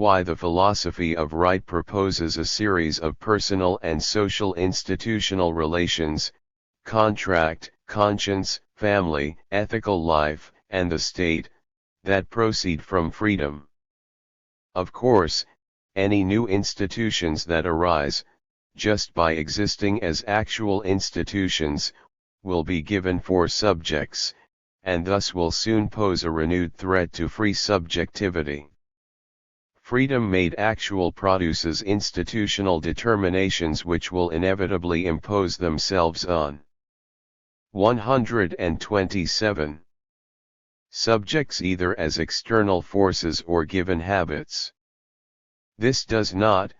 why the philosophy of right proposes a series of personal and social institutional relations, contract, conscience, family, ethical life, and the state, that proceed from freedom. Of course, any new institutions that arise, just by existing as actual institutions, will be given for subjects, and thus will soon pose a renewed threat to free subjectivity. Freedom made actual produces institutional determinations which will inevitably impose themselves on 127. Subjects either as external forces or given habits. This does not,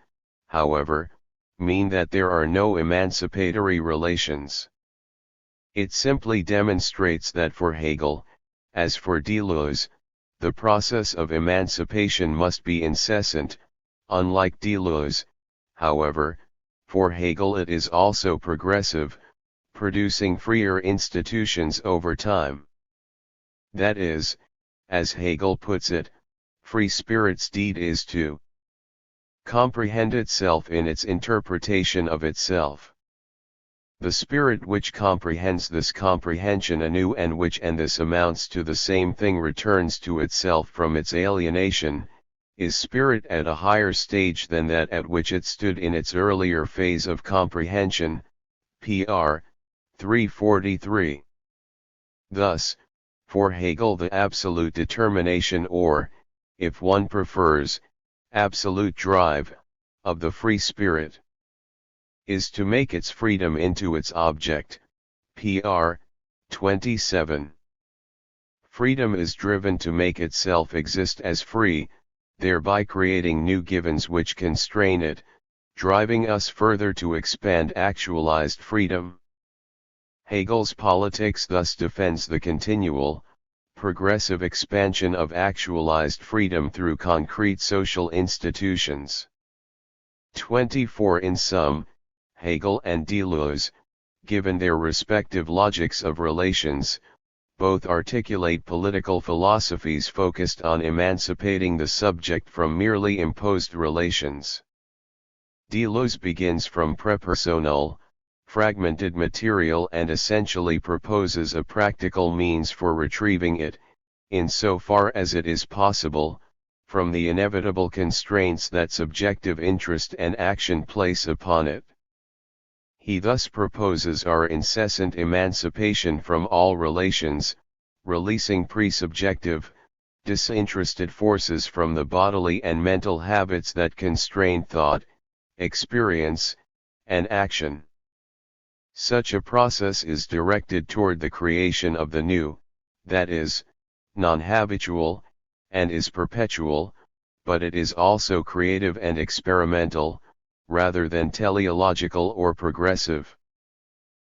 however, mean that there are no emancipatory relations. It simply demonstrates that for Hegel, as for Deleuze, the process of emancipation must be incessant. Unlike Deleuze, however, for Hegel it is also progressive, producing freer institutions over time. That is, as Hegel puts it, free spirit's deed is to comprehend itself in its interpretation of itself. The spirit which comprehends this comprehension anew and this amounts to the same thing returns to itself from its alienation, is spirit at a higher stage than that at which it stood in its earlier phase of comprehension, pr. 343. Thus, for Hegel the absolute determination or, if one prefers, absolute drive, of the free spirit is to make its freedom into its object, pr. 27. Freedom is driven to make itself exist as free, thereby creating new givens which constrain it, driving us further to expand actualized freedom. Hegel's politics thus defends the continual, progressive expansion of actualized freedom through concrete social institutions. 24. In sum, Hegel and Deleuze, given their respective logics of relations, both articulate political philosophies focused on emancipating the subject from merely imposed relations. Deleuze begins from prepersonal, fragmented material and essentially proposes a practical means for retrieving it, insofar as it is possible, from the inevitable constraints that subjective interest and action place upon it. He thus proposes our incessant emancipation from all relations, releasing pre-subjective, disinterested forces from the bodily and mental habits that constrain thought, experience, and action. Such a process is directed toward the creation of the new, that is, non-habitual, and is perpetual, but it is also creative and experimental, rather than teleological or progressive.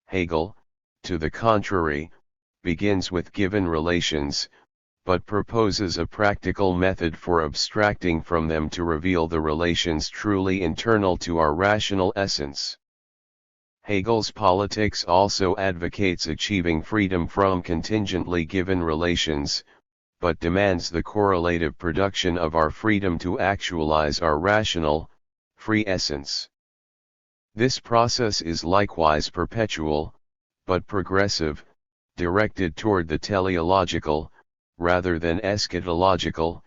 Hegel, to the contrary, begins with given relations, but proposes a practical method for abstracting from them to reveal the relations truly internal to our rational essence. Hegel's politics also advocates achieving freedom from contingently given relations, but demands the correlative production of our freedom to actualize our rational, free essence. This process is likewise perpetual, but progressive, directed toward the teleological, rather than eschatological,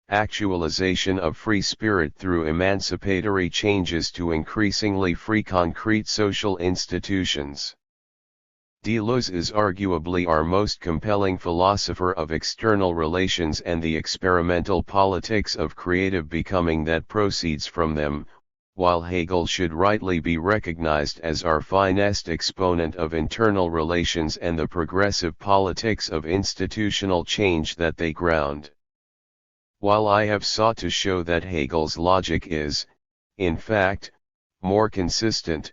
actualization of free spirit through emancipatory changes to increasingly free concrete social institutions. Deleuze is arguably our most compelling philosopher of external relations and the experimental politics of creative becoming that proceeds from them, while Hegel should rightly be recognized as our finest exponent of internal relations and the progressive politics of institutional change that they ground. While I have sought to show that Hegel's logic is, in fact, more consistent,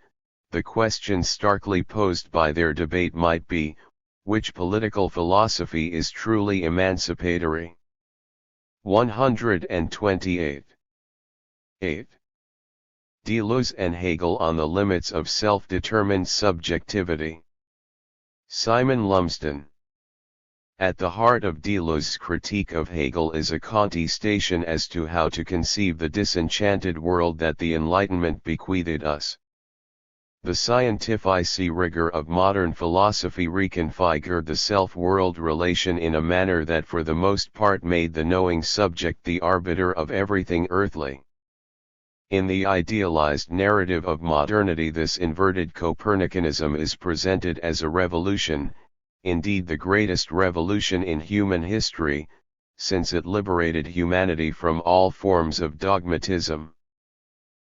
the question starkly posed by their debate might be, which political philosophy is truly emancipatory? 128. 8. Deleuze and Hegel on the limits of self-determined subjectivity. Simon Lumsden. At the heart of Deleuze's critique of Hegel is a contestation as to how to conceive the disenchanted world that the Enlightenment bequeathed us. The scientific rigor of modern philosophy reconfigured the self-world relation in a manner that for the most part made the knowing subject the arbiter of everything earthly. In the idealized narrative of modernity, this inverted Copernicanism is presented as a revolution, indeed the greatest revolution in human history, since it liberated humanity from all forms of dogmatism.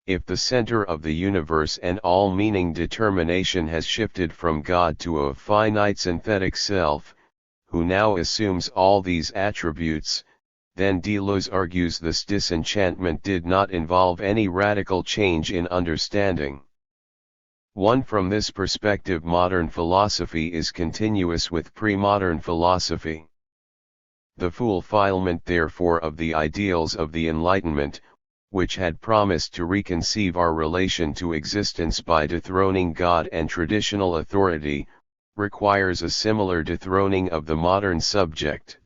If the center of the universe and all meaning determination has shifted from God to a finite synthetic self, who now assumes all these attributes, then Deleuze argues this disenchantment did not involve any radical change in understanding. From this perspective, modern philosophy is continuous with pre-modern philosophy. The fulfillment therefore of the ideals of the Enlightenment, which had promised to reconceive our relation to existence by dethroning God and traditional authority, requires a similar dethroning of the modern subject.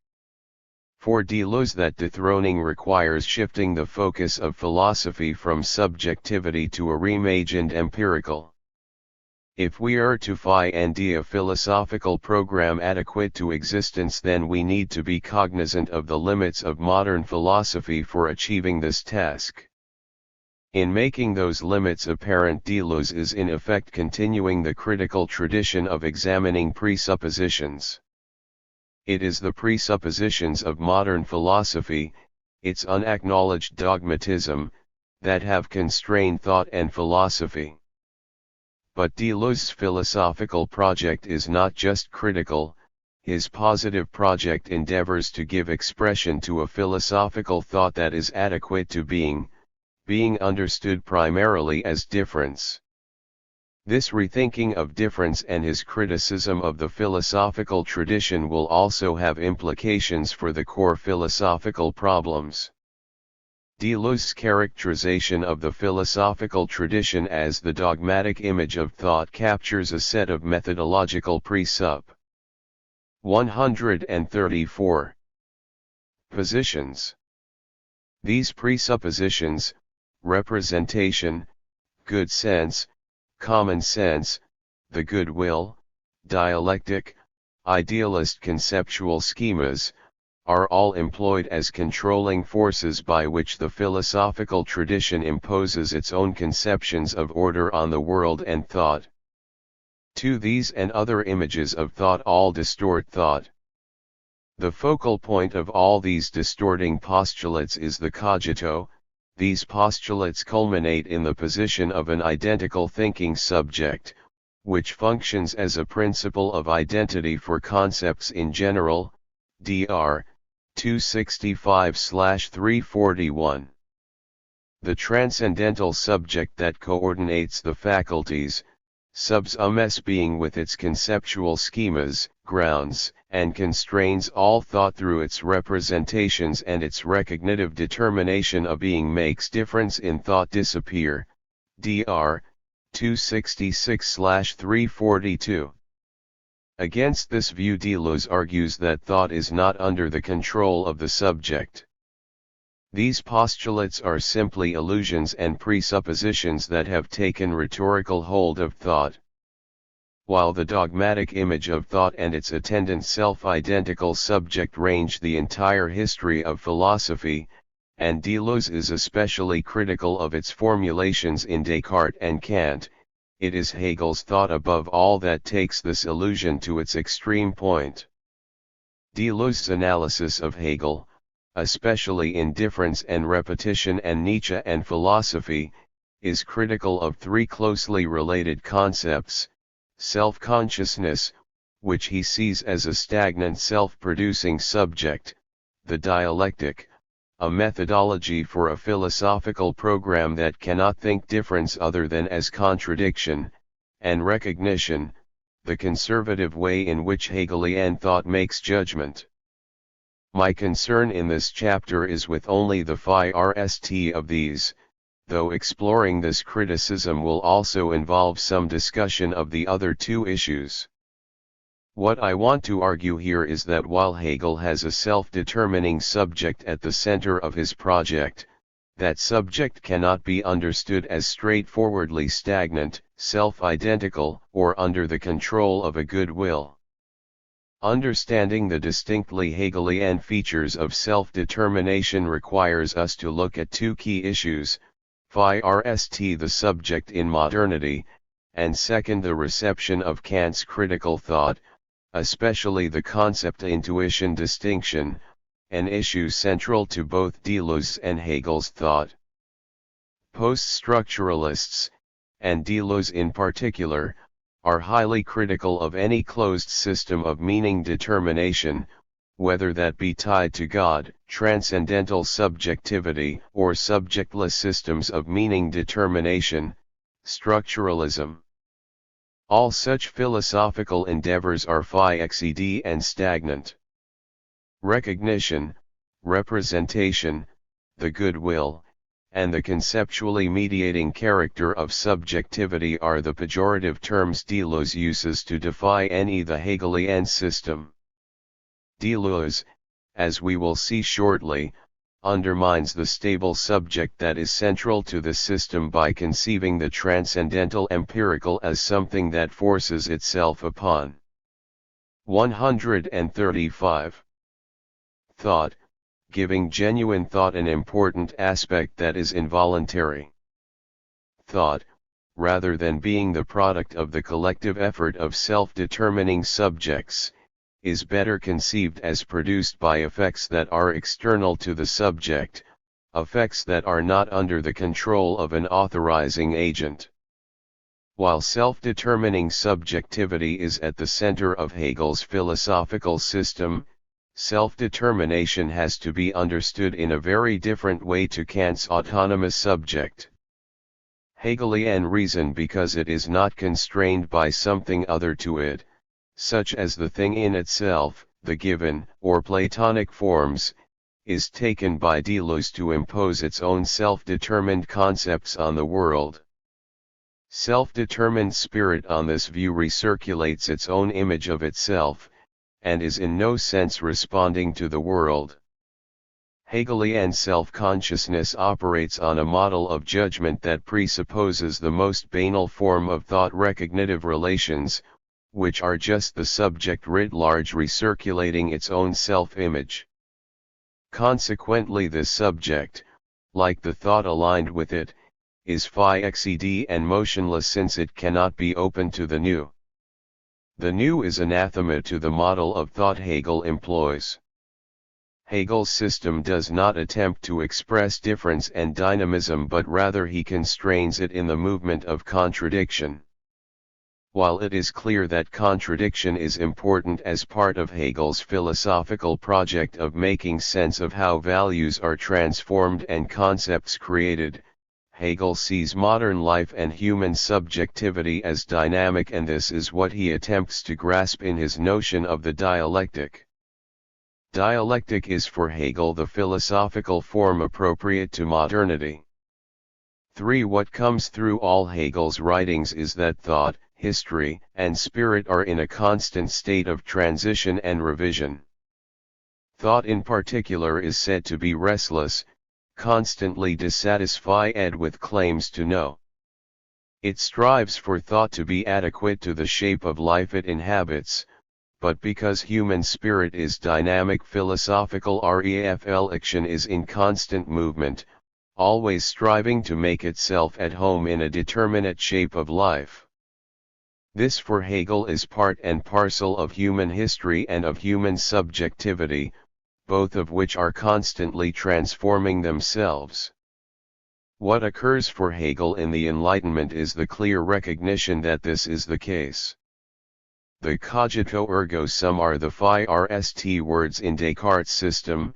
For Deleuze, that dethroning requires shifting the focus of philosophy from subjectivity to a reimagined empirical. If we are to find a philosophical program adequate to existence, then we need to be cognizant of the limits of modern philosophy for achieving this task. In making those limits apparent, Deleuze is in effect continuing the critical tradition of examining presuppositions. It is the presuppositions of modern philosophy, its unacknowledged dogmatism, that have constrained thought and philosophy. But Deleuze's philosophical project is not just critical. His positive project endeavors to give expression to a philosophical thought that is adequate to being understood primarily as difference. This rethinking of difference and his criticism of the philosophical tradition will also have implications for the core philosophical problems. Deleuze's characterization of the philosophical tradition as the dogmatic image of thought captures a set of methodological presupp. 134. Positions. These presuppositions, representation, good sense, common sense, the good will, dialectic, idealist conceptual schemas, are all employed as controlling forces by which the philosophical tradition imposes its own conceptions of order on the world and thought. These and other images of thought all distort thought. The focal point of all these distorting postulates is the cogito. These postulates culminate in the position of an identical thinking subject, which functions as a principle of identity for concepts in general, Dr. 265/341. The transcendental subject that coordinates the faculties, subsumes being with its conceptual schemas, grounds, and constrains all thought through its representations, and its recognitive determination of being makes difference in thought disappear, Dr. 266/342. Against this view, Deleuze argues that thought is not under the control of the subject. These postulates are simply illusions and presuppositions that have taken rhetorical hold of thought. While the dogmatic image of thought and its attendant self-identical subject range the entire history of philosophy, and Deleuze is especially critical of its formulations in Descartes and Kant, it is Hegel's thought above all that takes this illusion to its extreme point. Deleuze's analysis of Hegel, especially in Difference and Repetition and Nietzsche and Philosophy, is critical of three closely related concepts: self-consciousness, which he sees as a stagnant self-producing subject; the dialectic, a methodology for a philosophical program that cannot think difference other than as contradiction; and recognition, the conservative way in which Hegelian thought makes judgment. My concern in this chapter is with only the first of these, though exploring this criticism will also involve some discussion of the other two issues. What I want to argue here is that while Hegel has a self-determining subject at the center of his project, that subject cannot be understood as straightforwardly stagnant, self-identical, or under the control of a good will. Understanding the distinctly Hegelian features of self-determination requires us to look at two key issues: first, the subject in modernity, and second, the reception of Kant's critical thought, especially the concept-intuition distinction, an issue central to both Deleuze and Hegel's thought. Post-structuralists, and Deleuze in particular, are highly critical of any closed system of meaning determination, whether that be tied to God, transcendental subjectivity, or subjectless systems of meaning determination, structuralism. All such philosophical endeavors are fixed and stagnant. Recognition, representation, the goodwill, and the conceptually mediating character of subjectivity are the pejorative terms Deleuze uses to defy the Hegelian system. Deleuze, as we will see shortly, undermines the stable subject that is central to the system by conceiving the transcendental empirical as something that forces itself upon. 135. Thought, giving genuine thought an important aspect that is involuntary. Thought, rather than being the product of the collective effort of self-determining subjects, is better conceived as produced by effects that are external to the subject, effects that are not under the control of an authorizing agent. While self-determining subjectivity is at the center of Hegel's philosophical system, self-determination has to be understood in a very different way to Kant's autonomous subject. Hegelian reason, because it is not constrained by something other to it, such as the thing in itself, the given, or Platonic forms, is taken by Deleuze to impose its own self-determined concepts on the world. Self-determined spirit on this view recirculates its own image of itself, and is in no sense responding to the world. Hegelian self-consciousness operates on a model of judgment that presupposes the most banal form of thought-recognitive relations, which are just the subject writ large recirculating its own self-image. Consequently, this subject, like the thought aligned with it, is fixed and motionless, since it cannot be open to the new. The new is anathema to the model of thought Hegel employs. Hegel's system does not attempt to express difference and dynamism, but rather he constrains it in the movement of contradiction. While it is clear that contradiction is important as part of Hegel's philosophical project of making sense of how values are transformed and concepts created, Hegel sees modern life and human subjectivity as dynamic, and this is what he attempts to grasp in his notion of the dialectic. Dialectic is for Hegel the philosophical form appropriate to modernity. 3. What comes through all Hegel's writings is that thought, history, and spirit are in a constant state of transition and revision. Thought in particular is said to be restless, constantly dissatisfied with claims to know. It strives for thought to be adequate to the shape of life it inhabits, but because human spirit is dynamic, philosophical reflection is in constant movement, always striving to make itself at home in a determinate shape of life. This for Hegel is part and parcel of human history and of human subjectivity, both of which are constantly transforming themselves. What occurs for Hegel in the Enlightenment is the clear recognition that this is the case. The cogito ergo sum are the first words in Descartes' system,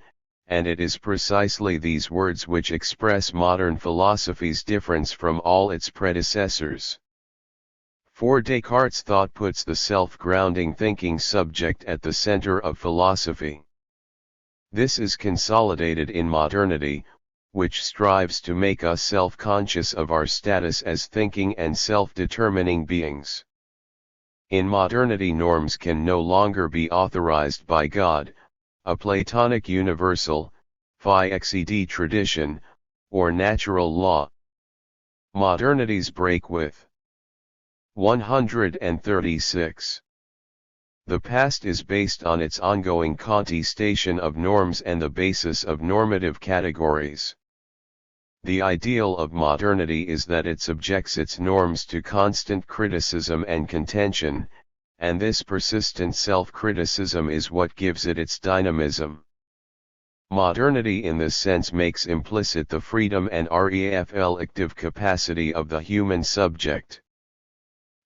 and it is precisely these words which express modern philosophy's difference from all its predecessors. For Descartes' thought puts the self-grounding thinking subject at the center of philosophy. This is consolidated in modernity, which strives to make us self-conscious of our status as thinking and self-determining beings. In modernity, norms can no longer be authorized by God, a Platonic universal, phi xed tradition, or natural law. Modernities break with 136. The past is based on its ongoing contestation of norms and the basis of normative categories. The ideal of modernity is that it subjects its norms to constant criticism and contention, and this persistent self-criticism is what gives it its dynamism. Modernity in this sense makes implicit the freedom and reflective capacity of the human subject.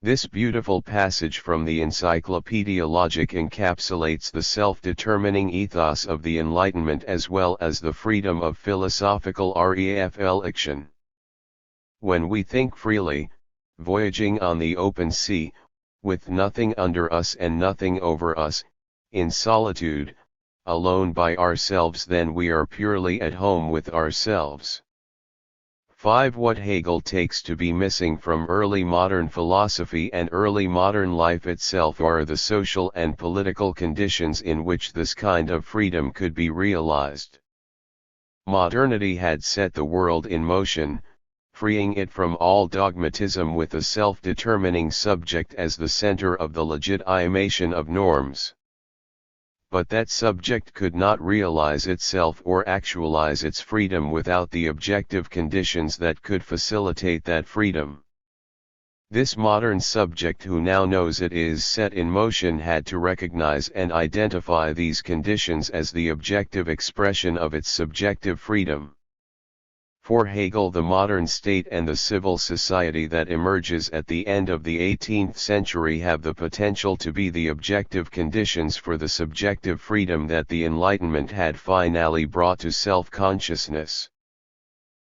This beautiful passage from the Encyclopedia Logic encapsulates the self-determining ethos of the Enlightenment as well as the freedom of philosophical reflection. When we think freely, voyaging on the open sea, with nothing under us and nothing over us, in solitude, alone by ourselves, then we are purely at home with ourselves. 5. What Hegel takes to be missing from early modern philosophy and early modern life itself are the social and political conditions in which this kind of freedom could be realized. Modernity had set the world in motion, freeing it from all dogmatism with a self-determining subject as the center of the legitimation of norms. But that subject could not realize itself or actualize its freedom without the objective conditions that could facilitate that freedom. This modern subject, who now knows it is set in motion, had to recognize and identify these conditions as the objective expression of its subjective freedom. For Hegel, the modern state and the civil society that emerges at the end of the 18th century have the potential to be the objective conditions for the subjective freedom that the Enlightenment had finally brought to self-consciousness.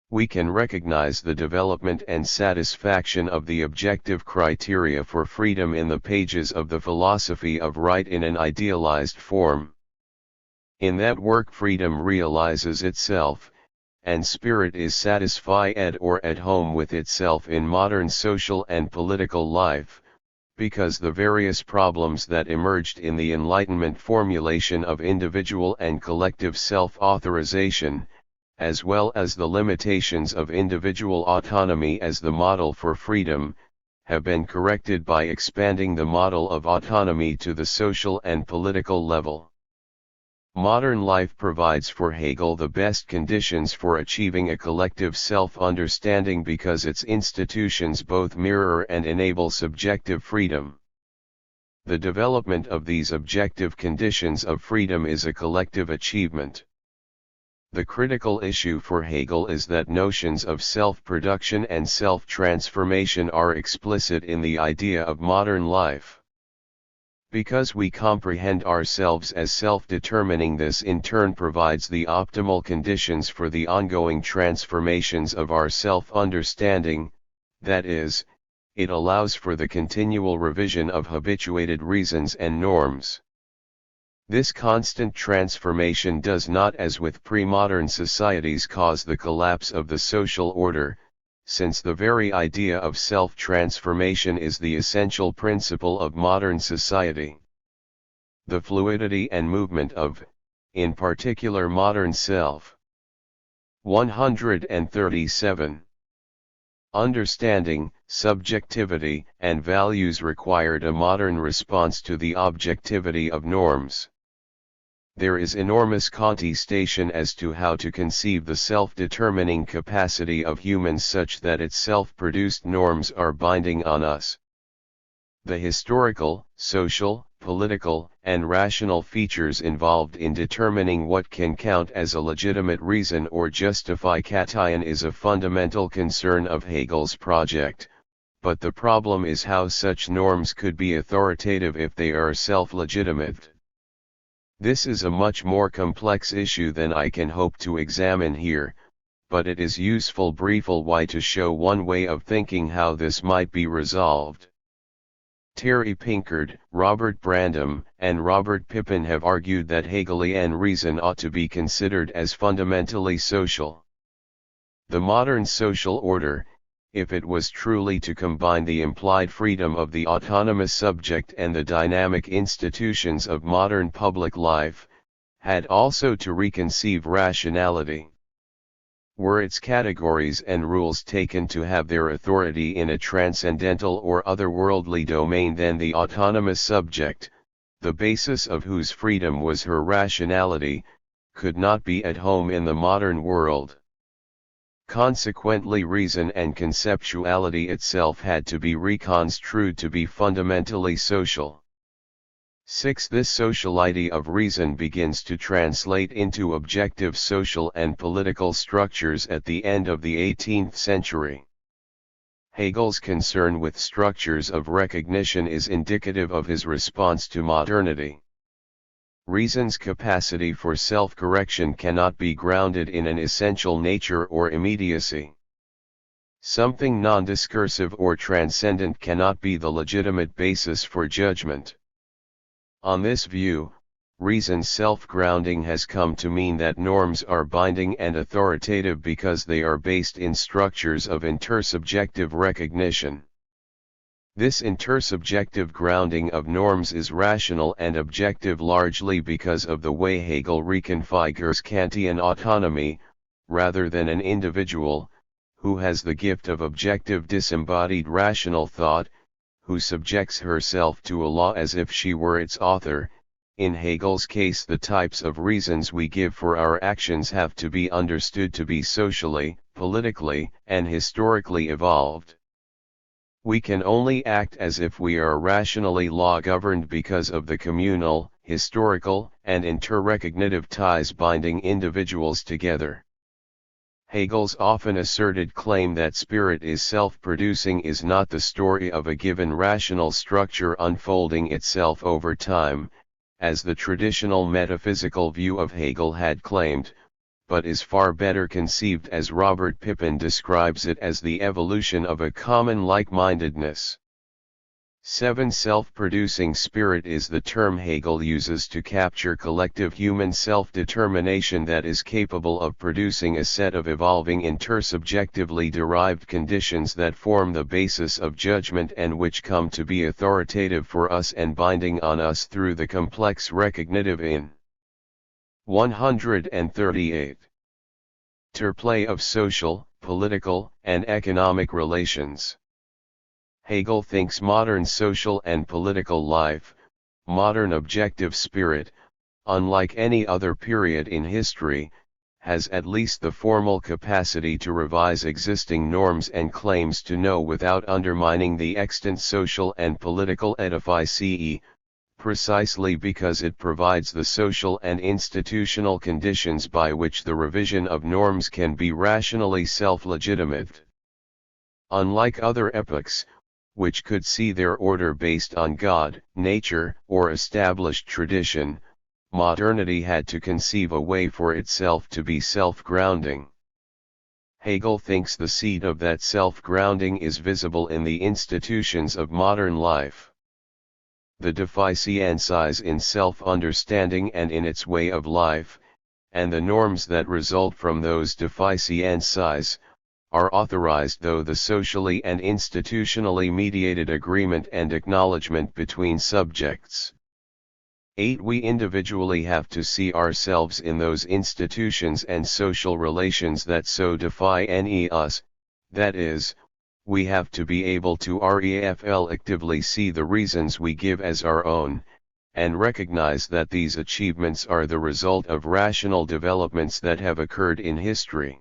We can recognize the development and satisfaction of the objective criteria for freedom in the pages of the Philosophy of Right in an idealized form. In that work, freedom realizes itself, and spirit is satisfied or at home with itself in modern social and political life, because the various problems that emerged in the Enlightenment formulation of individual and collective self-authorization, as well as the limitations of individual autonomy as the model for freedom, have been corrected by expanding the model of autonomy to the social and political level. Modern life provides for Hegel the best conditions for achieving a collective self-understanding because its institutions both mirror and enable subjective freedom. The development of these objective conditions of freedom is a collective achievement. The critical issue for Hegel is that notions of self-production and self-transformation are explicit in the idea of modern life. Because we comprehend ourselves as self-determining, this in turn provides the optimal conditions for the ongoing transformations of our self-understanding, that is, it allows for the continual revision of habituated reasons and norms. This constant transformation does not, as with pre-modern societies, cause the collapse of the social order, since the very idea of self-transformation is the essential principle of modern society. The fluidity and movement of, in particular, modern self. 137. Understanding, subjectivity, and values required a modern response to the objectivity of norms. There is enormous contestation as to how to conceive the self-determining capacity of humans such that its self-produced norms are binding on us. The historical, social, political, and rational features involved in determining what can count as a legitimate reason or justify cation is a fundamental concern of Hegel's project, but the problem is how such norms could be authoritative if they are self-legitimate. This is a much more complex issue than I can hope to examine here, but it is useful briefly to show one way of thinking how this might be resolved. Terry Pinkard, Robert Brandom, and Robert Pippin have argued that Hegelian reason ought to be considered as fundamentally social. The modern social order, if it was truly to combine the implied freedom of the autonomous subject and the dynamic institutions of modern public life, had also to reconceive rationality. Were its categories and rules taken to have their authority in a transcendental or otherworldly domain than the autonomous subject, the basis of whose freedom was her rationality, could not be at home in the modern world. Consequently, reason and conceptuality itself had to be reconstrued to be fundamentally social. 6. This sociality of reason begins to translate into objective social and political structures at the end of the 18th century. Hegel's concern with structures of recognition is indicative of his response to modernity. Reason's capacity for self-correction cannot be grounded in an essential nature or immediacy. Something non-discursive or transcendent cannot be the legitimate basis for judgment. On this view, reason's self-grounding has come to mean that norms are binding and authoritative because they are based in structures of intersubjective recognition. This intersubjective grounding of norms is rational and objective largely because of the way Hegel reconfigures Kantian autonomy, rather than an individual, who has the gift of objective disembodied rational thought, who subjects herself to a law as if she were its author. In Hegel's case, the types of reasons we give for our actions have to be understood to be socially, politically, and historically evolved. We can only act as if we are rationally law-governed because of the communal, historical, and interrecognitive ties binding individuals together. Hegel's often asserted claim that spirit is self-producing is not the story of a given rational structure unfolding itself over time, as the traditional metaphysical view of Hegel had claimed, but is far better conceived as Robert Pippin describes it as the evolution of a common like-mindedness. 7. Self-producing spirit is the term Hegel uses to capture collective human self-determination that is capable of producing a set of evolving intersubjectively derived conditions that form the basis of judgment and which come to be authoritative for us and binding on us through the complex recognitive in 138. Interplay of social, political, and economic relations. Hegel thinks modern social and political life, modern objective spirit, unlike any other period in history, has at least the formal capacity to revise existing norms and claims to know without undermining the extant social and political edifice, precisely because it provides the social and institutional conditions by which the revision of norms can be rationally self-legitimate. Unlike other epochs, which could see their order based on God, nature, or established tradition, modernity had to conceive a way for itself to be self-grounding. Hegel thinks the seed of that self-grounding is visible in the institutions of modern life. The deficiencies in self-understanding and in its way of life, and the norms that result from those deficiencies, are authorized through the socially and institutionally mediated agreement and acknowledgement between subjects. 8. We individually have to see ourselves in those institutions and social relations that so define us, that is, we have to be able to reflectively see the reasons we give as our own, and recognize that these achievements are the result of rational developments that have occurred in history.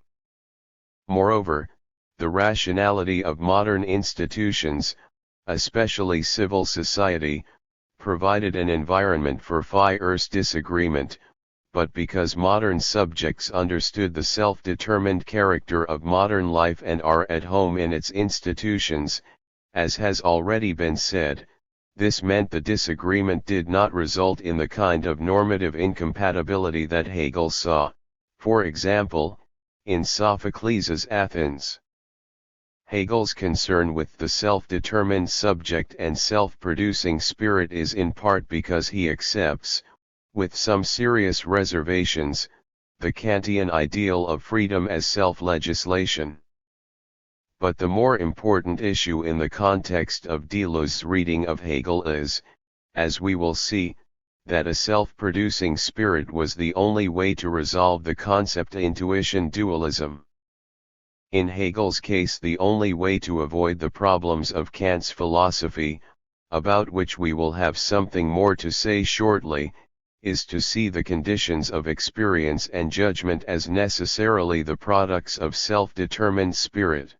Moreover, the rationality of modern institutions, especially civil society, provided an environment for fierce disagreement, but because modern subjects understood the self-determined character of modern life and are at home in its institutions, as has already been said, this meant the disagreement did not result in the kind of normative incompatibility that Hegel saw, for example, in Sophocles' Athens. Hegel's concern with the self-determined subject and self-producing spirit is in part because he accepts, with some serious reservations, the Kantian ideal of freedom as self-legislation. but the more important issue in the context of Deleuze's reading of Hegel is, as we will see, that a self-producing spirit was the only way to resolve the concept-intuition dualism. In Hegel's case, the only way to avoid the problems of Kant's philosophy, about which we will have something more to say shortly, is to see the conditions of experience and judgment as necessarily the products of self-determined spirit.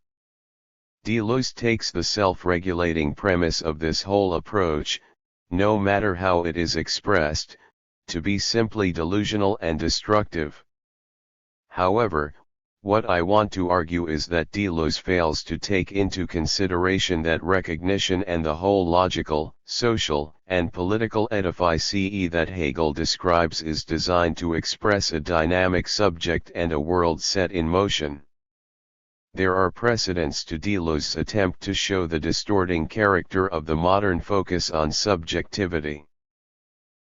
Deleuze takes the self-regulating premise of this whole approach, no matter how it is expressed, to be simply delusional and destructive. However, what I want to argue is that Deleuze fails to take into consideration that recognition and the whole logical, social, and political edifice that Hegel describes is designed to express a dynamic subject and a world set in motion. There are precedents to Deleuze's attempt to show the distorting character of the modern focus on subjectivity.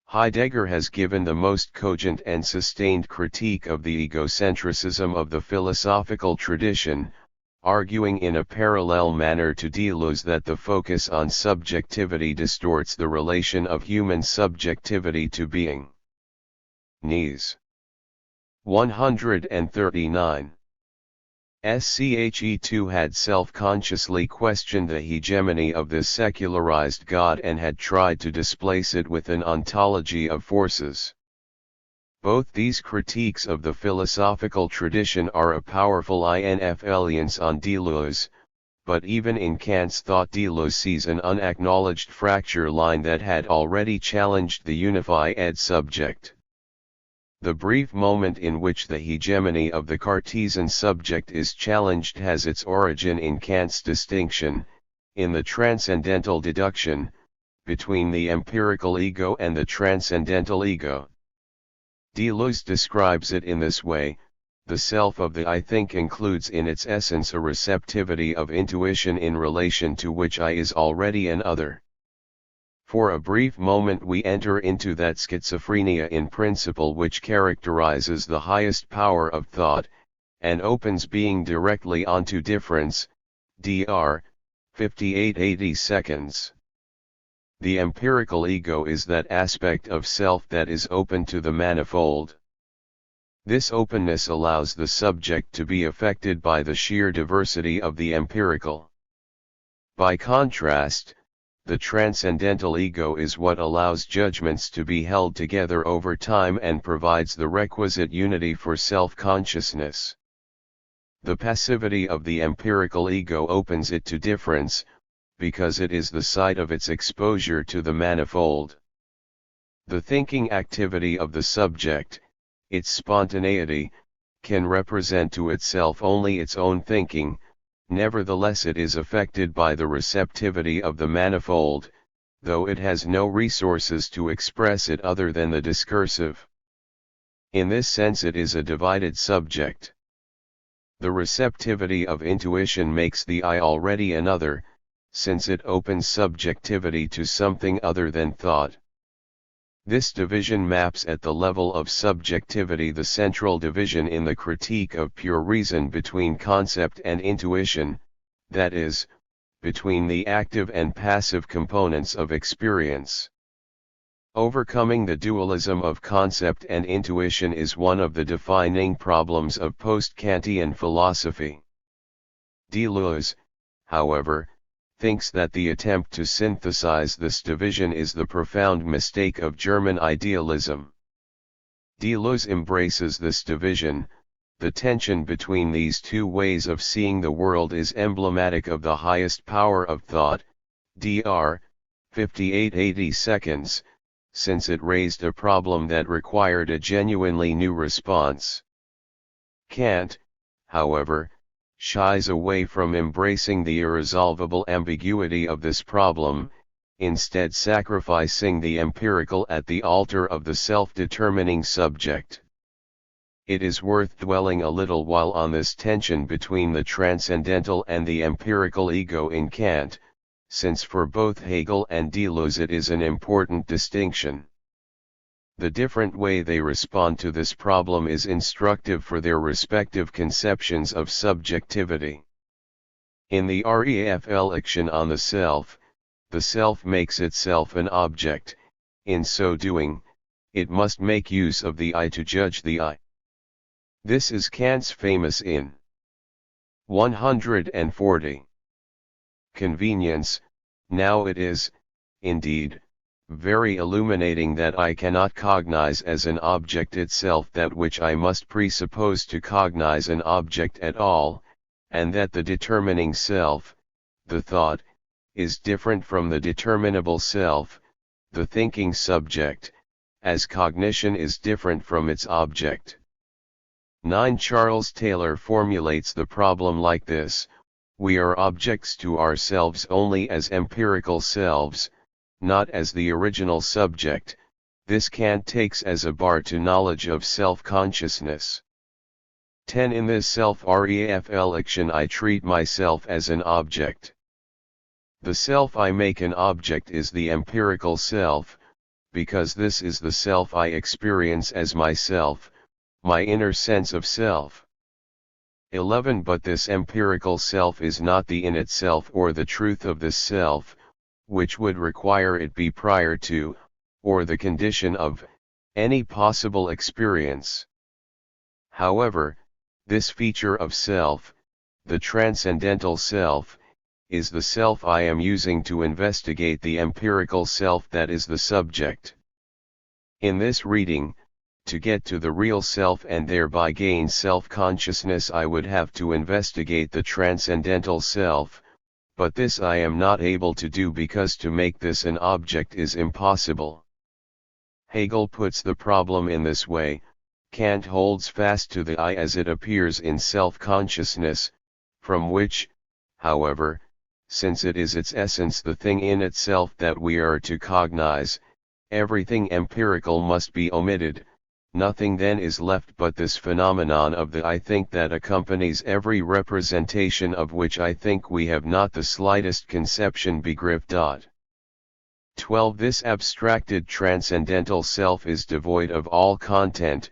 Heidegger has given the most cogent and sustained critique of the egocentricism of the philosophical tradition, arguing in a parallel manner to Deleuze that the focus on subjectivity distorts the relation of human subjectivity to being. Nies. 139. Sche2 had self-consciously questioned the hegemony of this secularized God and had tried to displace it with an ontology of forces. Both these critiques of the philosophical tradition are a powerful influence on Deleuze, but even in Kant's thought Deleuze sees an unacknowledged fracture line that had already challenged the unified subject. The brief moment in which the hegemony of the Cartesian subject is challenged has its origin in Kant's distinction, in the transcendental deduction, between the empirical ego and the transcendental ego. Deleuze describes it in this way: the self of the I think includes in its essence a receptivity of intuition in relation to which I is already an other. For a brief moment we enter into that schizophrenia in principle which characterizes the highest power of thought, and opens being directly onto difference, dr. 5880 seconds. The empirical ego is that aspect of self that is open to the manifold. This openness allows the subject to be affected by the sheer diversity of the empirical. By contrast, the transcendental ego is what allows judgments to be held together over time and provides the requisite unity for self-consciousness. The passivity of the empirical ego opens it to difference, because it is the site of its exposure to the manifold. The thinking activity of the subject, its spontaneity, can represent to itself only its own thinking. Nevertheless it is affected by the receptivity of the manifold, though it has no resources to express it other than the discursive. In this sense it is a divided subject. The receptivity of intuition makes the I already another, since it opens subjectivity to something other than thought. This division maps at the level of subjectivity the central division in the critique of pure reason between concept and intuition, that is, between the active and passive components of experience. Overcoming the dualism of concept and intuition is one of the defining problems of post-Kantian philosophy. Deleuze, however, thinks that the attempt to synthesize this division is the profound mistake of German idealism. Deleuze embraces this division. The tension between these two ways of seeing the world is emblematic of the highest power of thought, dr. 5880 seconds, since it raised a problem that required a genuinely new response. Kant, however, shies away from embracing the irresolvable ambiguity of this problem, instead sacrificing the empirical at the altar of the self-determining subject. It is worth dwelling a little while on this tension between the transcendental and the empirical ego in Kant, since for both Hegel and Deleuze it is an important distinction. The different way they respond to this problem is instructive for their respective conceptions of subjectivity. In the REF election on the self makes itself an object. In so doing, it must make use of the I to judge the I. This is Kant's famous in 140. Convenience. Now it is, indeed, very illuminating that I cannot cognize as an object itself that which I must presuppose to cognize an object at all, and that the determining self, the thought, is different from the determinable self, the thinking subject, as cognition is different from its object. 9. Charles Taylor formulates the problem like this: we are objects to ourselves only as empirical selves, not as the original subject. This Kant takes as a bar to knowledge of self-consciousness. 10. In this self-ref election I treat myself as an object. The self I make an object is the empirical self, because this is the self I experience as myself, my inner sense of self. 11. But this empirical self is not the in itself or the truth of this self, which would require it be prior to, or the condition of, any possible experience. However, this feature of self, the transcendental self, is the self I am using to investigate the empirical self that is the subject. In this reading, to get to the real self and thereby gain self-consciousness I would have to investigate the transcendental self, but this I am not able to do because to make this an object is impossible. Hegel puts the problem in this way: Kant holds fast to the I as it appears in self-consciousness, from which, however, since it is its essence the thing in itself that we are to cognize, everything empirical must be omitted. Nothing then is left but this phenomenon of the I think that accompanies every representation of which I think we have not the slightest conception. Begriff. 12. This abstracted transcendental self is devoid of all content,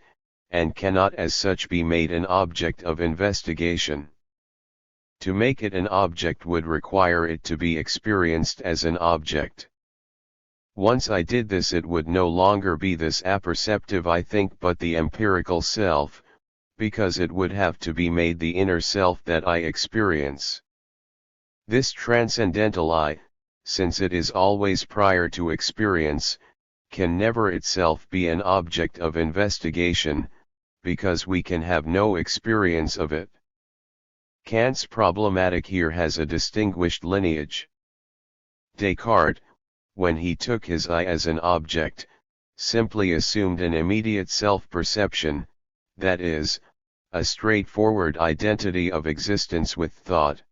and cannot as such be made an object of investigation. To make it an object would require it to be experienced as an object. Once I did this it would no longer be this apperceptive I think but the empirical self, because it would have to be made the inner self that I experience. This transcendental I, since it is always prior to experience, can never itself be an object of investigation, because we can have no experience of it. Kant's problematic here has a distinguished lineage. Descartes, when he took his I as an object, simply assumed an immediate self-perception, that is, a straightforward identity of existence with thought.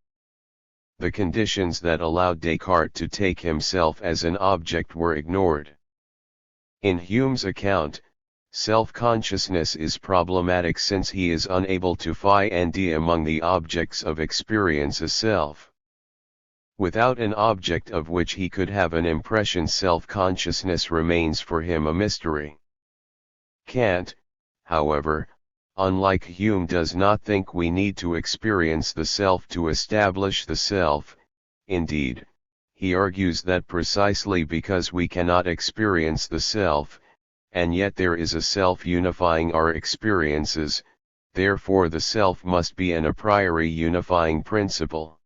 The conditions that allowed Descartes to take himself as an object were ignored. In Hume's account, self-consciousness is problematic since he is unable to find among the objects of experience a self. Without an object of which he could have an impression, self-consciousness remains for him a mystery. Kant, however, unlike Hume, does not think we need to experience the self to establish the self. Indeed, he argues that precisely because we cannot experience the self, and yet there is a self unifying our experiences, therefore the self must be an a priori unifying principle.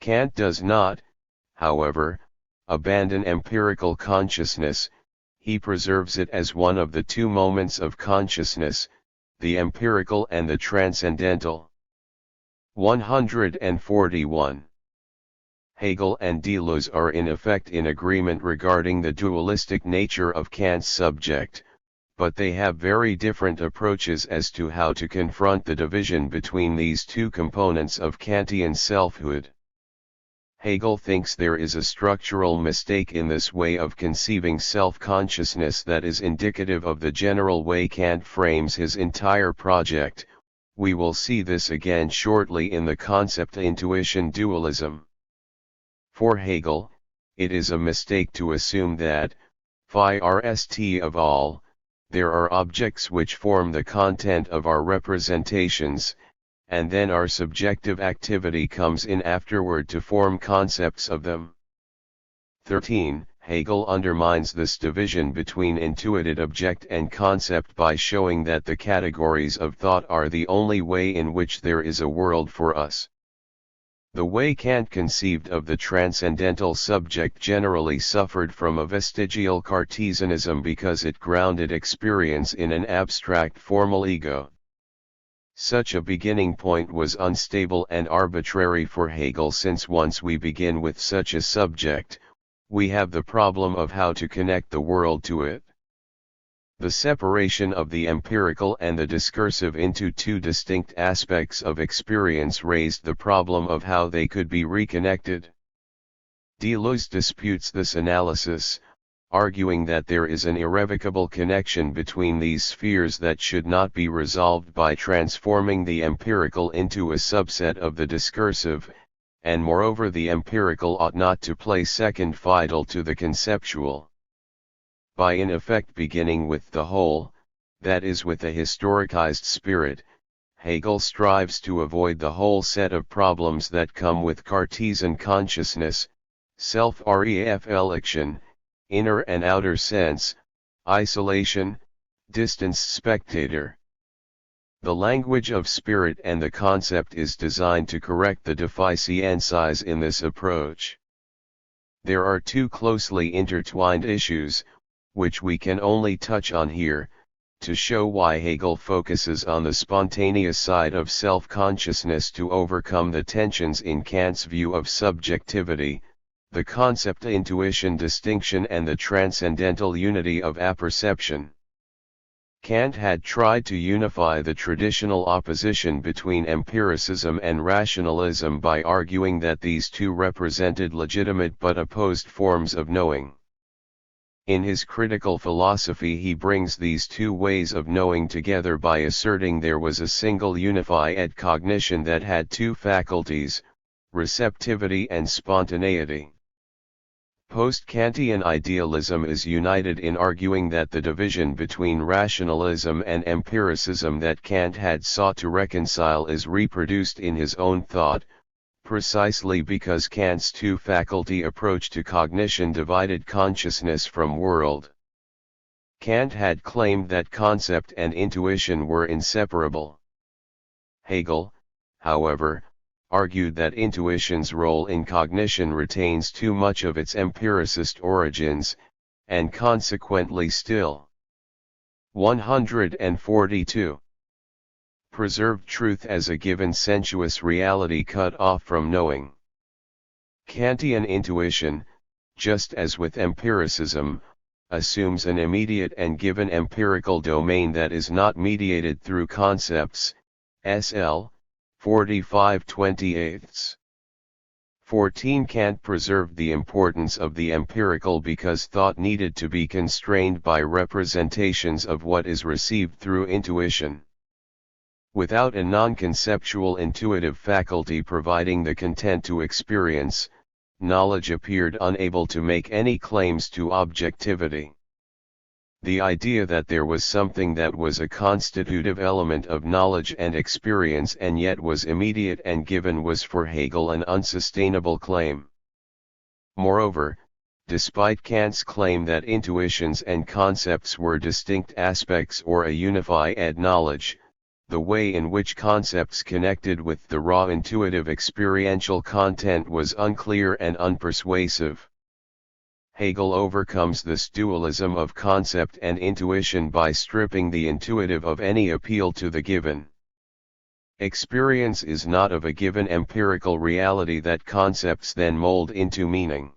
Kant does not, however, abandon empirical consciousness, he preserves it as one of the two moments of consciousness, the empirical and the transcendental. 141. Hegel and Deleuze are in effect in agreement regarding the dualistic nature of Kant's subject, but they have very different approaches as to how to confront the division between these two components of Kantian selfhood. Hegel thinks there is a structural mistake in this way of conceiving self-consciousness that is indicative of the general way Kant frames his entire project. We will see this again shortly in the concept intuition dualism. For Hegel, it is a mistake to assume that, first of all, there are objects which form the content of our representations, and then our subjective activity comes in afterward to form concepts of them. 13. Hegel undermines this division between intuited object and concept by showing that the categories of thought are the only way in which there is a world for us. The way Kant conceived of the transcendental subject generally suffered from a vestigial Cartesianism because it grounded experience in an abstract formal ego. Such a beginning point was unstable and arbitrary for Hegel, since once we begin with such a subject, we have the problem of how to connect the world to it. The separation of the empirical and the discursive into two distinct aspects of experience raised the problem of how they could be reconnected. Deleuze disputes this analysis, arguing that there is an irrevocable connection between these spheres that should not be resolved by transforming the empirical into a subset of the discursive, and moreover the empirical ought not to play second fiddle to the conceptual. By in effect beginning with the whole, that is with a historicized spirit, Hegel strives to avoid the whole set of problems that come with Cartesian consciousness, self-reflection, inner and outer sense, isolation, distanced spectator. The language of spirit and the concept is designed to correct the deficiencies in this approach. There are two closely intertwined issues, which we can only touch on here, to show why Hegel focuses on the spontaneous side of self-consciousness to overcome the tensions in Kant's view of subjectivity, the concept-intuition distinction and the transcendental unity of apperception. Kant had tried to unify the traditional opposition between empiricism and rationalism by arguing that these two represented legitimate but opposed forms of knowing. In his critical philosophy he brings these two ways of knowing together by asserting there was a single unified cognition that had two faculties, receptivity and spontaneity. Post-Kantian idealism is united in arguing that the division between rationalism and empiricism that Kant had sought to reconcile is reproduced in his own thought, precisely because Kant's two-faculty approach to cognition divided consciousness from world. Kant had claimed that concept and intuition were inseparable. Hegel, however, argued that intuition's role in cognition retains too much of its empiricist origins, and consequently still. 142. Preserved truth as a given sensuous reality cut off from knowing. Kantian intuition, just as with empiricism, assumes an immediate and given empirical domain that is not mediated through concepts, SL 45/28. 14. Kant preserved the importance of the empirical because thought needed to be constrained by representations of what is received through intuition. Without a non-conceptual intuitive faculty providing the content to experience, knowledge appeared unable to make any claims to objectivity. The idea that there was something that was a constitutive element of knowledge and experience and yet was immediate and given was for Hegel an unsustainable claim. Moreover, despite Kant's claim that intuitions and concepts were distinct aspects or a unified knowledge, the way in which concepts connected with the raw intuitive experiential content was unclear and unpersuasive. Hegel overcomes this dualism of concept and intuition by stripping the intuitive of any appeal to the given. Experience is not of a given empirical reality that concepts then mold into meaning.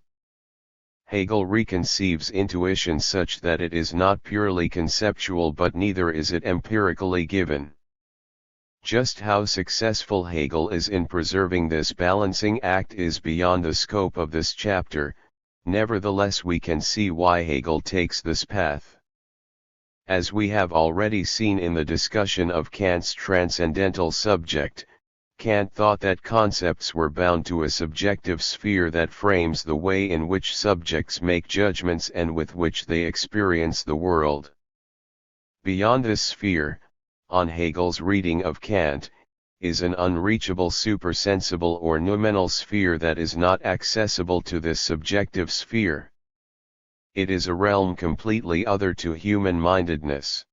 Hegel reconceives intuition such that it is not purely conceptual but neither is it empirically given. Just how successful Hegel is in preserving this balancing act is beyond the scope of this chapter. Nevertheless, we can see why Hegel takes this path. As we have already seen in the discussion of Kant's transcendental subject, Kant thought that concepts were bound to a subjective sphere that frames the way in which subjects make judgments and with which they experience the world. Beyond this sphere, on Hegel's reading of Kant, is an unreachable supersensible or noumenal sphere that is not accessible to this subjective sphere. It is a realm completely other to human-mindedness.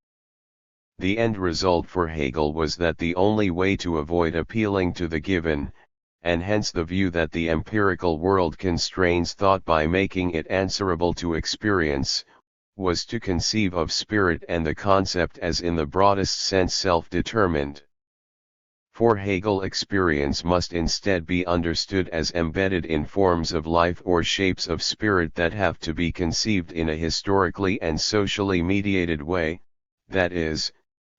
The end result for Hegel was that the only way to avoid appealing to the given, and hence the view that the empirical world constrains thought by making it answerable to experience, was to conceive of spirit and the concept as in the broadest sense self-determined. For Hegel, experience must instead be understood as embedded in forms of life or shapes of spirit that have to be conceived in a historically and socially mediated way, that is,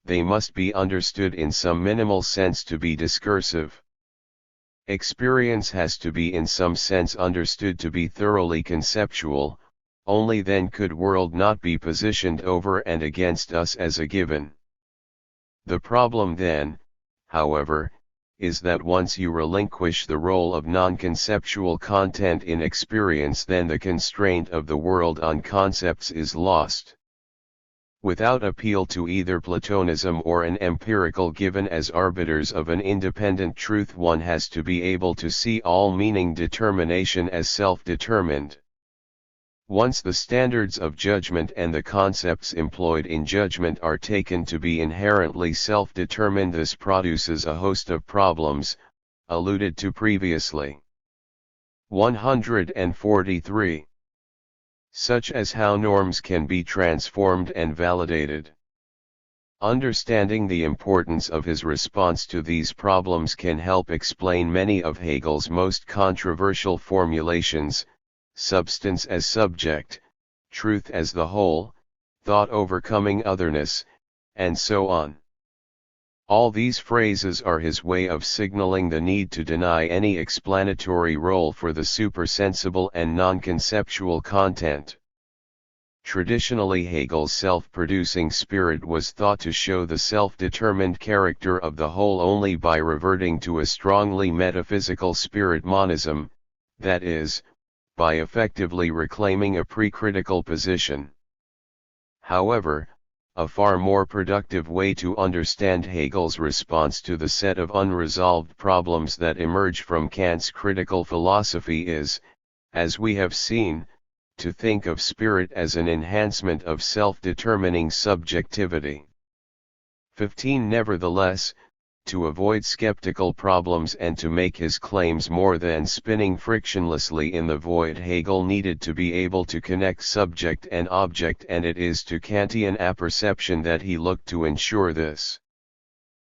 they must be understood in some minimal sense to be discursive. Experience has to be in some sense understood to be thoroughly conceptual, only then could world not be positioned over and against us as a given. The problem then, however, is that once you relinquish the role of non-conceptual content in experience, then the constraint of the world on concepts is lost. Without appeal to either Platonism or an empirical given as arbiters of an independent truth, one has to be able to see all meaning determination as self-determined. Once the standards of judgment and the concepts employed in judgment are taken to be inherently self-determined, this produces a host of problems, alluded to previously. 143. Such as how norms can be transformed and validated. Understanding the importance of his response to these problems can help explain many of Hegel's most controversial formulations: substance as subject, truth as the whole, thought overcoming otherness, and so on. All these phrases are his way of signaling the need to deny any explanatory role for the supersensible and non-conceptual content. Traditionally, Hegel's self-producing spirit was thought to show the self-determined character of the whole only by reverting to a strongly metaphysical spirit monism, that is, by effectively reclaiming a pre-critical position. However, a far more productive way to understand Hegel's response to the set of unresolved problems that emerge from Kant's critical philosophy is, as we have seen, to think of spirit as an enhancement of self-determining subjectivity. 15. Nevertheless, to avoid skeptical problems and to make his claims more than spinning frictionlessly in the void, Hegel needed to be able to connect subject and object, and it is to Kantian apperception that he looked to ensure this.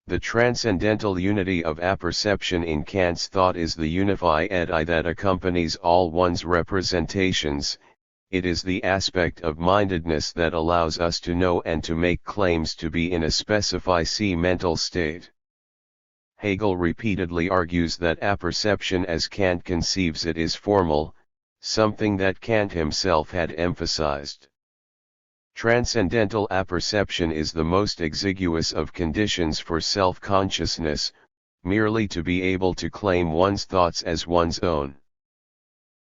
The transcendental unity of apperception in Kant's thought is the unified I that accompanies all one's representations. It is the aspect of mindedness that allows us to know and to make claims to be in a specified mental state. Hegel repeatedly argues that apperception as Kant conceives it is formal, something that Kant himself had emphasized. Transcendental apperception is the most exiguous of conditions for self-consciousness, merely to be able to claim one's thoughts as one's own.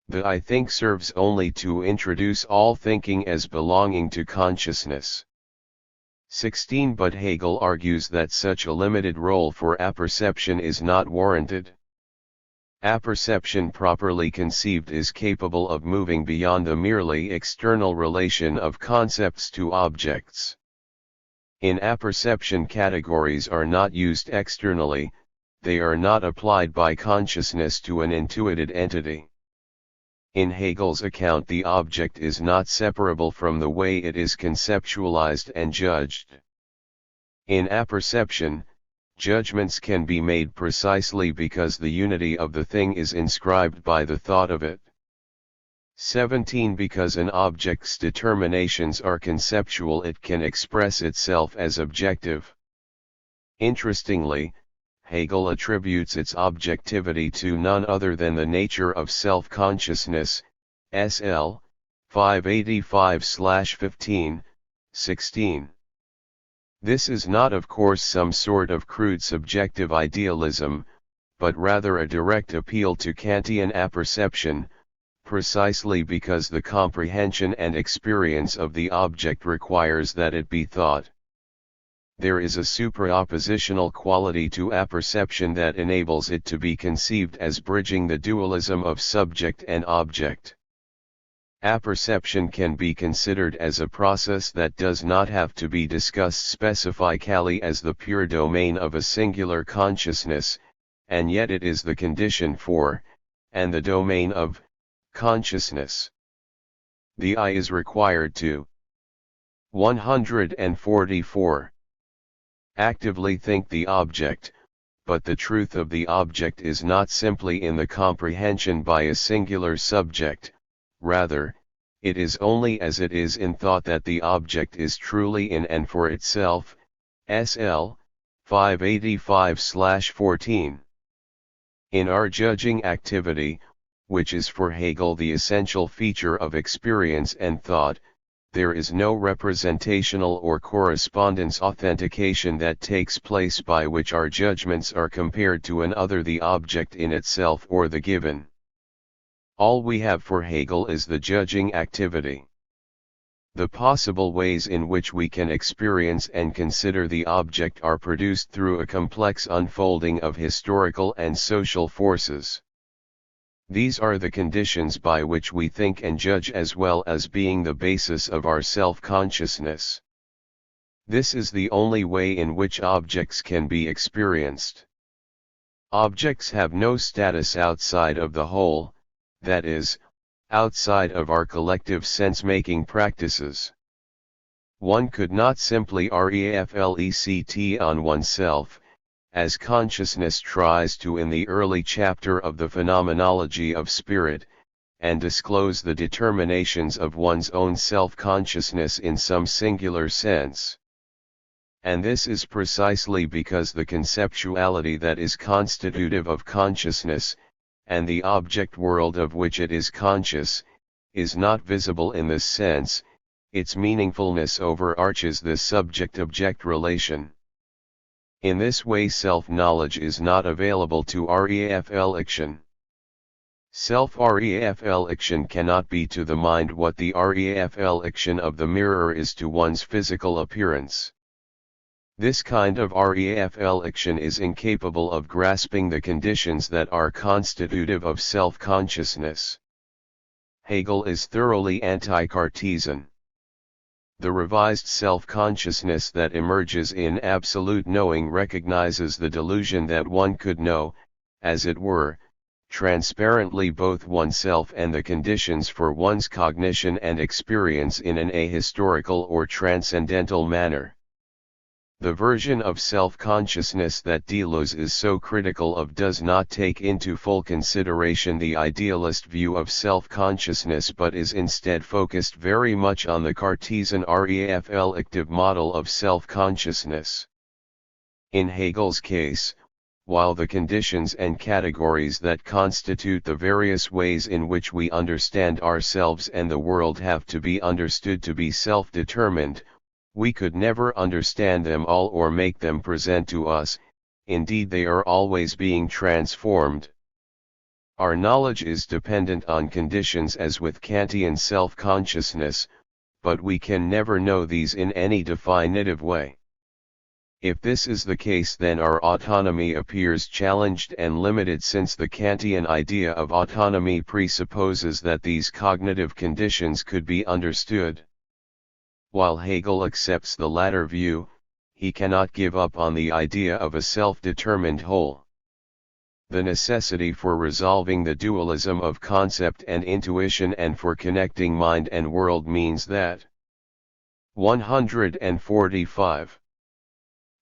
The I think serves only to introduce all thinking as belonging to consciousness. 16. But Hegel argues that such a limited role for apperception is not warranted. Apperception properly conceived is capable of moving beyond the merely external relation of concepts to objects. In apperception, categories are not used externally, they are not applied by consciousness to an intuited entity. In Hegel's account, the object is not separable from the way it is conceptualized and judged. In apperception, judgments can be made precisely because the unity of the thing is inscribed by the thought of it. 17. Because an object's determinations are conceptual, it can express itself as objective. Interestingly, Hegel attributes its objectivity to none other than the nature of self-consciousness, SL, 585/15, 16. This is not, of course, some sort of crude subjective idealism, but rather a direct appeal to Kantian apperception, precisely because the comprehension and experience of the object requires that it be thought. there is a supraoppositional quality to apperception that enables it to be conceived as bridging the dualism of subject and object. Apperception can be considered as a process that does not have to be discussed specifically as the pure domain of a singular consciousness, and yet it is the condition for, and the domain of, consciousness. The eye is required to 144. Actively think the object, but the truth of the object is not simply in the comprehension by a singular subject, rather, it is only as it is in thought that the object is truly in and for itself. SL 585/14. In our judging activity, which is for Hegel the essential feature of experience and thought, there is no representational or correspondence authentication that takes place by which our judgments are compared to an other, the object in itself or the given. All we have for Hegel is the judging activity. The possible ways in which we can experience and consider the object are produced through a complex unfolding of historical and social forces. These are the conditions by which we think and judge, as well as being the basis of our self-consciousness. This is the only way in which objects can be experienced. Objects have no status outside of the whole, that is, outside of our collective sense-making practices. One could not simply reflect on oneself, as consciousness tries to in the early chapter of the Phenomenology of Spirit, and disclose the determinations of one's own self-consciousness in some singular sense. And this is precisely because the conceptuality that is constitutive of consciousness, and the object world of which it is conscious, is not visible in this sense, its meaningfulness overarches the subject-object relation. In this way self-knowledge is not available to reflection. Self-reflection cannot be to the mind what the reflection of the mirror is to one's physical appearance. This kind of reflection is incapable of grasping the conditions that are constitutive of self-consciousness. Hegel is thoroughly anti-Cartesian. The revised self-consciousness that emerges in absolute knowing recognizes the delusion that one could know, as it were, transparently both oneself and the conditions for one's cognition and experience in an ahistorical or transcendental manner. The version of self-consciousness that Deleuze is so critical of does not take into full consideration the idealist view of self-consciousness, but is instead focused very much on the Cartesian reflective model of self-consciousness. In Hegel's case, while the conditions and categories that constitute the various ways in which we understand ourselves and the world have to be understood to be self-determined, we could never understand them all or make them present to us, indeed they are always being transformed. Our knowledge is dependent on conditions as with Kantian self-consciousness, but we can never know these in any definitive way. If this is the case, then our autonomy appears challenged and limited, since the Kantian idea of autonomy presupposes that these cognitive conditions could be understood. While Hegel accepts the latter view, he cannot give up on the idea of a self-determined whole. The necessity for resolving the dualism of concept and intuition and for connecting mind and world means that 145.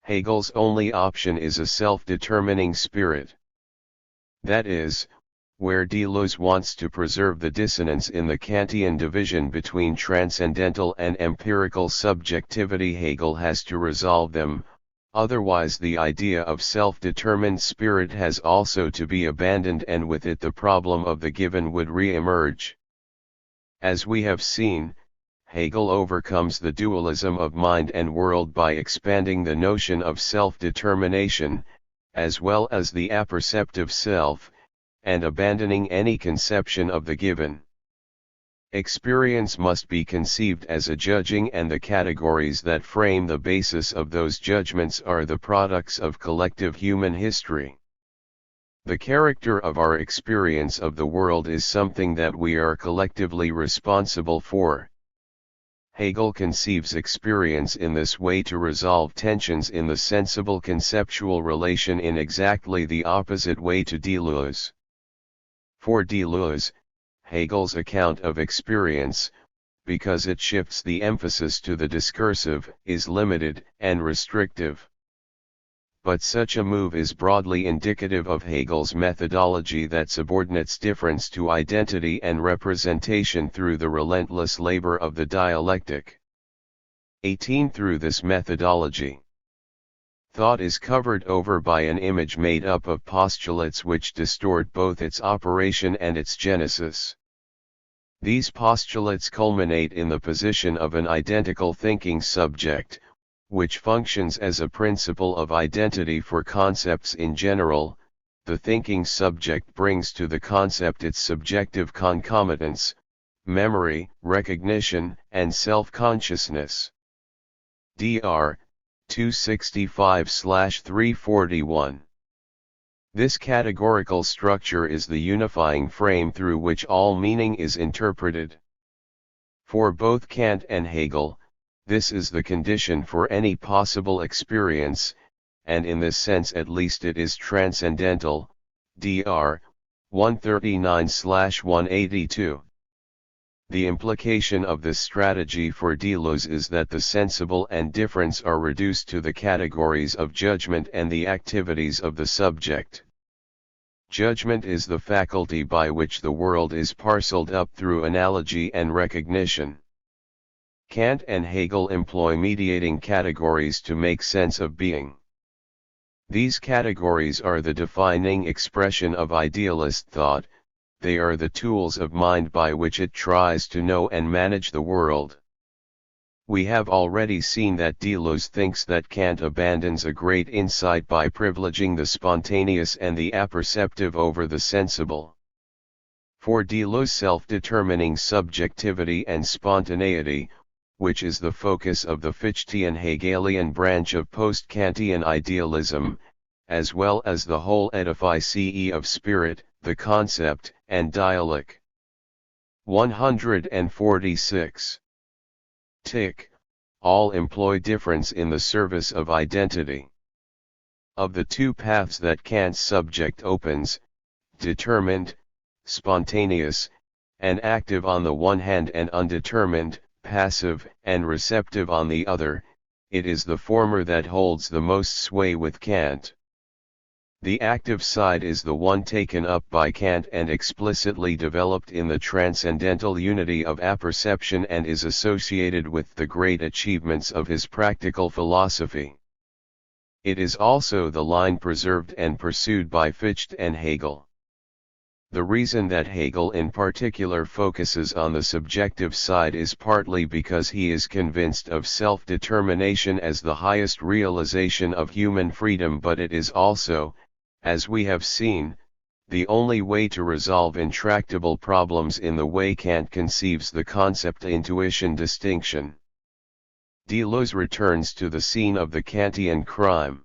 Hegel's only option is a self-determining spirit. That is, where Deleuze wants to preserve the dissonance in the Kantian division between transcendental and empirical subjectivity, Hegel has to resolve them, otherwise the idea of self-determined spirit has also to be abandoned, and with it the problem of the given would re-emerge. As we have seen, Hegel overcomes the dualism of mind and world by expanding the notion of self-determination, as well as the apperceptive self, and abandoning any conception of the given. Experience must be conceived as a judging, and the categories that frame the basis of those judgments are the products of collective human history. The character of our experience of the world is something that we are collectively responsible for. Hegel conceives experience in this way to resolve tensions in the sensible conceptual relation in exactly the opposite way to Deleuze. For Deleuze, Hegel's account of experience, because it shifts the emphasis to the discursive, is limited and restrictive. But such a move is broadly indicative of Hegel's methodology that subordinates difference to identity and representation through the relentless labor of the dialectic. 18. Through this methodology, thought is covered over by an image made up of postulates which distort both its operation and its genesis. These postulates culminate in the position of an identical thinking subject, which functions as a principle of identity for concepts in general. The thinking subject brings to the concept its subjective concomitants, memory, recognition, and self-consciousness. Dr. 265/341. This categorical structure is the unifying frame through which all meaning is interpreted. For both Kant and Hegel, this is the condition for any possible experience, and in this sense at least it is transcendental. Dr. 139/182. The implication of this strategy for Deleuze is that the sensible and difference are reduced to the categories of judgment and the activities of the subject. Judgment is the faculty by which the world is parcelled up through analogy and recognition. Kant and Hegel employ mediating categories to make sense of being. These categories are the defining expression of idealist thought. They are the tools of mind by which it tries to know and manage the world. We have already seen that Deleuze thinks that Kant abandons a great insight by privileging the spontaneous and the apperceptive over the sensible. For Deleuze, self-determining subjectivity and spontaneity, which is the focus of the Fichtean Hegelian branch of post-Kantian idealism, as well as the whole edifice of spirit, the concept, and dialectic. 146. Tick. All employ difference in the service of identity. Of the two paths that Kant's subject opens, determined, spontaneous, and active on the one hand and undetermined, passive, and receptive on the other, it is the former that holds the most sway with Kant. The active side is the one taken up by Kant and explicitly developed in the transcendental unity of apperception and is associated with the great achievements of his practical philosophy. It is also the line preserved and pursued by Fichte and Hegel. The reason that Hegel in particular focuses on the subjective side is partly because he is convinced of self-determination as the highest realization of human freedom, but it is also, as we have seen, the only way to resolve intractable problems in the way Kant conceives the concept-intuition distinction. Deleuze returns to the scene of the Kantian crime.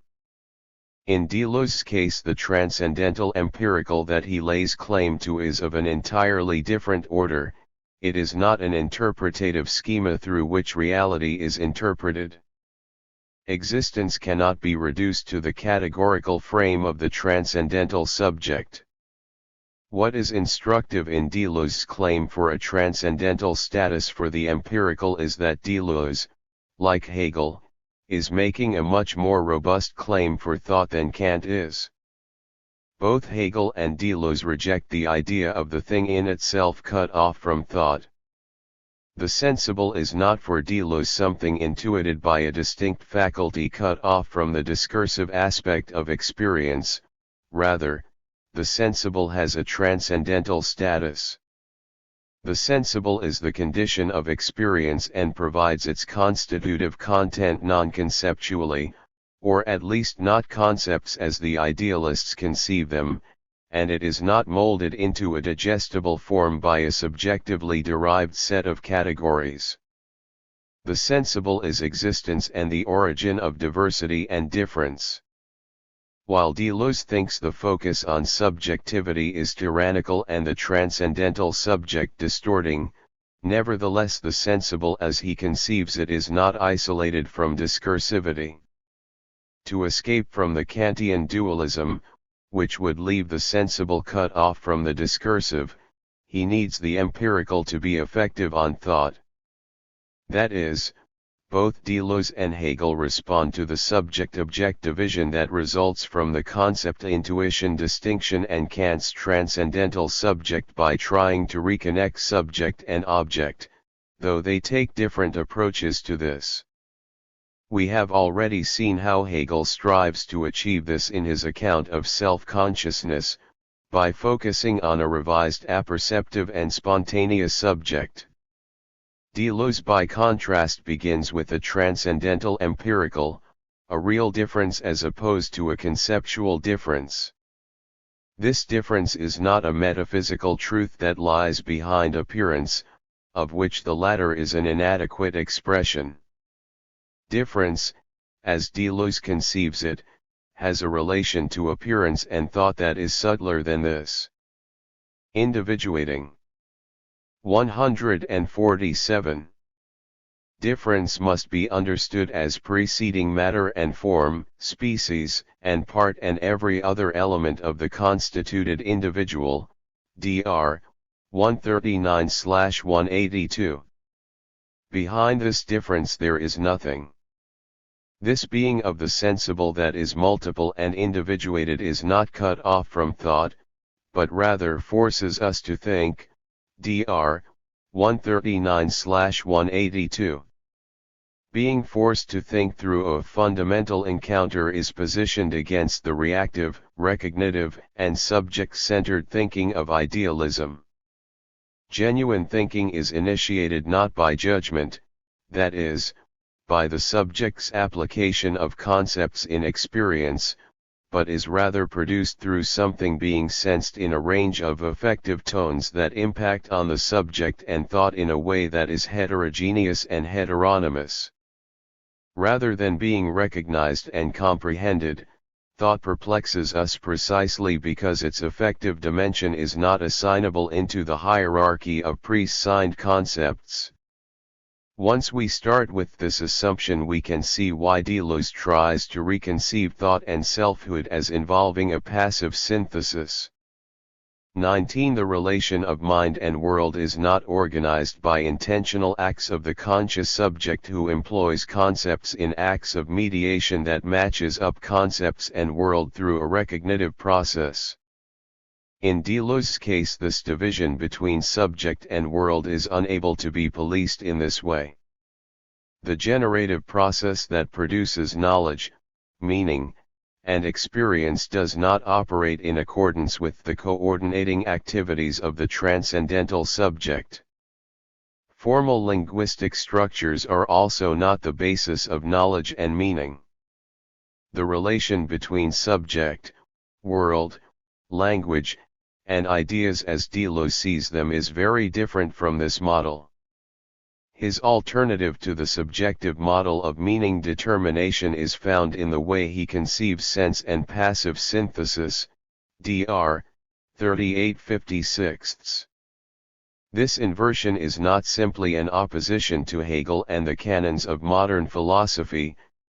In Deleuze's case, the transcendental empirical that he lays claim to is of an entirely different order. It is not an interpretative schema through which reality is interpreted. Existence cannot be reduced to the categorical frame of the transcendental subject. What is instructive in Deleuze's claim for a transcendental status for the empirical is that Deleuze, like Hegel, is making a much more robust claim for thought than Kant is. Both Hegel and Deleuze reject the idea of the thing in itself cut off from thought. The sensible is not for Deleuze something intuited by a distinct faculty cut off from the discursive aspect of experience. Rather, the sensible has a transcendental status. The sensible is the condition of experience and provides its constitutive content non-conceptually, or at least not concepts as the idealists conceive them, and it is not molded into a digestible form by a subjectively derived set of categories. The sensible is existence and the origin of diversity and difference. While Deleuze thinks the focus on subjectivity is tyrannical and the transcendental subject distorting, nevertheless the sensible as he conceives it is not isolated from discursivity. To escape from the Kantian dualism, which would leave the sensible cut off from the discursive, he needs the empirical to be effective on thought. That is, both Deleuze and Hegel respond to the subject-object division that results from the concept-intuition distinction and Kant's transcendental subject by trying to reconnect subject and object, though they take different approaches to this. We have already seen how Hegel strives to achieve this in his account of self-consciousness, by focusing on a revised apperceptive and spontaneous subject. Deleuze by contrast begins with a transcendental empirical, a real difference as opposed to a conceptual difference. This difference is not a metaphysical truth that lies behind appearance, of which the latter is an inadequate expression. Difference, as Deleuze conceives it, has a relation to appearance and thought that is subtler than this. Individuating. 147. Difference must be understood as preceding matter and form, species, and part and every other element of the constituted individual, dr. 139/182. Behind this difference there is nothing. This being of the sensible that is multiple and individuated is not cut off from thought, but rather forces us to think, dr. 139/182. Being forced to think through a fundamental encounter is positioned against the reactive, recognitive, and subject-centered thinking of idealism. Genuine thinking is initiated not by judgment, that is, by the subject's application of concepts in experience, but is rather produced through something being sensed in a range of affective tones that impact on the subject and thought in a way that is heterogeneous and heteronymous. Rather than being recognized and comprehended, thought perplexes us precisely because its affective dimension is not assignable into the hierarchy of pre-signed concepts. Once we start with this assumption, we can see why Deleuze tries to reconceive thought and selfhood as involving a passive synthesis. 19. The relation of mind and world is not organized by intentional acts of the conscious subject who employs concepts in acts of mediation that matches up concepts and world through a recognitive process. In Deleuze's case, this division between subject and world is unable to be policed in this way. The generative process that produces knowledge, meaning, and experience does not operate in accordance with the coordinating activities of the transcendental subject. Formal linguistic structures are also not the basis of knowledge and meaning. The relation between subject, world, language, and ideas as Deleuze sees them is very different from this model. His alternative to the subjective model of meaning determination is found in the way he conceives sense and passive synthesis, dr. 3856. This inversion is not simply an opposition to Hegel and the canons of modern philosophy.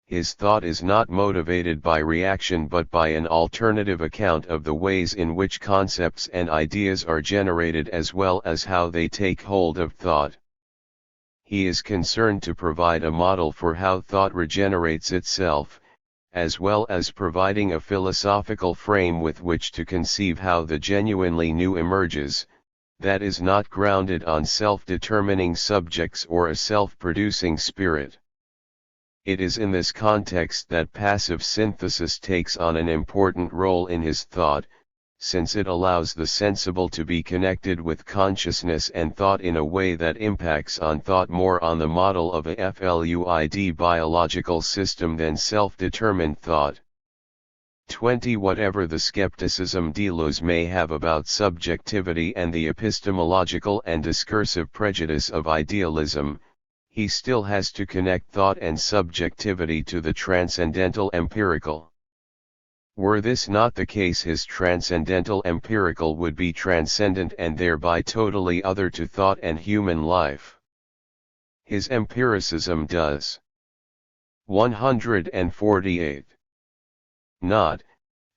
His thought is not motivated by reaction but by an alternative account of the ways in which concepts and ideas are generated as well as how they take hold of thought. He is concerned to provide a model for how thought regenerates itself, as well as providing a philosophical frame with which to conceive how the genuinely new emerges, that is not grounded on self-determining subjects or a self-producing spirit. It is in this context that passive synthesis takes on an important role in his thought, since it allows the sensible to be connected with consciousness and thought in a way that impacts on thought more on the model of a fluid biological system than self-determined thought. 20. Whatever the skepticism Deleuze may have about subjectivity and the epistemological and discursive prejudice of idealism, he still has to connect thought and subjectivity to the transcendental empirical. Were this not the case, his transcendental empirical would be transcendent and thereby totally other to thought and human life. His empiricism does 148. Not,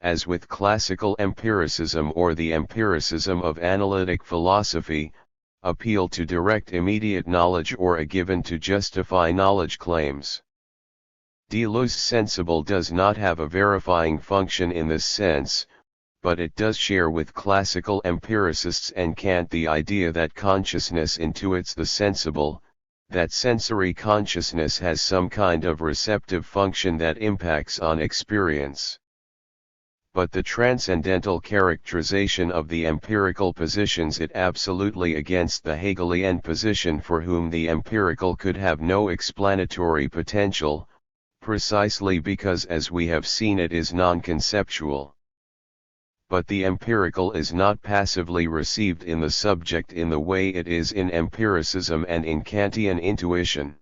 as with classical empiricism or the empiricism of analytic philosophy, appeal to direct immediate knowledge or a given to justify knowledge claims. Deleuze sensible does not have a verifying function in this sense, but it does share with classical empiricists and Kant the idea that consciousness intuits the sensible, that sensory consciousness has some kind of receptive function that impacts on experience. But the transcendental characterization of the empirical positions it absolutely against the Hegelian position for whom the empirical could have no explanatory potential, precisely because, as we have seen, it is non-conceptual. But the empirical is not passively received in the subject in the way it is in empiricism and in Kantian intuition.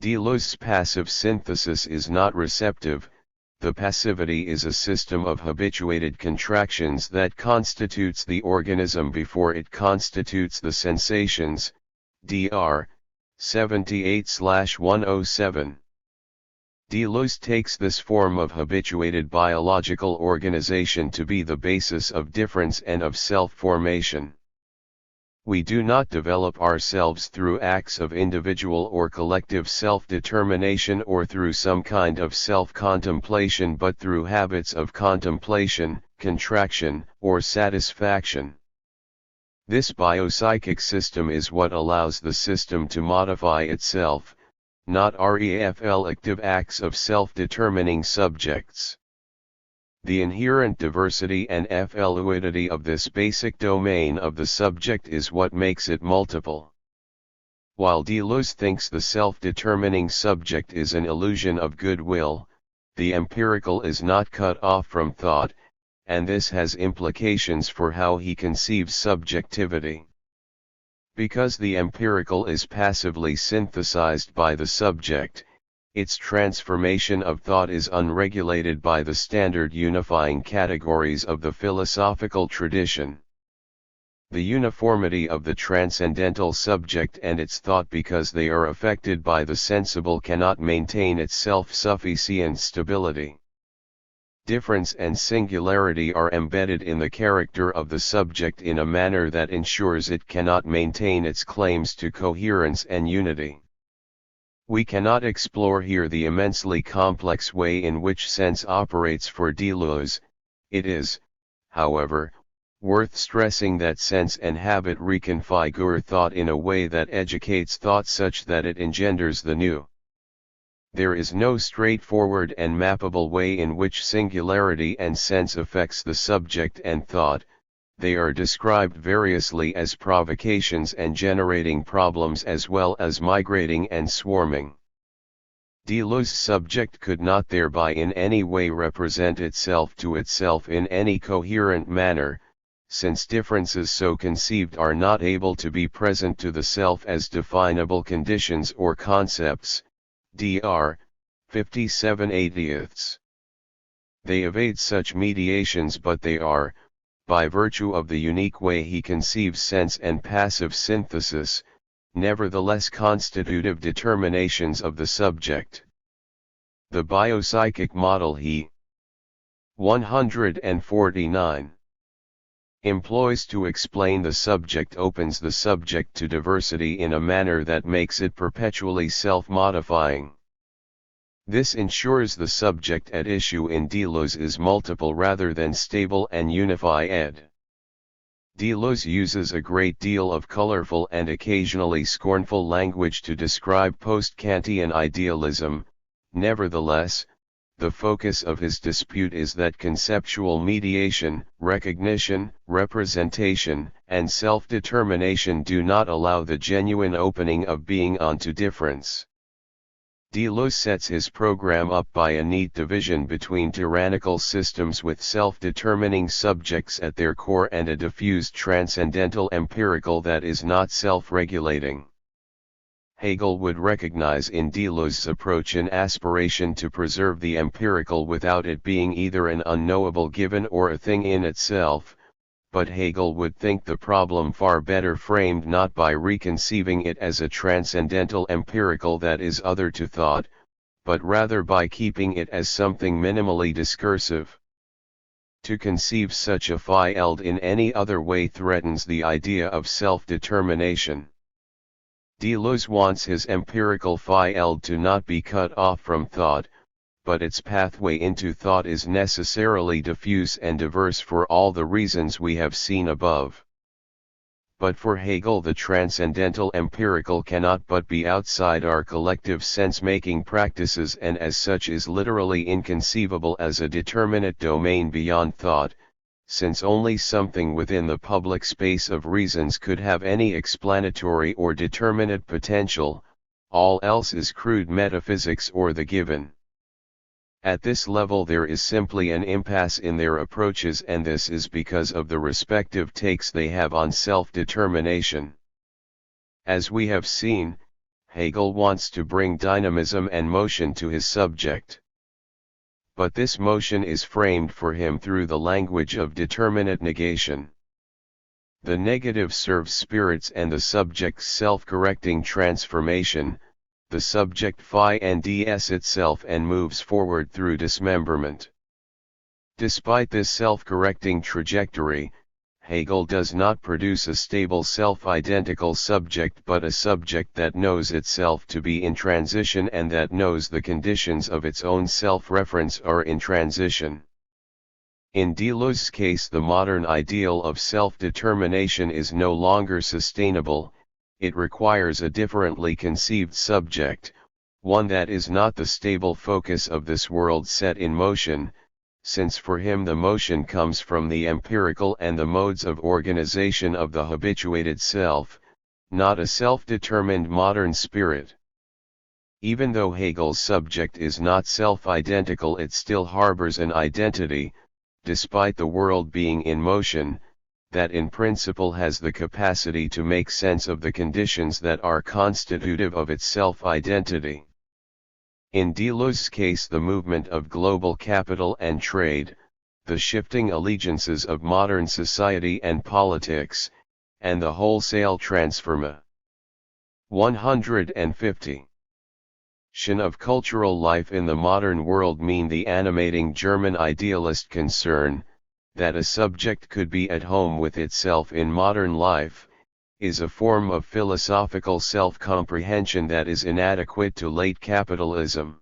Deleuze's passive synthesis is not receptive. The passivity is a system of habituated contractions that constitutes the organism before it constitutes the sensations. Dr. 78/107. Deleuze takes this form of habituated biological organization to be the basis of difference and of self-formation. We do not develop ourselves through acts of individual or collective self-determination or through some kind of self-contemplation, but through habits of contemplation, contraction, or satisfaction. This biopsychic system is what allows the system to modify itself, not REFL active acts of self-determining subjects. The inherent diversity and fluidity of this basic domain of the subject is what makes it multiple. While Deleuze thinks the self-determining subject is an illusion of goodwill, the empirical is not cut off from thought, and this has implications for how he conceives subjectivity. Because the empirical is passively synthesized by the subject, its transformation of thought is unregulated by the standard unifying categories of the philosophical tradition. The uniformity of the transcendental subject and its thought, because they are affected by the sensible, cannot maintain its self-sufficient stability. Difference and singularity are embedded in the character of the subject in a manner that ensures it cannot maintain its claims to coherence and unity. We cannot explore here the immensely complex way in which sense operates for Deleuze. It is, however, worth stressing that sense and habit reconfigure thought in a way that educates thought such that it engenders the new. There is no straightforward and mappable way in which singularity and sense affects the subject and thought. They are described variously as provocations and generating problems, as well as migrating and swarming. Deleuze's subject could not thereby in any way represent itself to itself in any coherent manner, since differences so conceived are not able to be present to the self as definable conditions or concepts. Dr. 57/80. They evade such mediations, but they are, by virtue of the unique way he conceives sense and passive synthesis, nevertheless constitutive determinations of the subject. The biopsychic model he 149 employs to explain the subject opens the subject to diversity in a manner that makes it perpetually self-modifying. This ensures the subject at issue in Deleuze is multiple rather than stable and unified. Deleuze uses a great deal of colorful and occasionally scornful language to describe post-Kantian idealism. Nevertheless, the focus of his dispute is that conceptual mediation, recognition, representation, and self-determination do not allow the genuine opening of being onto difference. Deleuze sets his program up by a neat division between tyrannical systems with self-determining subjects at their core and a diffused transcendental empirical that is not self-regulating. Hegel would recognize in Deleuze's approach an aspiration to preserve the empirical without it being either an unknowable given or a thing in itself, but Hegel would think the problem far better framed not by reconceiving it as a transcendental empirical that is other to thought, but rather by keeping it as something minimally discursive. To conceive such a field in any other way threatens the idea of self-determination. Deleuze wants his empirical field to not be cut off from thought, but its pathway into thought is necessarily diffuse and diverse for all the reasons we have seen above. But for Hegel the transcendental empirical cannot but be outside our collective sense-making practices and as such is literally inconceivable as a determinate domain beyond thought, since only something within the public space of reasons could have any explanatory or determinate potential, all else is crude metaphysics or the given. At this level there is simply an impasse in their approaches, and this is because of the respective takes they have on self-determination. As we have seen, Hegel wants to bring dynamism and motion to his subject. But this motion is framed for him through the language of determinate negation. The negative serves spirits and the subject's self-correcting transformation, the subject finds itself and moves forward through dismemberment. Despite this self-correcting trajectory, Hegel does not produce a stable self-identical subject but a subject that knows itself to be in transition and that knows the conditions of its own self-reference are in transition. In Deleuze's case the modern ideal of self-determination is no longer sustainable. It requires a differently conceived subject, one that is not the stable focus of this world set in motion, since for him the motion comes from the empirical and the modes of organization of the habituated self, not a self-determined modern spirit. Even though Hegel's subject is not self-identical, it still harbors an identity, despite the world being in motion, that in principle has the capacity to make sense of the conditions that are constitutive of its self-identity. In Deleuze's case the movement of global capital and trade, the shifting allegiances of modern society and politics, and the wholesale transformation 150 of cultural life in the modern world mean the animating German idealist concern, that a subject could be at home with itself in modern life, is a form of philosophical self-comprehension that is inadequate to late capitalism.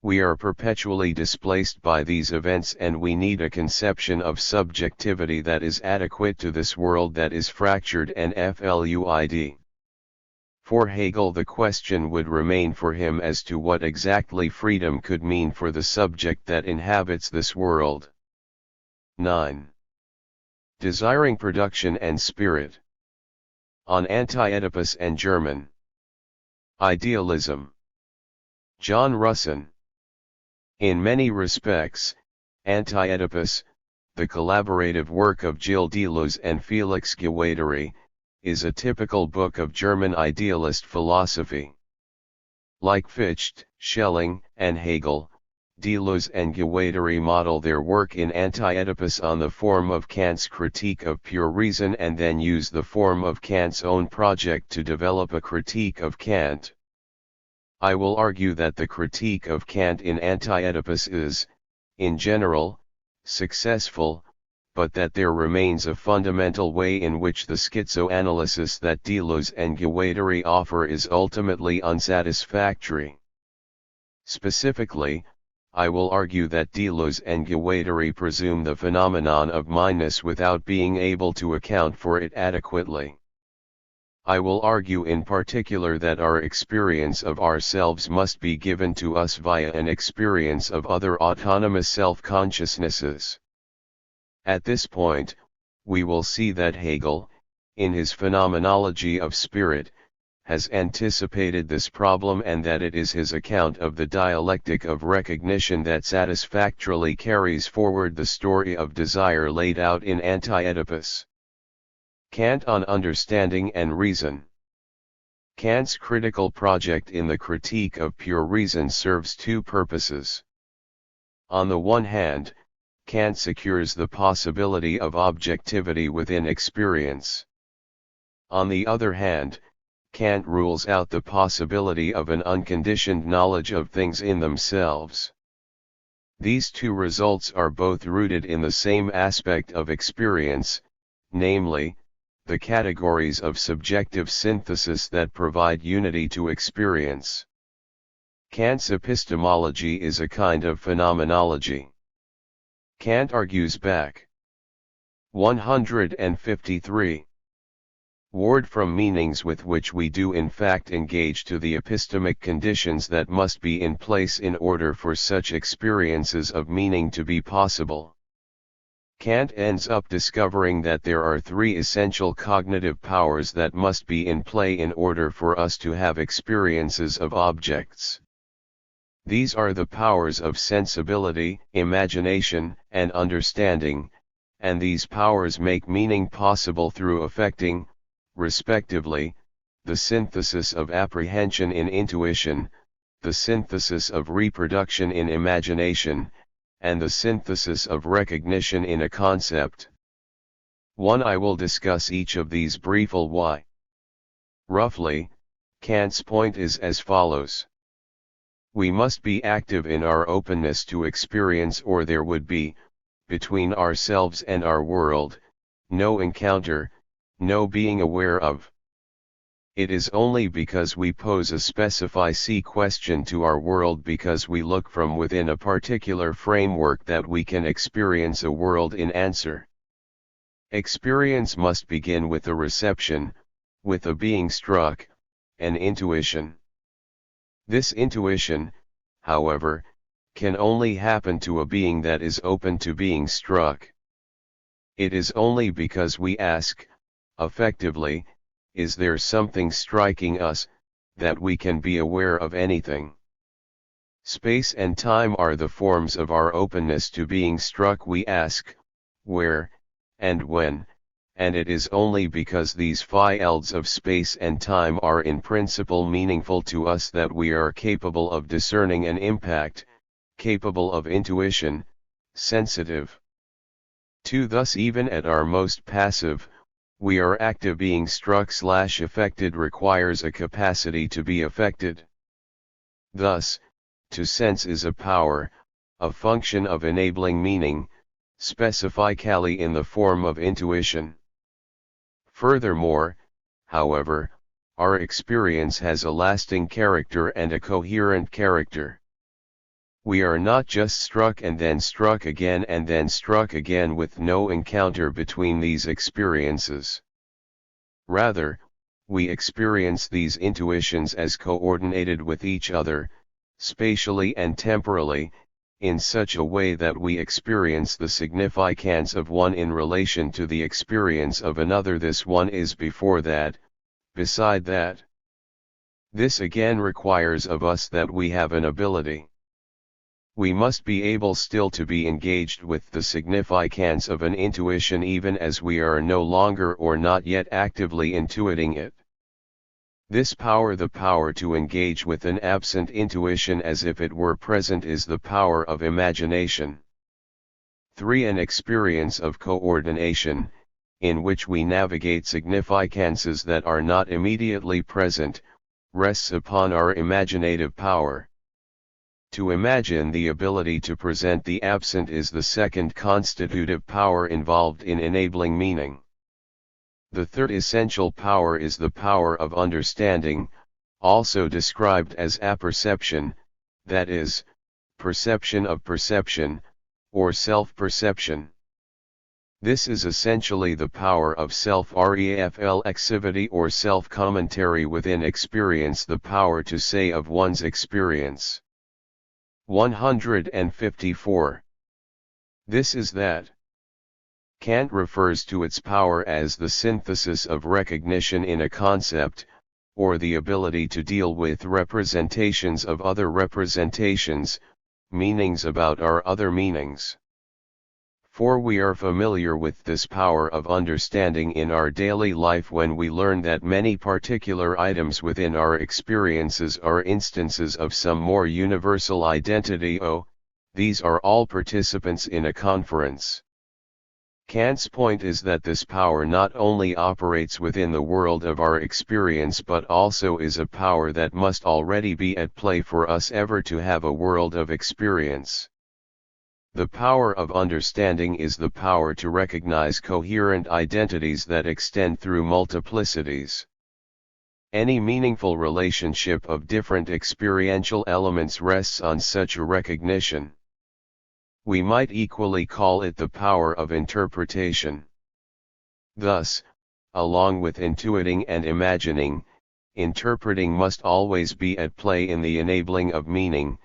We are perpetually displaced by these events and we need a conception of subjectivity that is adequate to this world that is fractured and fluid. For Hegel the question would remain for him as to what exactly freedom could mean for the subject that inhabits this world. 9. Desiring production and spirit. On Anti-Oedipus and German idealism. John Russin. In many respects, Anti-Oedipus, the collaborative work of Gilles Deleuze and Felix Guattari, is a typical book of German idealist philosophy. Like Fichte, Schelling, and Hegel, Deleuze and Guattari model their work in Anti-Oedipus on the form of Kant's critique of pure reason and then use the form of Kant's own project to develop a critique of Kant. I will argue that the critique of Kant in Anti-Oedipus is, in general, successful, but that there remains a fundamental way in which the schizoanalysis that Deleuze and Guattari offer is ultimately unsatisfactory. Specifically, I will argue that Deleuze and Guattari presume the phenomenon of mindness without being able to account for it adequately. I will argue in particular that our experience of ourselves must be given to us via an experience of other autonomous self-consciousnesses. At this point, we will see that Hegel, in his phenomenology of spirit, has anticipated this problem, and that it is his account of the dialectic of recognition that satisfactorily carries forward the story of desire laid out in Anti-Oedipus. Kant on understanding and reason. Kant's critical project in the Critique of Pure Reason serves two purposes. On the one hand, Kant secures the possibility of objectivity within experience. On the other hand, Kant rules out the possibility of an unconditioned knowledge of things in themselves. These two results are both rooted in the same aspect of experience, namely, the categories of subjective synthesis that provide unity to experience. Kant's epistemology is a kind of phenomenology. Kant argues back. 153. Ward from meanings with which we do in fact engage to the epistemic conditions that must be in place in order for such experiences of meaning to be possible. Kant ends up discovering that there are three essential cognitive powers that must be in play in order for us to have experiences of objects. These are the powers of sensibility, imagination, and understanding, and these powers make meaning possible through affecting, respectively, the synthesis of apprehension in intuition, the synthesis of reproduction in imagination, and the synthesis of recognition in a concept. 1. I will discuss each of these briefly. Why? Roughly, Kant's point is as follows. We must be active in our openness to experience, or there would be, between ourselves and our world, no encounter, no being aware of. It is only because we pose a specific question to our world, because we look from within a particular framework, that we can experience a world in answer. Experience must begin with a reception, with a being struck, an intuition. This intuition, however, can only happen to a being that is open to being struck. It is only because we ask, effectively, is there something striking us, that we can be aware of anything. Space and time are the forms of our openness to being struck. We ask, where, and when, and it is only because these fields of space and time are in principle meaningful to us that we are capable of discerning an impact, capable of intuition, sensitive. 2. Thus even at our most passive, we are active. Being struck/affected requires a capacity to be affected. Thus, to sense is a power, a function of enabling meaning, specifically in the form of intuition. Furthermore, however, our experience has a lasting character and a coherent character. We are not just struck and then struck again and then struck again with no encounter between these experiences. Rather, we experience these intuitions as coordinated with each other, spatially and temporally, in such a way that we experience the significance of one in relation to the experience of another. This one is before that, beside that. This again requires of us that we have an ability. We must be able still to be engaged with the significance of an intuition even as we are no longer or not yet actively intuiting it. This power, the power to engage with an absent intuition as if it were present, is the power of imagination. 3. An experience of coordination, in which we navigate significances that are not immediately present, rests upon our imaginative power. To imagine, the ability to present the absent, is the second constitutive power involved in enabling meaning. The third essential power is the power of understanding, also described as apperception, that is, perception of perception, or self-perception. This is essentially the power of self-reflexivity or self-commentary within experience, the power to say of one's experience. 154. This is that. Kant refers to its power as the synthesis of recognition in a concept, or the ability to deal with representations of other representations, meanings about our other meanings. For we are familiar with this power of understanding in our daily life when we learn that many particular items within our experiences are instances of some more universal identity. These are all participants in a conference. Kant's point is that this power not only operates within the world of our experience but also is a power that must already be at play for us ever to have a world of experience. The power of understanding is the power to recognize coherent identities that extend through multiplicities. Any meaningful relationship of different experiential elements rests on such a recognition. We might equally call it the power of interpretation. Thus, along with intuiting and imagining, interpreting must always be at play in the enabling of meaning.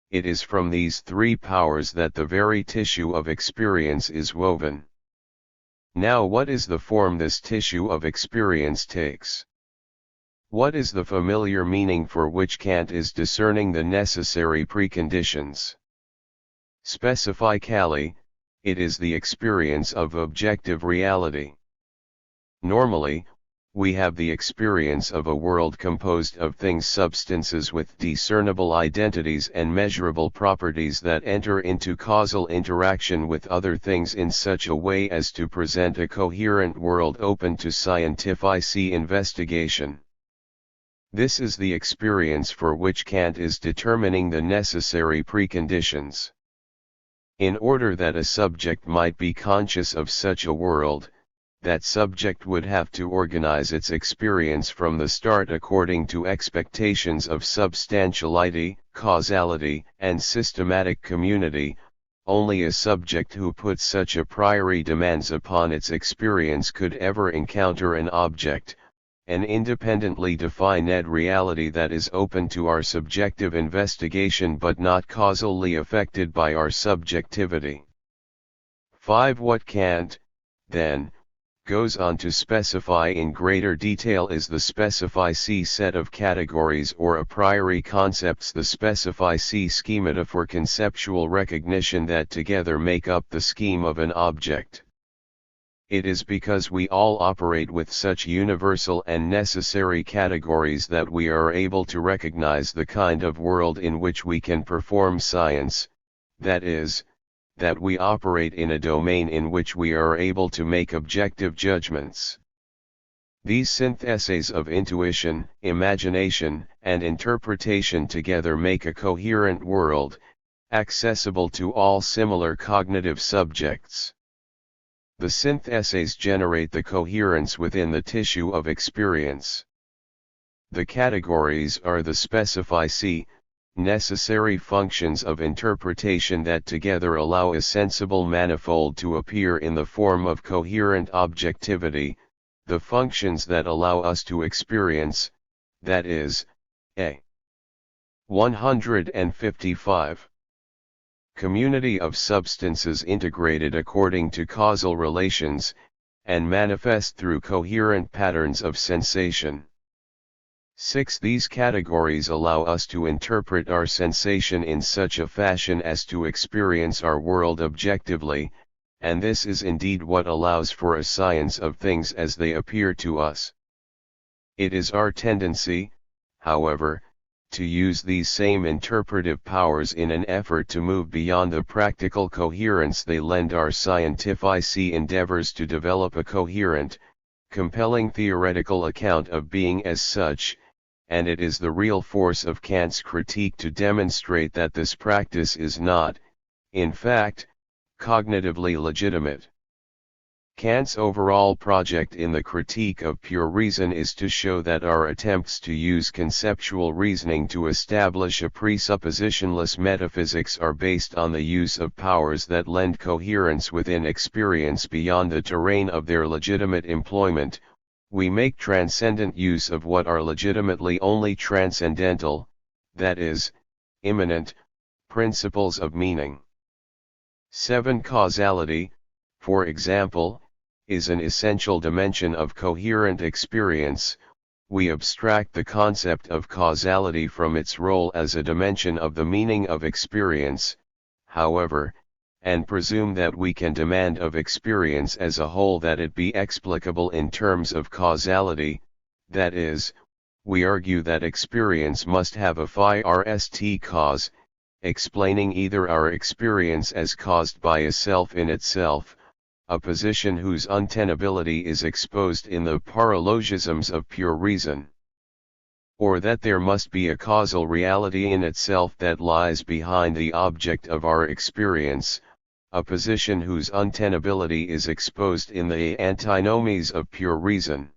It is from these three powers that the very tissue of experience is woven. Now, what is the form this tissue of experience takes? What is the familiar meaning for which Kant is discerning the necessary preconditions? Specifically, it is the experience of objective reality. Normally, we have the experience of a world composed of things, substances with discernible identities and measurable properties that enter into causal interaction with other things in such a way as to present a coherent world open to scientific investigation. This is the experience for which Kant is determining the necessary preconditions. In order that a subject might be conscious of such a world, that subject would have to organize its experience from the start according to expectations of substantiality, causality, and systematic community. Only a subject who puts such a priori demands upon its experience could ever encounter an object, an independently defined reality that is open to our subjective investigation but not causally affected by our subjectivity. 5. What Kant, then, goes on to specify in greater detail is the specific set of categories or a priori concepts, the specific schemata for conceptual recognition that together make up the scheme of an object. It is because we all operate with such universal and necessary categories that we are able to recognize the kind of world in which we can perform science, that is, that we operate in a domain in which we are able to make objective judgments. These syntheses of intuition, imagination, and interpretation together make a coherent world, accessible to all similar cognitive subjects. The syntheses generate the coherence within the tissue of experience. The categories are the specific, necessary functions of interpretation that together allow a sensible manifold to appear in the form of coherent objectivity, the functions that allow us to experience, that is, a. 155. Community of substances integrated according to causal relations, and manifest through coherent patterns of sensation. 6. These categories allow us to interpret our sensation in such a fashion as to experience our world objectively, and this is indeed what allows for a science of things as they appear to us. It is our tendency, however, to use these same interpretive powers in an effort to move beyond the practical coherence they lend our scientific endeavors to develop a coherent, compelling theoretical account of being as such, and it is the real force of Kant's critique to demonstrate that this practice is not, in fact, cognitively legitimate. Kant's overall project in the critique of pure reason is to show that our attempts to use conceptual reasoning to establish a presuppositionless metaphysics are based on the use of powers that lend coherence within experience beyond the terrain of their legitimate employment. We make transcendent use of what are legitimately only transcendental, that is, immanent, principles of meaning. 7. Causality, for example, is an essential dimension of coherent experience, we abstract the concept of causality from its role as a dimension of the meaning of experience, however, and presume that we can demand of experience as a whole that it be explicable in terms of causality, that is, we argue that experience must have a first cause, explaining either our experience as caused by a self in itself, a position whose untenability is exposed in the paralogisms of pure reason, or that there must be a causal reality in itself that lies behind the object of our experience, a position whose untenability is exposed in the antinomies of pure reason.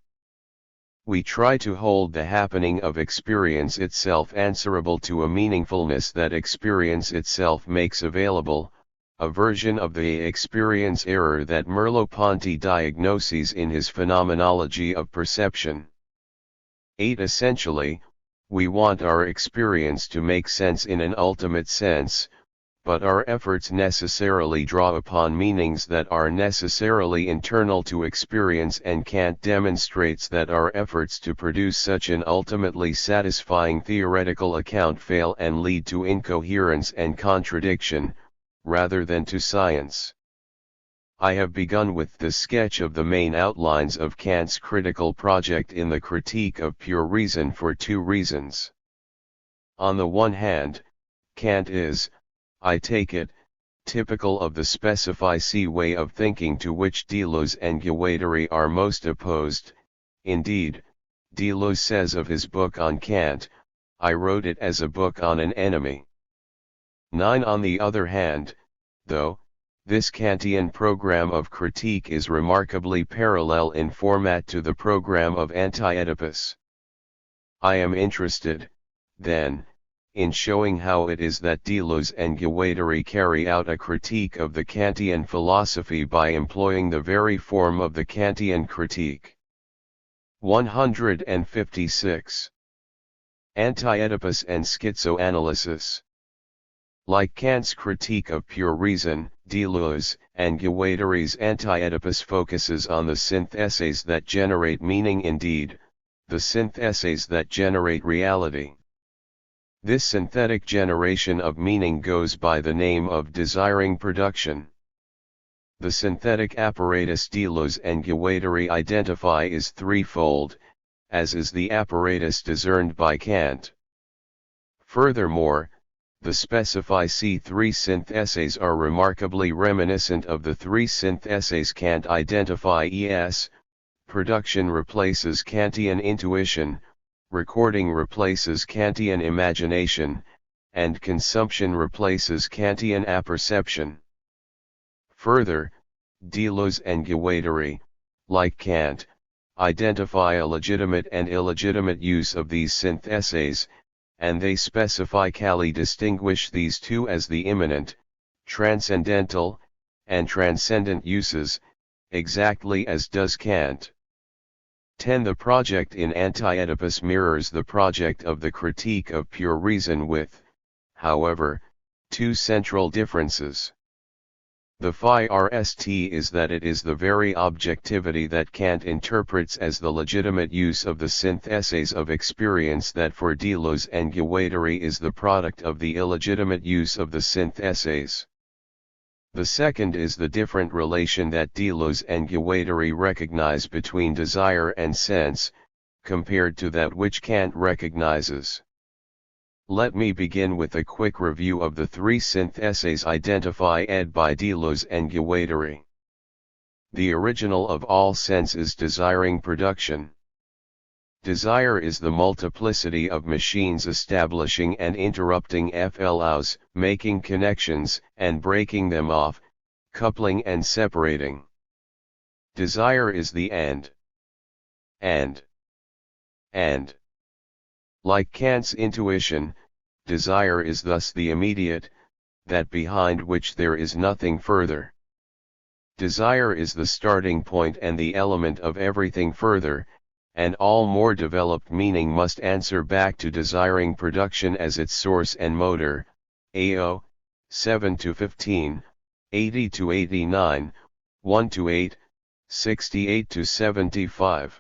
We try to hold the happening of experience itself answerable to a meaningfulness that experience itself makes available, a version of the experience error that Merleau-Ponty diagnoses in his Phenomenology of Perception. 8. Essentially, we want our experience to make sense in an ultimate sense, but our efforts necessarily draw upon meanings that are necessarily internal to experience, and Kant demonstrates that our efforts to produce such an ultimately satisfying theoretical account fail and lead to incoherence and contradiction, rather than to science. I have begun with the sketch of the main outlines of Kant's critical project in the Critique of Pure Reason for two reasons. On the one hand, Kant is, I take it, typical of the specific way of thinking to which Deleuze and Guattari are most opposed. Indeed, Deleuze says of his book on Kant, I wrote it as a book on an enemy. 9. On the other hand, though, this Kantian program of critique is remarkably parallel in format to the program of Anti-Oedipus. I am interested, then, in showing how it is that Deleuze and Guattari carry out a critique of the Kantian philosophy by employing the very form of the Kantian critique. 156. Anti-Oedipus and schizoanalysis. Like Kant's critique of pure reason, Deleuze and Guattari's Anti-Oedipus focuses on the syntheses that generate meaning, indeed, the syntheses that generate reality. This synthetic generation of meaning goes by the name of desiring production. The synthetic apparatus Deleuze and Guattari identify is threefold, as is the apparatus discerned by Kant. Furthermore, the specific three syntheses are remarkably reminiscent of the three syntheses Kant identifies: production replaces Kantian intuition, recording replaces Kantian imagination, and consumption replaces Kantian apperception. Further, Deleuze and Guattari, like Kant, identify a legitimate and illegitimate use of these syntheses, and they specifically distinguish these two as the immanent, transcendental, and transcendent uses, exactly as does Kant. 10. The project in Anti-Oedipus mirrors the project of the Critique of Pure Reason with, however, two central differences. The first is that it is the very objectivity that Kant interprets as the legitimate use of the syntheses of experience that for Deleuze and Guattari is the product of the illegitimate use of the syntheses. The second is the different relation that Deleuze and Guattari recognize between desire and sense, compared to that which Kant recognizes. Let me begin with a quick review of the three syntheses identified by Deleuze and Guattari. The original of all sense is desiring production. Desire is the multiplicity of machines establishing and interrupting FLOs, making connections and breaking them off, coupling and separating. Desire is the end. And. Like Kant's intuition, desire is thus the immediate, that behind which there is nothing further. Desire is the starting point and the element of everything further, and all more developed meaning must answer back to desiring production as its source and motor. AO 7-15, 80-89, 1-8, 68-75.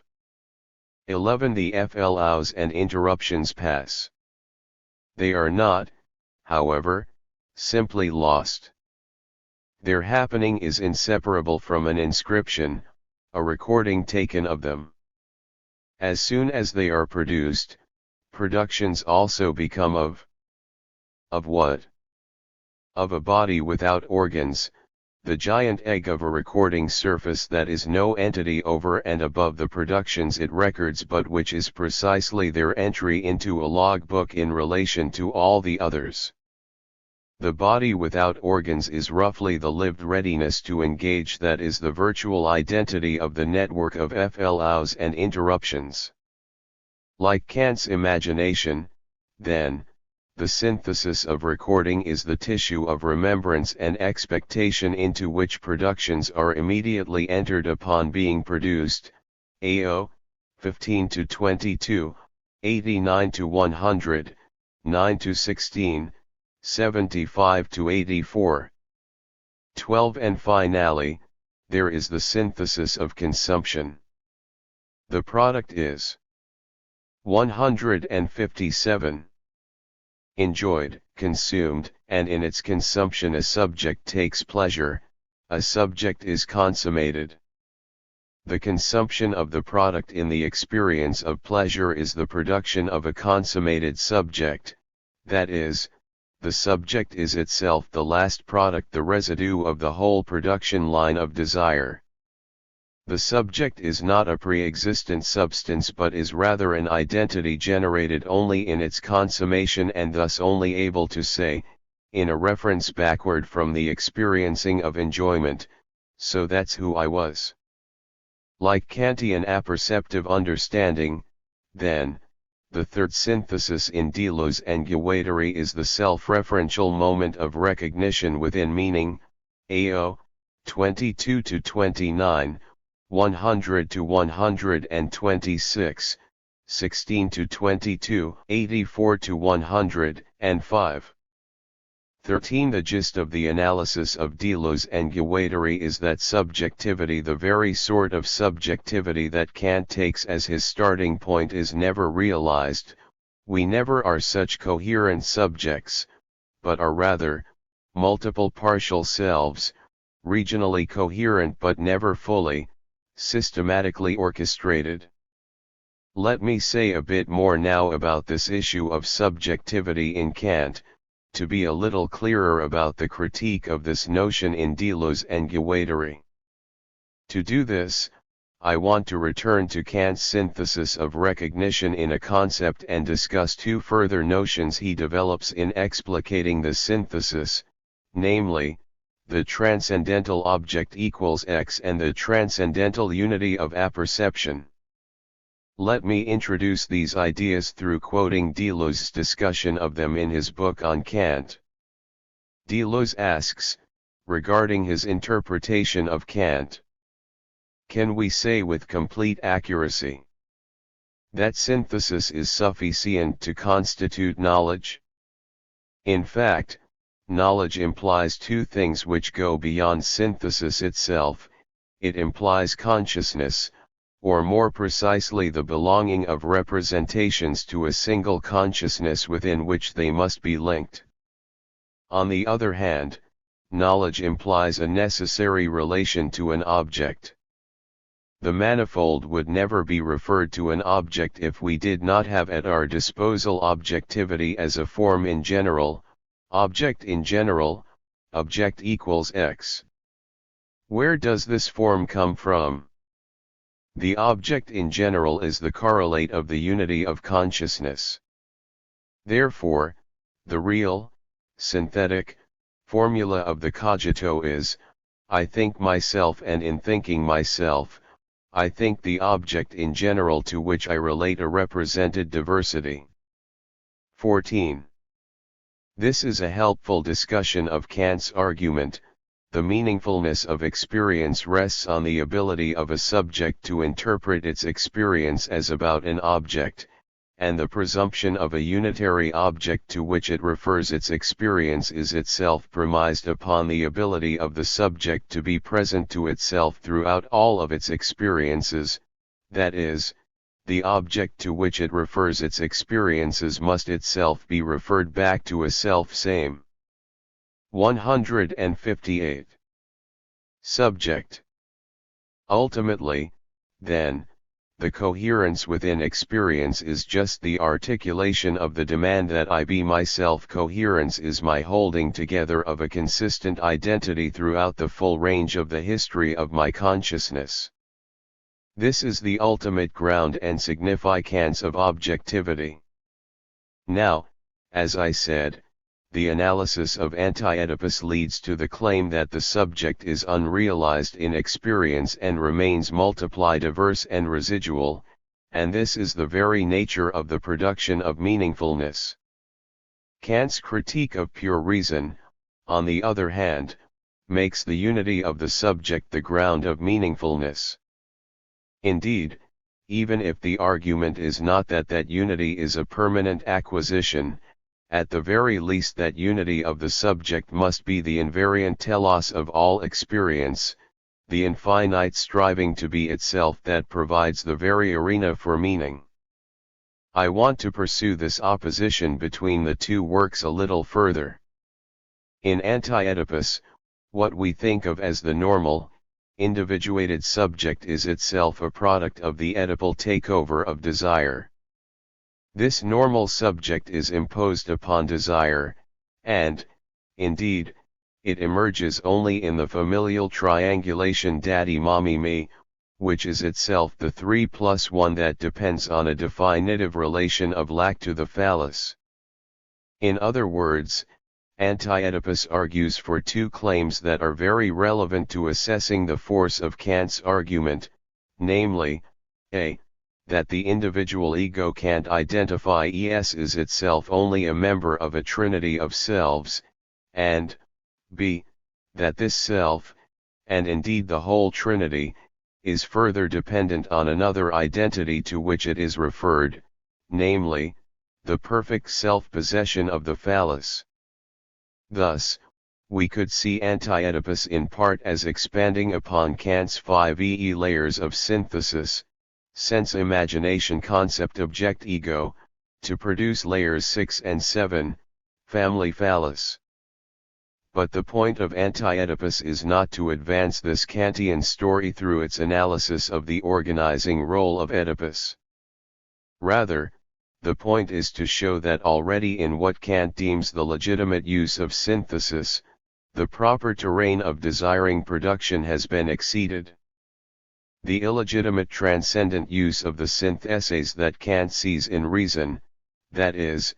11. The flaws and interruptions pass. They are not, however, simply lost. Their happening is inseparable from an inscription, a recording taken of them. As soon as they are produced, productions also become of what? Of a body without organs, the giant egg of a recording surface that is no entity over and above the productions it records, but which is precisely their entry into a logbook in relation to all the others. The body without organs is roughly the lived readiness to engage, that is the virtual identity of the network of flaws and interruptions. Like Kant's imagination, then, the synthesis of recording is the tissue of remembrance and expectation into which productions are immediately entered upon being produced. AO, 15-22, 89-100, 9-16, 75-84. 12. And finally, there is the synthesis of consumption. The product is 157. Enjoyed, consumed, and in its consumption a subject takes pleasure, a subject is consummated. The consumption of the product in the experience of pleasure is the production of a consummated subject, that is, the subject is itself the last product, the residue of the whole production line of desire. The subject is not a pre-existent substance, but is rather an identity generated only in its consummation, and thus only able to say, in a reference backward from the experiencing of enjoyment, so that's who I was. Like Kantian apperceptive understanding, then, the third synthesis in Deleuze and Guattari is the self-referential moment of recognition within meaning. AO, 22-29, 100-126, 16-22, 84-105. 13. The gist of the analysis of Deleuze and Guattari is that subjectivity, the very sort of subjectivity that Kant takes as his starting point, is never realized. We never are such coherent subjects, but are rather multiple partial selves, regionally coherent but never fully, systematically orchestrated. Let me say a bit more now about this issue of subjectivity in Kant, to be a little clearer about the critique of this notion in Deleuze and Guattari. To do this, I want to return to Kant's synthesis of recognition in a concept and discuss two further notions he develops in explicating the synthesis, namely, the transcendental object equals X and the transcendental unity of apperception. Let me introduce these ideas through quoting Deleuze's discussion of them in his book on Kant. Deleuze asks, regarding his interpretation of Kant, can we say with complete accuracy that synthesis is sufficient to constitute knowledge? In fact, knowledge implies two things which go beyond synthesis itself. It implies consciousness, or more precisely the belonging of representations to a single consciousness within which they must be linked. On the other hand, knowledge implies a necessary relation to an object. The manifold would never be referred to an object if we did not have at our disposal objectivity as a form in general, object in general, object equals X. Where does this form come from? The object in general is the correlate of the unity of consciousness. Therefore, the real, synthetic, formula of the cogito is, I think myself, and in thinking myself, I think the object in general to which I relate a represented diversity. 14. This is a helpful discussion of Kant's argument. The meaningfulness of experience rests on the ability of a subject to interpret its experience as about an object, and the presumption of a unitary object to which it refers its experience is itself premised upon the ability of the subject to be present to itself throughout all of its experiences, that is, the object to which it refers its experiences must itself be referred back to a self-same. 158. Subject. Ultimately, then, the coherence within experience is just the articulation of the demand that I be myself. Coherence is my holding together of a consistent identity throughout the full range of the history of my consciousness. This is the ultimate ground and significance of objectivity. Now, as I said, the analysis of anti-Oedipus leads to the claim that the subject is unrealized in experience and remains multiply-diverse and residual, and this is the very nature of the production of meaningfulness. Kant's critique of pure reason, on the other hand, makes the unity of the subject the ground of meaningfulness. Indeed, even if the argument is not that unity is a permanent acquisition, at the very least that unity of the subject must be the invariant telos of all experience, the infinite striving to be itself that provides the very arena for meaning. I want to pursue this opposition between the two works a little further. In Anti-Oedipus, what we think of as the normal, individuated subject is itself a product of the Oedipal takeover of desire. This normal subject is imposed upon desire, and, indeed, it emerges only in the familial triangulation daddy-mommy-me, which is itself the 3+1 that depends on a definitive relation of lack to the phallus. In other words, Anti-Oedipus argues for two claims that are very relevant to assessing the force of Kant's argument, namely, a. that the individual ego can't identify es is itself only a member of a trinity of selves, and b. that this self, and indeed the whole trinity, is further dependent on another identity to which it is referred, namely, the perfect self-possession of the phallus. Thus, we could see Anti-Oedipus in part as expanding upon Kant's 5 layers of synthesis, sense imagination concept object ego, to produce layers 6 and 7, family phallus. But the point of Anti-Oedipus is not to advance this Kantian story through its analysis of the organizing role of Oedipus. Rather, the point is to show that already in what Kant deems the legitimate use of synthesis, the proper terrain of desiring production has been exceeded. The illegitimate transcendent use of the syntheses that Kant sees in reason, that is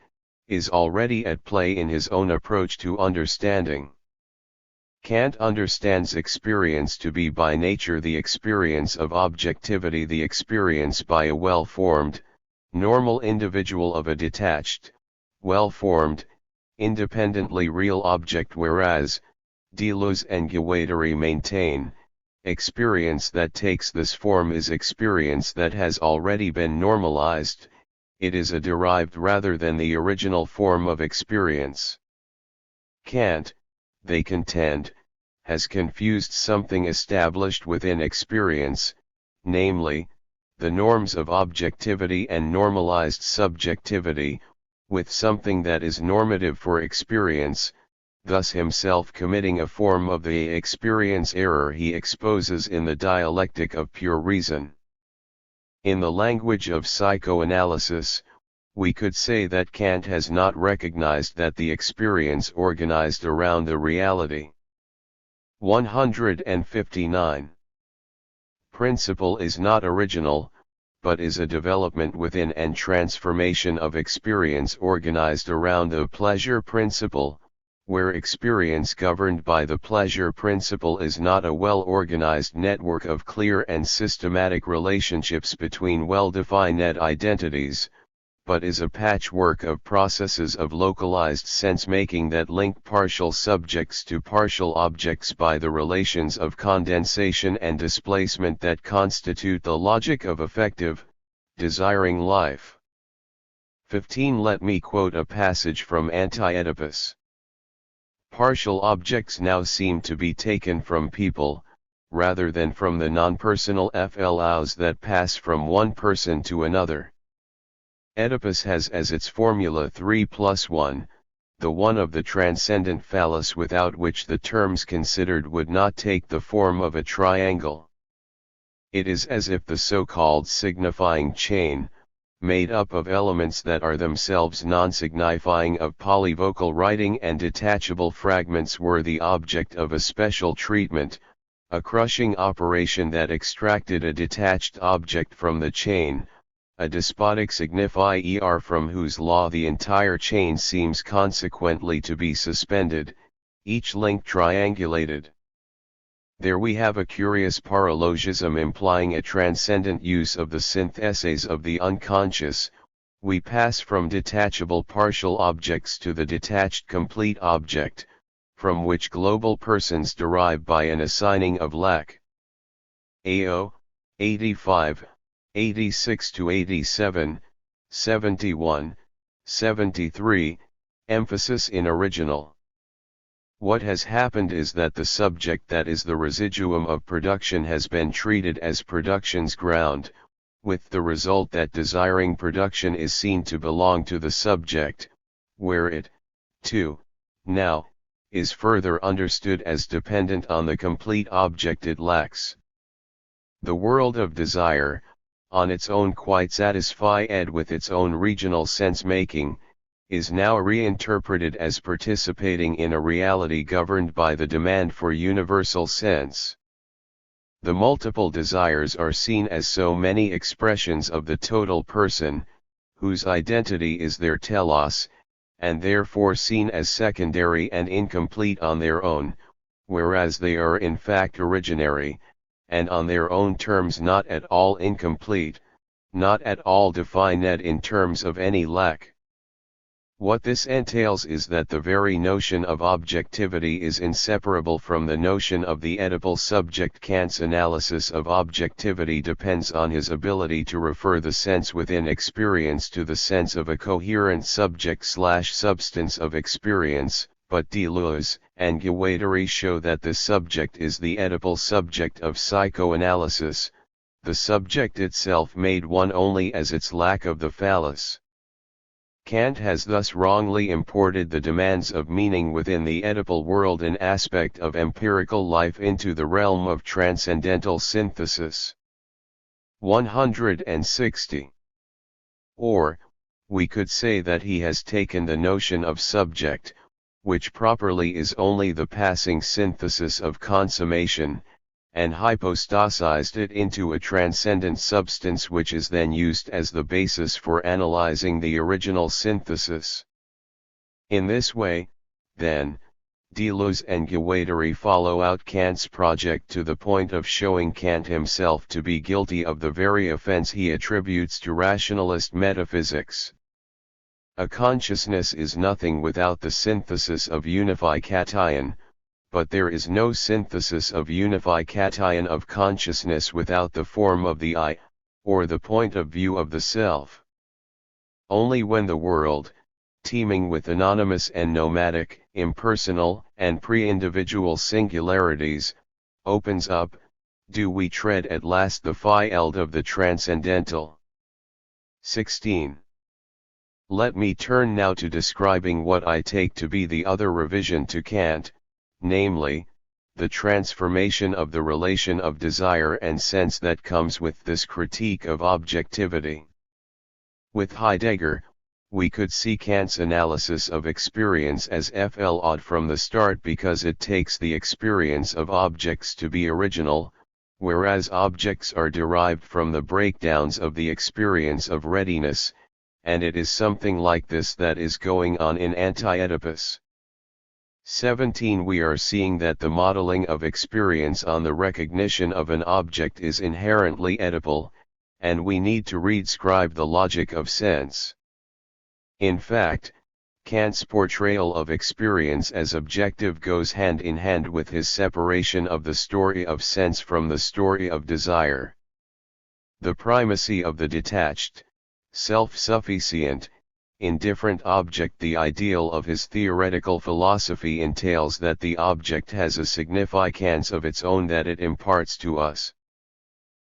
already at play in his own approach to understanding. Kant understands experience to be by nature the experience of objectivity, the experience by a well-formed, normal individual of a detached, well-formed, independently real object, whereas, Deleuze and Guattari maintain, experience that takes this form is experience that has already been normalized, it is a derived rather than the original form of experience. Kant, they contend, has confused something established within experience, namely, the norms of objectivity and normalized subjectivity, with something that is normative for experience, thus himself committing a form of the experience error he exposes in the dialectic of pure reason. In the language of psychoanalysis, we could say that Kant has not recognized that the experience organized around the reality. 159. Principle is not original, but is a development within and transformation of experience organized around the pleasure principle, where experience governed by the pleasure principle is not a well-organized network of clear and systematic relationships between well-defined identities, but is a patchwork of processes of localized sense-making that link partial subjects to partial objects by the relations of condensation and displacement that constitute the logic of affective, desiring life. 15. Let me quote a passage from Anti-Oedipus. Partial objects now seem to be taken from people, rather than from the non-personal phlos that pass from one person to another. Oedipus has as its formula 3 plus 1, the one of the transcendent phallus, without which the terms considered would not take the form of a triangle. It is as if the so-called signifying chain, made up of elements that are themselves non-signifying of polyvocal writing and detachable fragments, were the object of a special treatment, a crushing operation that extracted a detached object from the chain, a despotic signifier from whose law the entire chain seems consequently to be suspended, each link triangulated. There we have a curious paralogism implying a transcendent use of the syntheses of the unconscious. We pass from detachable partial objects to the detached complete object, from which global persons derive by an assigning of lack. AO, 85, 86-87, 71, 73, emphasis in original. What has happened is that the subject that is the residuum of production has been treated as production's ground, with the result that desiring production is seen to belong to the subject, where it, too, now, is further understood as dependent on the complete object it lacks. The world of desire, on its own quite satisfied with its own regional sense-making, is now reinterpreted as participating in a reality governed by the demand for universal sense. The multiple desires are seen as so many expressions of the total person, whose identity is their telos, and therefore seen as secondary and incomplete on their own, whereas they are in fact originary, and on their own terms not at all incomplete, not at all defined in terms of any lack. What this entails is that the very notion of objectivity is inseparable from the notion of the Oedipal subject. Kant's analysis of objectivity depends on his ability to refer the sense within experience to the sense of a coherent subject/substance of experience, but Deleuze and Guattari show that the subject is the Oedipal subject of psychoanalysis, the subject itself made one only as its lack of the phallus. Kant has thus wrongly imported the demands of meaning within the Oedipal world, an aspect of empirical life, into the realm of transcendental synthesis. 160. Or, we could say that he has taken the notion of subject, which properly is only the passing synthesis of consummation, and hypostasized it into a transcendent substance which is then used as the basis for analyzing the original synthesis. In this way, then, Deleuze and Guattari follow out Kant's project to the point of showing Kant himself to be guilty of the very offense he attributes to rationalist metaphysics. A consciousness is nothing without the synthesis of unification, but there is no synthesis of unification of consciousness without the form of the I, or the point of view of the self. Only when the world, teeming with anonymous and nomadic, impersonal and pre-individual singularities, opens up, do we tread at last the field of the transcendental. 16. Let me turn now to describing what I take to be the other revision to Kant, namely, the transformation of the relation of desire and sense that comes with this critique of objectivity. With Heidegger, we could see Kant's analysis of experience as flawed from the start because it takes the experience of objects to be original, whereas objects are derived from the breakdowns of the experience of readiness, and it is something like this that is going on in Anti-Oedipus. 17. We are seeing that the modeling of experience on the recognition of an object is inherently Oedipal, and we need to redscribe the logic of sense. In fact, Kant's portrayal of experience as objective goes hand in hand with his separation of the story of sense from the story of desire. The primacy of the detached, self-sufficient, indifferent object. The ideal of his theoretical philosophy entails that the object has a significance of its own that it imparts to us.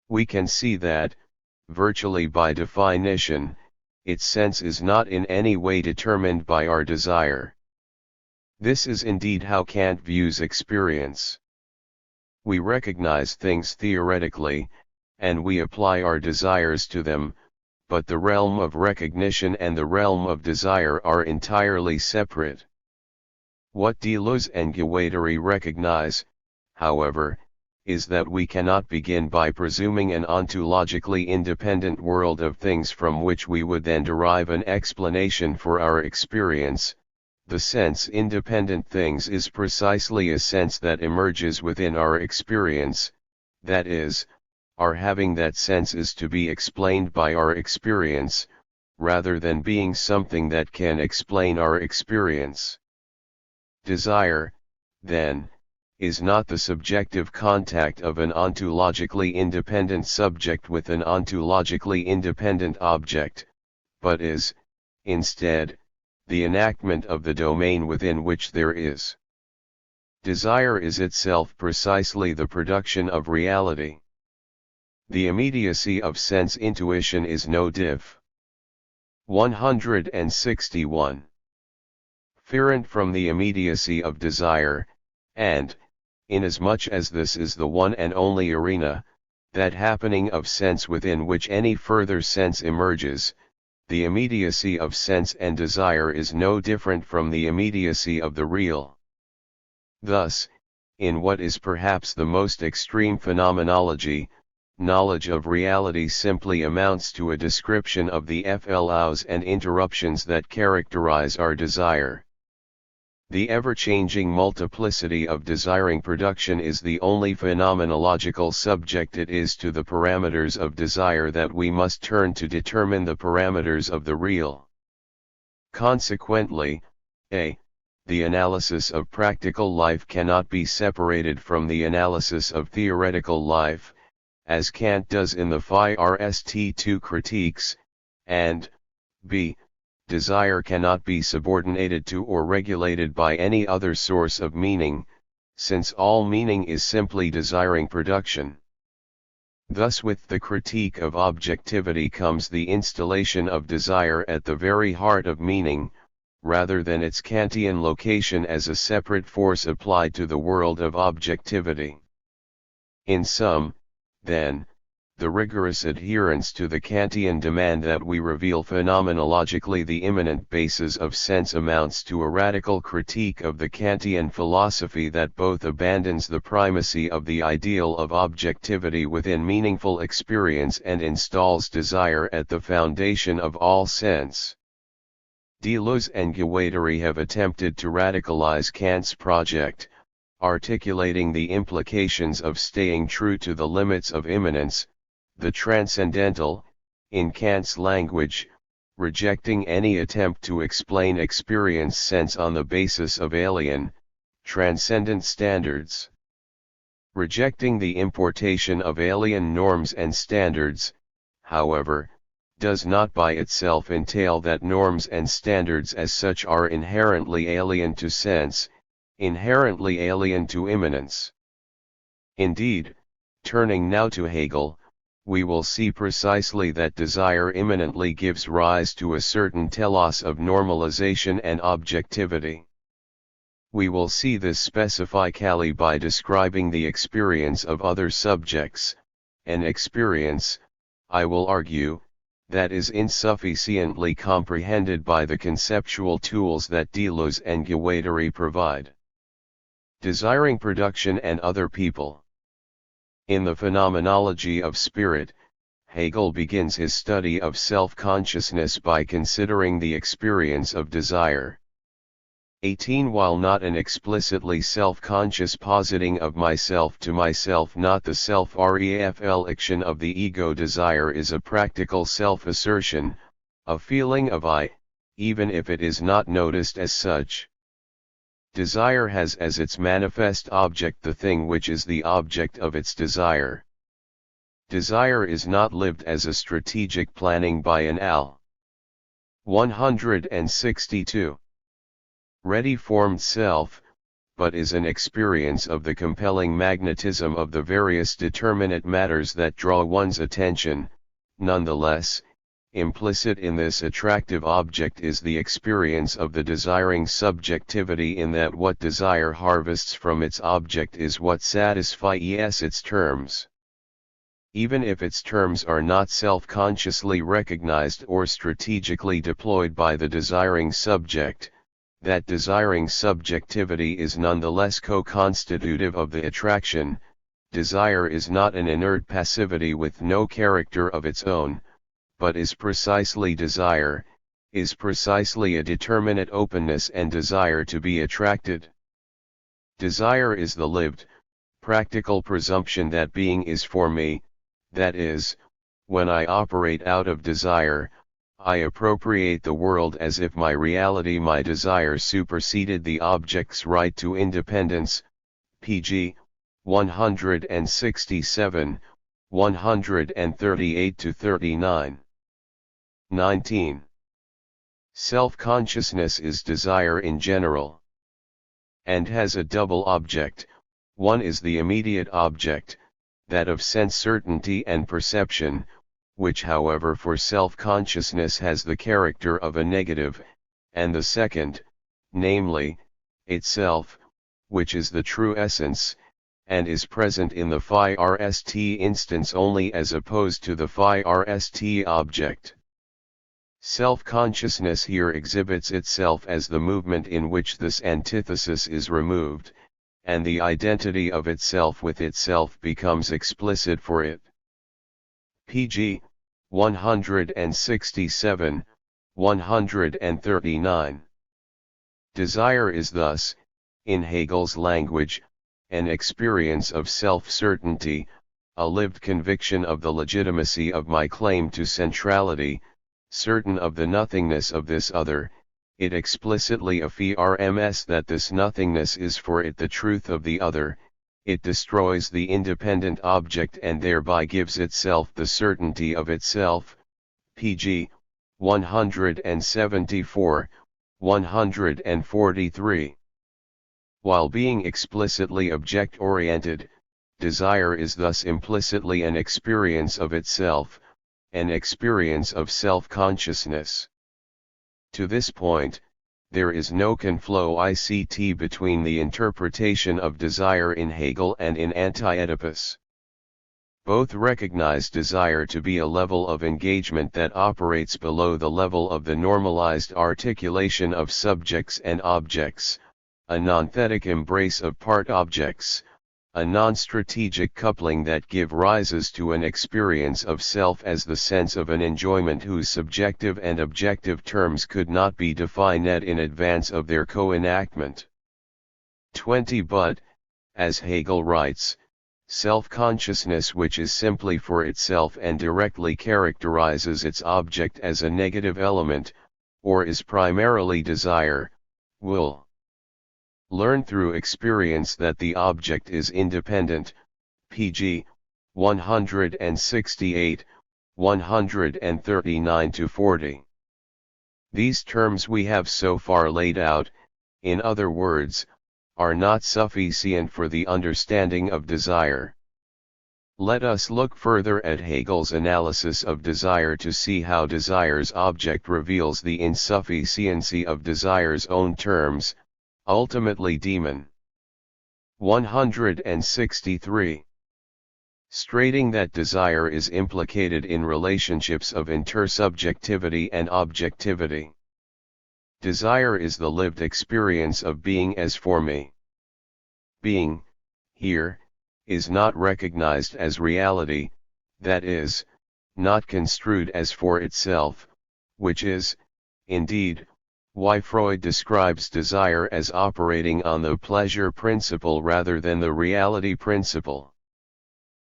We can see that, virtually by definition, its sense is not in any way determined by our desire. This is indeed how Kant views experience. We recognize things theoretically, and we apply our desires to them, but the realm of recognition and the realm of desire are entirely separate. What Deleuze and Guattari recognize, however, is that we cannot begin by presuming an ontologically independent world of things from which we would then derive an explanation for our experience. The sense-independent things is precisely a sense that emerges within our experience, that is, our having that sense is to be explained by our experience, rather than being something that can explain our experience. Desire, then, is not the subjective contact of an ontologically independent subject with an ontologically independent object, but is, instead, the enactment of the domain within which there is. Desire is itself precisely the production of reality. The immediacy of sense intuition is no diff. 161. Different from the immediacy of desire, and, inasmuch as this is the one and only arena, that happening of sense within which any further sense emerges, the immediacy of sense and desire is no different from the immediacy of the real. Thus, in what is perhaps the most extreme phenomenology, knowledge of reality simply amounts to a description of the flaws and interruptions that characterize our desire. The ever-changing multiplicity of desiring production is the only phenomenological subject it is to the parameters of desire that we must turn to determine the parameters of the real. Consequently, the analysis of practical life cannot be separated from the analysis of theoretical life, as Kant does in the First Critiques, and b. Desire cannot be subordinated to or regulated by any other source of meaning, since all meaning is simply desiring production. Thus with the critique of objectivity comes the installation of desire at the very heart of meaning, rather than its Kantian location as a separate force applied to the world of objectivity. In sum, then, the rigorous adherence to the Kantian demand that we reveal phenomenologically the immanent basis of sense amounts to a radical critique of the Kantian philosophy that both abandons the primacy of the ideal of objectivity within meaningful experience and installs desire at the foundation of all sense. Deleuze and Guattari have attempted to radicalize Kant's project, articulating the implications of staying true to the limits of immanence, the transcendental, in Kant's language, rejecting any attempt to explain experience sense on the basis of alien, transcendent standards. Rejecting the importation of alien norms and standards, however, does not by itself entail that norms and standards as such are inherently alien to sense, inherently alien to immanence. Indeed, turning now to Hegel, we will see precisely that desire immanently gives rise to a certain telos of normalization and objectivity. We will see this specifically by describing the experience of other subjects, an experience, I will argue, that is insufficiently comprehended by the conceptual tools that Deleuze and Guattari provide. Desiring production and other people. In the Phenomenology of Spirit, Hegel begins his study of self-consciousness by considering the experience of desire. 18 While not an explicitly self-conscious positing of myself to myself, not the self-reflection of the ego, desire is a practical self-assertion, a feeling of I, even if it is not noticed as such. Desire has as its manifest object the thing which is the object of its desire. Desire is not lived as a strategic planning by an al. 162. Ready-formed self, but is an experience of the compelling magnetism of the various determinate matters that draw one's attention. Nonetheless, implicit in this attractive object is the experience of the desiring subjectivity, in that what desire harvests from its object is what satisfies its terms. Even if its terms are not self-consciously recognized or strategically deployed by the desiring subject, that desiring subjectivity is nonetheless co-constitutive of the attraction. Desire is not an inert passivity with no character of its own, but is precisely desire, is precisely a determinate openness and desire to be attracted. Desire is the lived, practical presumption that being is for me, that is, when I operate out of desire, I appropriate the world as if my reality, my desire superseded the object's right to independence. Pg. 167, 138-39. 19. Self-consciousness is desire in general, and has a double object. One is the immediate object, that of sense certainty and perception, which however for self-consciousness has the character of a negative, and the second, namely, itself, which is the true essence, and is present in the phi-rst instance only as opposed to the phi-rst object. Self-consciousness here exhibits itself as the movement in which this antithesis is removed, and the identity of itself with itself becomes explicit for it. Pg. 167, 139. Desire is thus, in Hegel's language, an experience of self-certainty, a lived conviction of the legitimacy of my claim to centrality, certain of the nothingness of this other. It explicitly affirms that this nothingness is for it the truth of the other. It destroys the independent object and thereby gives itself the certainty of itself. Pg. 174, 143. While being explicitly object-oriented, desire is thus implicitly an experience of itself, an experience of self-consciousness. To this point, there is no conflict between the interpretation of desire in Hegel and in Anti-Oedipus. Both recognize desire to be a level of engagement that operates below the level of the normalized articulation of subjects and objects, a non-thetic embrace of part objects, a non-strategic coupling that give rises to an experience of self as the sense of an enjoyment whose subjective and objective terms could not be defined in advance of their co-enactment. 20. But, as Hegel writes, self-consciousness which is simply for itself and directly characterizes its object as a negative element, or is primarily desire, will learn through experience that the object is independent. Pg. 168, 139-40. These terms we have so far laid out, in other words, are not sufficient for the understanding of desire. Let us look further at Hegel's analysis of desire to see how desire's object reveals the insufficiency of desire's own terms, ultimately demon. 163. Stating that desire is implicated in relationships of intersubjectivity and objectivity. Desire is the lived experience of being as for me. Being, here, is not recognized as reality, that is, not construed as for itself, which is, indeed, why Freud describes desire as operating on the pleasure principle rather than the reality principle.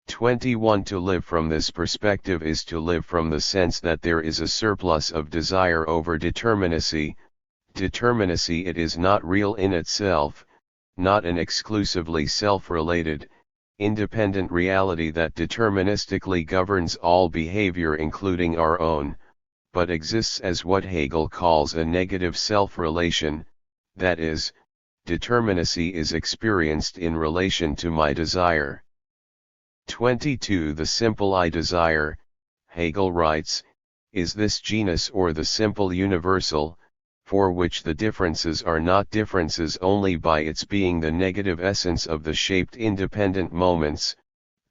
21. To live from this perspective is to live from the sense that there is a surplus of desire over determinacy. Determinacy, it is not real in itself, not an exclusively self-related, independent reality that deterministically governs all behavior including our own, but exists as what Hegel calls a negative self-relation, that is, determinacy is experienced in relation to my desire. 22. The simple I desire, Hegel writes, is this genus or the simple universal, for which the differences are not differences only by its being the negative essence of the shaped independent moments,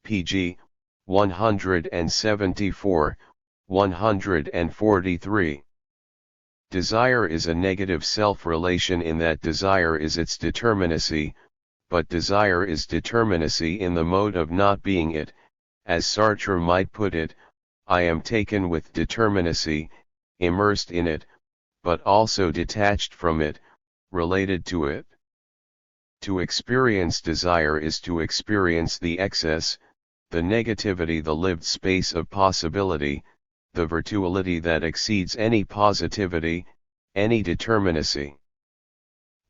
pg. 174, 143. Desire is a negative self-relation in that desire is its determinacy, but desire is determinacy in the mode of not being it, as Sartre might put it, I am taken with determinacy, immersed in it, but also detached from it, related to it. To experience desire is to experience the excess, the negativity, the lived space of possibility, the virtuality that exceeds any positivity, any determinacy.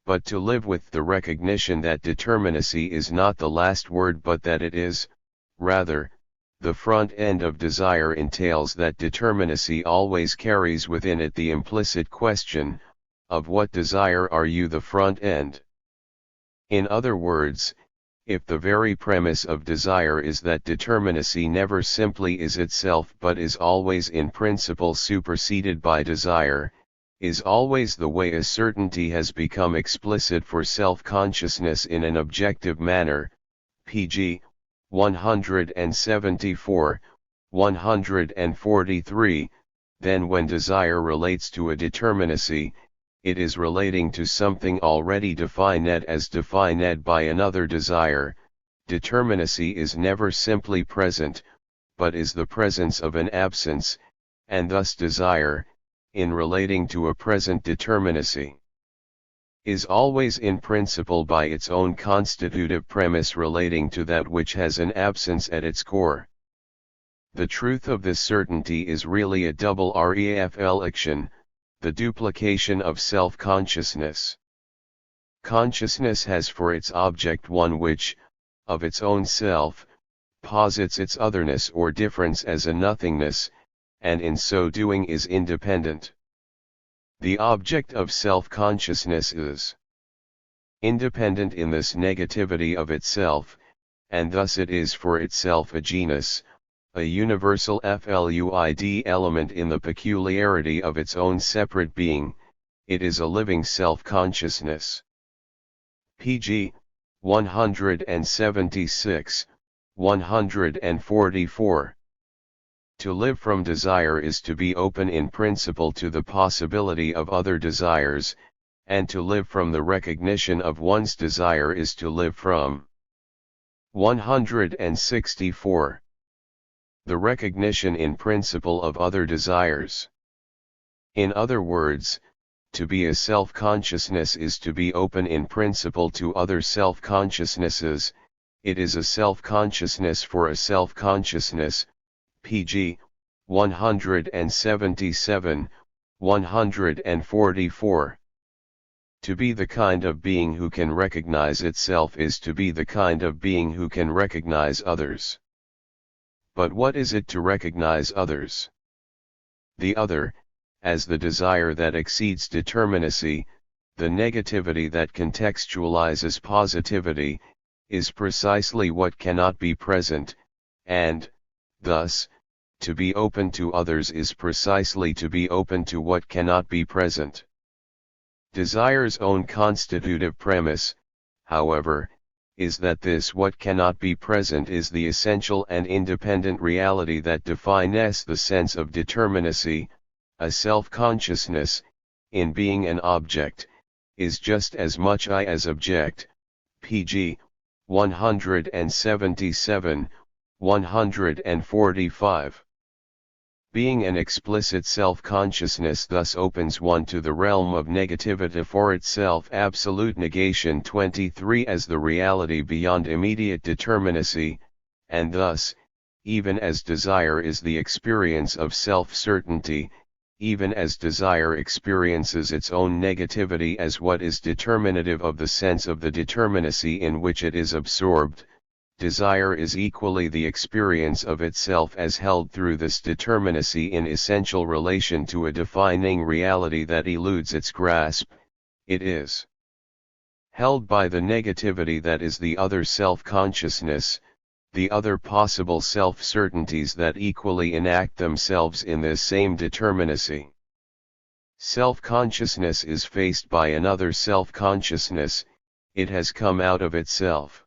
But to live with the recognition that determinacy is not the last word but that it is, rather, the front end of desire entails that determinacy always carries within it the implicit question, of what desire are you the front end? In other words, if the very premise of desire is that determinacy never simply is itself but is always in principle superseded by desire, is always the way a certainty has become explicit for self-consciousness in an objective manner, pg. 174, 143, then when desire relates to a determinacy, it is relating to something already defined as defined by another desire. Determinacy is never simply present, but is the presence of an absence, and thus desire, in relating to a present determinacy, is always in principle by its own constitutive premise relating to that which has an absence at its core. The truth of this certainty is really a double reflection, the duplication of self-consciousness. Consciousness has for its object one which, of its own self, posits its otherness or difference as a nothingness, and in so doing is independent. The object of self-consciousness is independent in this negativity of itself, and thus it is for itself a genus, a universal fluid element in the peculiarity of its own separate being, it is a living self-consciousness. Pg. 176, 144. To live from desire is to be open in principle to the possibility of other desires, and to live from the recognition of one's desire is to live from 164. The recognition in principle of other desires. In other words, to be a self-consciousness is to be open in principle to other self-consciousnesses, it is a self-consciousness for a self-consciousness, pg. 177, 144. To be the kind of being who can recognize itself is to be the kind of being who can recognize others. But what is it to recognize others? The other, as the desire that exceeds determinacy, the negativity that contextualizes positivity, is precisely what cannot be present, and, thus, to be open to others is precisely to be open to what cannot be present. Desire's own constitutive premise, however, is that this what cannot be present is the essential and independent reality that defines the sense of determinacy, a self-consciousness, in being an object, is just as much I as object, pg. 177, 145. Being an explicit self-consciousness thus opens one to the realm of negativity for itself. Absolute negation 23 as the reality beyond immediate determinacy, and thus, even as desire is the experience of self-certainty, even as desire experiences its own negativity as what is determinative of the sense of the determinacy in which it is absorbed, desire is equally the experience of itself as held through this determinacy in essential relation to a defining reality that eludes its grasp. It is held by the negativity that is the other self-consciousness, the other possible self-certainties that equally enact themselves in this same determinacy. Self-consciousness is faced by another self-consciousness, it has come out of itself.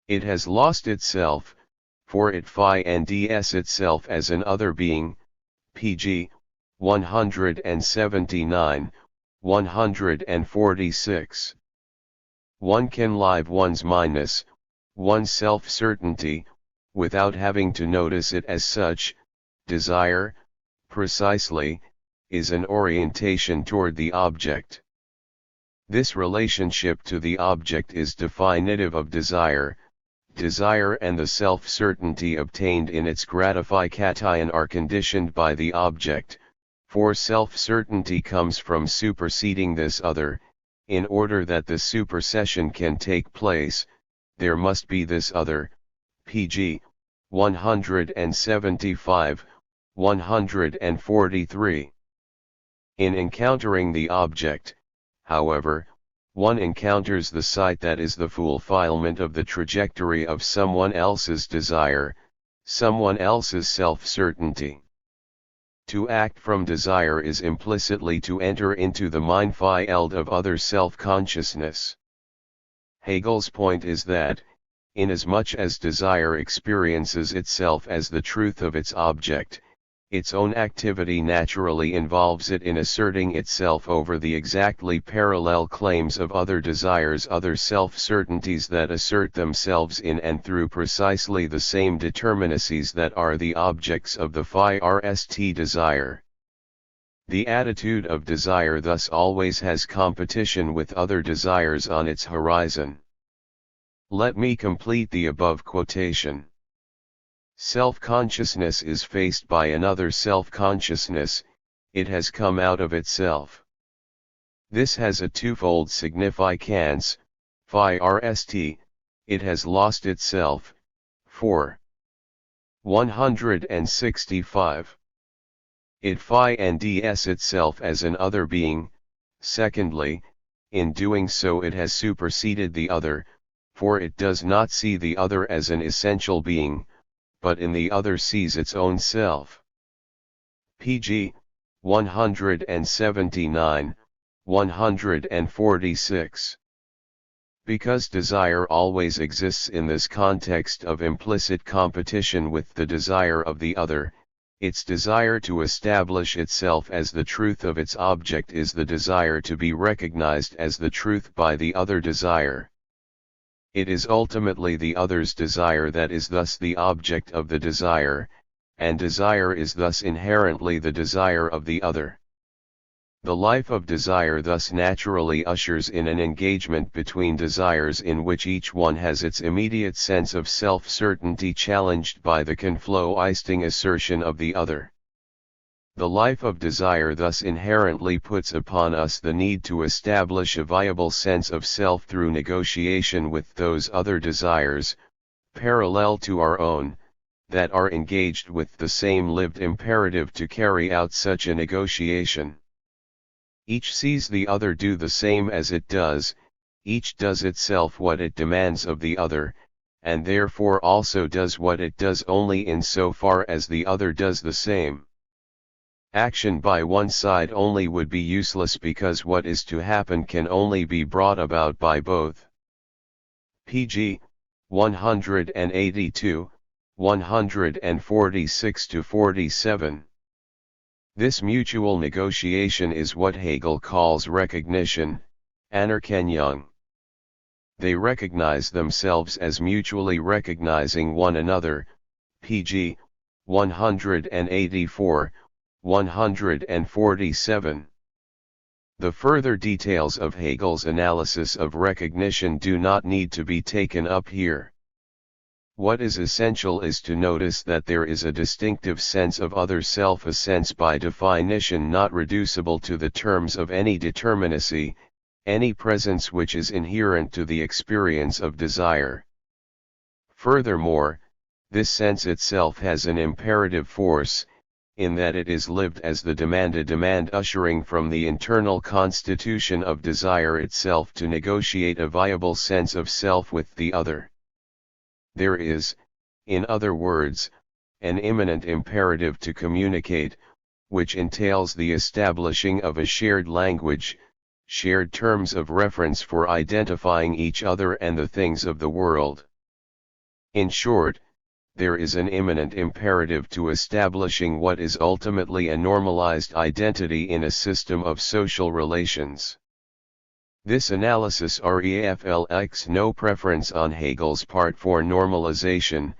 It has lost itself, for it finds itself as an other being, pg. 179, 146. One can live one's one's self-certainty, without having to notice it as such. Desire, precisely, is an orientation toward the object. This relationship to the object is definitive of desire. Desire and the self-certainty obtained in its gratification are conditioned by the object, for self-certainty comes from superseding this other. In order that the supersession can take place, there must be this other, pg. 175, 143. In encountering the object, however, one encounters the sight that is the fulfillment of the trajectory of someone else's desire, someone else's self-certainty. To act from desire is implicitly to enter into the Mindfield of other self-consciousness. Hegel's point is that, inasmuch as desire experiences itself as the truth of its object, its own activity naturally involves it in asserting itself over the exactly parallel claims of other desires, other self-certainties that assert themselves in and through precisely the same determinacies that are the objects of the THIRD desire. The attitude of desire thus always has competition with other desires on its horizon. Let me complete the above quotation. Self-consciousness is faced by another self-consciousness, it has come out of itself. This has a twofold significance. THIRD, it has lost itself. 4. 165. It finds itself as an other being. Secondly, in doing so it has superseded the other, for it does not see the other as an essential being, but in the other sees its own self. pg. 179, 146. Because desire always exists in this context of implicit competition with the desire of the other, its desire to establish itself as the truth of its object is the desire to be recognized as the truth by the other desire. It is ultimately the other's desire that is thus the object of the desire, and desire is thus inherently the desire of the other. The life of desire thus naturally ushers in an engagement between desires in which each one has its immediate sense of self-certainty challenged by the conflicting assertion of the other. The life of desire thus inherently puts upon us the need to establish a viable sense of self through negotiation with those other desires, parallel to our own, that are engaged with the same lived imperative to carry out such a negotiation. Each sees the other do the same as it does, each does itself what it demands of the other, and therefore also does what it does only in so far as the other does the same. Action by one side only would be useless because what is to happen can only be brought about by both. pg. 182, 146-47. This mutual negotiation is what Hegel calls recognition, Anerkennung. They recognize themselves as mutually recognizing one another, pg. 184, 147. The further details of Hegel's analysis of recognition do not need to be taken up here. What is essential is to notice that there is a distinctive sense of other self, a sense by definition not reducible to the terms of any determinacy, any presence which is inherent to the experience of desire. Furthermore, this sense itself has an imperative force, in that it is lived as the demand ushering from the internal constitution of desire itself to negotiate a viable sense of self with the other. There is, in other words, an immanent imperative to communicate, which entails the establishing of a shared language, shared terms of reference for identifying each other and the things of the world. In short, there is an immanent imperative to establishing what is ultimately a normalized identity in a system of social relations. This analysis reflects no preference on Hegel's part for normalization,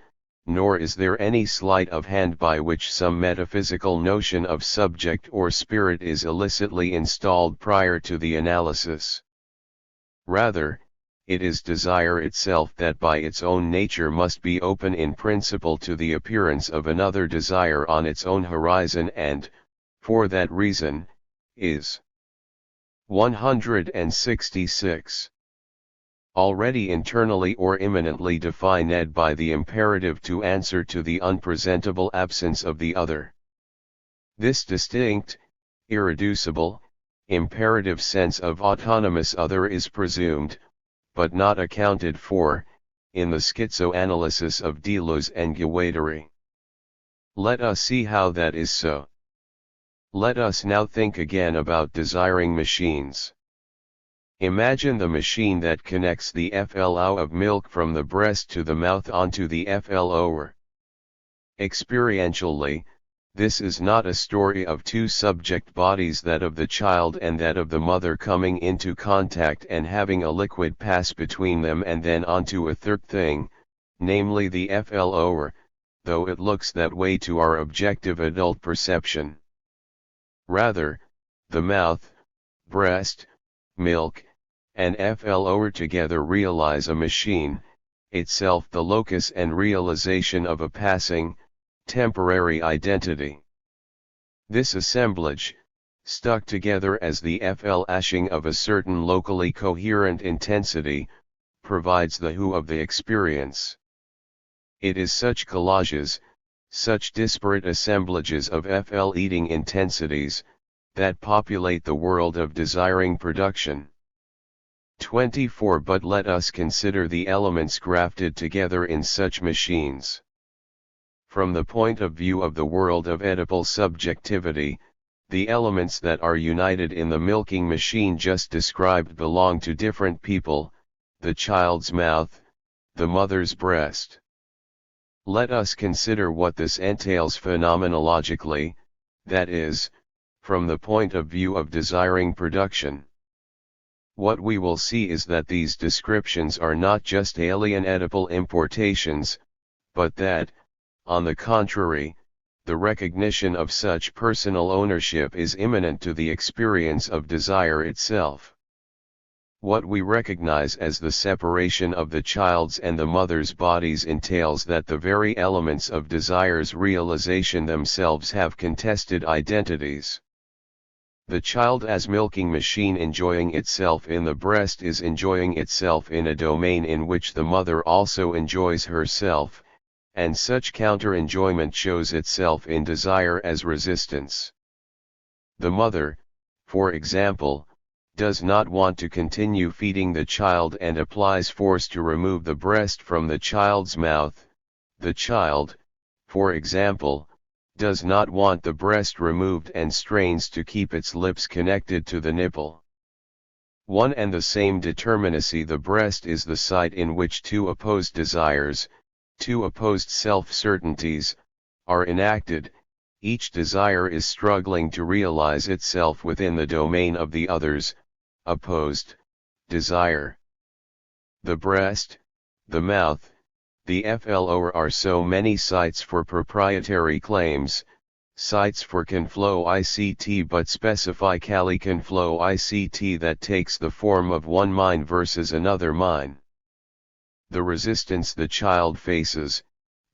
nor is there any sleight of hand by which some metaphysical notion of subject or spirit is illicitly installed prior to the analysis. Rather, it is desire itself that by its own nature must be open in principle to the appearance of another desire on its own horizon and, for that reason, is 166. Already internally or immanently defined by the imperative to answer to the unpresentable absence of the other. This distinct, irreducible, imperative sense of autonomous other is presumed, but not accounted for, in the schizoanalysis of Deleuze and Guattari. Let us see how that is so. Let us now think again about desiring machines. Imagine the machine that connects the flow of milk from the breast to the mouth onto the flower. Experientially, this is not a story of two subject bodies, that of the child and that of the mother, coming into contact and having a liquid pass between them and then onto a third thing, namely the flower, though it looks that way to our objective adult perception. Rather, the mouth, breast, milk, and flower together realize a machine, itself the locus and realization of a passing, temporary identity. This assemblage, stuck together as the flashing of a certain locally coherent intensity, provides the who of the experience. It is such collages, such disparate assemblages of fleeting intensities, that populate the world of desiring production. 24. But let us consider the elements grafted together in such machines. From the point of view of the world of Oedipal subjectivity, the elements that are united in the milking machine just described belong to different people: the child's mouth, the mother's breast. Let us consider what this entails phenomenologically, that is, from the point of view of desiring production. What we will see is that these descriptions are not just alien Oedipal importations, but that, on the contrary, the recognition of such personal ownership is immanent to the experience of desire itself. What we recognize as the separation of the child's and the mother's bodies entails that the very elements of desire's realization themselves have contested identities. The child as milking machine enjoying itself in the breast is enjoying itself in a domain in which the mother also enjoys herself, and such counter-enjoyment shows itself in desire as resistance. The mother, for example, does not want to continue feeding the child and applies force to remove the breast from the child's mouth. The child, for example, does not want the breast removed and strains to keep its lips connected to the nipple. One and the same determinacy. The breast is the site in which two opposed desires, two opposed self-certainties, are enacted. Each desire is struggling to realize itself within the domain of the other's opposed desire. The breast, the mouth, the flower are so many sites for proprietary claims, sites for conflow ICT, but specifically conflow ICT that takes the form of one mine versus another mine. The resistance the child faces,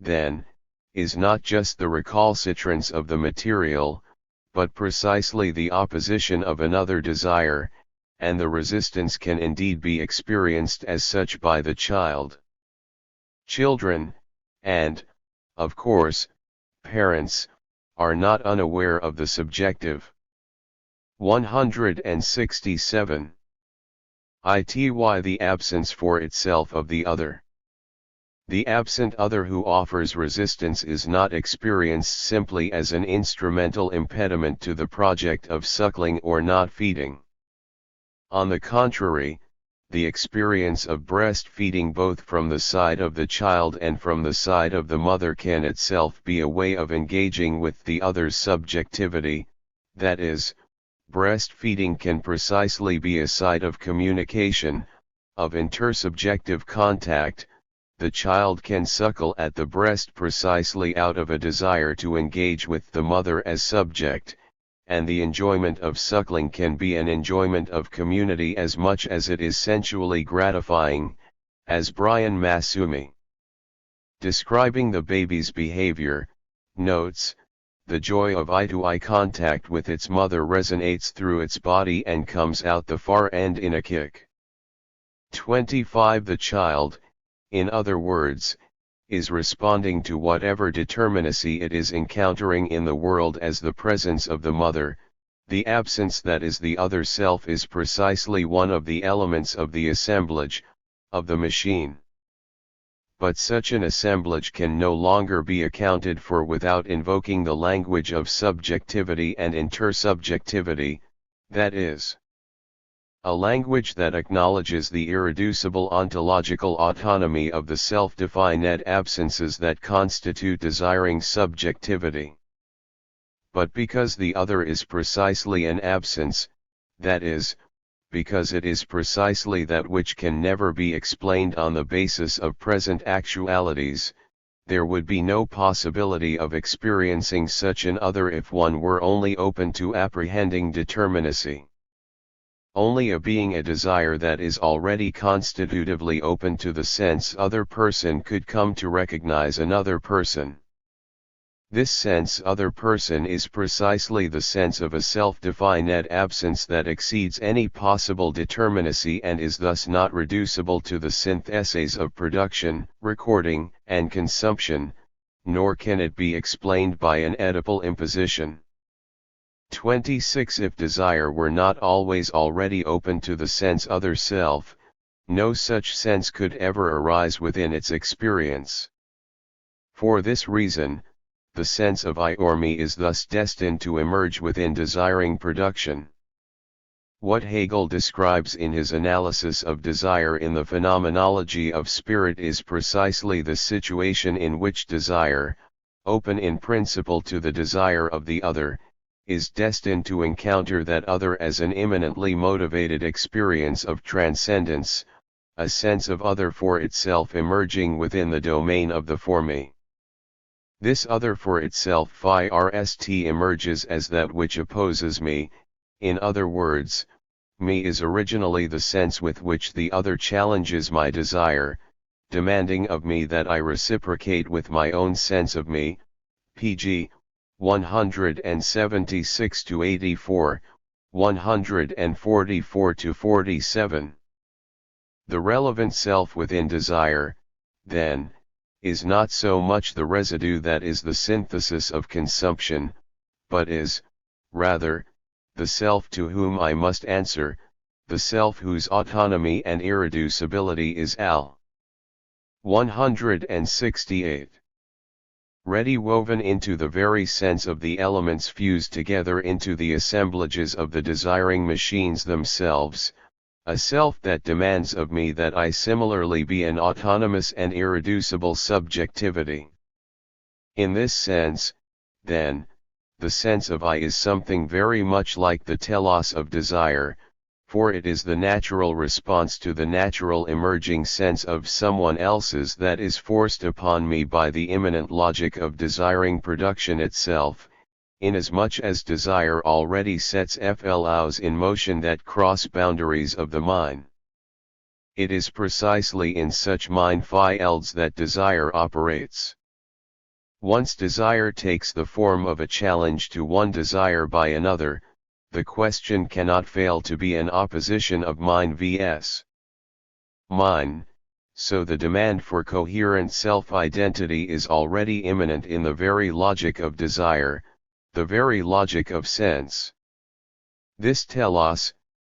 then, is not just the recalcitrance of the material, but precisely the opposition of another desire, and the resistance can indeed be experienced as such by the child. Children, and, of course, parents, are not unaware of the subjective. 167. The absence for itself of the other. The absent other who offers resistance is not experienced simply as an instrumental impediment to the project of suckling or not feeding. On the contrary, the experience of breastfeeding both from the side of the child and from the side of the mother can itself be a way of engaging with the other's subjectivity, that is, breastfeeding can precisely be a site of communication, of intersubjective contact. The child can suckle at the breast precisely out of a desire to engage with the mother as subject, and the enjoyment of suckling can be an enjoyment of community as much as it is sensually gratifying, as Brian Masumi, describing the baby's behavior, notes, the joy of eye-to-eye contact with its mother resonates through its body and comes out the far end in a kick. 25. The child, in other words, is responding to whatever determinacy it is encountering in the world as the presence of the mother. The absence that is the other self is precisely one of the elements of the assemblage, of the machine. But such an assemblage can no longer be accounted for without invoking the language of subjectivity and intersubjectivity, that is, a language that acknowledges the irreducible ontological autonomy of the self-defined absences that constitute desiring subjectivity. But because the other is precisely an absence, that is, because it is precisely that which can never be explained on the basis of present actualities, there would be no possibility of experiencing such an other if one were only open to apprehending determinacy. Only a being a desire that is already constitutively open to the sense other person could come to recognize another person. This sense other person is precisely the sense of a self-defined absence that exceeds any possible determinacy and is thus not reducible to the syntheses of production, recording, and consumption, nor can it be explained by an Oedipal imposition. 26. If desire were not always already open to the sense other self, no such sense could ever arise within its experience. For this reason, the sense of I or me is thus destined to emerge within desiring production. What Hegel describes in his analysis of desire in the Phenomenology of Spirit is precisely the situation in which desire, open in principle to the desire of the other, is destined to encounter that other as an immanently motivated experience of transcendence, a sense of other for itself emerging within the domain of the for me. This other for itself first emerges as that which opposes me, in other words, me is originally the sense with which the other challenges my desire, demanding of me that I reciprocate with my own sense of me, pg. 176-84, 144-47. The relevant self within desire, then, is not so much the residue that is the synthesis of consumption, but is, rather, the self to whom I must answer, the self whose autonomy and irreducibility is al. 168. Ready woven into the very sense of the elements fused together into the assemblages of the desiring machines themselves, a self that demands of me that I similarly be an autonomous and irreducible subjectivity. In this sense, then, the sense of I is something very much like the telos of desire, for it is the natural response to the natural emerging sense of someone else's that is forced upon me by the immanent logic of desiring production itself, inasmuch as desire already sets FLOs in motion that cross boundaries of the mind. It is precisely in such mind fields that desire operates. Once desire takes the form of a challenge to one desire by another, the question cannot fail to be an opposition of mind vs. mine, So the demand for coherent self-identity is already immanent in the very logic of desire, the very logic of sense. This telos,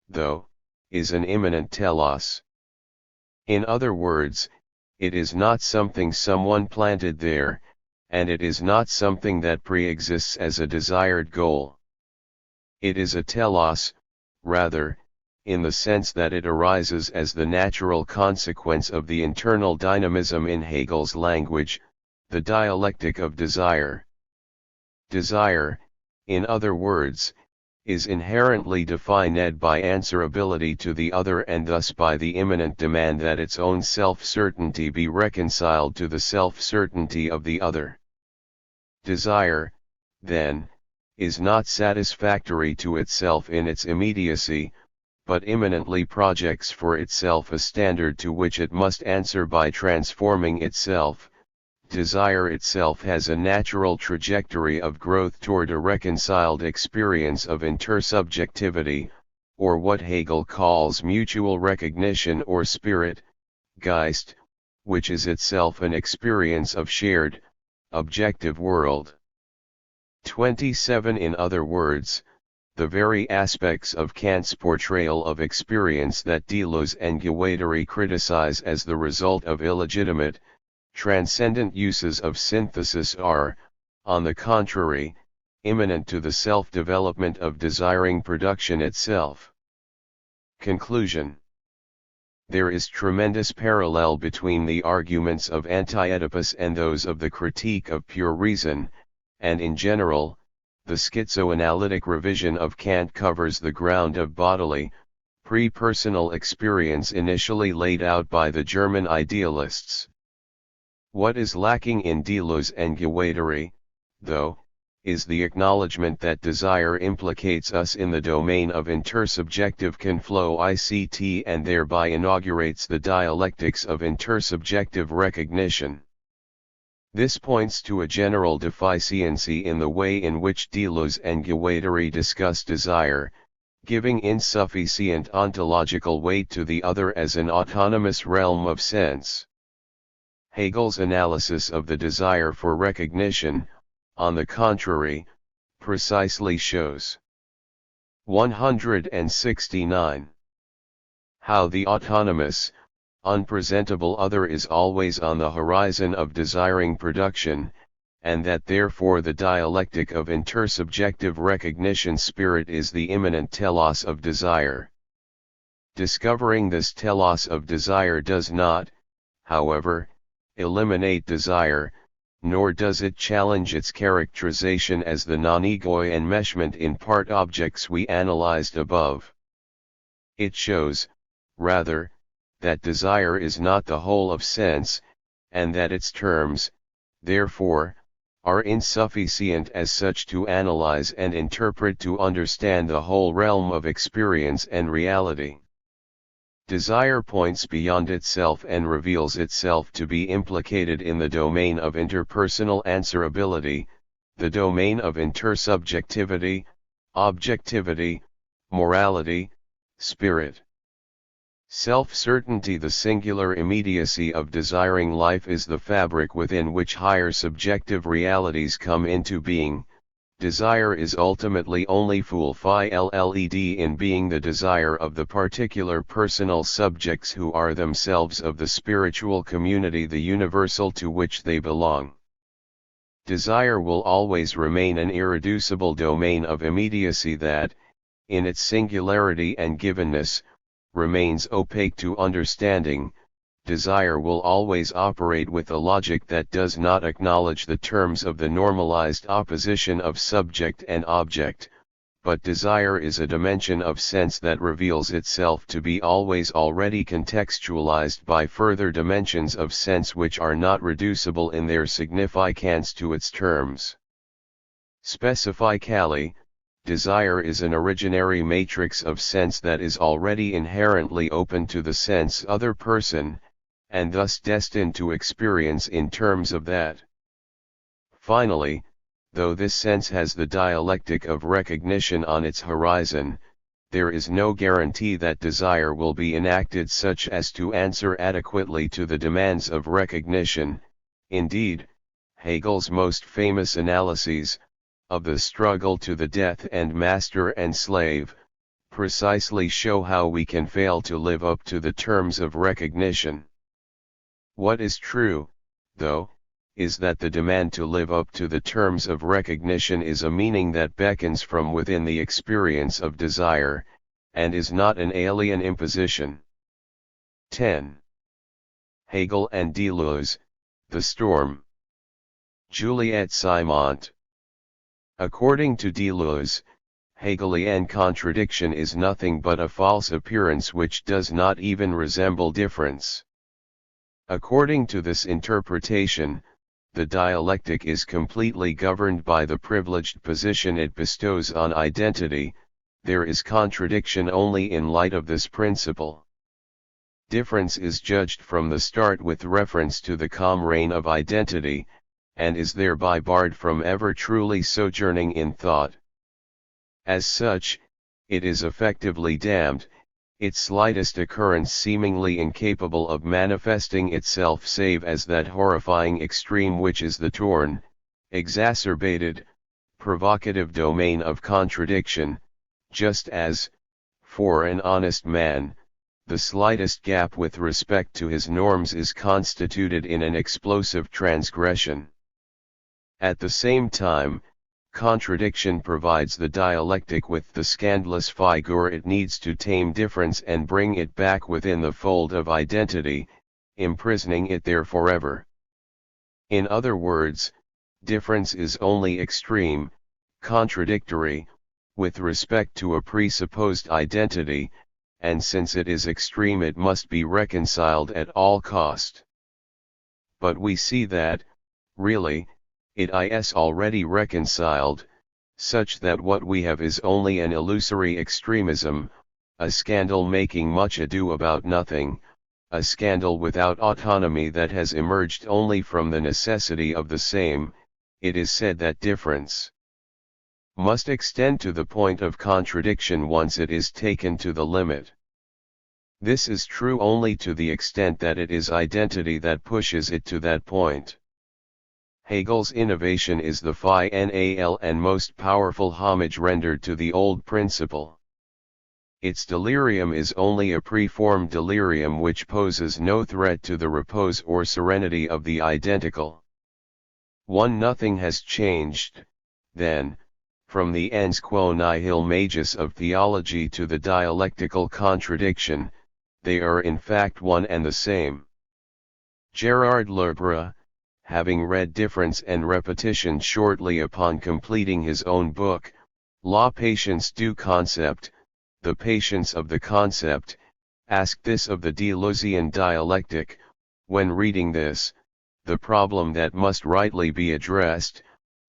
though, is an immanent telos. In other words, it is not something someone planted there, and it is not something that pre-exists as a desired goal. It is a telos, rather, in the sense that it arises as the natural consequence of the internal dynamism in Hegel's language, the dialectic of desire. Desire, in other words, is inherently defined by answerability to the other and thus by the immanent demand that its own self-certainty be reconciled to the self-certainty of the other. Desire, then, is not satisfactory to itself in its immediacy, but immanently projects for itself a standard to which it must answer by transforming itself. Desire itself has a natural trajectory of growth toward a reconciled experience of intersubjectivity, or what Hegel calls mutual recognition or spirit, Geist, which is itself an experience of shared, objective world. 27 In other words, the very aspects of Kant's portrayal of experience that Deleuze and Guattari criticize as the result of illegitimate, transcendent uses of synthesis are, on the contrary, immanent to the self-development of desiring production itself. Conclusion. There is tremendous parallel between the arguments of Anti-Oedipus and those of the Critique of Pure Reason, and in general, the schizoanalytic revision of Kant covers the ground of bodily, pre-personal experience initially laid out by the German idealists. What is lacking in Deleuze and Guattari, though, is the acknowledgement that desire implicates us in the domain of intersubjective conflow ICT and thereby inaugurates the dialectics of intersubjective recognition. This points to a general deficiency in the way in which Deleuze and Guattari discuss desire, giving insufficient ontological weight to the other as an autonomous realm of sense. Hegel's analysis of the desire for recognition, on the contrary, precisely shows. 169. How the autonomous, unpresentable other is always on the horizon of desiring production, and that therefore the dialectic of intersubjective recognition spirit is the immanent telos of desire. Discovering this telos of desire does not, however, eliminate desire, nor does it challenge its characterization as the non-ego enmeshment in part objects we analyzed above. It shows, rather, that desire is not the whole of sense, and that its terms, therefore, are insufficient as such to analyze and interpret to understand the whole realm of experience and reality. Desire points beyond itself and reveals itself to be implicated in the domain of interpersonal answerability, the domain of intersubjectivity, objectivity, morality, spirit. Self-certainty. The singular immediacy of desiring life is the fabric within which higher subjective realities come into being. Desire is ultimately only fulfilled in being the desire of the particular personal subjects who are themselves of the spiritual community, the universal to which they belong. Desire will always remain an irreducible domain of immediacy that, in its singularity and givenness, remains opaque to understanding. Desire will always operate with a logic that does not acknowledge the terms of the normalized opposition of subject and object, but desire is a dimension of sense that reveals itself to be always already contextualized by further dimensions of sense which are not reducible in their significance to its terms. Specifically, desire is an originary matrix of sense that is already inherently open to the sense other person, and thus destined to experience in terms of that. Finally, though this sense has the dialectic of recognition on its horizon, there is no guarantee that desire will be enacted such as to answer adequately to the demands of recognition. Indeed, Hegel's most famous analyses, of the struggle to the death and master and slave, precisely show how we can fail to live up to the terms of recognition. What is true, though, is that the demand to live up to the terms of recognition is a meaning that beckons from within the experience of desire, and is not an alien imposition. 10. Hegel and Deleuze, The Storm. Juliette Simont. According to Deleuze, Hegelian contradiction is nothing but a false appearance which does not even resemble difference. According to this interpretation, the dialectic is completely governed by the privileged position it bestows on identity. There is contradiction only in light of this principle. Difference is judged from the start with reference to the calm reign of identity, and is thereby barred from ever truly sojourning in thought. As such, it is effectively damned, its slightest occurrence seemingly incapable of manifesting itself save as that horrifying extreme which is the torn, exacerbated, provocative domain of contradiction, just as, for an honest man, the slightest gap with respect to his norms is constituted in an explosive transgression. At the same time, contradiction provides the dialectic with the scandalous figure it needs to tame difference and bring it back within the fold of identity, imprisoning it there forever. In other words, difference is only extreme, contradictory, with respect to a presupposed identity, and since it is extreme it must be reconciled at all cost. But we see that, really, it is already reconciled, such that what we have is only an illusory extremism, a scandal making much ado about nothing, a scandal without autonomy that has emerged only from the necessity of the same. It is said that difference must extend to the point of contradiction once it is taken to the limit. This is true only to the extent that it is identity that pushes it to that point. Hegel's innovation is the final and most powerful homage rendered to the old principle. Its delirium is only a preformed delirium which poses no threat to the repose or serenity of the identical. Nothing has changed, then, from the ens quo nihil magis of theology to the dialectical contradiction. They are in fact one and the same. Gerard Lerbre, having read Difference and Repetition shortly upon completing his own book, La Patience du Concept, The Patience of the Concept, asked this of the Deleuzian dialectic. When reading this, the problem that must rightly be addressed,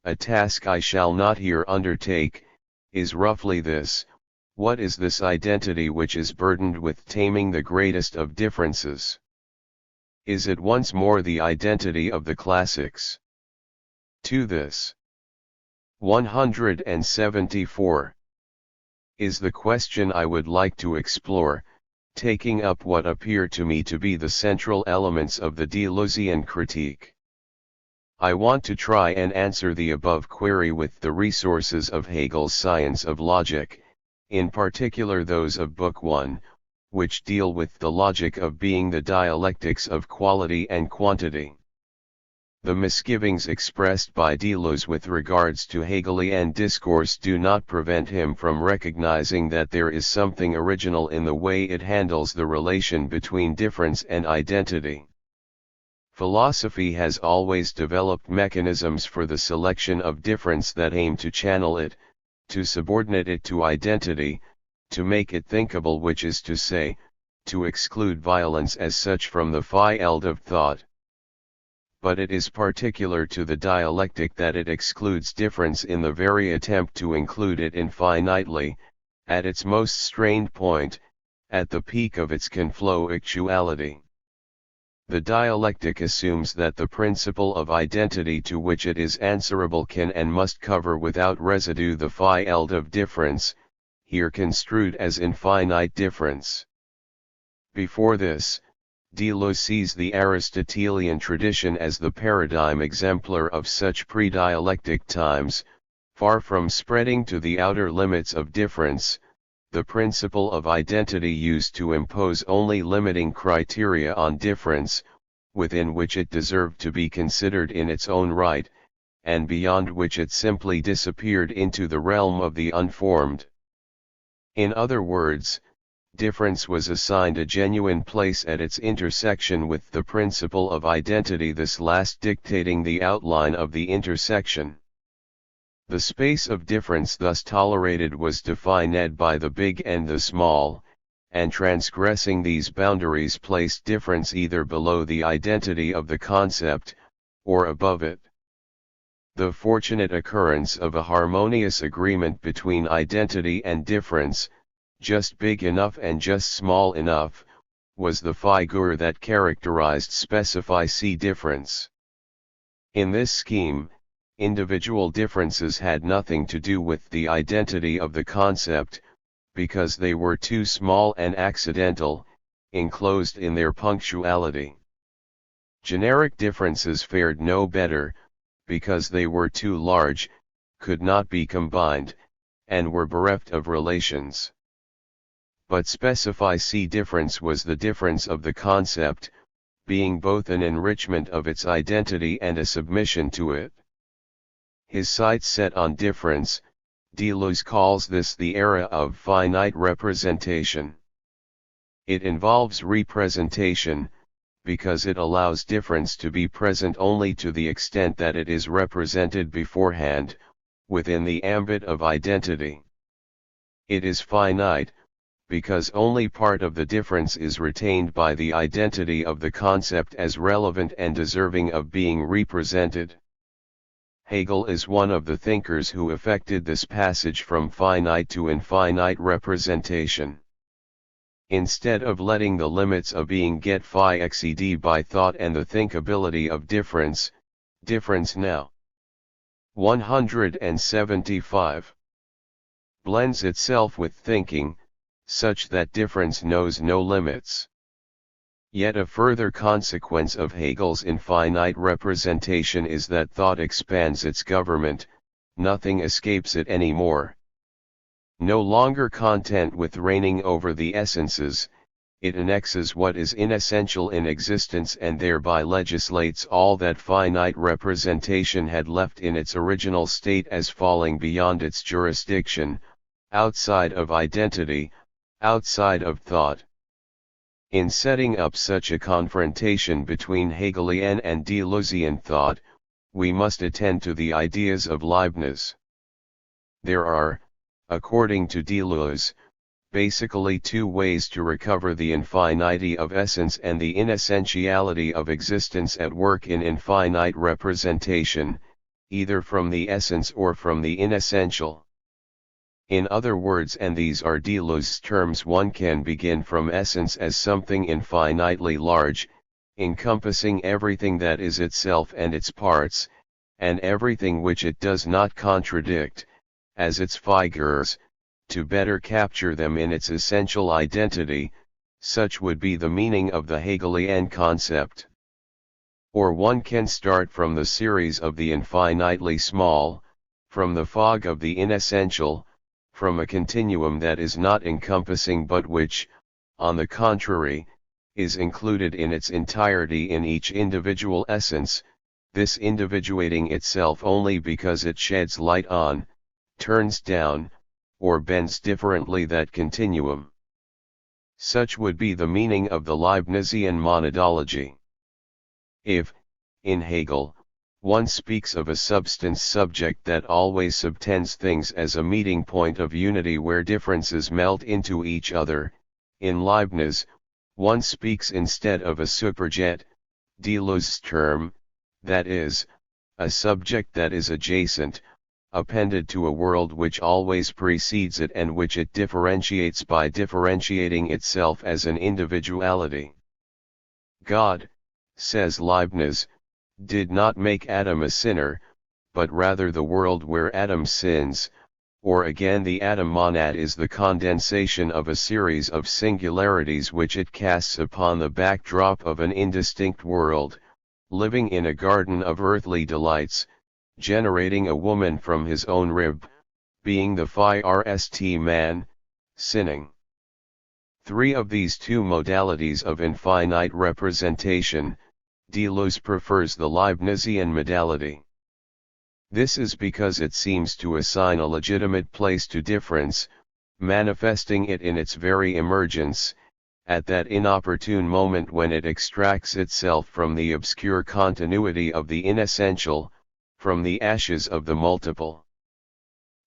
a task I shall not here undertake, is roughly this: what is this identity which is burdened with taming the greatest of differences? Is it once more the identity of the classics? To this 174 is the question I would like to explore, taking up what appear to me to be the central elements of the Deleuzian critique. I want to try and answer the above query with the resources of Hegel's Science of Logic, in particular those of Book 1, which deal with the logic of being, the dialectics of quality and quantity. The misgivings expressed by Deleuze with regards to Hegelian discourse do not prevent him from recognizing that there is something original in the way it handles the relation between difference and identity. Philosophy has always developed mechanisms for the selection of difference that aim to channel it, to subordinate it to identity, to make it thinkable, which is to say, to exclude violence as such from the field of thought. But it is particular to the dialectic that it excludes difference in the very attempt to include it infinitely, at its most strained point, at the peak of its conflictuality. The dialectic assumes that the principle of identity to which it is answerable can and must cover without residue the field of difference, here construed as infinite difference. Before this, Deleuze sees the Aristotelian tradition as the paradigm exemplar of such pre-dialectic times, far from spreading to the outer limits of difference, the principle of identity used to impose only limiting criteria on difference, within which it deserved to be considered in its own right, and beyond which it simply disappeared into the realm of the unformed. In other words, difference was assigned a genuine place at its intersection with the principle of identity, this last dictating the outline of the intersection. The space of difference thus tolerated was defined by the big and the small, and transgressing these boundaries placed difference either below the identity of the concept, or above it. The fortunate occurrence of a harmonious agreement between identity and difference, just big enough and just small enough, was the figure that characterized specific difference. In this scheme, individual differences had nothing to do with the identity of the concept, because they were too small and accidental, enclosed in their punctuality. Generic differences fared no better, because they were too large, could not be combined, and were bereft of relations. But specific difference was the difference of the concept, being both an enrichment of its identity and a submission to it. His sights set on difference, Deleuze calls this the era of finite representation. It involves representation, because it allows difference to be present only to the extent that it is represented beforehand, within the ambit of identity. It is finite, because only part of the difference is retained by the identity of the concept as relevant and deserving of being represented. Hegel is one of the thinkers who effected this passage from finite to infinite representation. Instead of letting the limits of being get exceeded by thought and the thinkability of difference, difference now 175 blends itself with thinking, such that difference knows no limits. Yet a further consequence of Hegel's infinite representation is that thought expands its government, nothing escapes it anymore. No longer content with reigning over the essences, it annexes what is inessential in existence and thereby legislates all that finite representation had left in its original state as falling beyond its jurisdiction, outside of identity, outside of thought. In setting up such a confrontation between Hegelian and Deleuzian thought, we must attend to the ideas of Leibniz. There are, according to Deleuze, basically two ways to recover the infinity of essence and the inessentiality of existence at work in infinite representation, either from the essence or from the inessential. In other words, and these are Deleuze's terms, one can begin from essence as something infinitely large, encompassing everything that is itself and its parts, and everything which it does not contradict, as its figures, to better capture them in its essential identity. Such would be the meaning of the Hegelian concept. Or one can start from the series of the infinitely small, from the fog of the inessential, from a continuum that is not encompassing but which, on the contrary, is included in its entirety in each individual essence, this individuating itself only because it sheds light on, turns down, or bends differently that continuum. Such would be the meaning of the Leibnizian monadology. If, in Hegel, one speaks of a substance subject that always subtends things as a meeting point of unity where differences melt into each other, in Leibniz, one speaks instead of a superjet, Deleuze's term, that is, a subject that is adjacent, appended to a world which always precedes it and which it differentiates by differentiating itself as an individuality. God, says Leibniz, did not make Adam a sinner, but rather the world where Adam sins, or again the atom monad is the condensation of a series of singularities which it casts upon the backdrop of an indistinct world, living in a garden of earthly delights, generating a woman from his own rib, being the THIRD man, sinning. Three of these two modalities of infinite representation, Deleuze prefers the Leibnizian modality. This is because it seems to assign a legitimate place to difference, manifesting it in its very emergence, at that inopportune moment when it extracts itself from the obscure continuity of the inessential, from the ashes of the multiple.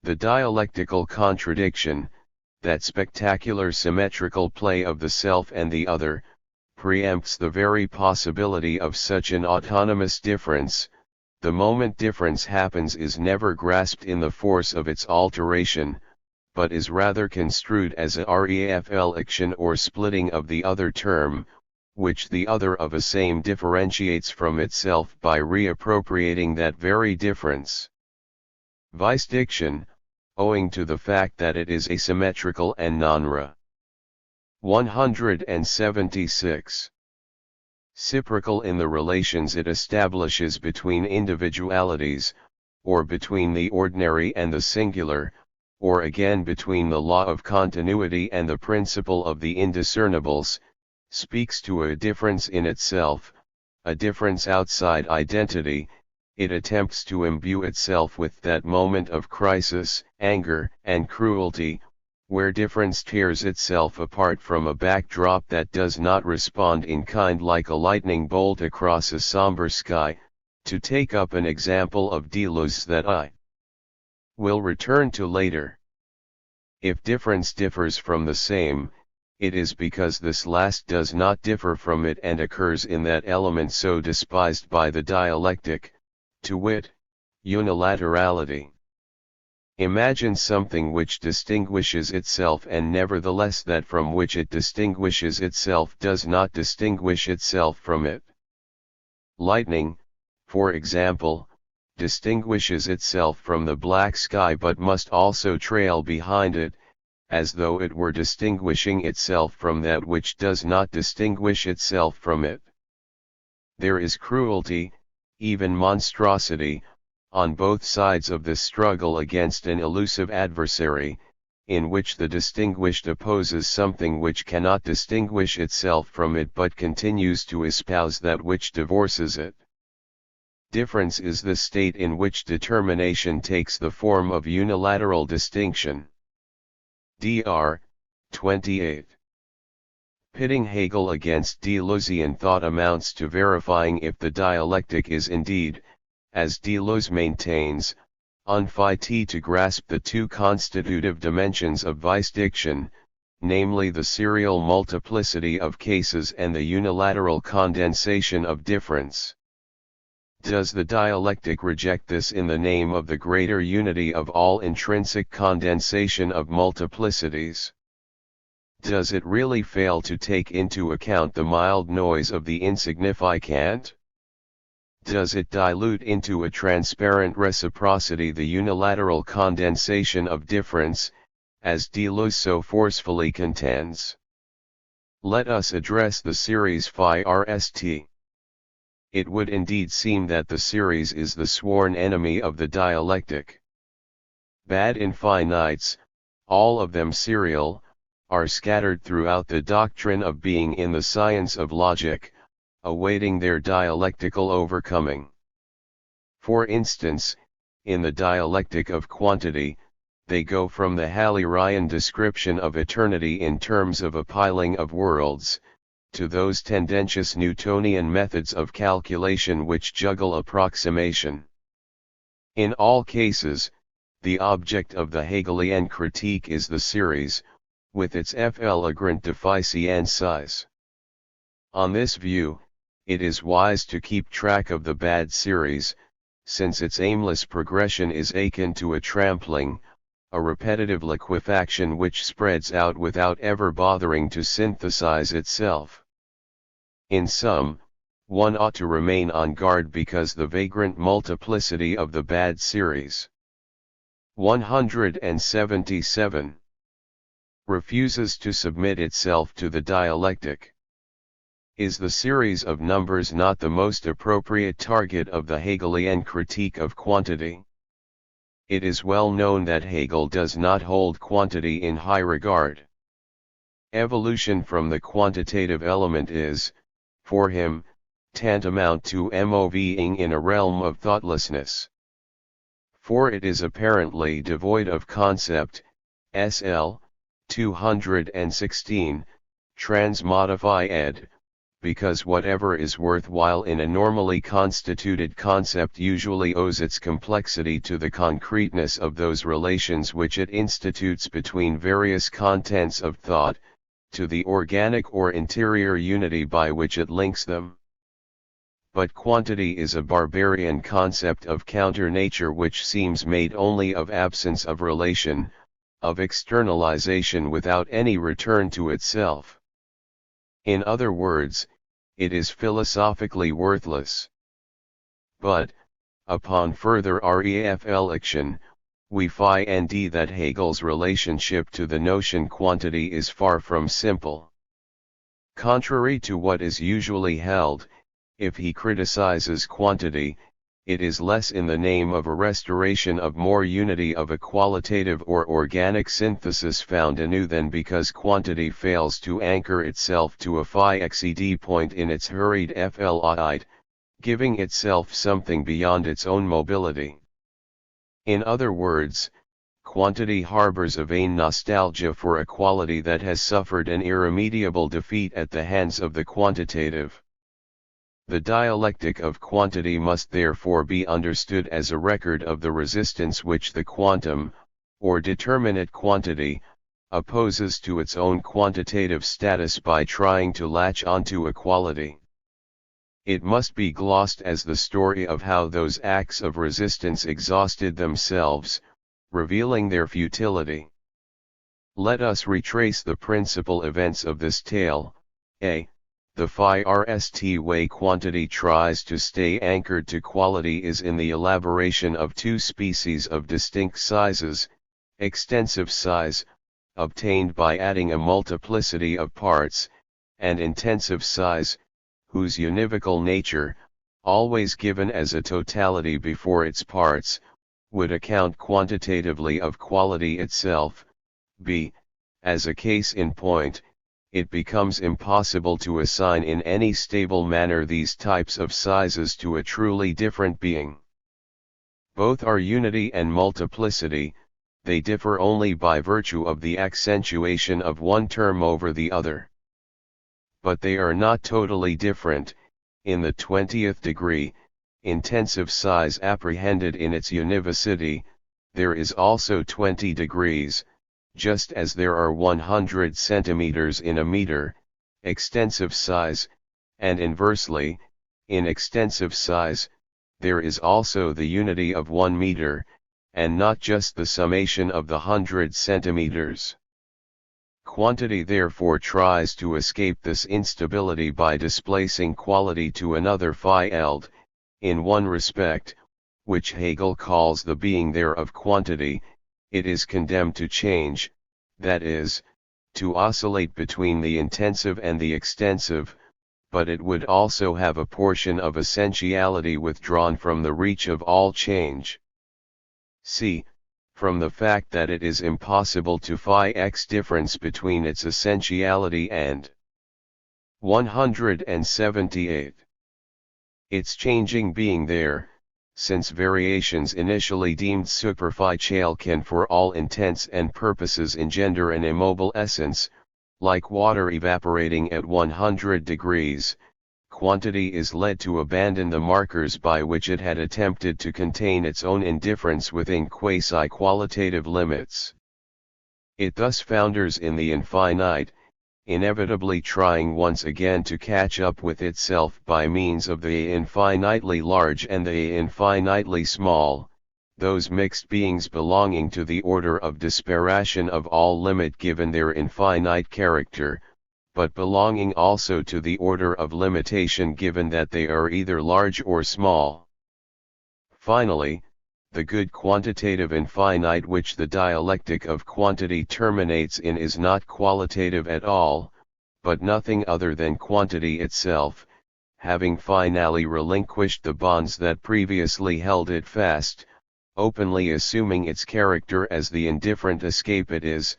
The dialectical contradiction, that spectacular symmetrical play of the self and the other, preempts the very possibility of such an autonomous difference. The moment difference happens is never grasped in the force of its alteration, but is rather construed as a reflection or splitting of the other term, which the other of a same differentiates from itself by reappropriating that very difference. Vice diction, owing to the fact that it is asymmetrical and non-re. 176. Reciprocal in the relations it establishes between individualities, or between the ordinary and the singular, or again between the law of continuity and the principle of the indiscernibles, speaks to a difference in itself, a difference outside identity. It attempts to imbue itself with that moment of crisis, anger, and cruelty, where difference tears itself apart from a backdrop that does not respond in kind like a lightning bolt across a somber sky, to take up an example of Deleuze that I will return to later. If difference differs from the same, it is because this last does not differ from it and occurs in that element so despised by the dialectic, to wit, unilaterality. Imagine something which distinguishes itself and nevertheless that from which it distinguishes itself does not distinguish itself from it. Lightning, for example, distinguishes itself from the black sky but must also trail behind it, as though it were distinguishing itself from that which does not distinguish itself from it. There is cruelty, even monstrosity, on both sides of this struggle against an elusive adversary, in which the distinguished opposes something which cannot distinguish itself from it but continues to espouse that which divorces it. Difference is the state in which determination takes the form of unilateral distinction. Dr. 28. Pitting Hegel against Deleuzian thought amounts to verifying if the dialectic is indeed, as Deleuze maintains, unfit to grasp the two constitutive dimensions of vice diction, namely the serial multiplicity of cases and the unilateral condensation of difference. Does the dialectic reject this in the name of the greater unity of all intrinsic condensation of multiplicities? Does it really fail to take into account the mild noise of the insignificant? Does it dilute into a transparent reciprocity the unilateral condensation of difference, as Deleuze so forcefully contends? Let us address the series phi-rst. It would indeed seem that the series is the sworn enemy of the dialectic. Bad infinites, all of them serial, are scattered throughout the doctrine of being in the science of logic, awaiting their dialectical overcoming. For instance, in the dialectic of quantity, they go from the Hallerian description of eternity in terms of a piling of worlds, to those tendentious Newtonian methods of calculation which juggle approximation. In all cases, the object of the Hegelian critique is the series, with its flagrant deficiencies. On this view, it is wise to keep track of the bad series, since its aimless progression is akin to a trampling, a repetitive liquefaction which spreads out without ever bothering to synthesize itself. In sum, one ought to remain on guard because the vagrant multiplicity of the bad series 177. Refuses to submit itself to the dialectic. Is the series of numbers not the most appropriate target of the Hegelian critique of quantity? It is well known that Hegel does not hold quantity in high regard. Evolution from the quantitative element is, for him, tantamount to moving in a realm of thoughtlessness. For it is apparently devoid of concept, SL 216, transmodify ed., because whatever is worthwhile in a normally constituted concept usually owes its complexity to the concreteness of those relations which it institutes between various contents of thought, to the organic or interior unity by which it links them. But quantity is a barbarian concept of counter-nature which seems made only of absence of relation, of externalization without any return to itself. In other words, it is philosophically worthless. But, upon further reflection, we find that Hegel's relationship to the notion quantity is far from simple. Contrary to what is usually held, if he criticizes quantity, it is less in the name of a restoration of more unity of a qualitative or organic synthesis found anew than because quantity fails to anchor itself to a fixed point in its hurried flight, giving itself something beyond its own mobility. In other words, quantity harbors a vain nostalgia for a quality that has suffered an irremediable defeat at the hands of the quantitative. The dialectic of quantity must therefore be understood as a record of the resistance which the quantum, or determinate quantity, opposes to its own quantitative status by trying to latch onto a quality. It must be glossed as the story of how those acts of resistance exhausted themselves, revealing their futility. Let us retrace the principal events of this tale. A. The first way quantity tries to stay anchored to quality is in the elaboration of two species of distinct sizes: extensive size, obtained by adding a multiplicity of parts, and intensive size, whose univocal nature, always given as a totality before its parts, would account quantitatively of quality itself. B. As a case in point, it becomes impossible to assign in any stable manner these types of sizes to a truly different being. Both are unity and multiplicity, they differ only by virtue of the accentuation of one term over the other. But they are not totally different. In the 20th degree, intensive size apprehended in its univocity, there is also 20 degrees, just as there are 100 centimeters in a meter, extensive size, and inversely, in extensive size, there is also the unity of 1 meter, and not just the summation of the 100 centimeters. Quantity therefore tries to escape this instability by displacing quality to another field, in one respect, which Hegel calls the being there of quantity. It is condemned to change, that is, to oscillate between the intensive and the extensive, but it would also have a portion of essentiality withdrawn from the reach of all change. C. From the fact that it is impossible to fix difference between its essentiality and 178. Its changing being there, since variations initially deemed superficial can for all intents and purposes engender an immobile essence, like water evaporating at 100 degrees, quantity is led to abandon the markers by which it had attempted to contain its own indifference within quasi-qualitative limits. It thus founders in the infinite, inevitably trying once again to catch up with itself by means of the infinitely large and the infinitely small, those mixed beings belonging to the order of disparation of all limit given their infinite character, but belonging also to the order of limitation given that they are either large or small. Finally, the good quantitative infinite which the dialectic of quantity terminates in is not qualitative at all, but nothing other than quantity itself, having finally relinquished the bonds that previously held it fast, openly assuming its character as the indifferent escape it is,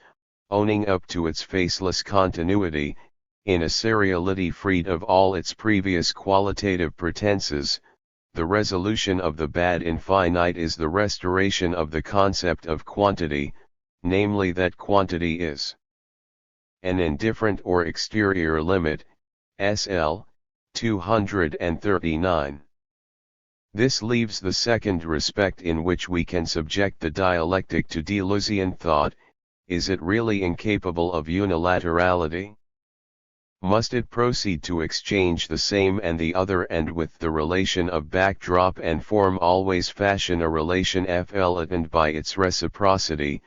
owning up to its faceless continuity, in a seriality freed of all its previous qualitative pretenses. The resolution of the bad infinite is the restoration of the concept of quantity, namely that quantity is an indifferent or exterior limit, SL 239. This leaves the second respect in which we can subject the dialectic to Deleuzian thought: is it really incapable of unilaterality? Must it proceed to exchange the same and the other, and with the relation of backdrop and form always fashion a relation latent by its reciprocity,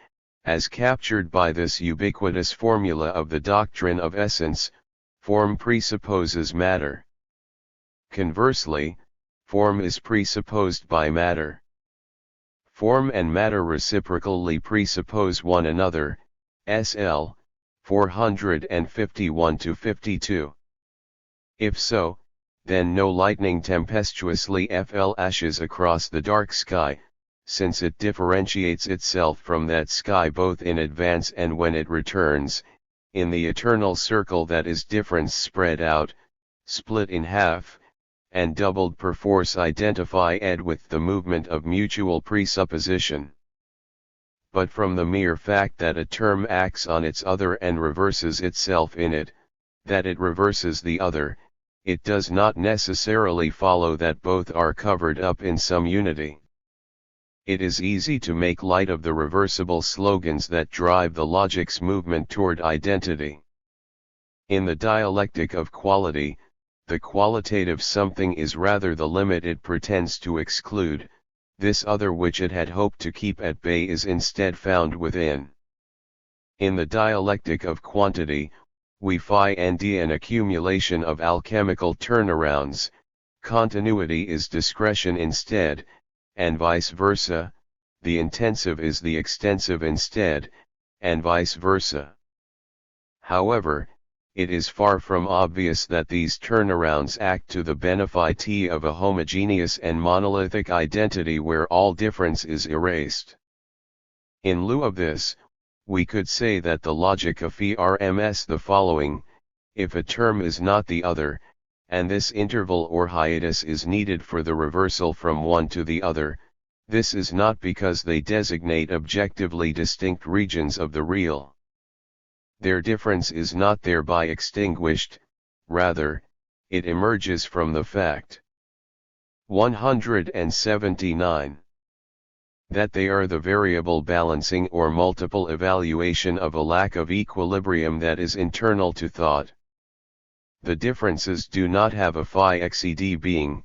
as captured by this ubiquitous formula of the doctrine of essence: form presupposes matter. Conversely, form is presupposed by matter. Form and matter reciprocally presuppose one another, SL 451-52. If so, then no lightning tempestuously flashes across the dark sky, since it differentiates itself from that sky both in advance and when it returns, in the eternal circle that is difference spread out, split in half, and doubled perforce identified with the movement of mutual presupposition. But from the mere fact that a term acts on its other and reverses itself in it, that it reverses the other, it does not necessarily follow that both are covered up in some unity. It is easy to make light of the reversible slogans that drive the logic's movement toward identity. In the dialectic of quality, the qualitative something is rather the limit it pretends to exclude. This other which it had hoped to keep at bay is instead found within. In the dialectic of quantity, we find an accumulation of alchemical turnarounds: continuity is discretion instead, and vice versa, the intensive is the extensive instead, and vice versa. However, it is far from obvious that these turnarounds act to the benefit of a homogeneous and monolithic identity where all difference is erased. In lieu of this, we could say that the logic affirms the following: if a term is not the other, and this interval or hiatus is needed for the reversal from one to the other, this is not because they designate objectively distinct regions of the real. Their difference is not thereby extinguished, rather, it emerges from the fact. 179. That they are the variable balancing or multiple evaluation of a lack of equilibrium that is internal to thought. The differences do not have a phi xed being,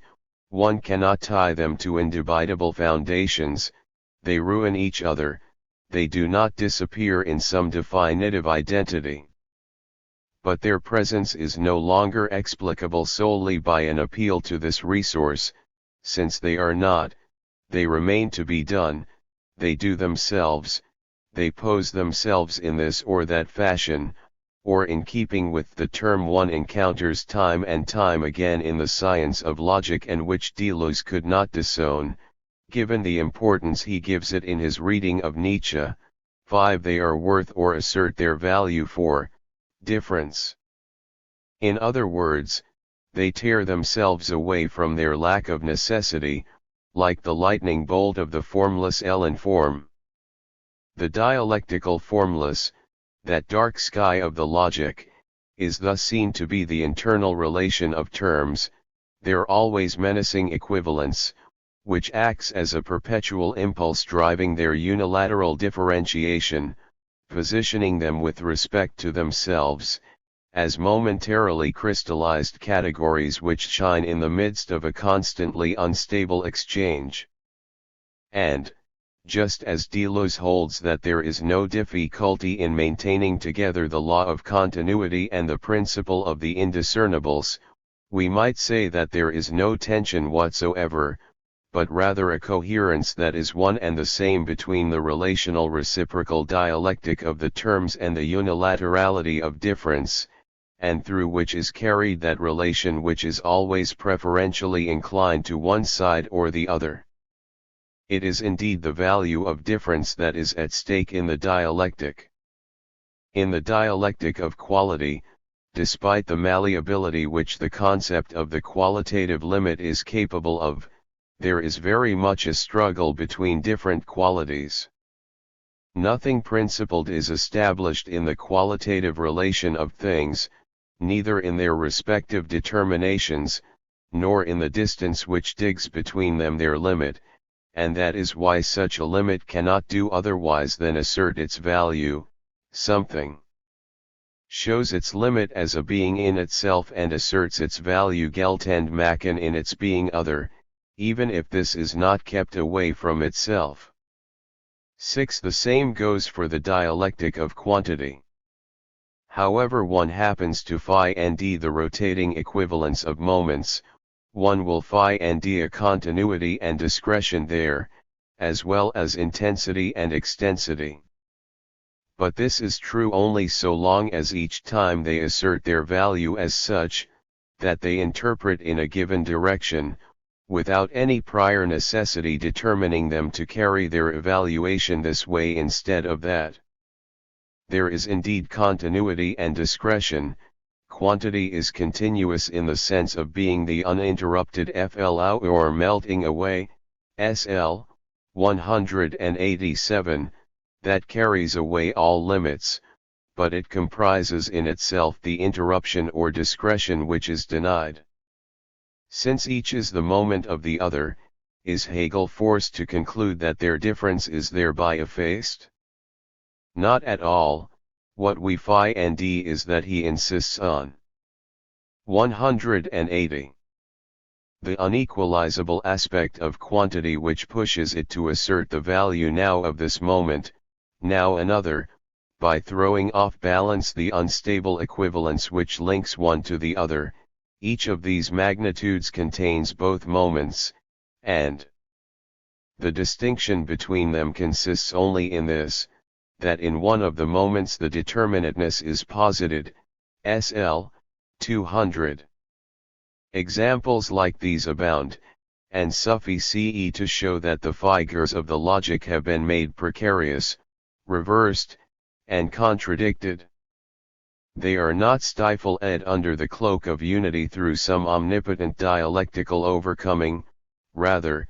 one cannot tie them to indubitable foundations, they ruin each other, they do not disappear in some definitive identity. But their presence is no longer explicable solely by an appeal to this resource: since they are not, they remain to be done, they do themselves, they pose themselves in this or that fashion, or in keeping with the term one encounters time and time again in the science of logic and which Deleuze could not disown, given the importance he gives it in his reading of Nietzsche. 5. They are worth or assert their value for difference. In other words, they tear themselves away from their lack of necessity, like the lightning bolt of the formless Ellen form. The dialectical formless, that dark sky of the logic, is thus seen to be the internal relation of terms, their always menacing equivalence, which acts as a perpetual impulse driving their unilateral differentiation, positioning them with respect to themselves, as momentarily crystallized categories which shine in the midst of a constantly unstable exchange. And, just as Deleuze holds that there is no difficulty in maintaining together the law of continuity and the principle of the indiscernibles, we might say that there is no tension whatsoever, but rather a coherence that is one and the same between the relational reciprocal dialectic of the terms and the unilaterality of difference, and through which is carried that relation which is always preferentially inclined to one side or the other. It is indeed the value of difference that is at stake in the dialectic. In the dialectic of quality, despite the malleability which the concept of the qualitative limit is capable of, there is very much a struggle between different qualities. Nothing principled is established in the qualitative relation of things, neither in their respective determinations, nor in the distance which digs between them their limit, and that is why such a limit cannot do otherwise than assert its value. Something shows its limit as a being in itself and asserts its value geltend machen in its being other, even if this is not kept away from itself. 6. The same goes for the dialectic of quantity. However one happens to find the rotating equivalence of moments, one will find a continuity and discretion there, as well as intensity and extensity. But this is true only so long as each time they assert their value as such, that they interpret in a given direction, without any prior necessity determining them to carry their evaluation this way instead of that. There is indeed continuity and discretion. Quantity is continuous in the sense of being the uninterrupted FLAU or melting away, SL, 187, that carries away all limits, but it comprises in itself the interruption or discretion which is denied. Since each is the moment of the other, is Hegel forced to conclude that their difference is thereby effaced? Not at all. What we find is that he insists on 180. The unequalizable aspect of quantity which pushes it to assert the value now of this moment, now another, by throwing off balance the unstable equivalence which links one to the other. Each of these magnitudes contains both moments, and the distinction between them consists only in this, that in one of the moments the determinateness is posited, SL, 200. Examples like these abound, and suffice to show that the figures of the logic have been made precarious, reversed, and contradicted. They are not stifled under the cloak of unity through some omnipotent dialectical overcoming, rather,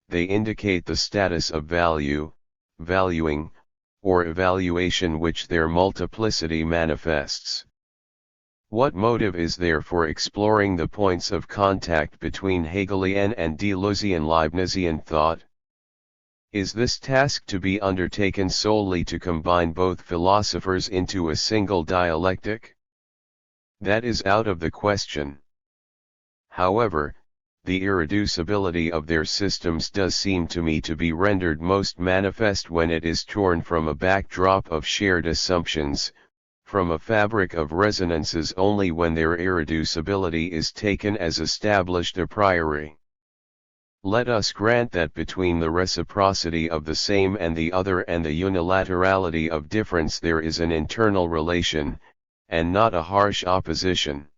they indicate the status of value, valuing, or evaluation which their multiplicity manifests. What motive is there for exploring the points of contact between Hegelian and Deleuzian Leibnizian thought? Is this task to be undertaken solely to combine both philosophers into a single dialectic? That is out of the question. However, the irreducibility of their systems does seem to me to be rendered most manifest when it is torn from a backdrop of shared assumptions, from a fabric of resonances only when their irreducibility is taken as established a priori. Let us grant that between the reciprocity of the same and the other and the unilaterality of difference there is an internal relation, and not a harsh opposition.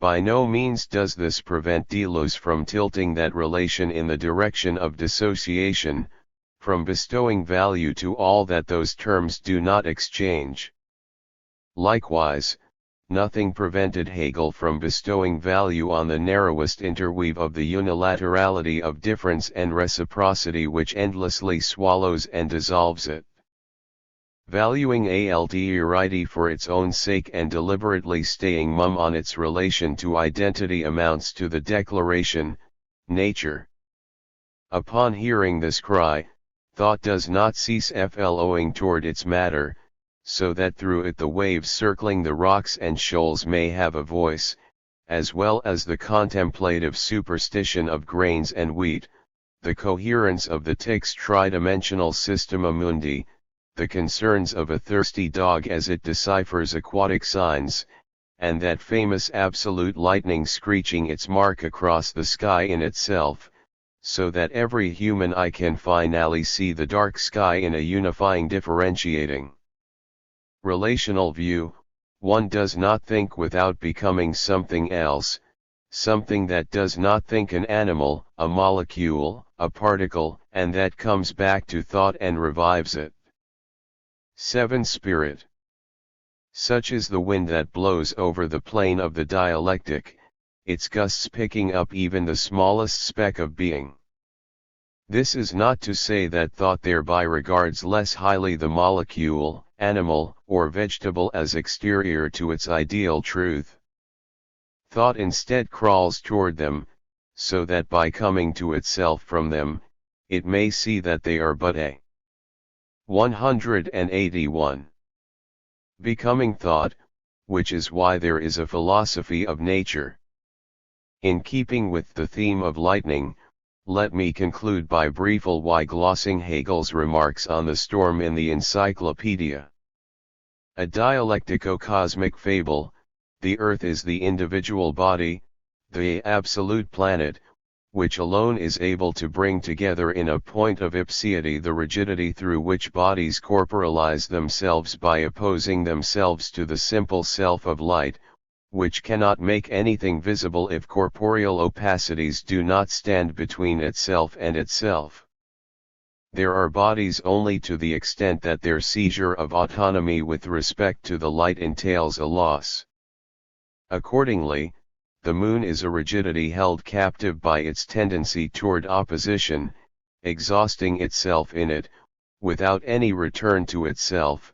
By no means does this prevent Deleuze from tilting that relation in the direction of dissociation, from bestowing value to all that those terms do not exchange. Likewise, nothing prevented Hegel from bestowing value on the narrowest interweave of the unilaterality of difference and reciprocity which endlessly swallows and dissolves it. Valuing alterity for its own sake and deliberately staying mum on its relation to identity amounts to the declaration, nature. Upon hearing this cry, thought does not cease flowing toward its matter, so that through it the waves circling the rocks and shoals may have a voice, as well as the contemplative superstition of grains and wheat, the coherence of the tick's tridimensional systema mundi, the concerns of a thirsty dog as it deciphers aquatic signs, and that famous absolute lightning screeching its mark across the sky in itself, so that every human eye can finally see the dark sky in a unifying differentiating relational view. One does not think without becoming something else, something that does not think, an animal, a molecule, a particle, and that comes back to thought and revives it. 7. Spirit. Such is the wind that blows over the plane of the dialectic, its gusts picking up even the smallest speck of being. This is not to say that thought thereby regards less highly the molecule, animal, or vegetable as exterior to its ideal truth. Thought instead crawls toward them, so that by coming to itself from them, it may see that they are but a. 181. Becoming thought, which is why there is a philosophy of nature. In keeping with the theme of lightning, let me conclude by briefly glossing Hegel's remarks on the storm in the Encyclopedia. A dialectico-cosmic fable, the earth is the individual body, the absolute planet, which alone is able to bring together in a point of ipseity the rigidity through which bodies corporalize themselves by opposing themselves to the simple self of light, which cannot make anything visible if corporeal opacities do not stand between itself and itself. There are bodies only to the extent that their seizure of autonomy with respect to the light entails a loss. Accordingly, the moon is a rigidity held captive by its tendency toward opposition, exhausting itself in it, without any return to itself,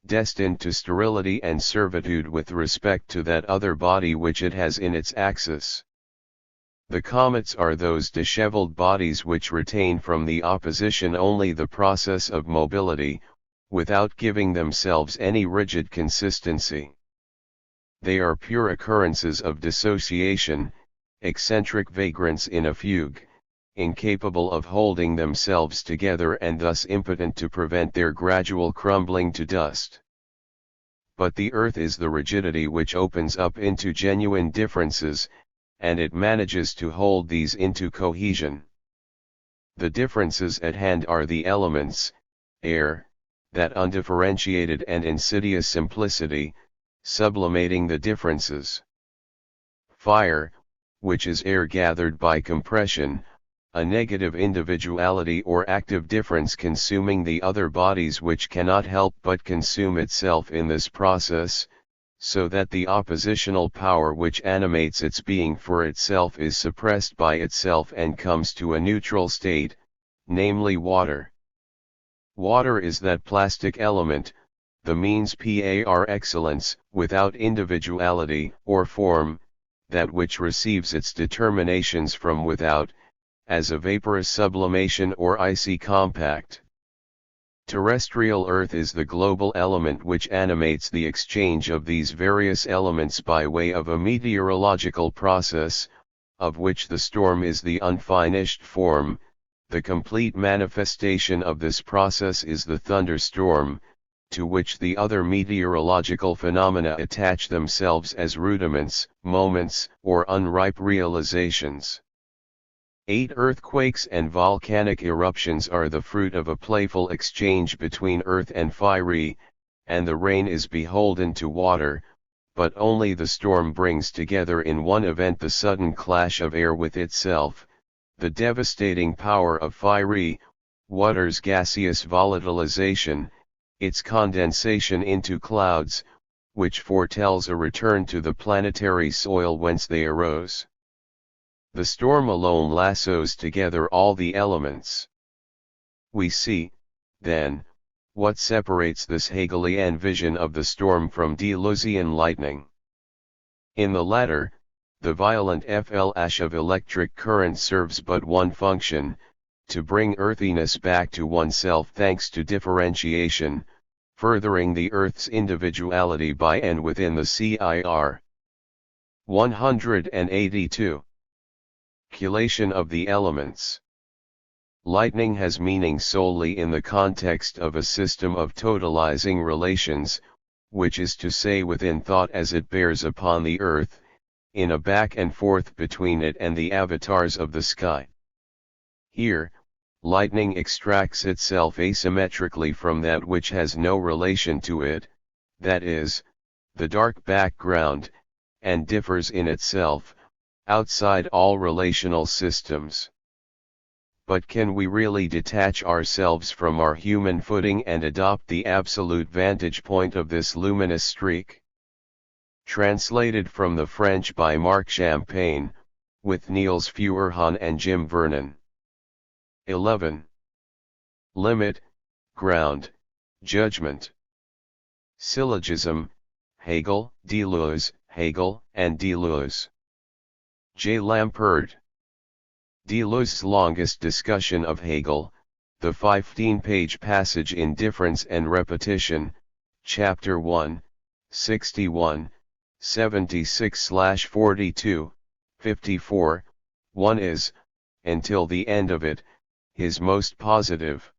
destined to sterility and servitude with respect to that other body which it has in its axis. The comets are those disheveled bodies which retain from the opposition only the process of mobility, without giving themselves any rigid consistency. They are pure occurrences of dissociation, eccentric vagrants in a fugue, incapable of holding themselves together and thus impotent to prevent their gradual crumbling to dust. But the earth is the rigidity which opens up into genuine differences, and it manages to hold these into cohesion. The differences at hand are the elements, air, that undifferentiated and insidious simplicity, sublimating the differences. Fire, which is air gathered by compression, a negative individuality or active difference consuming the other bodies which cannot help but consume itself in this process, so that the oppositional power which animates its being for itself is suppressed by itself and comes to a neutral state, namely water. Water is that plastic element, the means par excellence, without individuality or form, that which receives its determinations from without, as a vaporous sublimation or icy compact. Terrestrial earth is the global element which animates the exchange of these various elements by way of a meteorological process, of which the storm is the unfinished form. The complete manifestation of this process is the thunderstorm, to which the other meteorological phenomena attach themselves as rudiments, moments, or unripe realizations. 8. Earthquakes and volcanic eruptions are the fruit of a playful exchange between earth and fire, and the rain is beholden to water, but only the storm brings together in one event the sudden clash of air with itself, the devastating power of fire, water's gaseous volatilization, its condensation into clouds, which foretells a return to the planetary soil whence they arose. The storm alone lassos together all the elements. We see, then, what separates this Hegelian vision of the storm from Deleuzian lightning. In the latter, the violent flash of electric current serves but one function, to bring earthiness back to oneself thanks to differentiation, furthering the earth's individuality by and within the CIR. 182. Chelation of the elements. Lightning has meaning solely in the context of a system of totalizing relations, which is to say within thought as it bears upon the earth, in a back and forth between it and the avatars of the sky. Here, lightning extracts itself asymmetrically from that which has no relation to it, that is, the dark background, and differs in itself, outside all relational systems. But can we really detach ourselves from our human footing and adopt the absolute vantage point of this luminous streak? Translated from the French by Marc Champagne, with Niels Feuerhahn and Jim Vernon. 11. Limit, ground, judgment. Syllogism, Hegel, Deleuze, Hegel, and Deleuze. J. Lampert. Deleuze's longest discussion of Hegel, the 15-page passage in Difference and Repetition, Chapter 1, 61, 76/42, 54, 1 is, until the end of it, his most positive.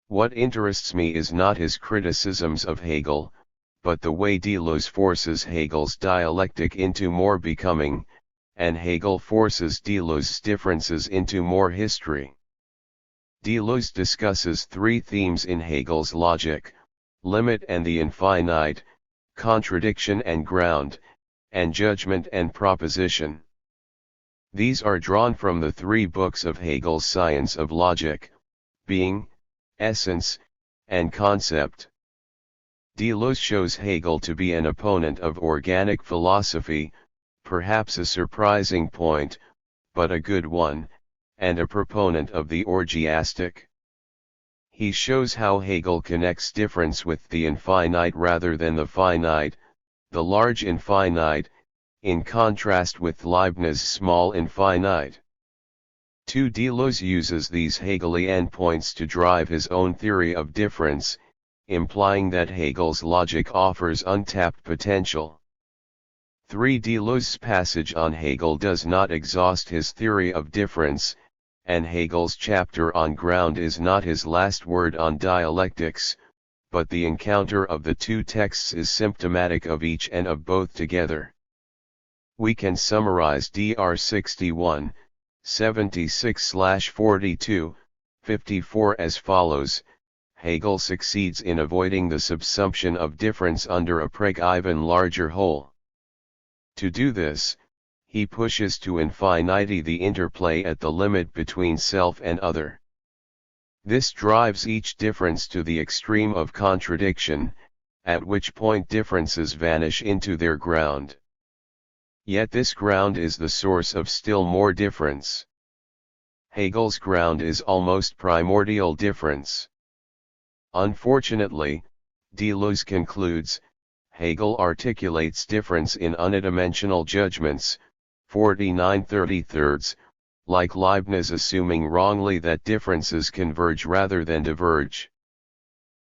What interests me is not his criticisms of Hegel, but the way Deleuze forces Hegel's dialectic into more becoming, and Hegel forces Deleuze's differences into more history. Deleuze discusses three themes in Hegel's logic: limit and the infinite, contradiction and ground, and judgment and proposition. These are drawn from the three books of Hegel's Science of Logic, Being, Essence, and Concept. Deleuze shows Hegel to be an opponent of organic philosophy, perhaps a surprising point, but a good one, and a proponent of the orgiastic. He shows how Hegel connects difference with the infinite rather than the finite, the large infinite, in contrast with Leibniz's small infinite. 2. Deleuze uses these Hegelian points to drive his own theory of difference, implying that Hegel's logic offers untapped potential. 3. Deleuze's passage on Hegel does not exhaust his theory of difference, and Hegel's chapter on ground is not his last word on dialectics, but the encounter of the two texts is symptomatic of each and of both together. We can summarize Dr. 61, 76/42, 54 as follows: Hegel succeeds in avoiding the subsumption of difference under a even larger whole. To do this, he pushes to infinity the interplay at the limit between self and other. This drives each difference to the extreme of contradiction, at which point differences vanish into their ground. Yet this ground is the source of still more difference. Hegel's ground is almost primordial difference. Unfortunately, Deleuze concludes, Hegel articulates difference in unidimensional judgments, 49/33, like Leibniz, assuming wrongly that differences converge rather than diverge.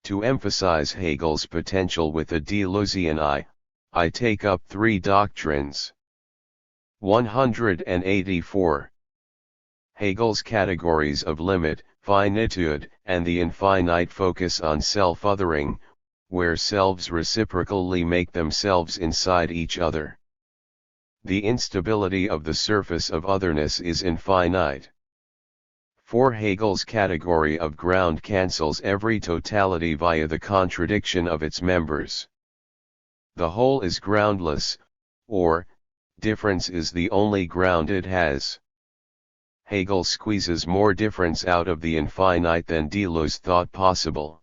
To emphasize Hegel's potential with a Deleuzian eye, I take up three doctrines. 184. Hegel's categories of limit, finitude, and the infinite focus on self-othering, where selves reciprocally make themselves inside each other. The instability of the surface of otherness is infinite. 4. Hegel's category of ground cancels every totality via the contradiction of its members. The whole is groundless, or, difference is the only ground it has. Hegel squeezes more difference out of the infinite than Deleuze thought possible.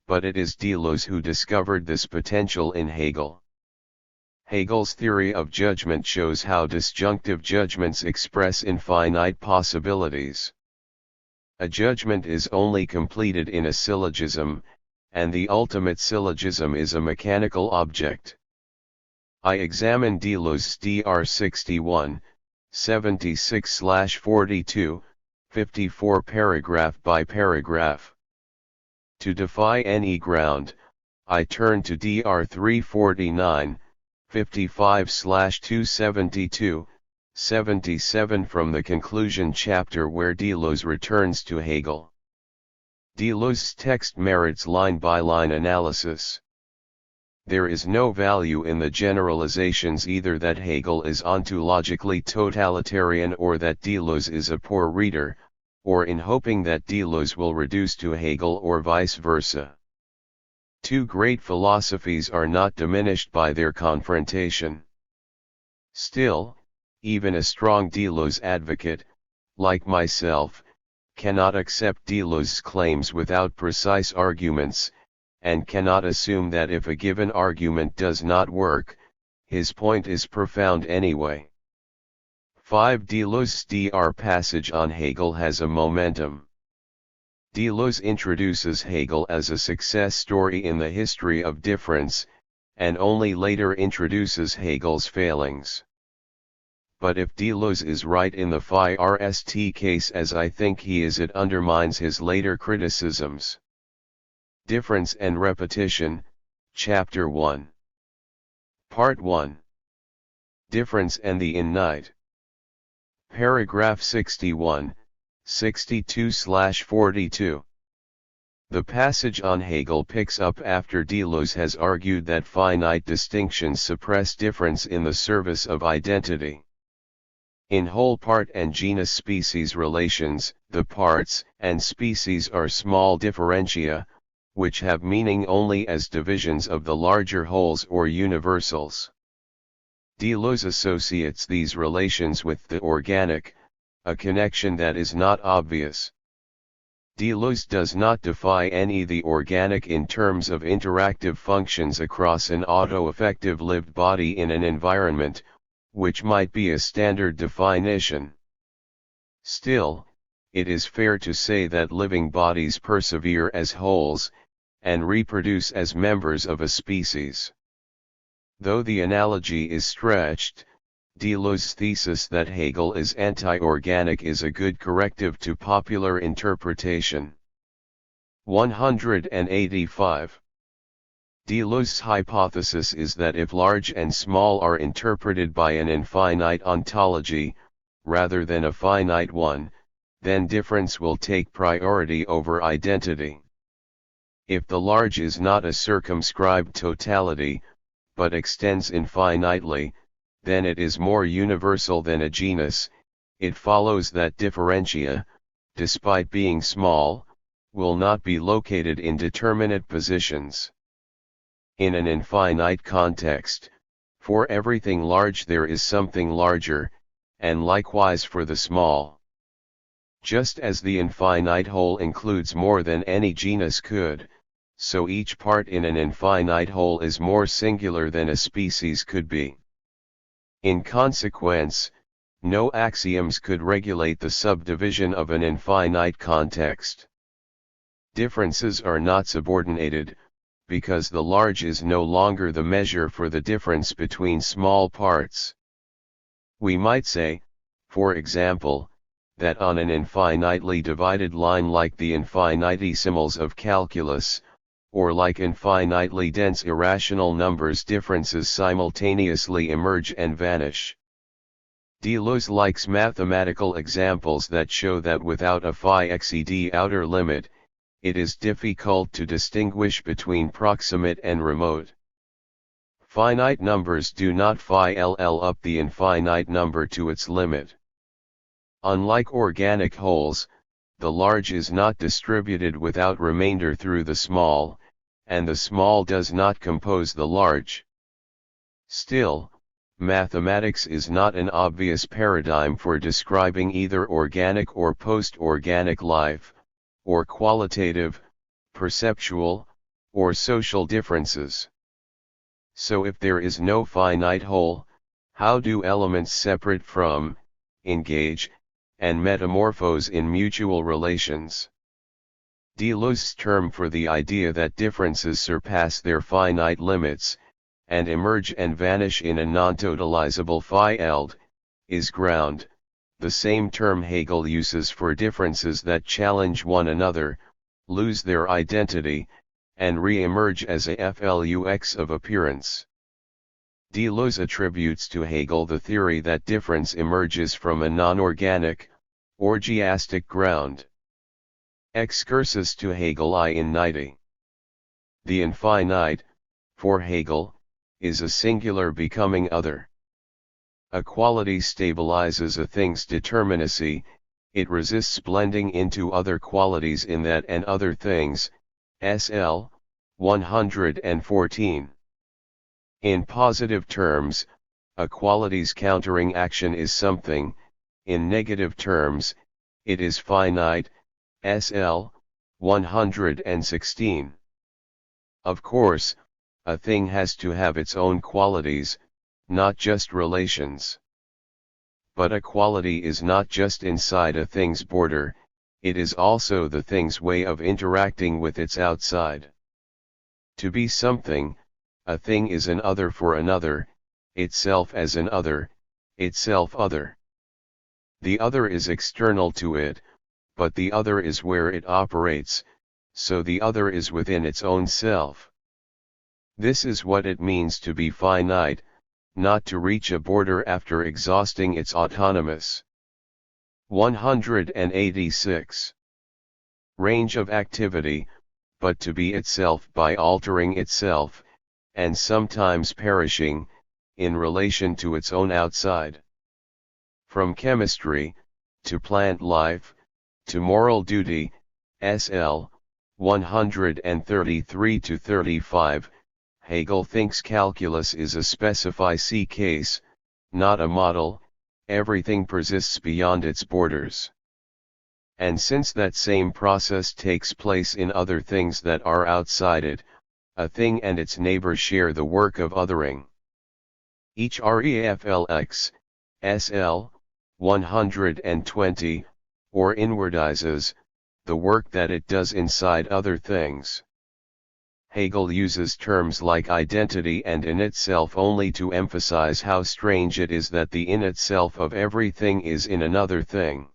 But it is Deleuze who discovered this potential in Hegel. Hegel's theory of judgment shows how disjunctive judgments express infinite possibilities. A judgment is only completed in a syllogism, and the ultimate syllogism is a mechanical object. I examine Deleuze's Dr. 61, 76/42, 54 paragraph by paragraph. To defy any ground, I turn to Dr. 349, 55/272, 77 from the conclusion chapter where Deleuze returns to Hegel. Deleuze's text merits line-by-line analysis. there is no value in the generalizations either that Hegel is ontologically totalitarian or that Deleuze is a poor reader, or in hoping that Deleuze will reduce to Hegel or vice versa. Two great philosophies are not diminished by their confrontation. Still, even a strong Deleuze advocate, like myself, cannot accept Deleuze's claims without precise arguments, and cannot assume that if a given argument does not work, his point is profound anyway. 5. Deleuze's Dr. passage on Hegel has a momentum. Deleuze introduces Hegel as a success story in the history of difference, and only later introduces Hegel's failings. But if Deleuze is right in the THIRD case as I think he is, it undermines his later criticisms. Difference and Repetition, Chapter 1. Part 1. Difference and the In-Night. Paragraph 61, 62/42. The passage on Hegel picks up after Deleuze has argued that finite distinctions suppress difference in the service of identity. In whole-part and genus-species relations, the parts and species are small differentia, which have meaning only as divisions of the larger wholes or universals. Deleuze associates these relations with the organic, a connection that is not obvious. Deleuze does not define the organic in terms of interactive functions across an auto-affective lived body in an environment, which might be a standard definition. Still, it is fair to say that living bodies persevere as wholes, and reproduce as members of a species. Though the analogy is stretched, Deleuze's thesis that Hegel is anti-organic is a good corrective to popular interpretation. 185. Deleuze's hypothesis is that if large and small are interpreted by an infinite ontology, rather than a finite one, then difference will take priority over identity. If the large is not a circumscribed totality, but extends infinitely, then it is more universal than a genus. It follows that differentia, despite being small, will not be located in determinate positions. In an infinite context, for everything large there is something larger, and likewise for the small. Just as the infinite whole includes more than any genus could, so each part in an infinite whole is more singular than a species could be. In consequence, no axioms could regulate the subdivision of an infinite context. Differences are not subordinated, because the large is no longer the measure for the difference between small parts. We might say, for example, that on an infinitely divided line like the infinitesimals of calculus, or like infinitely dense irrational numbers, differences simultaneously emerge and vanish. Deleuze likes mathematical examples that show that without a phi xed outer limit, it is difficult to distinguish between proximate and remote. Finite numbers do not phi ll up the infinite number to its limit. Unlike organic wholes, the large is not distributed without remainder through the small, and the small does not compose the large. Still, mathematics is not an obvious paradigm for describing either organic or post-organic life, or qualitative, perceptual, or social differences. So if there is no finite whole, how do elements separate from, engage, and metamorphose in mutual relations? Deleuze's term for the idea that differences surpass their finite limits, and emerge and vanish in a non-totalizable phi-eld, is ground, the same term Hegel uses for differences that challenge one another, lose their identity, and re-emerge as a flux of appearance. Deleuze attributes to Hegel the theory that difference emerges from a non-organic, orgiastic ground. Excursus to Hegel I in 90. The infinite, for Hegel, is a singular becoming other. A quality stabilizes a thing's determinacy, it resists blending into other qualities in that and other things, SL 114. In positive terms, a quality's countering action is something, in negative terms, it is finite, SL 116. Of course, a thing has to have its own qualities, not just relations. But a quality is not just inside a thing's border, it is also the thing's way of interacting with its outside. To be something, a thing is an other for another, itself as an other, itself other. The other is external to it, but the other is where it operates, so the other is within its own self. This is what it means to be finite, not to reach a border after exhausting its autonomous. 186. Range of activity, but to be itself by altering itself, and sometimes perishing, in relation to its own outside. From chemistry, to plant life, to moral duty, SL 133-35, Hegel thinks calculus is a specific case, not a model, everything persists beyond its borders. And since that same process takes place in other things that are outside it, a thing and its neighbor share the work of othering. Each reflex, SL 120, or inwardizes, the work that it does inside other things. Hegel uses terms like identity and in itself only to emphasize how strange it is that the in itself of everything is in another thing.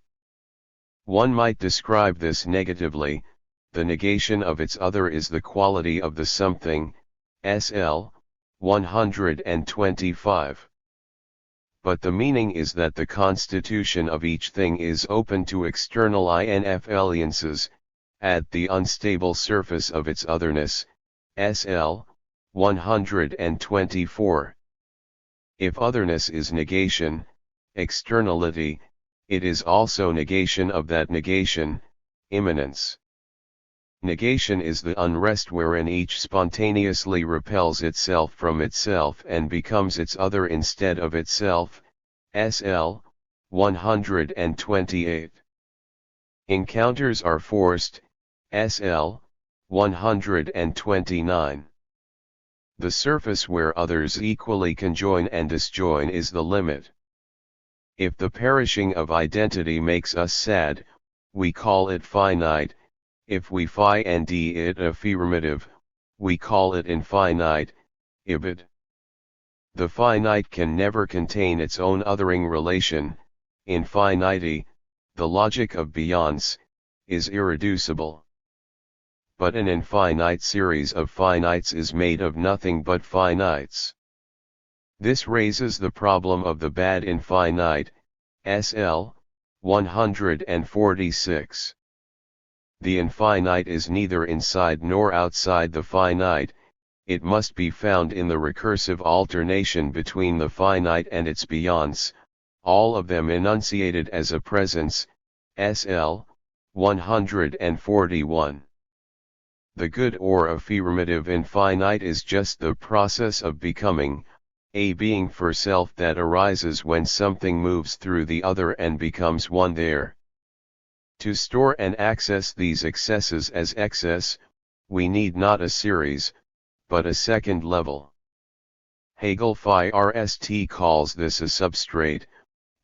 One might describe this negatively: the negation of its other is the quality of the something, SL 125. But the meaning is that the constitution of each thing is open to external influences, at the unstable surface of its otherness, SL 124. If otherness is negation, externality, it is also negation of that negation, immanence. Negation is the unrest wherein each spontaneously repels itself from itself and becomes its other instead of itself, SL 128. Encounters are forced, SL 129. The surface where others equally conjoin and disjoin is the limit. If the perishing of identity makes us sad, we call it finite. If we find it affirmative, we call it infinite, ibid. The finite can never contain its own othering relation. Infinity, the logic of beyonce, is irreducible. But an infinite series of finites is made of nothing but finites. This raises the problem of the bad infinite, SL 146. The infinite is neither inside nor outside the finite, it must be found in the recursive alternation between the finite and its beyonce, all of them enunciated as a presence, SL 141. The good or affirmative infinite is just the process of becoming, a being for self that arises when something moves through the other and becomes one there. To store and access these excesses as excess, we need not a series, but a second level. Hegel first calls this a substrate,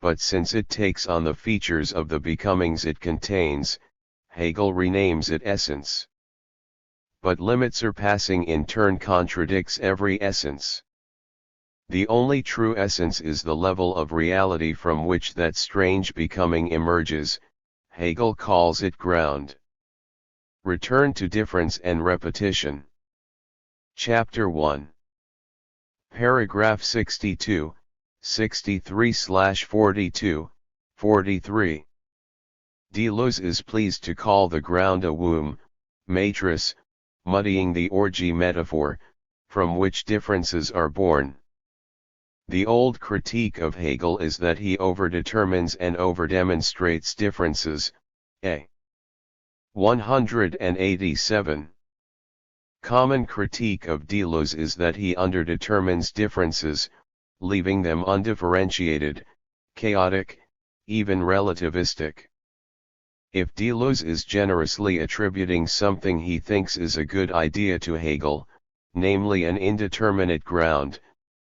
but since it takes on the features of the becomings it contains, Hegel renames it essence. But limit surpassing in turn contradicts every essence. The only true essence is the level of reality from which that strange becoming emerges. Hegel calls it ground. Return to difference and repetition. Chapter 1. Paragraph 62, 63/42, 43. Deleuze is pleased to call the ground a womb, matris, muddying the orgy metaphor, from which differences are born. The old critique of Hegel is that he overdetermines and overdemonstrates differences, a. 187. Common critique of Deleuze is that he underdetermines differences, leaving them undifferentiated, chaotic, even relativistic. If Deleuze is generously attributing something he thinks is a good idea to Hegel, namely an indeterminate ground,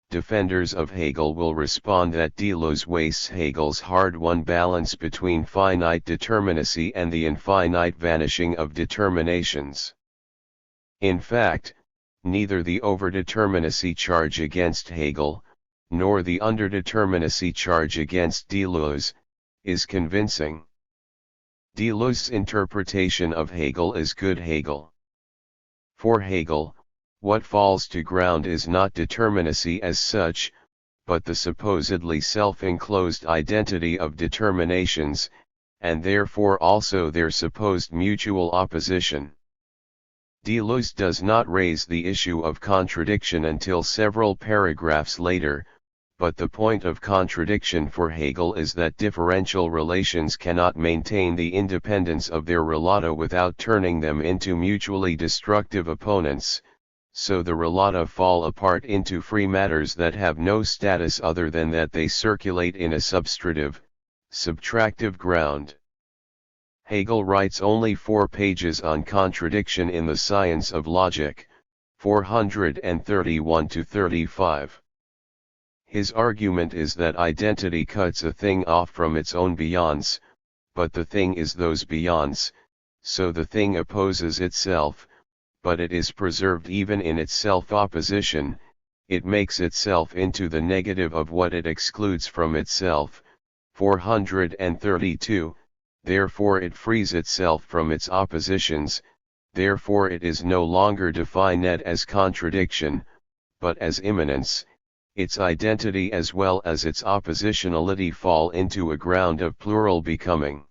defenders of Hegel will respond that Deleuze wastes Hegel's hard-won balance between finite determinacy and the infinite vanishing of determinations. In fact, neither the overdeterminacy charge against Hegel, nor the underdeterminacy charge against Deleuze, is convincing. Deleuze's interpretation of Hegel is good Hegel. For Hegel, what falls to ground is not determinacy as such, but the supposedly self-enclosed identity of determinations, and therefore also their supposed mutual opposition. Deleuze does not raise the issue of contradiction until several paragraphs later, but the point of contradiction for Hegel is that differential relations cannot maintain the independence of their relata without turning them into mutually destructive opponents, so the relata fall apart into free matters that have no status other than that they circulate in a substrative, subtractive ground. Hegel writes only 4 pages on contradiction in The Science of Logic, 431-35. His argument is that identity cuts a thing off from its own beyonds, but the thing is those beyonds, so the thing opposes itself, but it is preserved even in its self-opposition, it makes itself into the negative of what it excludes from itself, 432, therefore it frees itself from its oppositions, therefore it is no longer defined as contradiction, but as immanence. Its identity as well as its oppositionality fall into a ground of plural becoming.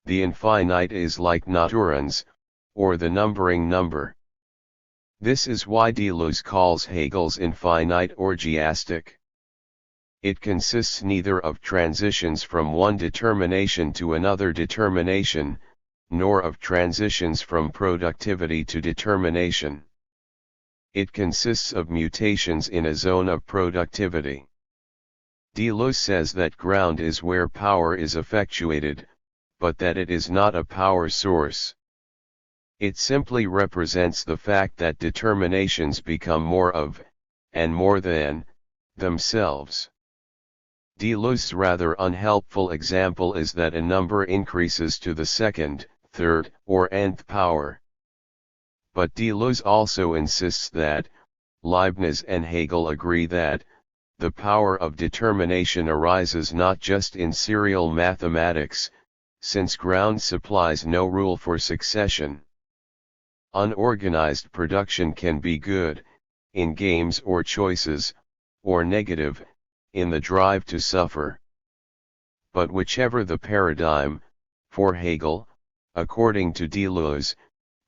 The infinite is like naturans, or the numbering number. This is why Deleuze calls Hegel's infinite orgiastic. It consists neither of transitions from one determination to another determination, nor of transitions from productivity to determination. It consists of mutations in a zone of productivity. Deleuze says that ground is where power is effectuated, but that it is not a power source. It simply represents the fact that determinations become more of, and more than, themselves. Deleuze's rather unhelpful example is that a number increases to the second, third, or nth power. But Deleuze also insists that, Leibniz and Hegel agree that, the power of determination arises not just in serial mathematics, since ground supplies no rule for succession. Unorganized production can be good, in games or choices, or negative, in the drive to suffer. But whichever the paradigm, for Hegel, according to Deleuze,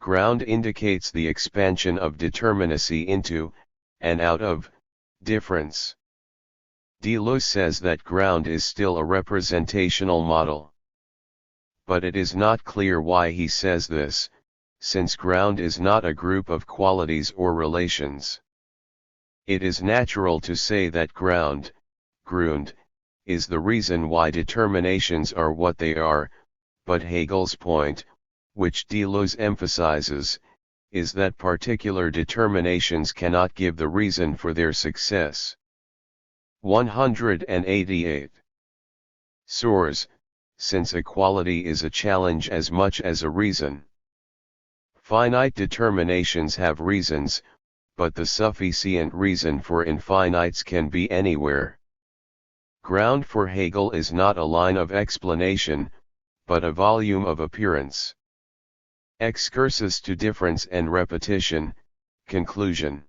ground indicates the expansion of determinacy into, and out of, difference. Deleuze says that ground is still a representational model. But it is not clear why he says this, since ground is not a group of qualities or relations. It is natural to say that ground, Grund, is the reason why determinations are what they are, but Hegel's point, which Deleuze emphasizes, is that particular determinations cannot give the reason for their success. 188. Source, since equality is a challenge as much as a reason. Finite determinations have reasons, but the sufficient reason for infinites can be anywhere. Ground for Hegel is not a line of explanation, but a volume of appearance. Excursus to difference and repetition, conclusion.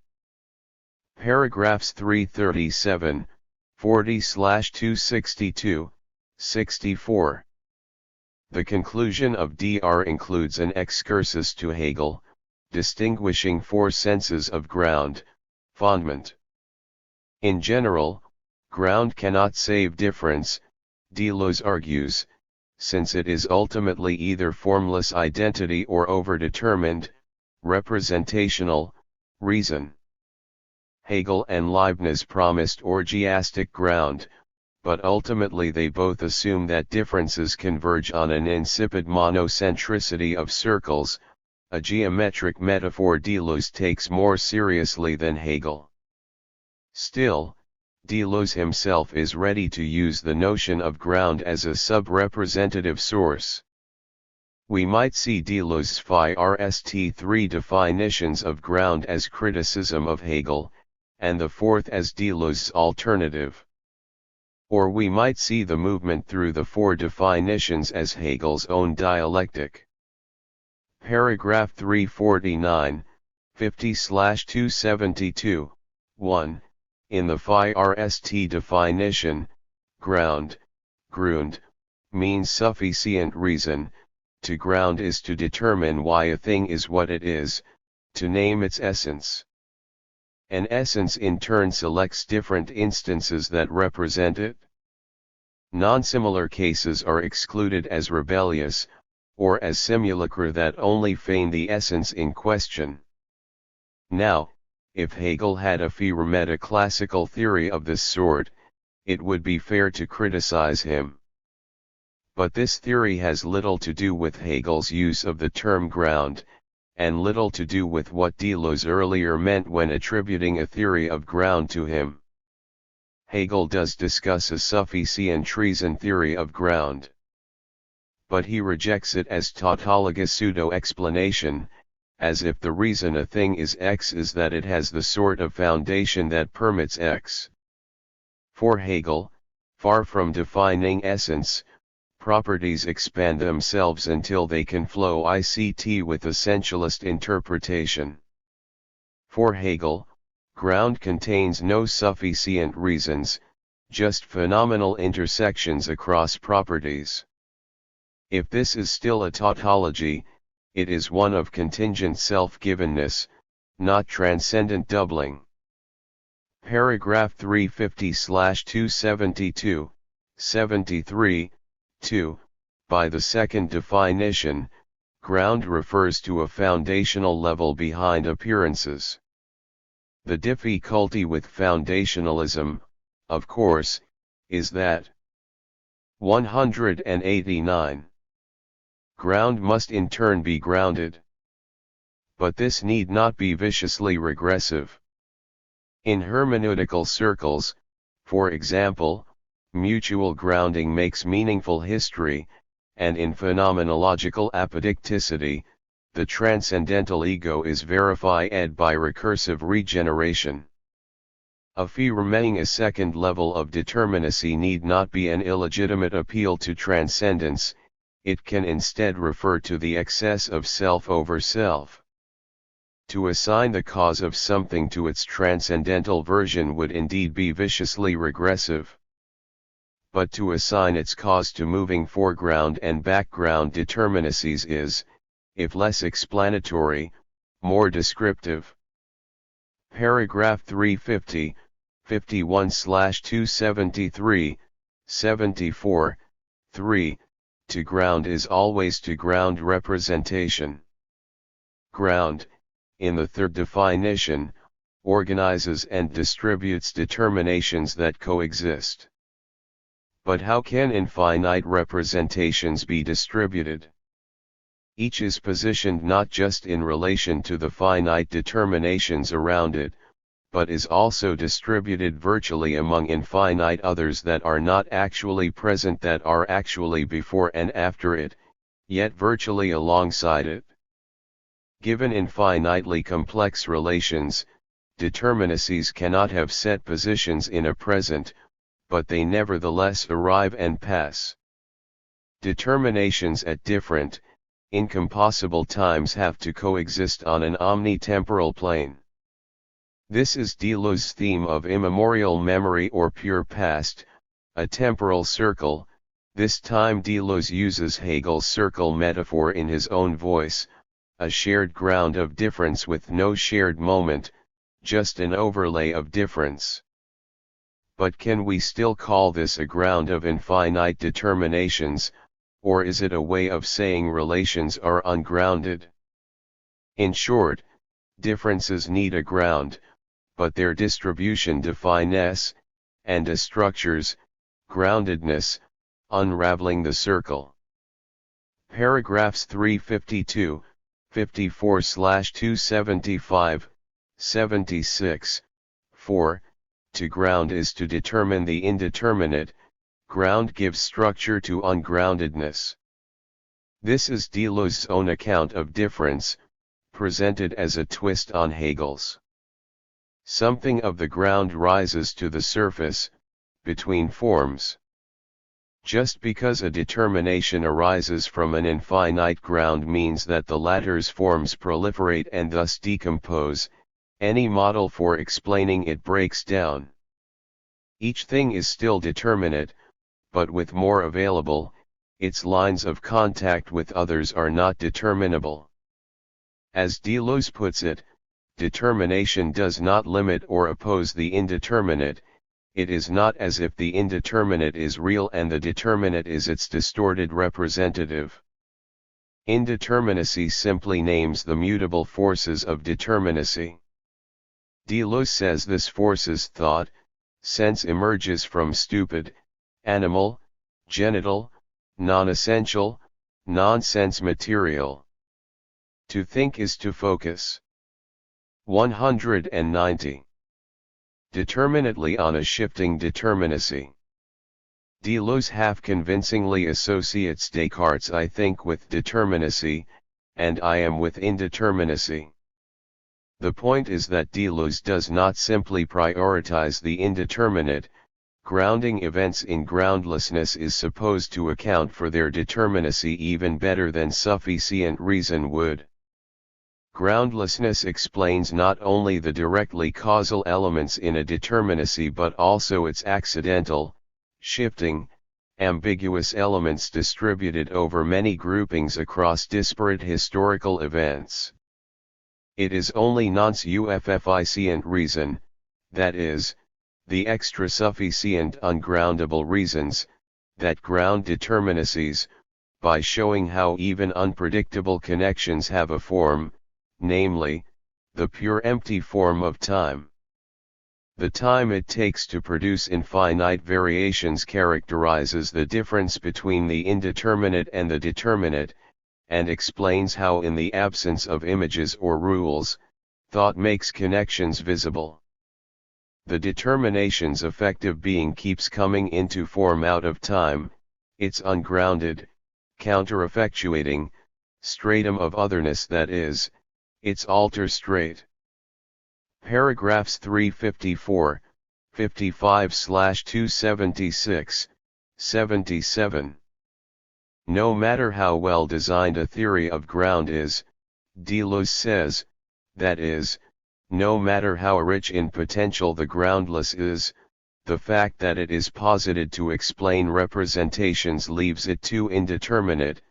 Paragraphs 337, 40/262, 64. The conclusion of Dr. includes an excursus to Hegel, distinguishing 4 senses of ground, fondment. In general, ground cannot save difference, Deleuze argues, since it is ultimately either formless identity or overdetermined, representational, reason. Hegel and Leibniz promised orgiastic ground, but ultimately they both assume that differences converge on an insipid monocentricity of circles, a geometric metaphor Deleuze takes more seriously than Hegel. Still, Deleuze himself is ready to use the notion of ground as a sub-representative source. We might see Deleuze's THIRD three definitions of ground as criticism of Hegel, and the fourth as Deleuze's alternative. Or we might see the movement through the four definitions as Hegel's own dialectic. Paragraph 349, 50/272, 1. In the THIRD definition, ground, Grund, means sufficient reason. To ground is to determine why a thing is what it is, to name its essence. An essence in turn selects different instances that represent it. Non-similar cases are excluded as rebellious, or as simulacra that only feign the essence in question. Now, if Hegel had a pure metaclassical theory of this sort, it would be fair to criticize him. But this theory has little to do with Hegel's use of the term ground, and little to do with what Deleuze earlier meant when attributing a theory of ground to him. Hegel does discuss a sufficient reason theory of ground. But he rejects it as tautologous pseudo-explanation, as if the reason a thing is X is that it has the sort of foundation that permits X. For Hegel, far from defining essence, properties expand themselves until they can flow ICT with essentialist interpretation. For Hegel, ground contains no sufficient reasons, just phenomenal intersections across properties. If this is still a tautology, it is one of contingent self-givenness, not transcendent doubling. Paragraph 350/272, 73, 2. By the second definition, ground refers to a foundational level behind appearances. The difficulty with foundationalism, of course, is that 189. Ground must in turn be grounded. But this need not be viciously regressive. In hermeneutical circles, for example, mutual grounding makes meaningful history, and in phenomenological apodicticity, the transcendental ego is verified by recursive regeneration. Affirming a second level of determinacy need not be an illegitimate appeal to transcendence, it can instead refer to the excess of self over self. To assign the cause of something to its transcendental version would indeed be viciously regressive. But to assign its cause to moving foreground and background determinacies is, if less explanatory, more descriptive. Paragraph 350, 51/273, 74, 3. To ground is always to ground representation. Ground, in the third definition, organizes and distributes determinations that coexist. But how can infinite representations be distributed? Each is positioned not just in relation to the finite determinations around it, but is also distributed virtually among infinite others that are not actually present, that are actually before and after it, yet virtually alongside it. Given infinitely complex relations, determinacies cannot have set positions in a present, but they nevertheless arrive and pass. Determinations at different, incompossible times have to coexist on an omnitemporal plane. This is Deleuze's theme of immemorial memory or pure past, a temporal circle. This time Deleuze uses Hegel's circle metaphor in his own voice, a shared ground of difference with no shared moment, just an overlay of difference. But can we still call this a ground of infinite determinations, or is it a way of saying relations are ungrounded? In short, differences need a ground, but their distribution defines, and a structure's groundedness, unraveling the circle. Paragraphs 352, 54/275, 76, 4. To ground is to determine the indeterminate, ground gives structure to ungroundedness. This is Deleuze's own account of difference, presented as a twist on Hegel's. Something of the ground rises to the surface, between forms. Just because a determination arises from an infinite ground means that the latter's forms proliferate and thus decompose, any model for explaining it breaks down. Each thing is still determinate, but with more available, its lines of contact with others are not determinable. As Deleuze puts it, determination does not limit or oppose the indeterminate. It is not as if the indeterminate is real and the determinate is its distorted representative. Indeterminacy simply names the mutable forces of determinacy. Deleuze says this force's thought, sense emerges from stupid, animal, genital, non-essential, nonsense material. To think is to focus. 190. Determinately on a shifting determinacy. Deleuze half-convincingly associates Descartes' I think with determinacy, and I am with indeterminacy. The point is that Deleuze does not simply prioritize the indeterminate, grounding events in groundlessness is supposed to account for their determinacy even better than sufficient reason would. Groundlessness explains not only the directly causal elements in a determinacy but also its accidental, shifting, ambiguous elements distributed over many groupings across disparate historical events. It is only non-sufficient reason, that is, the extra-sufficient ungroundable reasons, that ground determinacies, by showing how even unpredictable connections have a form, namely, the pure empty form of time. The time it takes to produce infinite variations characterizes the difference between the indeterminate and the determinate, and explains how in the absence of images or rules, thought makes connections visible. The determination's effective being keeps coming into form out of time, its ungrounded, counter-effectuating, stratum of otherness that is, its alter straight. Paragraphs 354, 55/276, 77. No matter how well designed a theory of ground is, Deleuze says, that is, no matter how rich in potential the groundless is, the fact that it is posited to explain representations leaves it too indeterminate,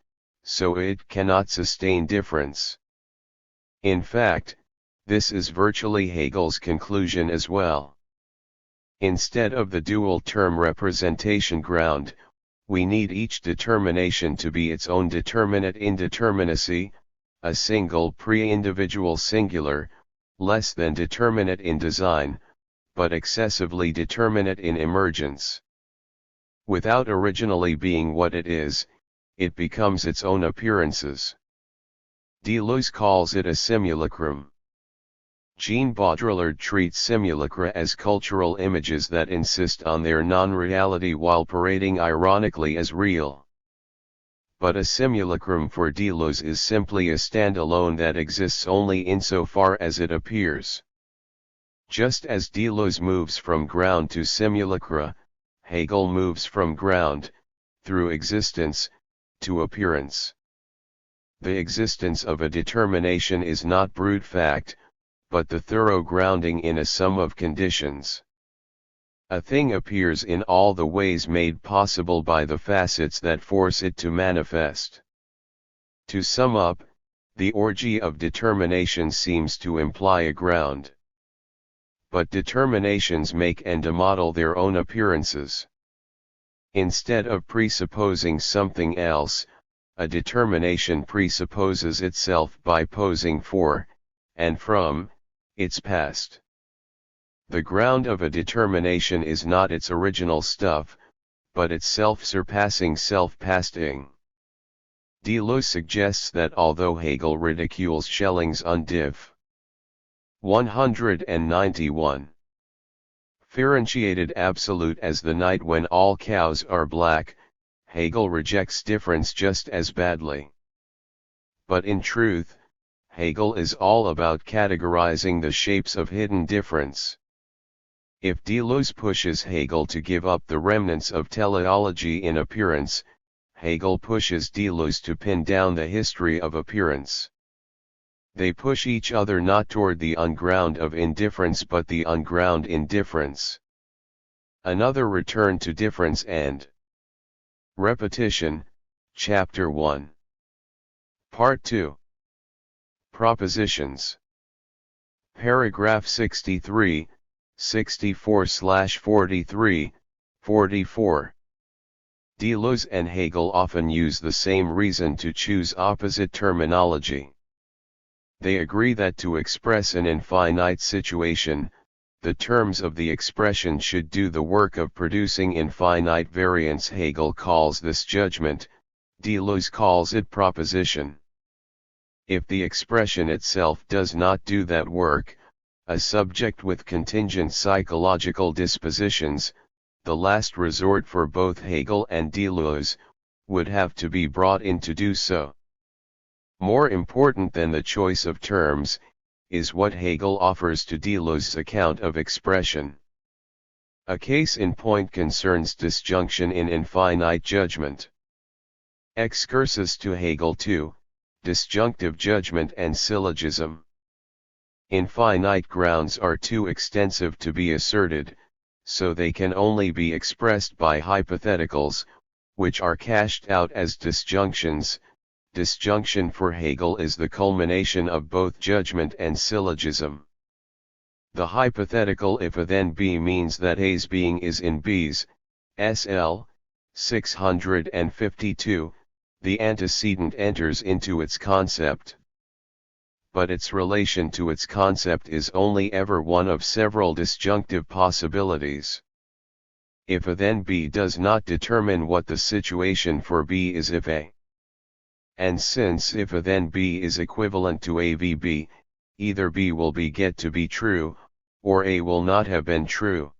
so it cannot sustain difference. In fact, this is virtually Hegel's conclusion as well. Instead of the dual term representation ground, we need each determination to be its own determinate indeterminacy, a single pre-individual singular, less than determinate in design, but excessively determinate in emergence. Without originally being what it is, it becomes its own appearances. Deleuze calls it a simulacrum. Jean Baudrillard treats simulacra as cultural images that insist on their non-reality while parading ironically as real. But a simulacrum for Deleuze is simply a standalone that exists only insofar as it appears. Just as Deleuze moves from ground to simulacra, Hegel moves from ground, through existence, to appearance. The existence of a determination is not brute fact, but the thorough grounding in a sum of conditions. A thing appears in all the ways made possible by the facets that force it to manifest. To sum up, the orgy of determination seems to imply a ground. but determinations make and demodel their own appearances. Instead of presupposing something else, a determination presupposes itself by posing for, and from, its past. The ground of a determination is not its original stuff, but its self-surpassing self-pasting. Deleuze suggests that although Hegel ridicules Schelling's Undiv. 191. Differentiated absolute as the night when all cows are black, Hegel rejects difference just as badly. But in truth, Hegel is all about categorizing the shapes of hidden difference. If Deleuze pushes Hegel to give up the remnants of teleology in appearance, Hegel pushes Deleuze to pin down the history of appearance. They push each other not toward the unground of indifference but the unground in difference. Another return to difference and repetition, Chapter 1. Part 2. Propositions. Paragraph 63, 64/43, 44. Deleuze and Hegel often use the same reason to choose opposite terminology. They agree that to express an infinite situation, the terms of the expression should do the work of producing infinite variance. Hegel calls this judgment, Deleuze calls it proposition. If the expression itself does not do that work, a subject with contingent psychological dispositions, the last resort for both Hegel and Deleuze, would have to be brought in to do so. More important than the choice of terms, is what Hegel offers to Deleuze's account of expression. A case in point concerns disjunction in infinite judgment. Excursus to Hegel 2, disjunctive judgment and syllogism. Infinite grounds are too extensive to be asserted, so they can only be expressed by hypotheticals, which are cashed out as disjunctions. Disjunction for Hegel is the culmination of both judgment and syllogism. The hypothetical if A then B means that A's being is in B's, SL, 652, the antecedent enters into its concept. But its relation to its concept is only ever one of several disjunctive possibilities. If A then B does not determine what the situation for B is if A. And since if A then B is equivalent to A v B, either B will be get to be true, or A will not have been true.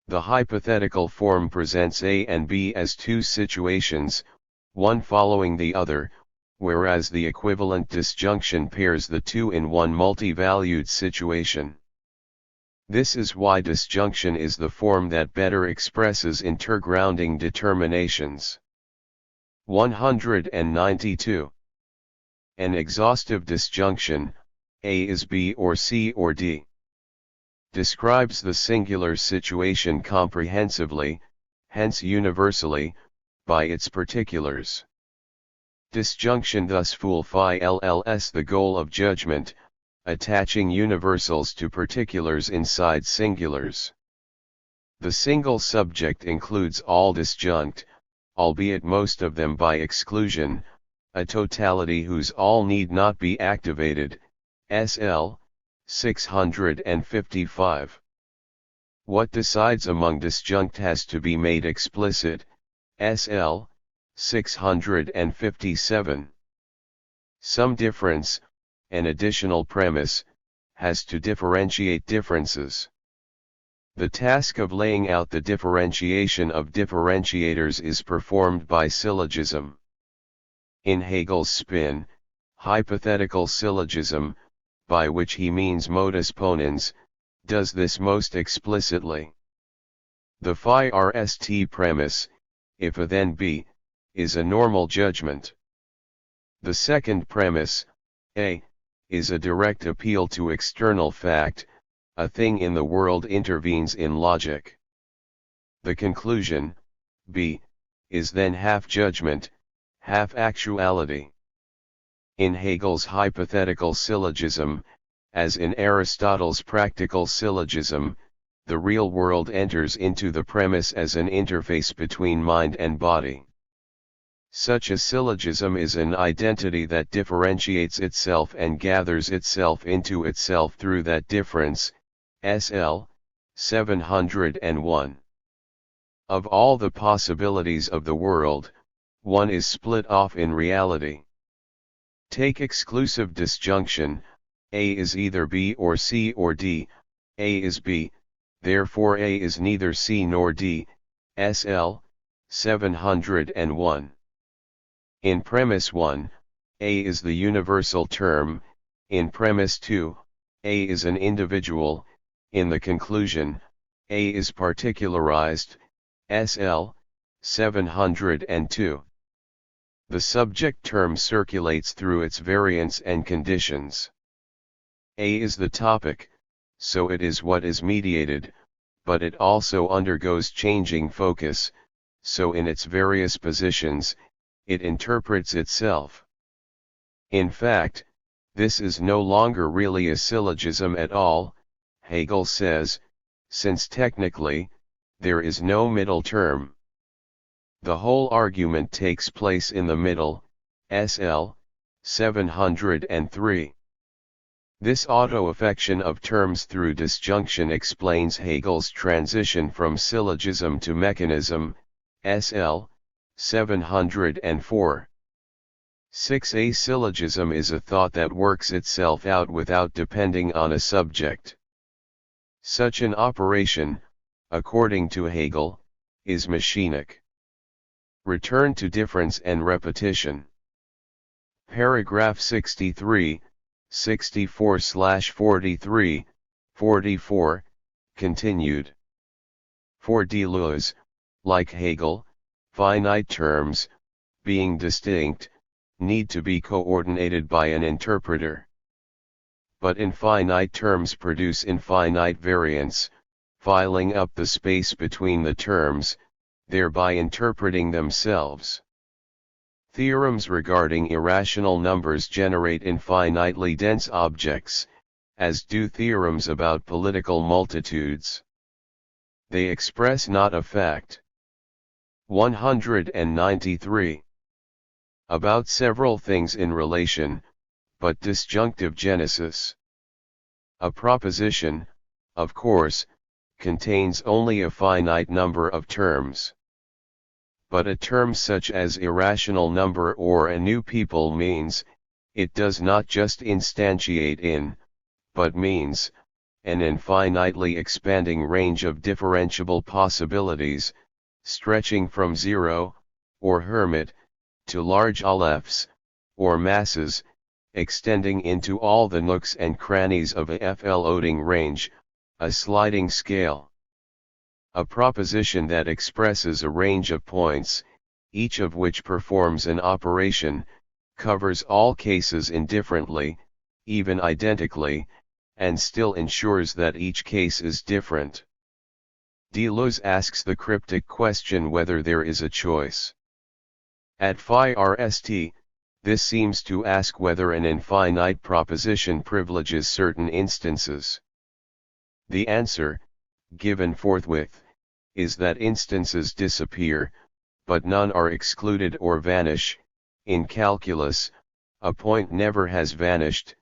The hypothetical form presents A and B as two situations, one following the other, whereas the equivalent disjunction pairs the two in one multi-valued situation. This is why disjunction is the form that better expresses intergrounding determinations. 192. An exhaustive disjunction, A is B or C or D, describes the singular situation comprehensively, hence universally, by its particulars. Disjunction thus fulfills the goal of judgment, attaching universals to particulars inside singulars. The single subject includes all disjunct, albeit most of them by exclusion, a totality whose all need not be activated, SL, 655. What decides among disjunct has to be made explicit, SL, 657. Some difference, an additional premise, has to differentiate differences. The task of laying out the differentiation of differentiators is performed by syllogism. In Hegel's spin, hypothetical syllogism, by which he means modus ponens, does this most explicitly. The first premise, if A then B, is a normal judgment. The second premise, A, is a direct appeal to external fact, a thing in the world intervenes in logic. The conclusion, B, is then half judgment, half actuality. In Hegel's hypothetical syllogism, as in Aristotle's practical syllogism, the real world enters into the premise as an interface between mind and body. Such a syllogism is an identity that differentiates itself and gathers itself into itself through that difference. SL 701. Of all the possibilities of the world, one is split off in reality. Take exclusive disjunction, A is either B or C or D, A is B, therefore A is neither C nor D, SL 701. In premise 1, A is the universal term, in premise 2, A is an individual, in the conclusion, A is particularized, SL 702. The subject term circulates through its variants and conditions. A is the topic, so it is what is mediated, but it also undergoes changing focus, so in its various positions, it interprets itself. In fact, this is no longer really a syllogism at all, Hegel says, since technically, there is no middle term. The whole argument takes place in the middle, SL 703. This auto-affection of terms through disjunction explains Hegel's transition from syllogism to mechanism, SL 704. 6. A syllogism is a thought that works itself out without depending on a subject. Such an operation, according to Hegel, is machinic. Return to difference and repetition. Paragraph 63, 64/43, 44, continued. For Deleuze, like Hegel, finite terms, being distinct, need to be coordinated by an interpreter. But infinite terms produce infinite variants, filling up the space between the terms, thereby interpreting themselves. Theorems regarding irrational numbers generate infinitely dense objects, as do theorems about political multitudes. They express not a fact. 193. About several things in relation, but disjunctive genesis. A proposition, of course, contains only a finite number of terms. But a term such as irrational number or a new people means, it does not just instantiate in, but means, an infinitely expanding range of differentiable possibilities, stretching from zero, or hermit, to large alephs, or masses, extending into all the nooks and crannies of a floating range, a sliding scale. A proposition that expresses a range of points, each of which performs an operation, covers all cases indifferently, even identically, and still ensures that each case is different. Deleuze asks the cryptic question whether there is a choice. At THIRD, this seems to ask whether an infinite proposition privileges certain instances. The answer, given forthwith, is that instances disappear, but none are excluded or vanish. In calculus, a point never has vanished,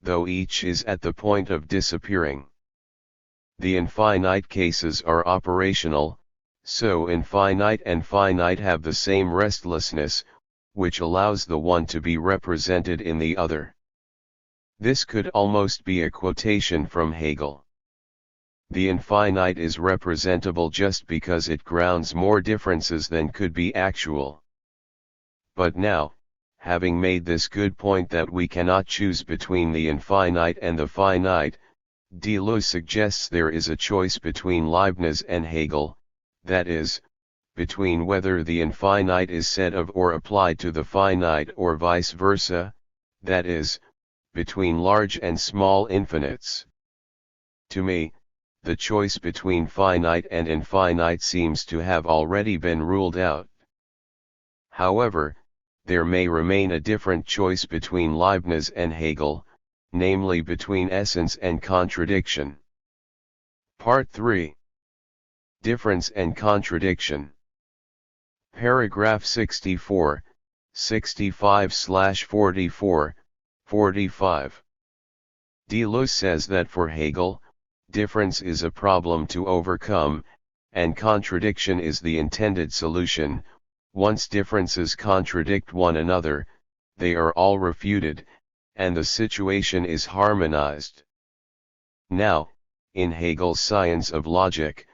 though each is at the point of disappearing. The infinite cases are operational, so infinite and finite have the same restlessness, which allows the one to be represented in the other. This could almost be a quotation from Hegel. The infinite is representable just because it grounds more differences than could be actual. But now, having made this good point that we cannot choose between the infinite and the finite, Deleuze suggests there is a choice between Leibniz and Hegel, that is, between whether the infinite is said of or applied to the finite or vice versa, that is, between large and small infinites. To me, the choice between finite and infinite seems to have already been ruled out. However, there may remain a different choice between Leibniz and Hegel, namely between essence and contradiction. Part 3. Difference and contradiction. Paragraph 64, 65/44, 45. Deleuze says that for Hegel, difference is a problem to overcome, and contradiction is the intended solution. Once differences contradict one another, they are all refuted, and the situation is harmonized. Now, in Hegel's science of logic,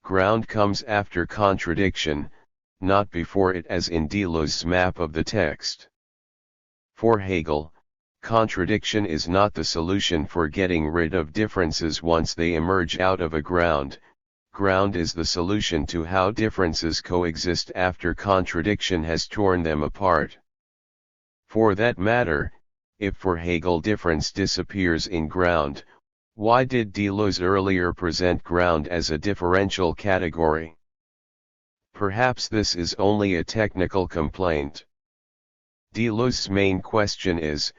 ground comes after contradiction, not before it, as in Deleuze's map of the text. For Hegel, contradiction is not the solution for getting rid of differences once they emerge out of a ground. Ground is the solution to how differences coexist after contradiction has torn them apart. For that matter, if for Hegel difference disappears in ground, why did Deleuze earlier present ground as a differential category? Perhaps this is only a technical complaint. Deleuze's main question is,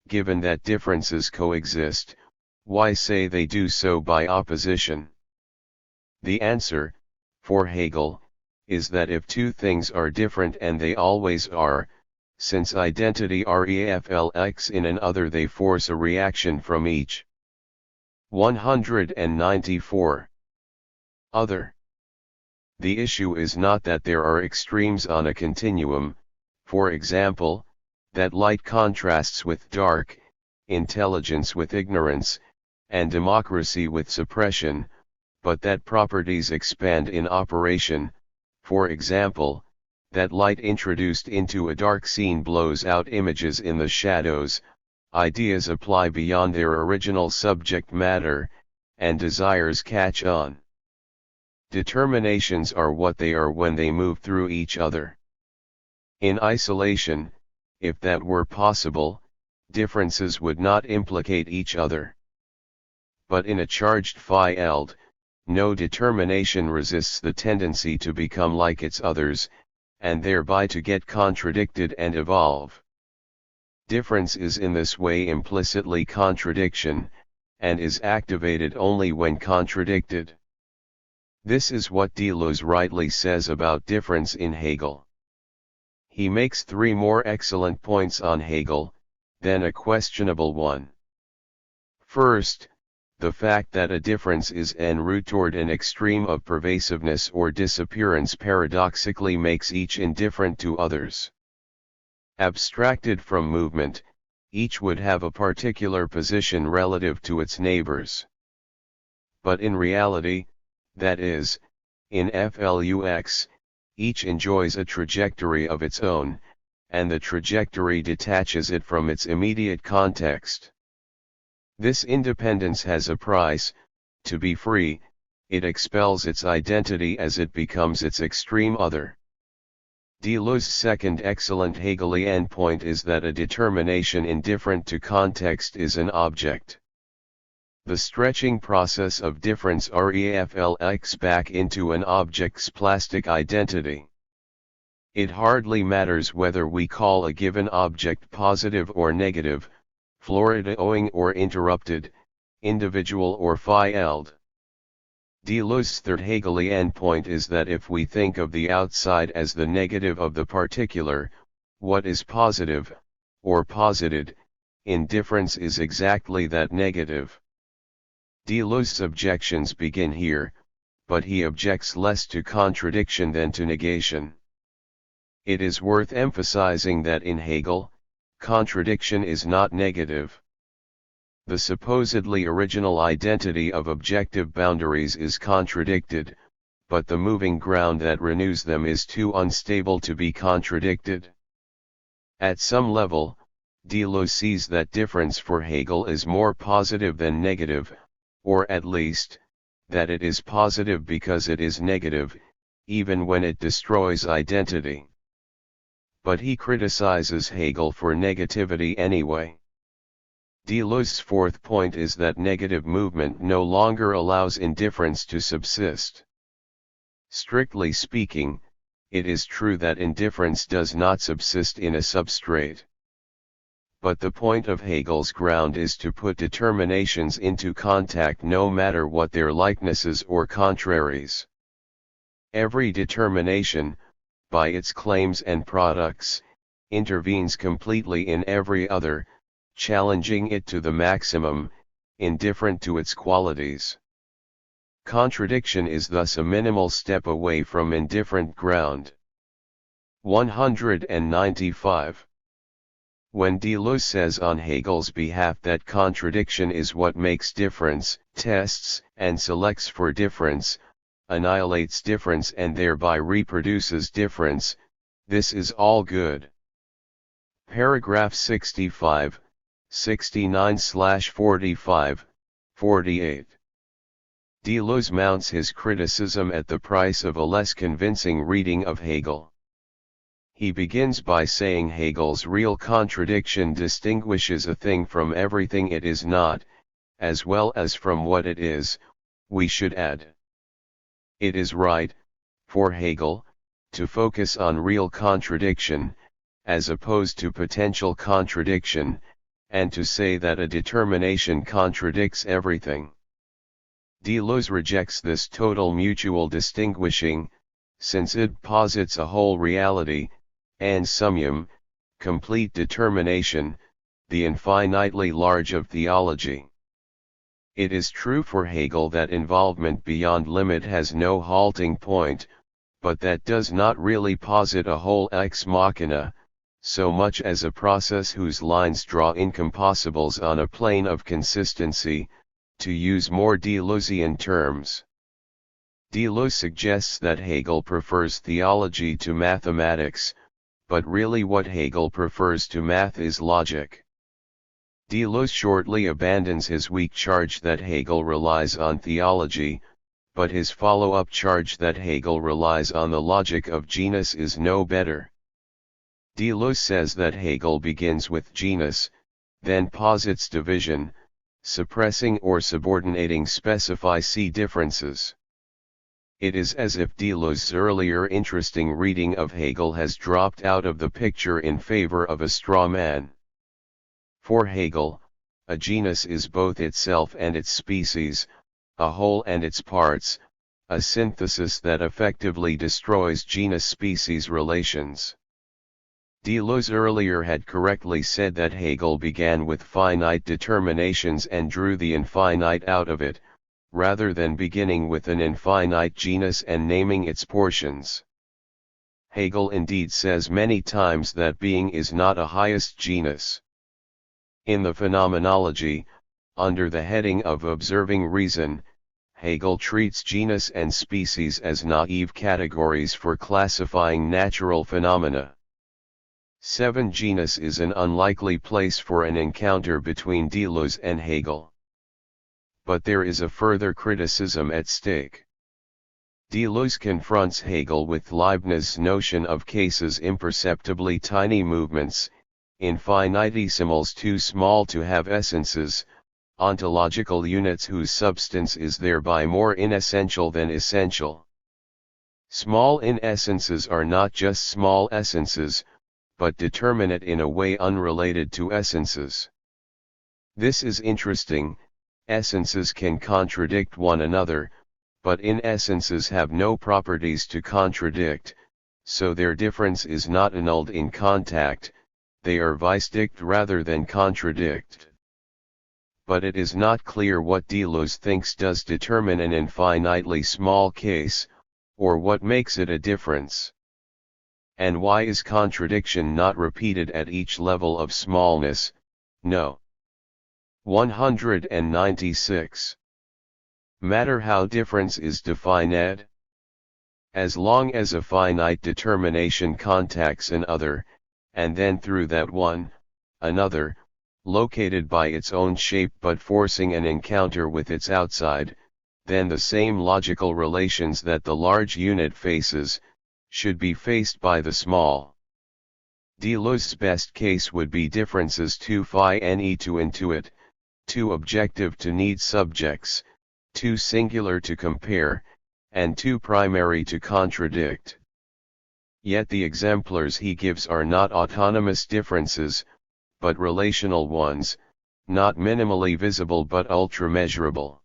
given that differences coexist, why say they do so by opposition? The answer, for Hegel, is that if two things are different, and they always are, since identity reflex in an other, they force a reaction from each. 194. Other. The issue is not that there are extremes on a continuum, for example, that light contrasts with dark, intelligence with ignorance, and democracy with suppression, but that properties expand in operation. For example, that light introduced into a dark scene blows out images in the shadows, ideas apply beyond their original subject matter, and desires catch on. Determinations are what they are when they move through each other. In isolation, if that were possible, differences would not implicate each other. But in a charged field, no determination resists the tendency to become like its others, and thereby to get contradicted and evolve. Difference is in this way implicitly contradiction, and is activated only when contradicted. This is what Deleuze rightly says about difference in Hegel. He makes three more excellent points on Hegel, then a questionable one. First, the fact that a difference is en route toward an extreme of pervasiveness or disappearance paradoxically makes each indifferent to others. Abstracted from movement, each would have a particular position relative to its neighbors. But in reality, that is, in flux, each enjoys a trajectory of its own, and the trajectory detaches it from its immediate context. This independence has a price. To be free, it expels its identity as it becomes its extreme other. Deleuze's second excellent Hegelian point is that a determination indifferent to context is an object. The stretching process of difference reflex back into an object's plastic identity. It hardly matters whether we call a given object positive or negative, Floridaing or interrupted, individual or field. Deleuze's third Hegelian point is that if we think of the outside as the negative of the particular, what is positive, or posited, in difference is exactly that negative. Deleuze's objections begin here, but he objects less to contradiction than to negation. It is worth emphasizing that in Hegel, contradiction is not negative. The supposedly original identity of objective boundaries is contradicted, but the moving ground that renews them is too unstable to be contradicted. At some level, Deleuze sees that difference for Hegel is more positive than negative, or at least, that it is positive because it is negative, even when it destroys identity. But he criticizes Hegel for negativity anyway. Deleuze's fourth point is that negative movement no longer allows indifference to subsist. Strictly speaking, it is true that indifference does not subsist in a substrate. but the point of Hegel's ground is to put determinations into contact no matter what their likenesses or contraries. Every determination, by its claims and products, intervenes completely in every other, challenging it to the maximum, indifferent to its qualities. Contradiction is thus a minimal step away from indifferent ground. 195. When Deleuze says on Hegel's behalf that contradiction is what makes difference, tests and selects for difference, annihilates difference and thereby reproduces difference, this is all good. Paragraph 65, 69/45, 48. Deleuze mounts his criticism at the price of a less convincing reading of Hegel. He begins by saying Hegel's real contradiction distinguishes a thing from everything it is not, as well as from what it is, we should add. It is right, for Hegel, to focus on real contradiction, as opposed to potential contradiction, and to say that a determination contradicts everything. Deleuze rejects this total mutual distinguishing, since it posits a whole reality, and summum, complete determination, the infinitely large of theology. It is true for Hegel that involvement beyond limit has no halting point, but that does not really posit a whole ex machina, so much as a process whose lines draw incompossibles on a plane of consistency, to use more Deleuzian terms. Deleuze suggests that Hegel prefers theology to mathematics, but really what Hegel prefers to math is logic. Deleuze shortly abandons his weak charge that Hegel relies on theology, but his follow-up charge that Hegel relies on the logic of genus is no better. Deleuze says that Hegel begins with genus, then posits division, suppressing or subordinating specific differences. It is as if Deleuze's earlier interesting reading of Hegel has dropped out of the picture in favor of a straw man. For Hegel, a genus is both itself and its species, a whole and its parts, a synthesis that effectively destroys genus-species relations. Deleuze earlier had correctly said that Hegel began with finite determinations and drew the infinite out of it, rather than beginning with an infinite genus and naming its portions. Hegel indeed says many times that being is not a highest genus. In the Phenomenology, under the heading of observing reason, Hegel treats genus and species as naive categories for classifying natural phenomena. 7. Genus is an unlikely place for an encounter between Deleuze and Hegel. But there is a further criticism at stake. Deleuze confronts Hegel with Leibniz's notion of cases imperceptibly tiny movements, infinitesimals too small to have essences, ontological units whose substance is thereby more inessential than essential. Small inessences are not just small essences, but determinate in a way unrelated to essences. This is interesting. Essences can contradict one another, but inessences have no properties to contradict, so their difference is not annulled in contact, they are distinct rather than contradict. But it is not clear what Deleuze thinks does determine an infinitely small case, or what makes it a difference. And why is contradiction not repeated at each level of smallness? No. 196. Matter how difference is defined? As long as a finite determination contacts an other, and then through that one, another, located by its own shape but forcing an encounter with its outside, then the same logical relations that the large unit faces, should be faced by the small. Deleuze's best case would be differences too fine to intuit, too objective to need subjects, too singular to compare, and too primary to contradict. Yet the exemplars he gives are not autonomous differences, but relational ones, not minimally visible but ultra-measurable.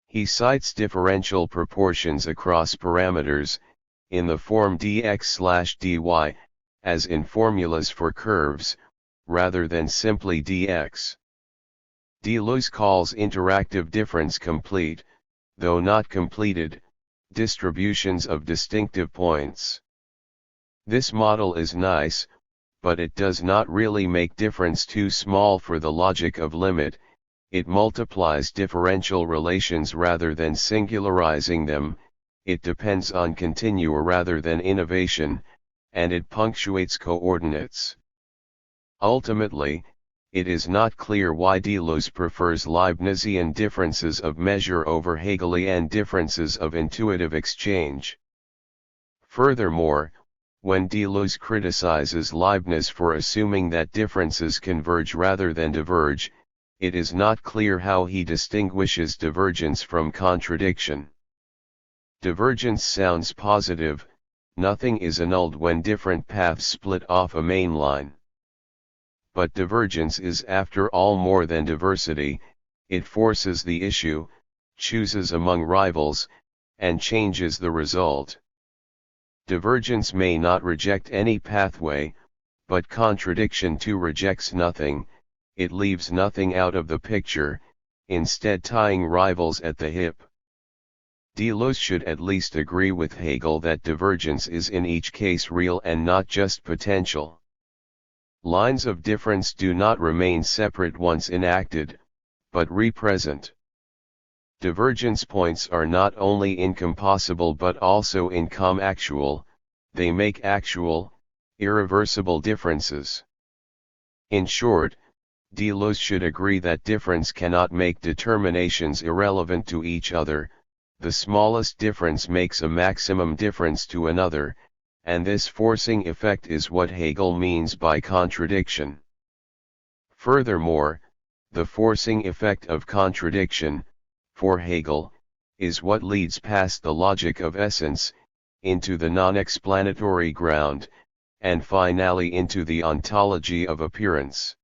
He cites differential proportions across parameters, in the form dx/dy, as in formulas for curves, rather than simply dx. Deleuze calls interactive difference complete, though not completed, distributions of distinctive points. This model is nice, but it does not really make difference too small for the logic of limit. It multiplies differential relations rather than singularizing them, it depends on continua rather than innovation, and it punctuates coordinates. Ultimately, it is not clear why Deleuze prefers Leibnizian differences of measure over Hegelian differences of intuitive exchange. Furthermore, when Deleuze criticizes Leibniz for assuming that differences converge rather than diverge, it is not clear how he distinguishes divergence from contradiction. Divergence sounds positive, nothing is annulled when different paths split off a main line. But divergence is after all more than diversity, it forces the issue, chooses among rivals, and changes the result. Divergence may not reject any pathway, but contradiction too rejects nothing, it leaves nothing out of the picture, instead tying rivals at the hip. Deleuze should at least agree with Hegel that divergence is in each case real and not just potential. Lines of difference do not remain separate once enacted, but re-present. Divergence points are not only incompossible but also incom-actual, they make actual, irreversible differences. In short, Deleuze should agree that difference cannot make determinations irrelevant to each other, the smallest difference makes a maximum difference to another, and this forcing effect is what Hegel means by contradiction. Furthermore, the forcing effect of contradiction, for Hegel, is what leads past the logic of essence, into the non-explanatory ground, and finally into the ontology of appearance.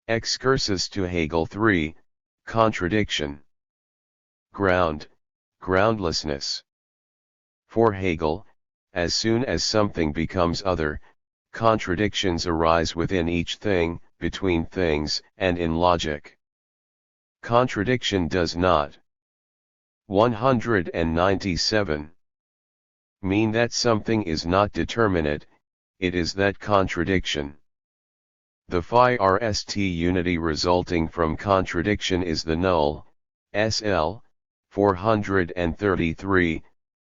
Excursus to Hegel 3, Contradiction. Ground, groundlessness. For Hegel, as soon as something becomes other, contradictions arise within each thing, between things, and in logic. Contradiction does not 197 mean that something is not determinate, it is that contradiction. The THIRD unity resulting from contradiction is the null, SL, 433,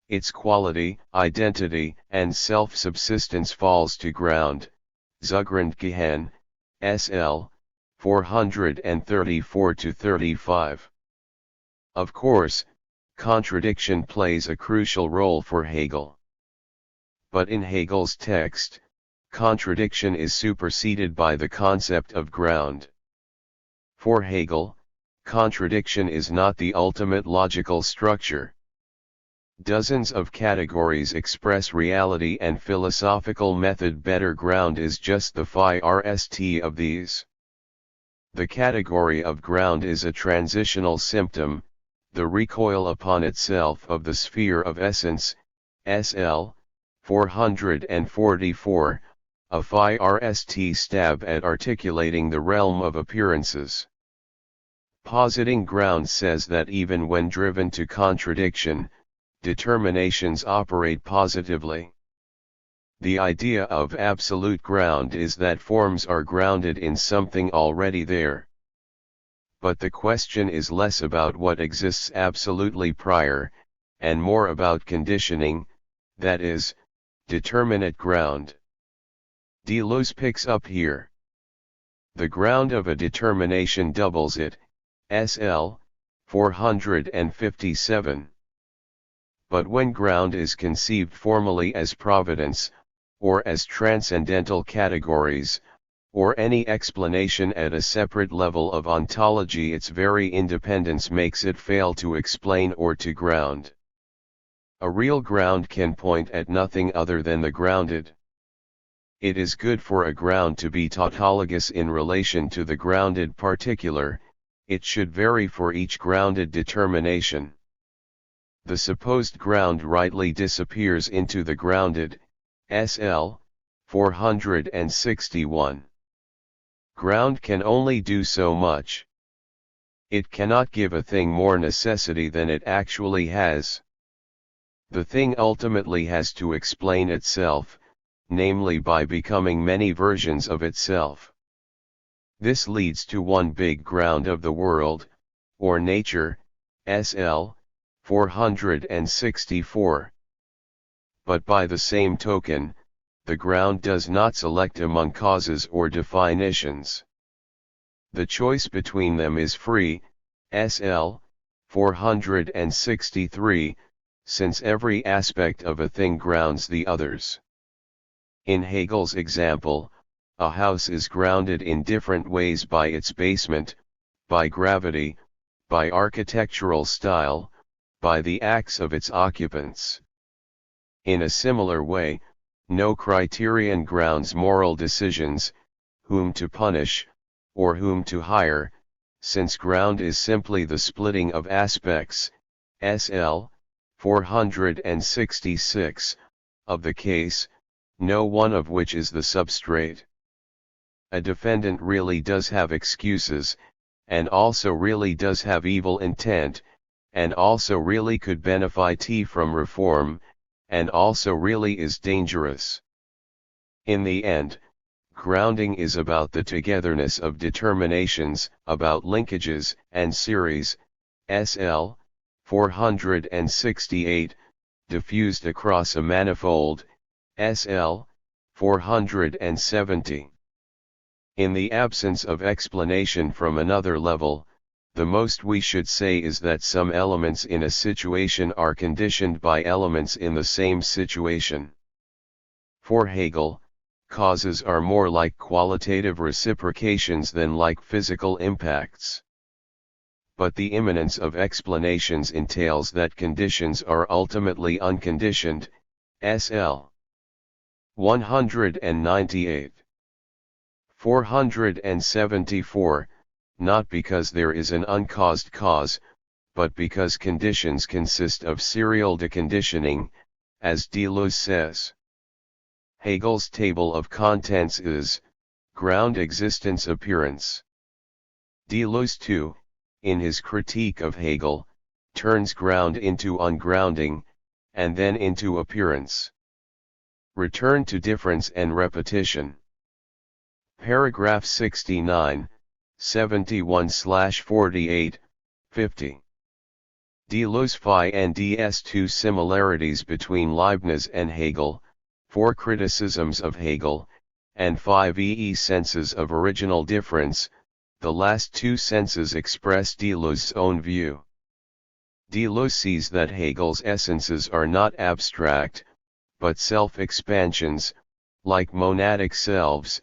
its quality, identity, and self-subsistence falls to ground, Zugrundgehen, SL, 434-35. Of course, contradiction plays a crucial role for Hegel. But in Hegel's text, contradiction is superseded by the concept of ground. For Hegel, contradiction is not the ultimate logical structure. Dozens of categories express reality and philosophical method better ground is just the first of these. The category of ground is a transitional symptom, the recoil upon itself of the sphere of essence, SL, 444, a first stab at articulating the realm of appearances. Positing ground says that even when driven to contradiction, determinations operate positively. The idea of absolute ground is that forms are grounded in something already there. But the question is less about what exists absolutely prior, and more about conditioning, that is, determinate ground. Deleuze picks up here. The ground of a determination doubles it, SL, 457. But when ground is conceived formally as providence, or as transcendental categories, or any explanation at a separate level of ontology, its very independence makes it fail to explain or to ground. A real ground can point at nothing other than the grounded. It is good for a ground to be tautologous in relation to the grounded particular, it should vary for each grounded determination. The supposed ground rightly disappears into the grounded, SL, 461. Ground can only do so much. It cannot give a thing more necessity than it actually has. The thing ultimately has to explain itself, namely by becoming many versions of itself. This leads to one big ground of the world, or nature, SL, 464. But by the same token, the ground does not select among causes or definitions. The choice between them is free, SL, 463, since every aspect of a thing grounds the others. In Hegel's example, a house is grounded in different ways by its basement, by gravity, by architectural style, by the acts of its occupants. In a similar way, no criterion grounds moral decisions, whom to punish, or whom to hire, since ground is simply the splitting of aspects, SL, 466, of the case, no one of which is the substrate. A defendant really does have excuses, and also really does have evil intent, and also really could benefit from reform, and also really is dangerous. In the end, grounding is about the togetherness of determinations, about linkages and series, SL, 468, diffused across a manifold, SL, 470. In the absence of explanation from another level, the most we should say is that some elements in a situation are conditioned by elements in the same situation. For Hegel, causes are more like qualitative reciprocations than like physical impacts. But the immanence of explanations entails that conditions are ultimately unconditioned, SL. 198. 474, not because there is an uncaused cause, but because conditions consist of serial deconditioning, as Deleuze says. Hegel's table of contents is, ground existence appearance. Deleuze too, in his critique of Hegel, turns ground into ungrounding, and then into appearance. Return to difference and repetition. Paragraph 69, 71/48, 50. Deleuze finds two similarities between Leibniz and Hegel, 4 criticisms of Hegel, and 5 senses of original difference. The last 2 senses express Deleuze's own view. Deleuze sees that Hegel's essences are not abstract, but self-expansions, like monadic selves,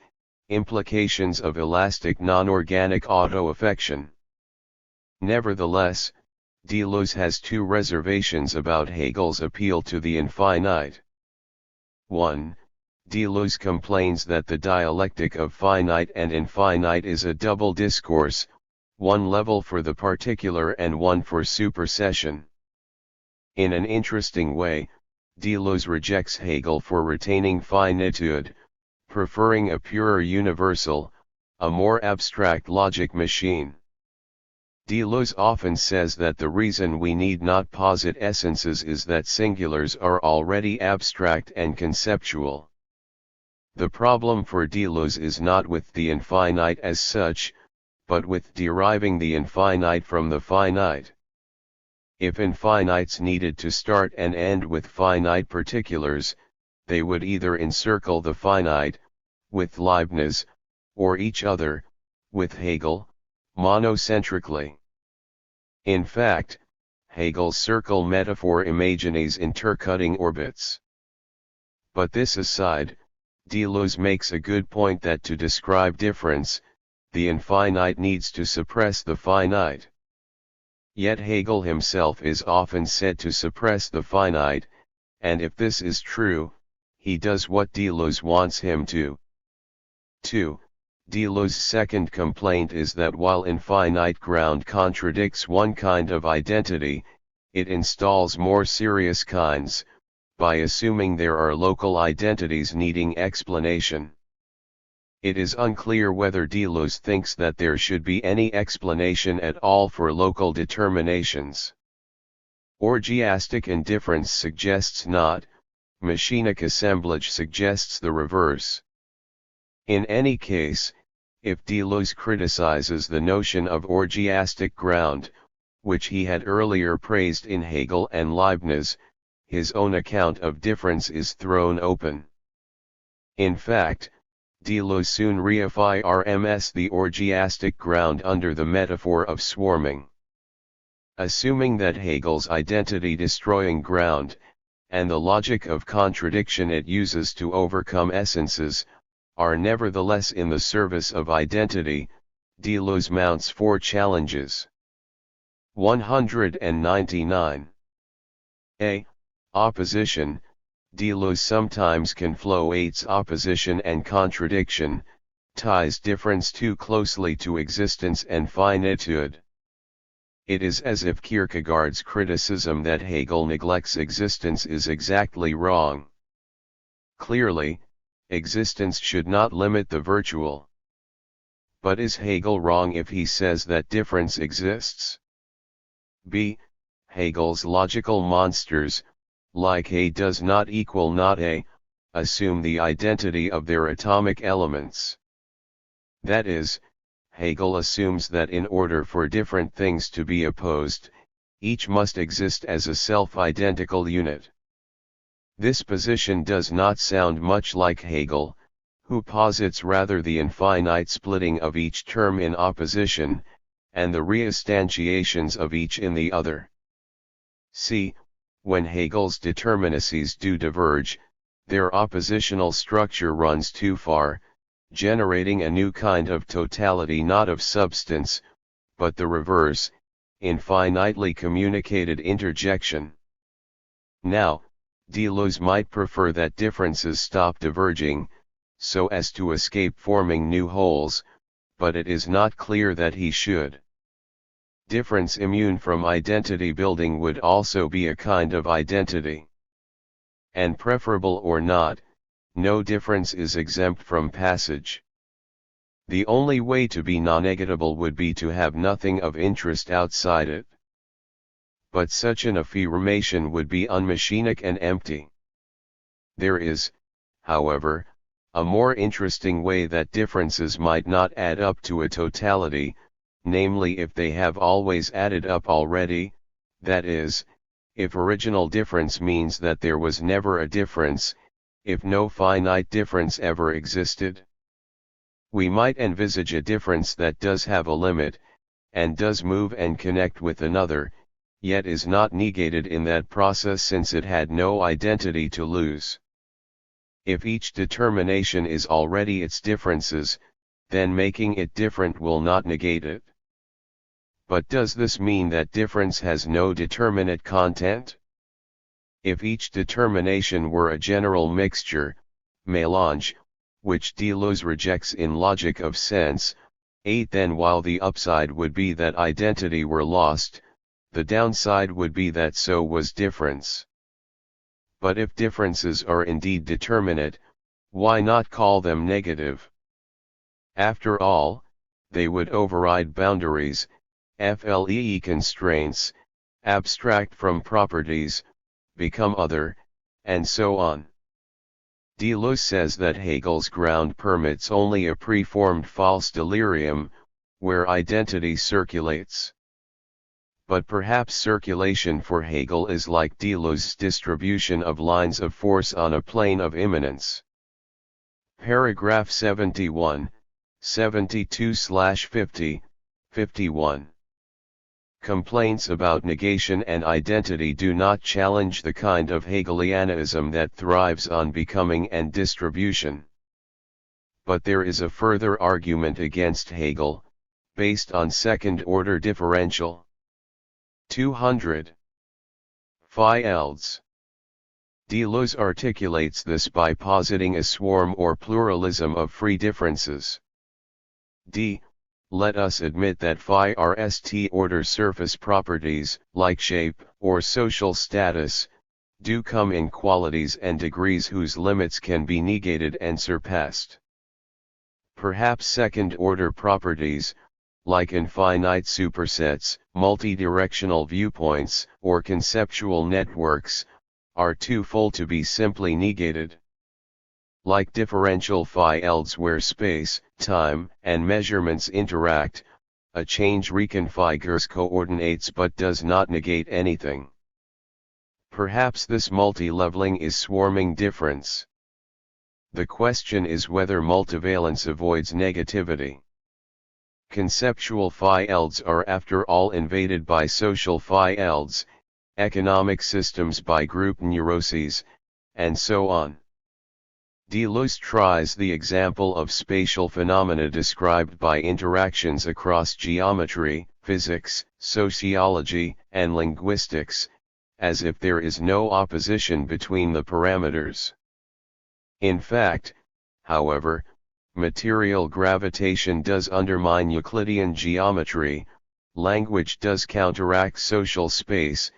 implications of elastic non-organic auto-affection. Nevertheless, Deleuze has 2 reservations about Hegel's appeal to the infinite. 1. Deleuze complains that the dialectic of finite and infinite is a double discourse, one level for the particular and one for supersession. In an interesting way, Deleuze rejects Hegel for retaining finitude, preferring a purer universal, a more abstract logic machine. Deleuze often says that the reason we need not posit essences is that singulars are already abstract and conceptual. The problem for Deleuze is not with the infinite as such, but with deriving the infinite from the finite. If infinites needed to start and end with finite particulars, they would either encircle the finite, with Leibniz, or each other, with Hegel, monocentrically. In fact, Hegel's circle metaphor imagines intercutting orbits. But this aside, Deleuze makes a good point that to describe difference, the infinite needs to suppress the finite. Yet Hegel himself is often said to suppress the finite, and if this is true, he does what Deleuze wants him to. 2. Deleuze's second complaint is that while infinite ground contradicts one kind of identity, it installs more serious kinds, by assuming there are local identities needing explanation. It is unclear whether Deleuze thinks that there should be any explanation at all for local determinations. Orgiastic indifference suggests not, machinic assemblage suggests the reverse. In any case, if Deleuze criticizes the notion of orgiastic ground, which he had earlier praised in Hegel and Leibniz, his own account of difference is thrown open. In fact, Deleuze soon reaffirms the orgiastic ground under the metaphor of swarming. Assuming that Hegel's identity-destroying ground, and the logic of contradiction it uses to overcome essences, are nevertheless in the service of identity, Deleuze mounts 4 challenges. 199. A. Opposition. Deleuze sometimes conflates opposition and contradiction, ties difference too closely to existence and finitude. It is as if Kierkegaard's criticism that Hegel neglects existence is exactly wrong. Clearly, existence should not limit the virtual. But is Hegel wrong if he says that difference exists? B. Hegel's logical monsters, like A does not equal not A, assume the identity of their atomic elements. That is, Hegel assumes that in order for different things to be opposed, each must exist as a self-identical unit. This position does not sound much like Hegel, who posits rather the infinite splitting of each term in opposition, and the reinstantiations of each in the other. C. When Hegel's determinacies do diverge, their oppositional structure runs too far, generating a new kind of totality not of substance, but the reverse, infinitely communicated interjection. Now, Deleuze might prefer that differences stop diverging, so as to escape forming new wholes, but it is not clear that he should. Difference immune from identity building would also be a kind of identity. And preferable or not, no difference is exempt from passage. The only way to be non-negatable would be to have nothing of interest outside it. But such an affirmation would be unmachinic and empty. There is, however, a more interesting way that differences might not add up to a totality, namely if they have always added up already, that is, if original difference means that there was never a difference, if no finite difference ever existed. We might envisage a difference that does have a limit, and does move and connect with another, yet is not negated in that process since it had no identity to lose. If each determination is already its differences, then making it different will not negate it. But does this mean that difference has no determinate content? If each determination were a general mixture, mélange, which Deleuze rejects in Logic of Sense, 8, then while the upside would be that identity were lost, the downside would be that so was difference. But if differences are indeed determinate, why not call them negative? After all, they would override boundaries, FLEE constraints, abstract from properties, become other, and so on. Deleuze says that Hegel's ground permits only a preformed false delirium, where identity circulates. But perhaps circulation for Hegel is like Deleuze's distribution of lines of force on a plane of immanence. Paragraph 71, 72/50, 51. Complaints about negation and identity do not challenge the kind of Hegelianism that thrives on becoming and distribution. But there is a further argument against Hegel, based on second-order differential. 200. Phi elds. Deleuze articulates this by positing a swarm or pluralism of free differences. Let us admit that phi are st-order surface properties, like shape, or social status, do come in qualities and degrees whose limits can be negated and surpassed. Perhaps second-order properties, like infinite supersets, multidirectional viewpoints, or conceptual networks, are too full to be simply negated. Like differential phi-elds where space, time, and measurements interact, a change reconfigures coordinates but does not negate anything. Perhaps this multi-leveling is swarming difference. The question is whether multivalence avoids negativity. Conceptual phi-elds are after all invaded by social phi-elds, economic systems by group neuroses, and so on. Deleuze tries the example of spatial phenomena described by interactions across geometry, physics, sociology, and linguistics, as if there is no opposition between the parameters. In fact, however, material gravitation does undermine Euclidean geometry, language does counteract social space,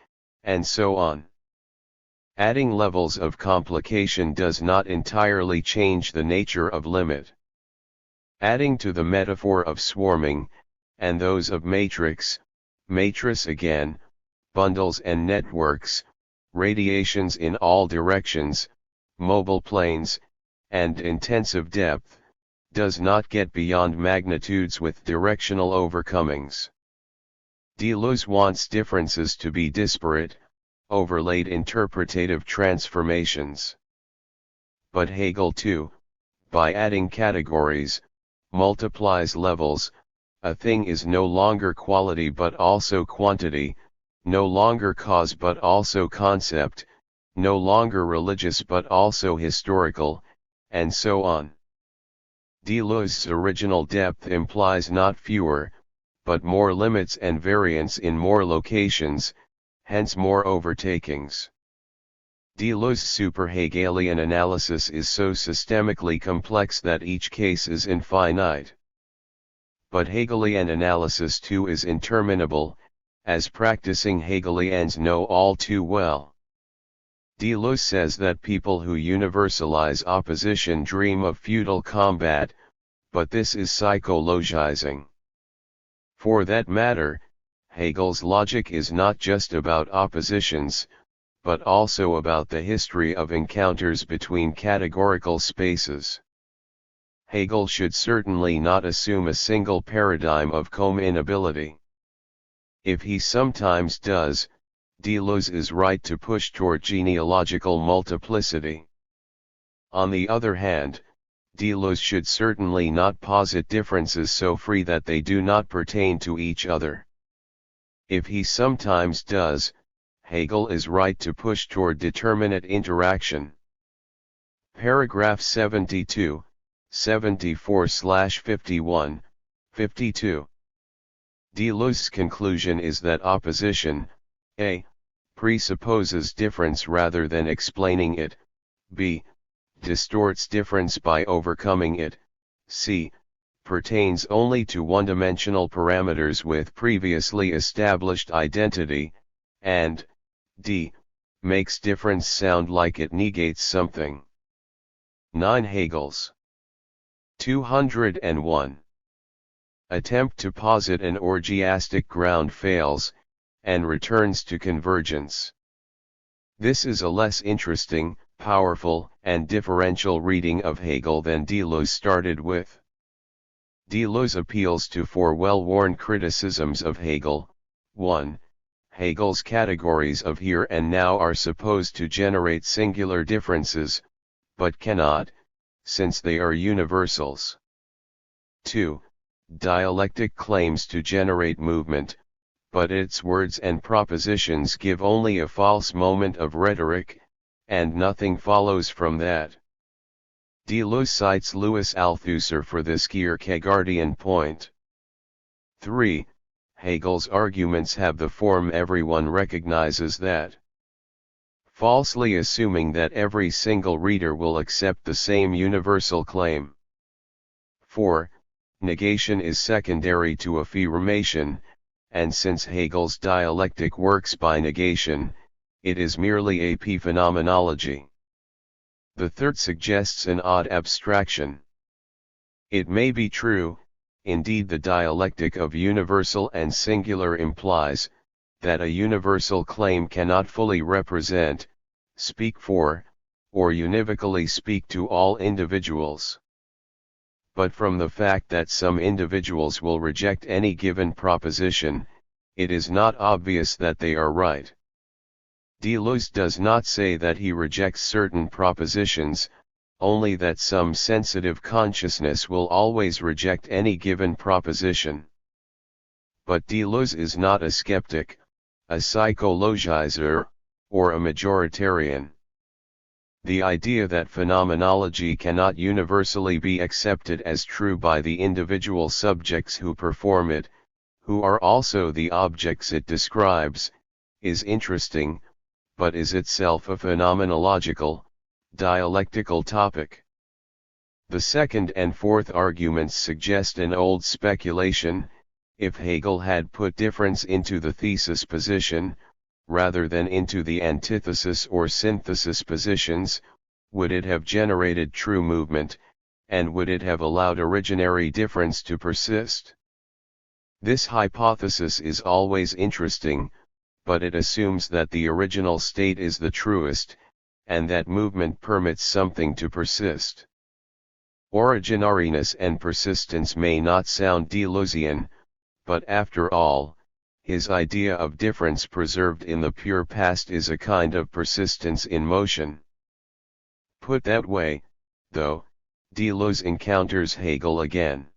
and so on. Adding levels of complication does not entirely change the nature of limit. Adding to the metaphor of swarming, and those of matrix again, bundles and networks, radiations in all directions, mobile planes, and intensive depth, does not get beyond magnitudes with directional overcomings. Deleuze wants differences to be disparate, overlaid interpretative transformations. But Hegel too, by adding categories, multiplies levels. A thing is no longer quality but also quantity, no longer cause but also concept, no longer religious but also historical, and so on. Deleuze's original depth implies not fewer, but more limits and variance in more locations, hence more overtakings. Deleuze's super-Hegelian analysis is so systemically complex that each case is infinite. But Hegelian analysis too is interminable, as practicing Hegelians know all too well. Deleuze says that people who universalize opposition dream of feudal combat, but this is psychologizing. For that matter, Hegel's logic is not just about oppositions, but also about the history of encounters between categorical spaces. Hegel should certainly not assume a single paradigm of communicability. If he sometimes does, Deleuze is right to push toward genealogical multiplicity. On the other hand, Deleuze should certainly not posit differences so free that they do not pertain to each other. If he sometimes does, Hegel is right to push toward determinate interaction. Paragraph 72, 74/51, 52. Deleuze's conclusion is that opposition, a. presupposes difference rather than explaining it, b. distorts difference by overcoming it, c. pertains only to one-dimensional parameters with previously established identity, and d. makes difference sound like it negates something. 9 Hegel's 201. Attempt to posit an orgiastic ground fails, and returns to convergence. This is a less interesting, powerful, and differential reading of Hegel than Deleuze started with. Deleuze appeals to four well-worn criticisms of Hegel. 1. Hegel's categories of here and now are supposed to generate singular differences, but cannot, since they are universals. 2. Dialectic claims to generate movement, but its words and propositions give only a false moment of rhetoric, and nothing follows from that. Deleuze cites Louis Althusser for this Kierkegaardian point. 3. Hegel's arguments have the form everyone recognizes that. falsely assuming that every single reader will accept the same universal claim. 4. Negation is secondary to affirmation, and since Hegel's dialectic works by negation, it is merely epiphenomenology. The third suggests an odd abstraction. It may be true, indeed the dialectic of universal and singular implies, that a universal claim cannot fully represent, speak for, or univocally speak to all individuals. But from the fact that some individuals will reject any given proposition, it is not obvious that they are right. Deleuze does not say that he rejects certain propositions, only that some sensitive consciousness will always reject any given proposition. But Deleuze is not a skeptic, a psychologizer, or a majoritarian. The idea that phenomenology cannot universally be accepted as true by the individual subjects who perform it, who are also the objects it describes, is interesting, but is itself a phenomenological, dialectical topic. The second and fourth arguments suggest an old speculation: if Hegel had put difference into the thesis position, rather than into the antithesis or synthesis positions, would it have generated true movement, and would it have allowed originary difference to persist? This hypothesis is always interesting, but it assumes that the original state is the truest, and that movement permits something to persist. Originariness and persistence may not sound Deleuzian, but after all, his idea of difference preserved in the pure past is a kind of persistence in motion. Put that way, though, Deleuze encounters Hegel again.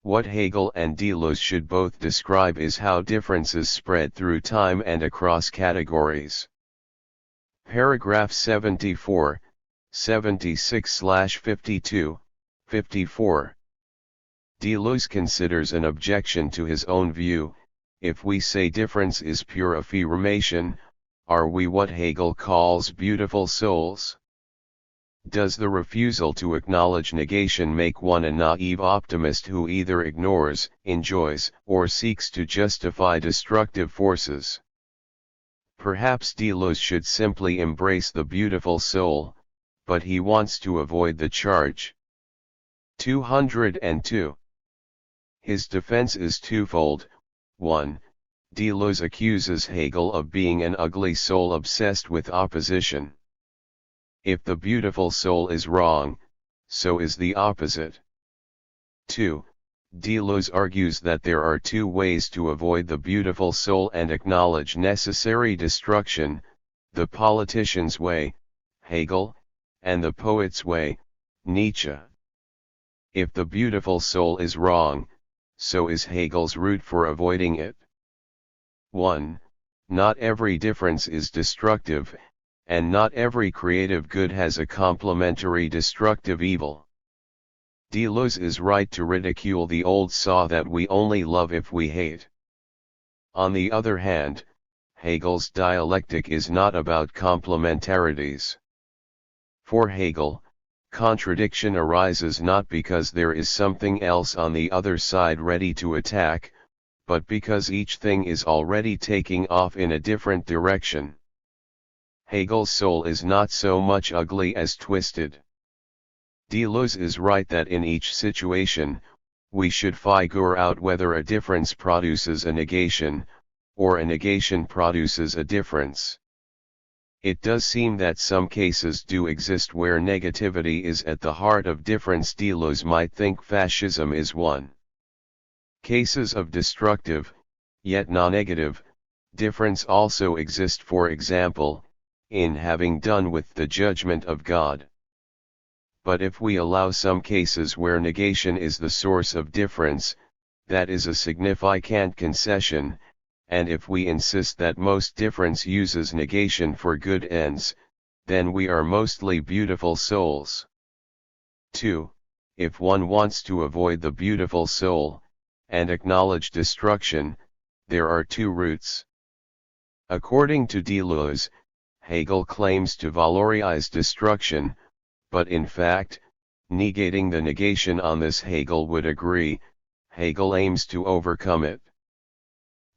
What Hegel and Deleuze should both describe is how differences spread through time and across categories. Paragraph 74, 76/52, 54. Deleuze considers an objection to his own view: if we say difference is pure affirmation, are we what Hegel calls beautiful souls? Does the refusal to acknowledge negation make one a naive optimist who either ignores, enjoys, or seeks to justify destructive forces? Perhaps Deleuze should simply embrace the beautiful soul, but he wants to avoid the charge. 202. His defense is twofold. 1. Deleuze accuses Hegel of being an ugly soul obsessed with opposition. If the beautiful soul is wrong, so is the opposite. 2. Deleuze argues that there are two ways to avoid the beautiful soul and acknowledge necessary destruction: the politician's way, Hegel, and the poet's way, Nietzsche. If the beautiful soul is wrong, so is Hegel's route for avoiding it. 1. Not every difference is destructive, and not every creative good has a complementary destructive evil. Deleuze is right to ridicule the old saw that we only love if we hate. On the other hand, Hegel's dialectic is not about complementarities. For Hegel, contradiction arises not because there is something else on the other side ready to attack, but because each thing is already taking off in a different direction. Hegel's soul is not so much ugly as twisted. Deleuze is right that in each situation, we should figure out whether a difference produces a negation, or a negation produces a difference. It does seem that some cases do exist where negativity is at the heart of difference. Deleuze might think fascism is one. Cases of destructive, yet non-negative, difference also exist, for example, in having done with the judgment of God. But if we allow some cases where negation is the source of difference, that is a significant concession, and if we insist that most difference uses negation for good ends, then we are mostly beautiful souls. 2. If one wants to avoid the beautiful soul, and acknowledge destruction, there are two routes. According to Deleuze, Hegel claims to valorize destruction, but in fact, negating the negation on this Hegel would agree, Hegel aims to overcome it.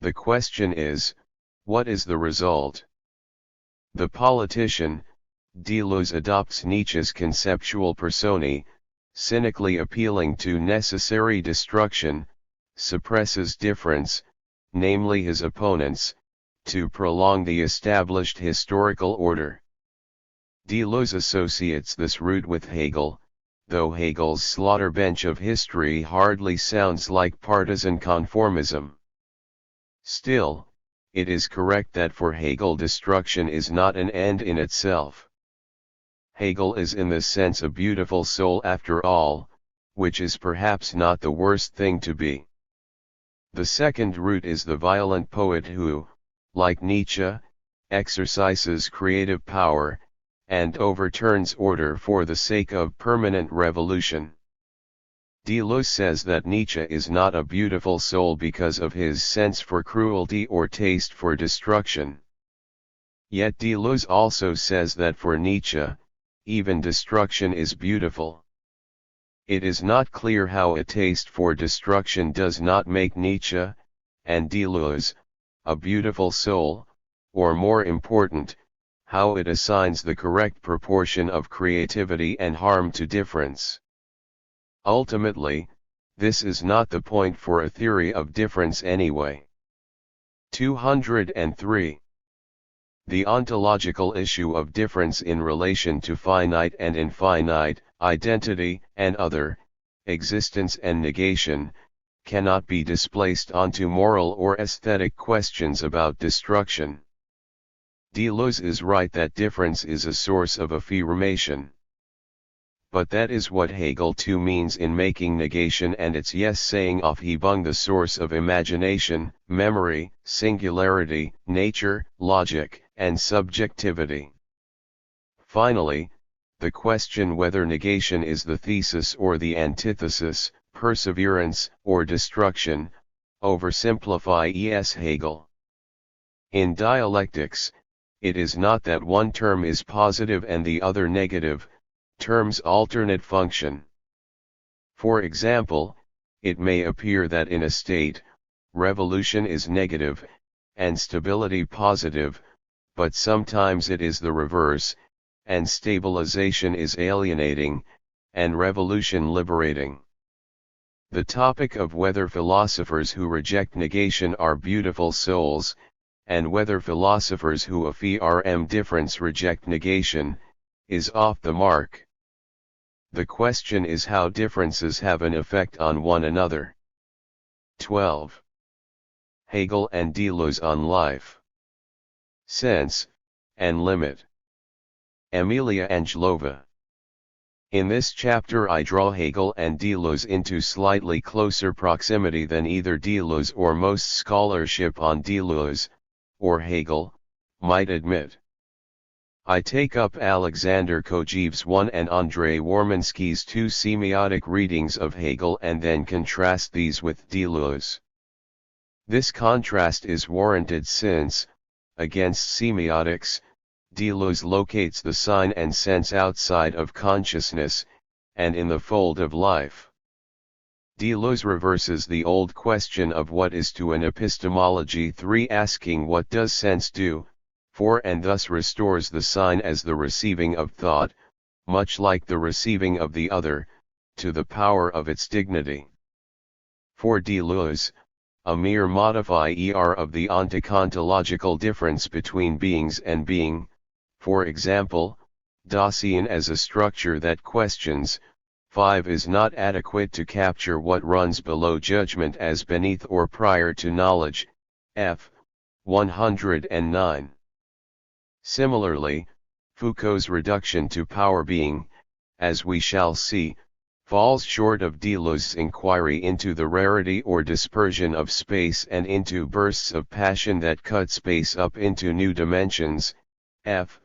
The question is, what is the result? The politician, Deleuze adopts Nietzsche's conceptual personae, cynically appealing to necessary destruction, suppresses difference, namely his opponents, to prolong the established historical order. Deleuze associates this route with Hegel, though Hegel's slaughter bench of history hardly sounds like partisan conformism. Still, it is correct that for Hegel destruction is not an end in itself. Hegel is in this sense a beautiful soul after all, which is perhaps not the worst thing to be. The second route is the violent poet who, like Nietzsche, exercises creative power, and overturns order for the sake of permanent revolution. Deleuze says that Nietzsche is not a beautiful soul because of his sense for cruelty or taste for destruction. Yet Deleuze also says that for Nietzsche, even destruction is beautiful. It is not clear how a taste for destruction does not make Nietzsche, and Deleuze, a beautiful soul, or more important, how it assigns the correct proportion of creativity and harm to difference. Ultimately, this is not the point for a theory of difference anyway. 203. The ontological issue of difference in relation to finite and infinite, identity and other, existence and negation, cannot be displaced onto moral or aesthetic questions about destruction. Deleuze is right that difference is a source of affirmation. But that is what Hegel too means in making negation and its yes-saying aufhebung the source of imagination, memory, singularity, nature, logic, and subjectivity. Finally, the question whether negation is the thesis or the antithesis, perseverance or destruction, oversimplify es Hegel. In dialectics, it is not that one term is positive and the other negative, terms alternate function. For example, it may appear that in a state, revolution is negative, and stability positive, but sometimes it is the reverse, and stabilization is alienating, and revolution liberating. The topic of whether philosophers who reject negation are beautiful souls, and whether philosophers who affirm difference reject negation, is off the mark. The question is how differences have an effect on one another. 12. Hegel and Deleuze on life, sense, and limit. Emilia Angelova. In this chapter I draw Hegel and Deleuze into slightly closer proximity than either Deleuze or most scholarship on Deleuze, or Hegel, might admit. I take up Alexander Kojeev's one and Andrei Warminsky's two semiotic readings of Hegel and then contrast these with Deleuze. This contrast is warranted since, against semiotics, Deleuze locates the sign and sense outside of consciousness, and in the fold of life. Deleuze reverses the old question of what is to an epistemology 3 asking what does sense do, for and thus restores the sign as the receiving of thought, much like the receiving of the other, to the power of its dignity. For Deleuze, a mere modifier of the ontocontological difference between beings and being, for example, Dasein as a structure that questions, 5 is not adequate to capture what runs below judgment as beneath or prior to knowledge, f. 109. Similarly, Foucault's reduction to power being, as we shall see, falls short of Deleuze's inquiry into the rarity or dispersion of space and into bursts of passion that cut space up into new dimensions, f.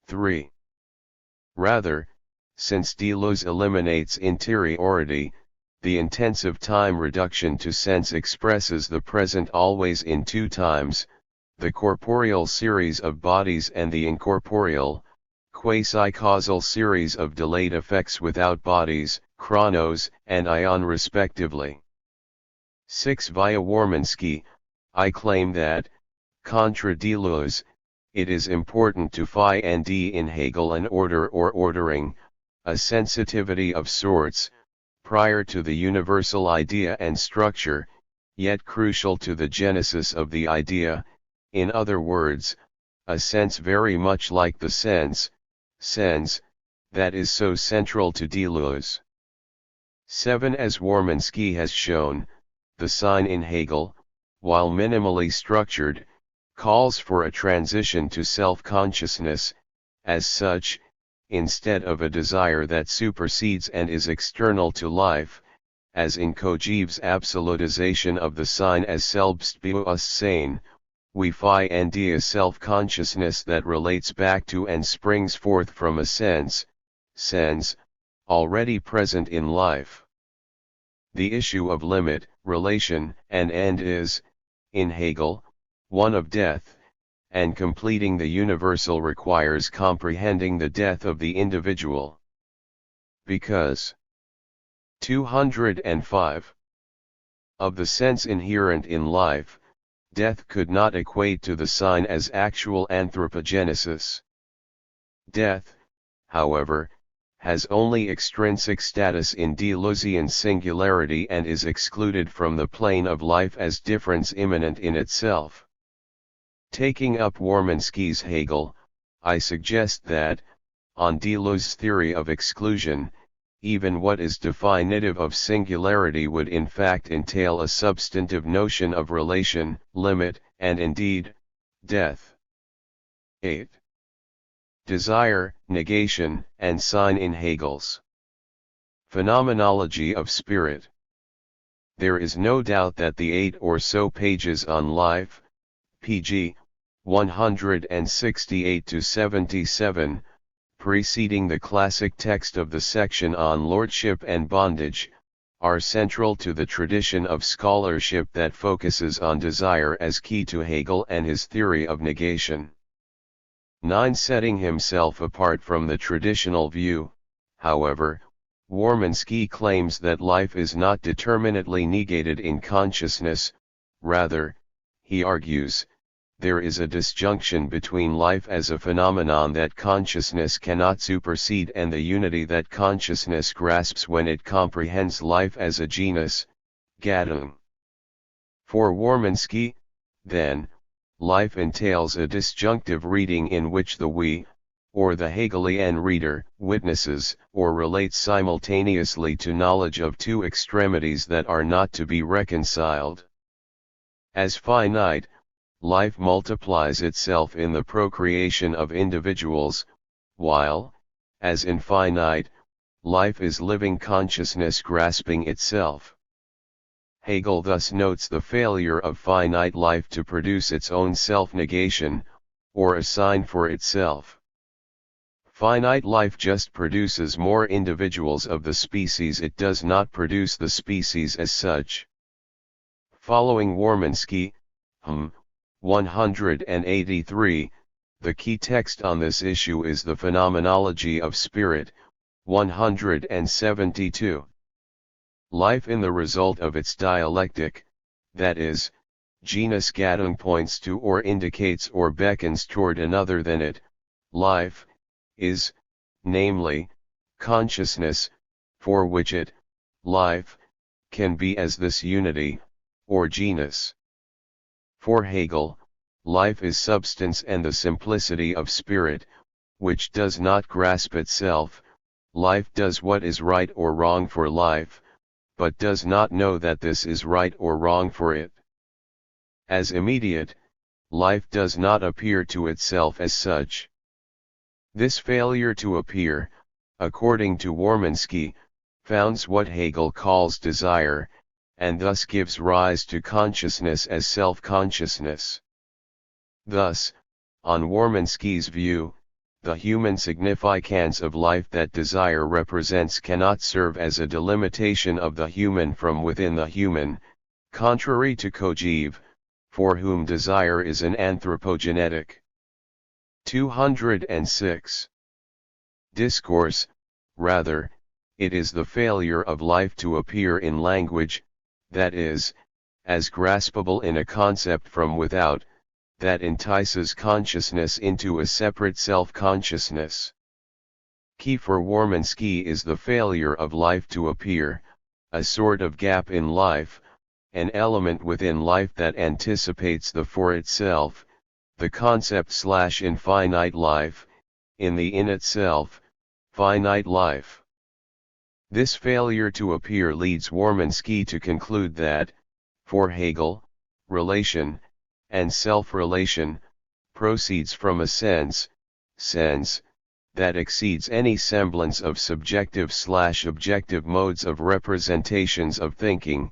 3. Rather, since Deleuze eliminates interiority, the intensive time reduction to sense expresses the present always in two times, the corporeal series of bodies and the incorporeal, quasi-causal series of delayed effects without bodies, chronos and ion respectively. 6. Via Warminski, I claim that, contra Deleuze, it is important to find in Hegel an order or ordering, a sensitivity of sorts, prior to the universal idea and structure, yet crucial to the genesis of the idea, in other words, a sense very much like the sense, that is so central to Deleuze. 7. As Warminski has shown, the sign in Hegel, while minimally structured, calls for a transition to self-consciousness, as such, instead of a desire that supersedes and is external to life, as in Kojève's absolutization of the sign as Selbstbewusstsein, we find a self-consciousness that relates back to and springs forth from a sense, already present in life. The issue of limit, relation, and end is, in Hegel, one of death, and completing the universal requires comprehending the death of the individual. Because 205. Of the sense inherent in life, death could not equate to the sign as actual anthropogenesis. Death, however, has only extrinsic status in Deleuzean singularity and is excluded from the plane of life as difference immanent in itself. Taking up Warminski's Hegel, I suggest that, on Deleuze's theory of exclusion, even what is definitive of singularity would in fact entail a substantive notion of relation, limit, and indeed, death. 8. Desire, negation, and sign in Hegel's Phenomenology of Spirit. There is no doubt that the 8 or so pages on life, pg. 168-77, preceding the classic text of the section on lordship and bondage, are central to the tradition of scholarship that focuses on desire as key to Hegel and his theory of negation. 9. Setting himself apart from the traditional view, however, Warminski claims that life is not determinately negated in consciousness, rather, he argues, there is a disjunction between life as a phenomenon that consciousness cannot supersede and the unity that consciousness grasps when it comprehends life as a genus, Gattung. For Warminski, then, life entails a disjunctive reading in which the we, or the Hegelian reader, witnesses or relates simultaneously to knowledge of two extremities that are not to be reconciled. As finite, life multiplies itself in the procreation of individuals, while, as infinite, life is living consciousness grasping itself. Hegel thus notes the failure of finite life to produce its own self-negation, or a sign for itself. Finite life just produces more individuals of the species, it does not produce the species as such. Following Warminski, 183, the key text on this issue is the Phenomenology of Spirit, 172. Life in the result of its dialectic, that is, genus Gattung points to or indicates or beckons toward another than it, life, is, namely, consciousness, for which it, life, can be as this unity, or genus. For Hegel, life is substance and the simplicity of spirit, which does not grasp itself. Life does what is right or wrong for life, but does not know that this is right or wrong for it. As immediate, life does not appear to itself as such. This failure to appear, according to Warminski, founds what Hegel calls desire, and thus gives rise to consciousness as self-consciousness. Thus, on Warminski's view, the human significance of life that desire represents cannot serve as a delimitation of the human from within the human, contrary to Kojève, for whom desire is an anthropogenetic. 206. Discourse, rather, it is the failure of life to appear in language, that is, as graspable in a concept from without, that entices consciousness into a separate self-consciousness. Key for Warminski is the failure of life to appear, a sort of gap in life, an element within life that anticipates the for itself, the concept/infinite life, in the in itself, finite life. This failure to appear leads Warminski to conclude that, for Hegel, relation, and self-relation, proceeds from a sense, that exceeds any semblance of subjective/objective modes of representations of thinking,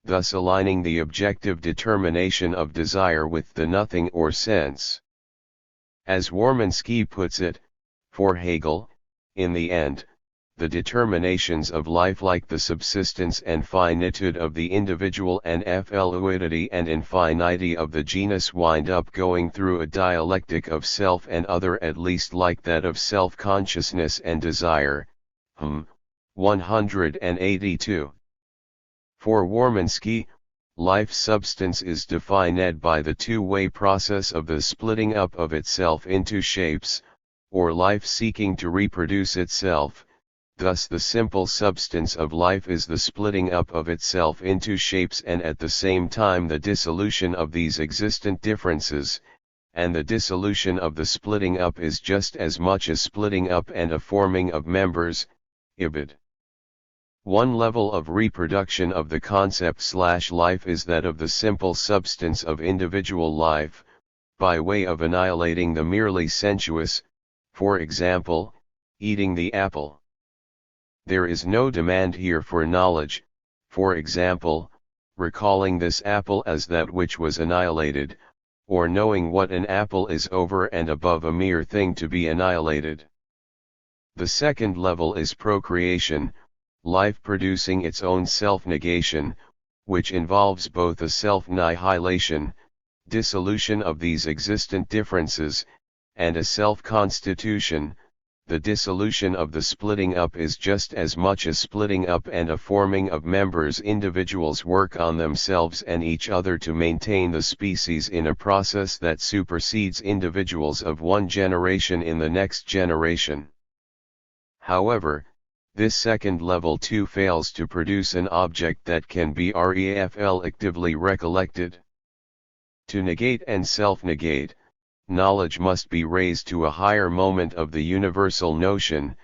thus aligning the objective determination of desire with the nothing or sense. As Warminski puts it, for Hegel, in the end, the determinations of life like the subsistence and finitude of the individual and fluidity and infinity of the genus wind up going through a dialectic of self and other, at least like that of self-consciousness and desire. 182. For Warminski, life substance is defined by the two-way process of the splitting up of itself into shapes, or life seeking to reproduce itself. Thus the simple substance of life is the splitting up of itself into shapes and at the same time the dissolution of these existent differences, and the dissolution of the splitting up is just as much a splitting up and a forming of members, ibid. One level of reproduction of the concept/life is that of the simple substance of individual life, by way of annihilating the merely sensuous, for example, eating the apple. There is no demand here for knowledge, for example, recalling this apple as that which was annihilated, or knowing what an apple is over and above a mere thing to be annihilated. The second level is procreation, life producing its own self-negation, which involves both a self-annihilation, dissolution of these existent differences, and a self-constitution. The dissolution of the splitting up is just as much a splitting up and a forming of members. Individuals work on themselves and each other to maintain the species in a process that supersedes individuals of one generation in the next generation. However, this second level too fails to produce an object that can be reflectively recollected. To negate and self-negate, knowledge must be raised to a higher moment of the universal notion,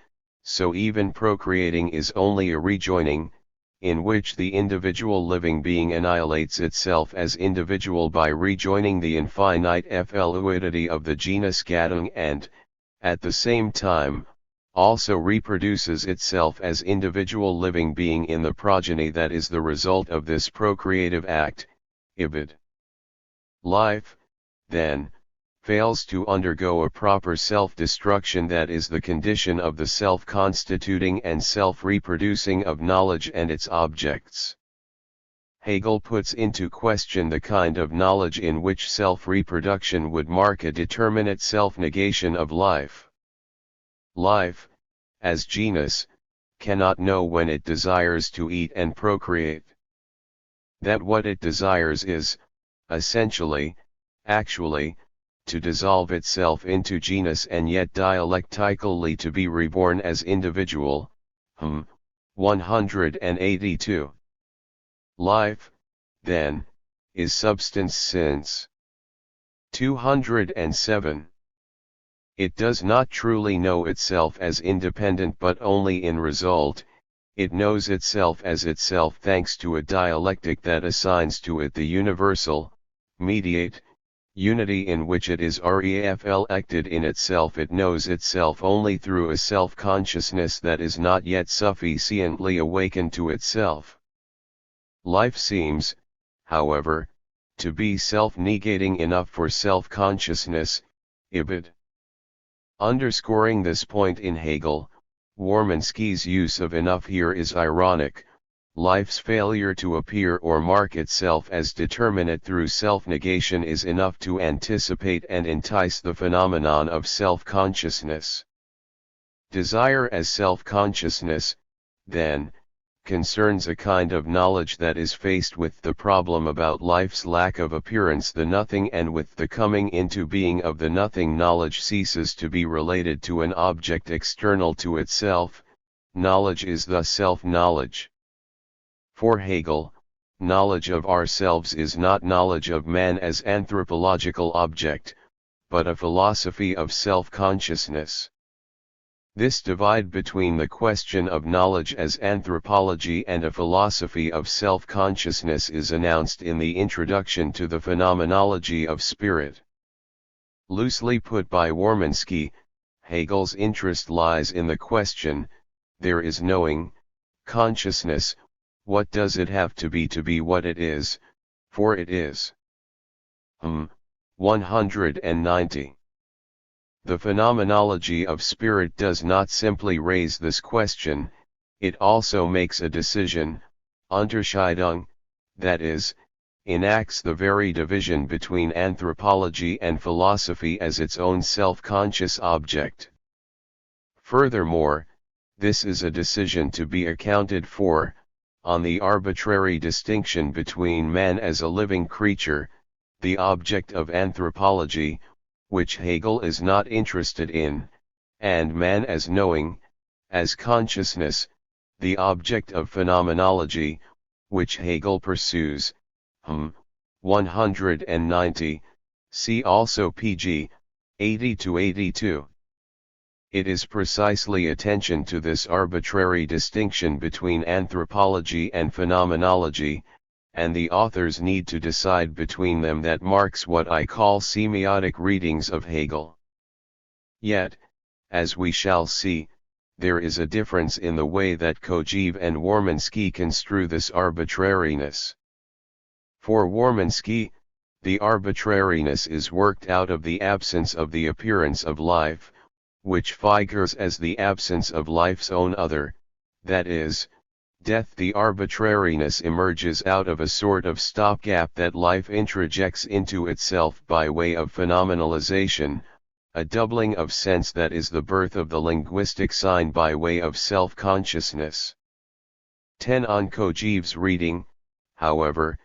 so even procreating is only a rejoining, in which the individual living being annihilates itself as individual by rejoining the infinite fluidity of the genus Gattung and, at the same time, also reproduces itself as individual living being in the progeny that is the result of this procreative act, ibid. Life, then, fails to undergo a proper self-destruction that is the condition of the self-constituting and self-reproducing of knowledge and its objects. Hegel puts into question the kind of knowledge in which self-reproduction would mark a determinate self-negation of life. Life, as genus, cannot know when it desires to eat and procreate. That what it desires is, essentially, actually, to dissolve itself into genus and yet dialectically to be reborn as individual. 182. Life, then, is substance since. 207. It does not truly know itself as independent but only in result. It knows itself as itself thanks to a dialectic that assigns to it the universal, mediate, unity in which it is reflected in itself. It knows itself only through a self-consciousness that is not yet sufficiently awakened to itself. Life seems, however, to be self-negating enough for self-consciousness, ibid. Underscoring this point in Hegel, Warminski's use of enough here is ironic, life's failure to appear or mark itself as determinate through self-negation is enough to anticipate and entice the phenomenon of self-consciousness. Desire as self-consciousness, then, concerns a kind of knowledge that is faced with the problem about life's lack of appearance, the nothing, and with the coming into being of the nothing, knowledge ceases to be related to an object external to itself. Knowledge is thus self-knowledge. For Hegel, knowledge of ourselves is not knowledge of man as anthropological object, but a philosophy of self-consciousness. This divide between the question of knowledge as anthropology and a philosophy of self-consciousness is announced in the introduction to the Phenomenology of Spirit. Loosely put by Wormansky, Hegel's interest lies in the question: there is knowing, consciousness, what does it have to be what it is, for it is? 190. The Phenomenology of Spirit does not simply raise this question, it also makes a decision, Unterscheidung, that is, enacts the very division between anthropology and philosophy as its own self-conscious object. Furthermore, this is a decision to be accounted for, on the arbitrary distinction between man as a living creature, the object of anthropology, which Hegel is not interested in, and man as knowing, as consciousness, the object of phenomenology, which Hegel pursues. 190, see also pg. 80-82. It is precisely attention to this arbitrary distinction between anthropology and phenomenology, and the author's need to decide between them, that marks what I call semiotic readings of Hegel. Yet, as we shall see, there is a difference in the way that Kojève and Wormansky construe this arbitrariness. For Wormansky, the arbitrariness is worked out of the absence of the appearance of life, which figures as the absence of life's own other, that is, death. The arbitrariness emerges out of a sort of stopgap that life introjects into itself by way of phenomenalization, a doubling of sense that is the birth of the linguistic sign by way of self-consciousness. 10. On Kojève's reading, however,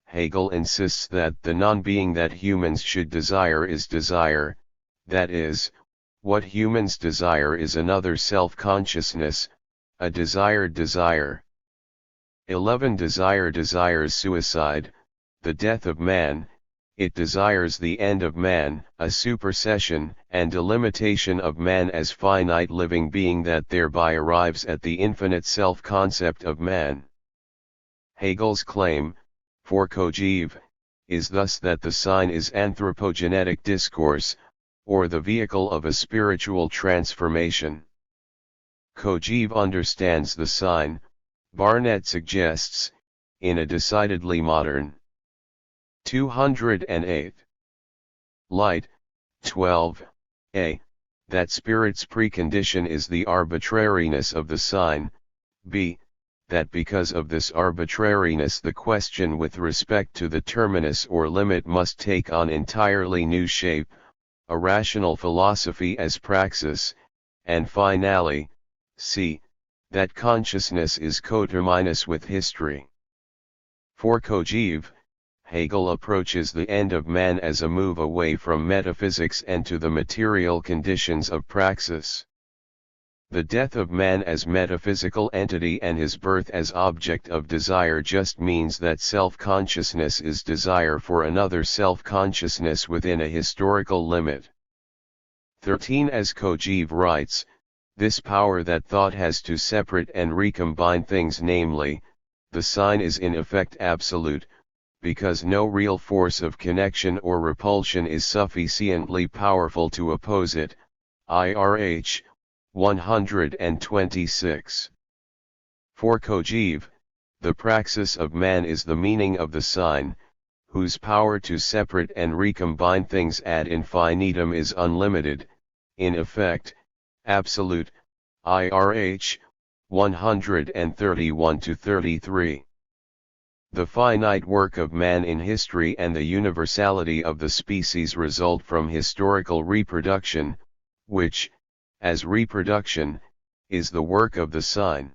Hegel insists that the non-being that humans should desire is desire, that is, what humans desire is another self-consciousness, a desired desire. 11. Desire desires suicide, the death of man, it desires the end of man, a supersession and delimitation of man as finite living being that thereby arrives at the infinite self-concept of man. Hegel's claim, for Kojève, is thus that the sign is anthropogenetic discourse, or the vehicle of a spiritual transformation. Kojève understands the sign, Barnett suggests, in a decidedly modern. 208. Light, 12a, that spirit's precondition is the arbitrariness of the sign, b, that because of this arbitrariness the question with respect to the terminus or limit must take on entirely new shape, a rational philosophy as praxis, and finally, c, that consciousness is coterminous with history. For Kojève, Hegel approaches the end of man as a move away from metaphysics and to the material conditions of praxis. The death of man as metaphysical entity and his birth as object of desire just means that self-consciousness is desire for another self-consciousness within a historical limit. 13. As Kojève writes, this power that thought has to separate and recombine things, namely, the sign, is in effect absolute, because no real force of connection or repulsion is sufficiently powerful to oppose it. IRH 126. For Kojève, the praxis of man is the meaning of the sign, whose power to separate and recombine things ad infinitum is unlimited, in effect, absolute. IRH 131-33. The finite work of man in history and the universality of the species result from historical reproduction, which, as reproduction, is the work of the sign.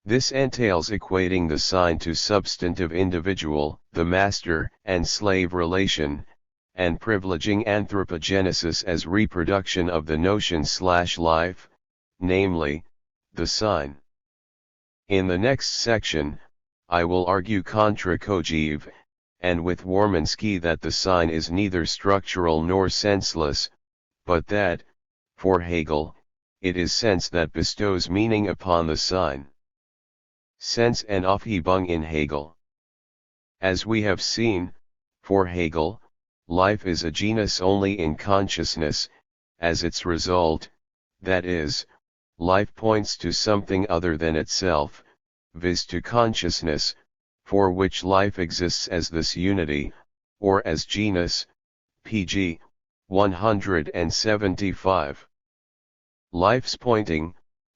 This entails equating the sign to substantive individual, the master and slave relation, and privileging anthropogenesis as reproduction of the notion/life, namely, the sign. In the next section, I will argue contra Kojève, and with Wormansky that the sign is neither structural nor senseless, but that, for Hegel, it is sense that bestows meaning upon the sign. Sense and Aufhebung in Hegel. As we have seen, for Hegel, life is a genus only in consciousness, as its result, that is, life points to something other than itself, viz. To consciousness, for which life exists as this unity, or as genus, pg. 175. Life's pointing,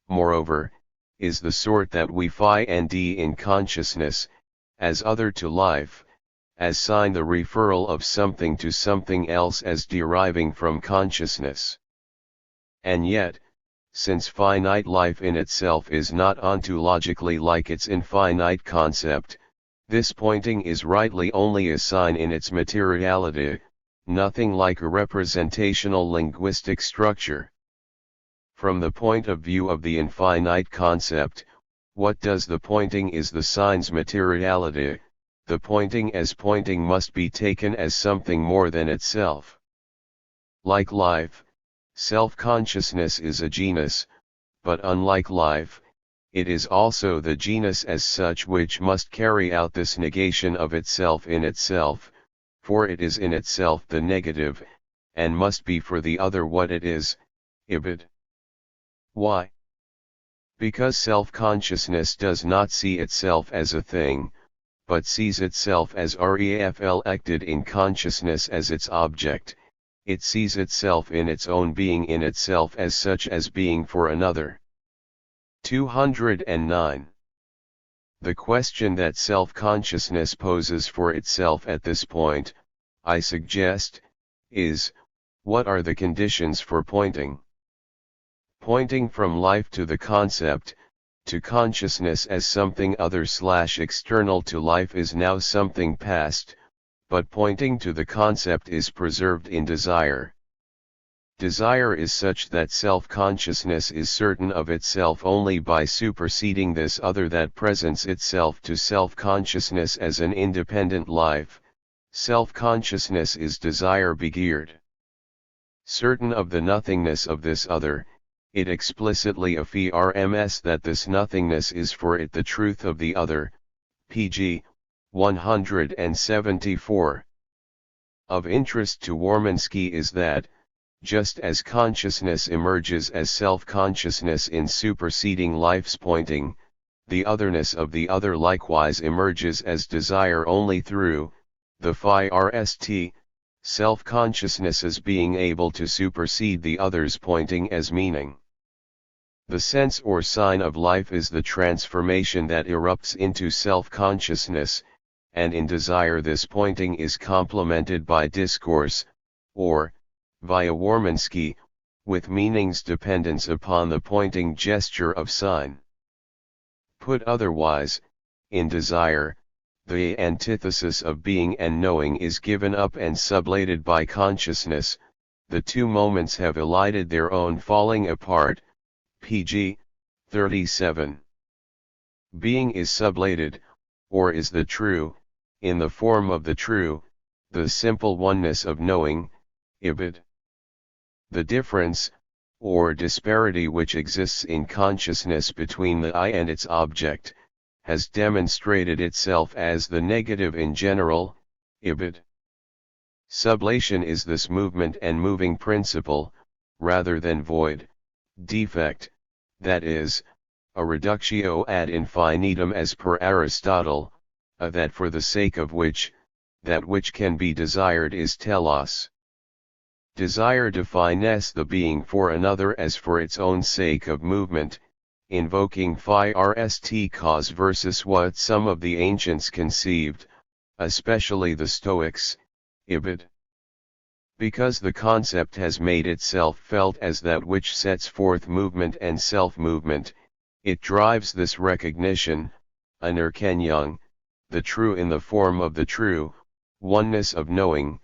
moreover, is the sort that we find in consciousness, as other to life, as sign the referral of something to something else as deriving from consciousness. And yet, since finite life in itself is not ontologically like its infinite concept, this pointing is rightly only a sign in its materiality, nothing like a representational linguistic structure. From the point of view of the infinite concept, what does the pointing is the sign's materiality? The pointing as pointing must be taken as something more than itself. Like life, self-consciousness is a genus, but unlike life, it is also the genus as such which must carry out this negation of itself in itself, for it is in itself the negative, and must be for the other what it is, ibid. Why? Because self-consciousness does not see itself as a thing, but sees itself as reflected in consciousness as its object. It sees itself in its own being in itself as such as being for another. 209. The question that self-consciousness poses for itself at this point, I suggest, is, what are the conditions for pointing? Pointing from life to the concept, to consciousness as something other/external to life is now something past, but pointing to the concept is preserved in desire. Desire is such that self-consciousness is certain of itself only by superseding this other that presents itself to self-consciousness as an independent life. Self-consciousness is desire begeared. Certain of the nothingness of this other, it explicitly affirms that this nothingness is for it the truth of the other, pg. 174. Of interest to Wormansky is that, just as consciousness emerges as self-consciousness in superseding life's pointing, the otherness of the other likewise emerges as desire only through, the first, self-consciousness as being able to supersede the other's pointing as meaning. The sense or sign of life is the transformation that erupts into self-consciousness, and in desire this pointing is complemented by discourse, or, via Wormansky, with meaning's dependence upon the pointing gesture of sign. Put otherwise, in desire, the antithesis of being and knowing is given up and sublated by consciousness, the two moments have elided their own falling apart, pg. 37. Being is sublated, or is the true, in the form of the true, the simple oneness of knowing, ibid. The difference, or disparity which exists in consciousness between the I and its object, has demonstrated itself as the negative in general, ibid. Sublation is this movement and moving principle, rather than void, defect, that is, a reductio ad infinitum as per Aristotle, a that for the sake of which, that which can be desired is telos. Desire defines the being for another as for its own sake of movement, invoking first cause versus what some of the ancients conceived, especially the Stoics, ibid. Because the concept has made itself felt as that which sets forth movement and self-movement, it drives this recognition, anerkennung, the true in the form of the true, oneness of knowing,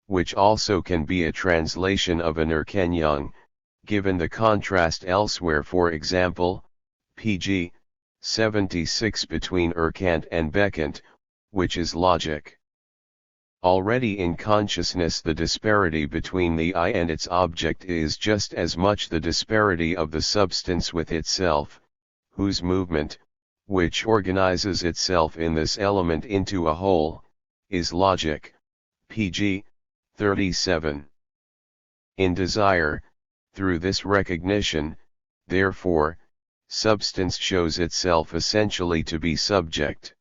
which also can be a translation of anerkennung, given the contrast elsewhere, for example, pg. 76 between erkannt and bekannt, which is logic. Already in consciousness the disparity between the I and its object is just as much the disparity of the substance with itself, whose movement, which organizes itself in this element into a whole, is logic, pg. 37. In desire, through this recognition, therefore, substance shows itself essentially to be subject.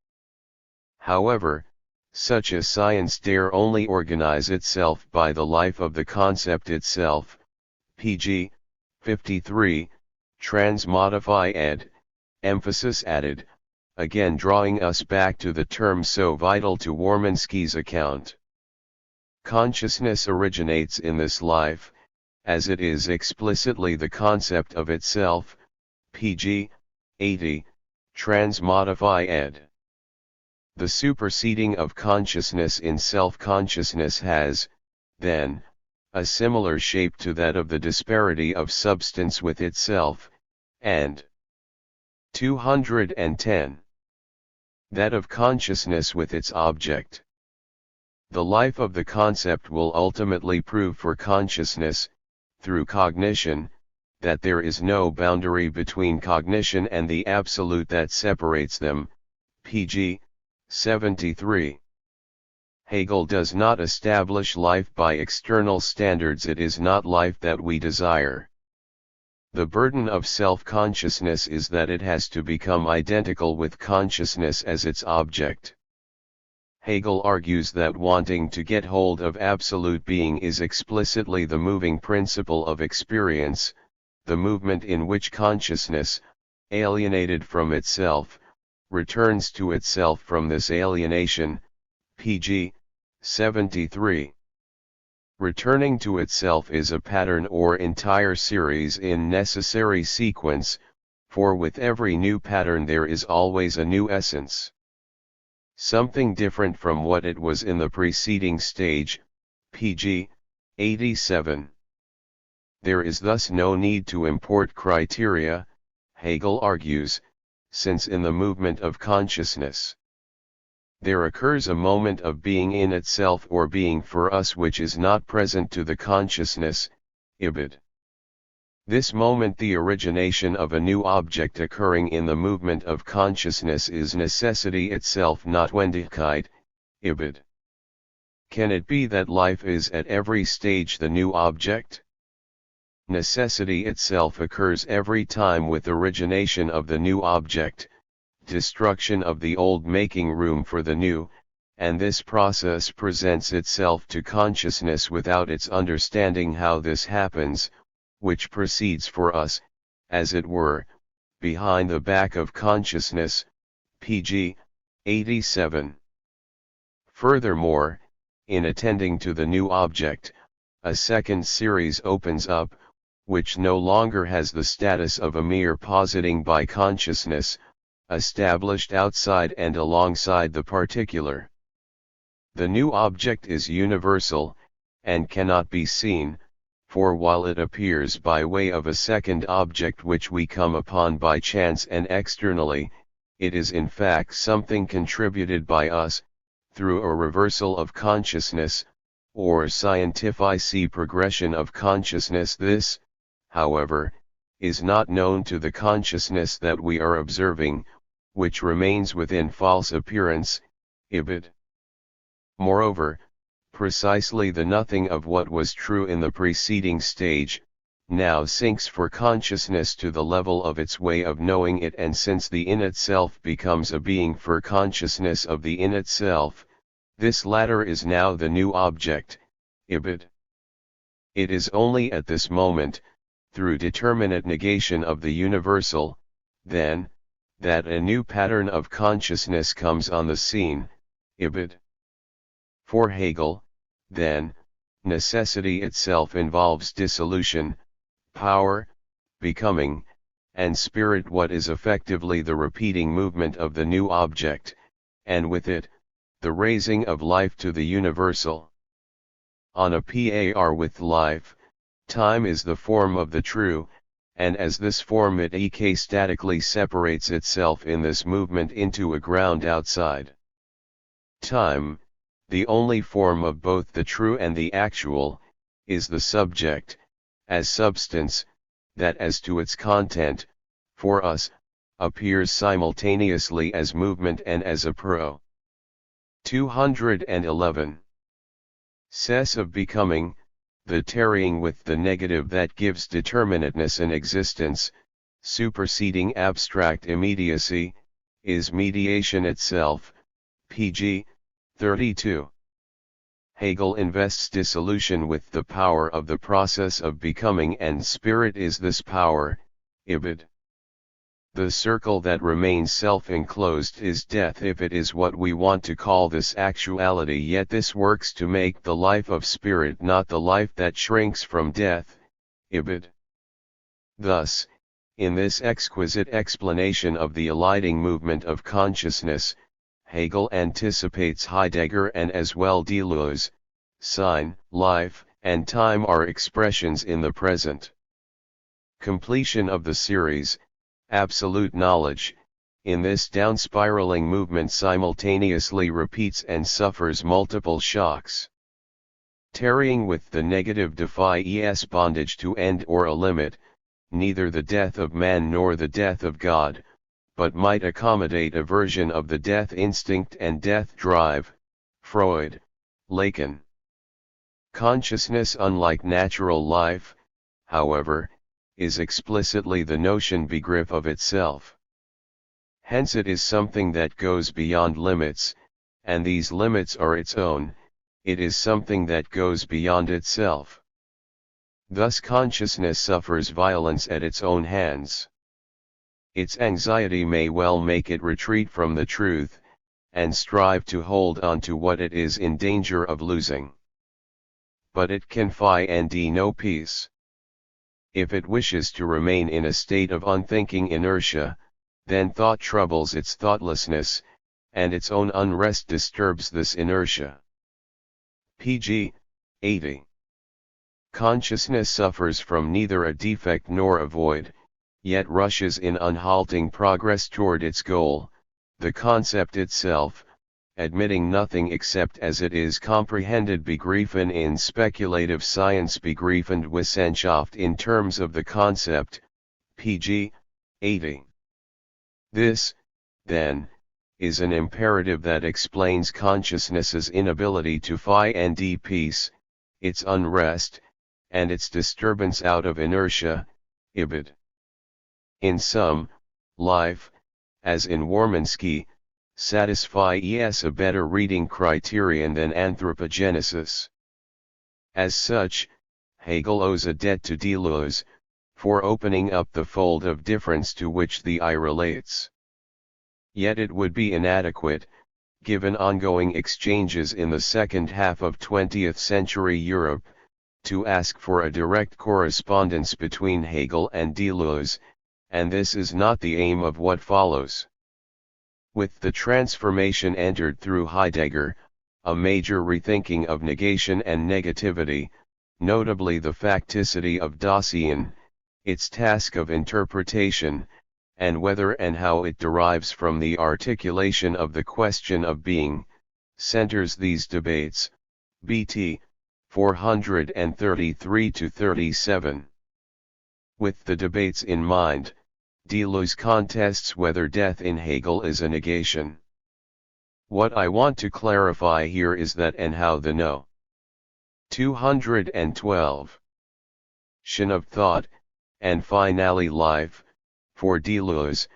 However, such a science dare only organize itself by the life of the concept itself, pg. 53, transmodify ed, emphasis added, again drawing us back to the term so vital to Warminski's account. Consciousness originates in this life, as it is explicitly the concept of itself, pg. 80, transmodify ed. The superseding of consciousness in self-consciousness has, then, a similar shape to that of the disparity of substance with itself, and 210. That of consciousness with its object. The life of the concept will ultimately prove for consciousness, through cognition, that there is no boundary between cognition and the absolute that separates them, pg. 73. Hegel does not establish life by external standards. It is not life that we desire. The burden of self-consciousness is that it has to become identical with consciousness as its object. Hegel argues that wanting to get hold of absolute being is explicitly the moving principle of experience, the movement in which consciousness, alienated from itself, returns to itself from this alienation, pg. 73. Returning to itself is a pattern or entire series in necessary sequence, for with every new pattern there is always a new essence. Something different from what it was in the preceding stage, pg. 87. There is thus no need to import criteria, Hegel argues, since in the movement of consciousness, there occurs a moment of being in itself or being for us which is not present to the consciousness, ibid. This moment, the origination of a new object occurring in the movement of consciousness, is necessity itself, Notwendigkeit, ibid. Can it be that life is at every stage the new object? Necessity itself occurs every time with origination of the new object, destruction of the old making room for the new, and this process presents itself to consciousness without its understanding how this happens, which proceeds for us, as it were, behind the back of consciousness, pg. 87. Furthermore, in attending to the new object, a second series opens up, which no longer has the status of a mere positing by consciousness, established outside and alongside the particular. The new object is universal, and cannot be seen, for while it appears by way of a second object which we come upon by chance and externally, it is in fact something contributed by us, through a reversal of consciousness, or scientific progression of consciousness. This, however, is not known to the consciousness that we are observing, which remains within false appearance, ibid. Moreover, precisely the nothing of what was true in the preceding stage, now sinks for consciousness to the level of its way of knowing it, and since the in itself becomes a being for consciousness of the in itself, this latter is now the new object, ibid. It is only at this moment, through determinate negation of the universal, then, that a new pattern of consciousness comes on the scene, ibid. For Hegel, then, necessity itself involves dissolution, power, becoming, and spirit, what is effectively the repeating movement of the new object, and with it, the raising of life to the universal. On a par with life, time is the form of the true, and as this form it statically separates itself in this movement into a ground outside. Time, the only form of both the true and the actual, is the subject, as substance, that as to its content, for us, appears simultaneously as movement and as a pro. 211. Cess of becoming, the tarrying with the negative that gives determinateness and existence, superseding abstract immediacy, is mediation itself, pg. 32. Hegel invests dissolution with the power of the process of becoming, and spirit is this power, ibid. The circle that remains self-enclosed is death, if it is what we want to call this actuality, yet this works to make the life of spirit not the life that shrinks from death, ibid. Thus, in this exquisite explanation of the eliding movement of consciousness, Hegel anticipates Heidegger, and as well Deleuze. Sign, life, and time are expressions in the present. Completion of the series, absolute knowledge, in this down-spiraling movement simultaneously repeats and suffers multiple shocks. Tarrying with the negative defies bondage to end or a limit, neither the death of man nor the death of God, but might accommodate a version of the death instinct and death drive. Freud, Lacan. Consciousness, unlike natural life, however, is explicitly the notion begriff of itself. Hence it is something that goes beyond limits, and these limits are its own. It is something that goes beyond itself. Thus consciousness suffers violence at its own hands. Its anxiety may well make it retreat from the truth, and strive to hold on to what it is in danger of losing. But it can find no peace. If it wishes to remain in a state of unthinking inertia, then thought troubles its thoughtlessness, and its own unrest disturbs this inertia. Pg. 80. Consciousness suffers from neither a defect nor a void, yet rushes in unhalting progress toward its goal, the concept itself, admitting nothing except as it is comprehended, begriffen in speculative science, begriffend Wissenschaft in terms of the concept. Pg. 80. This, then, is an imperative that explains consciousness's inability to find peace, its unrest, and its disturbance out of inertia, ibid. In sum, life, as in Warminski, satisfies a better reading criterion than anthropogenesis. As such, Hegel owes a debt to Deleuze, for opening up the fold of difference to which the I relates. Yet it would be inadequate, given ongoing exchanges in the second half of 20th century Europe, to ask for a direct correspondence between Hegel and Deleuze, and this is not the aim of what follows. With the transformation entered through Heidegger, a major rethinking of negation and negativity, notably the facticity of Dasein, its task of interpretation, and whether and how it derives from the articulation of the question of being, centers these debates. BT 433-37. With the debates in mind, Deleuze contests whether death in Hegel is a negation. What I want to clarify here is that and how the no. 212. Tion of thought, and finally life, for Deleuze,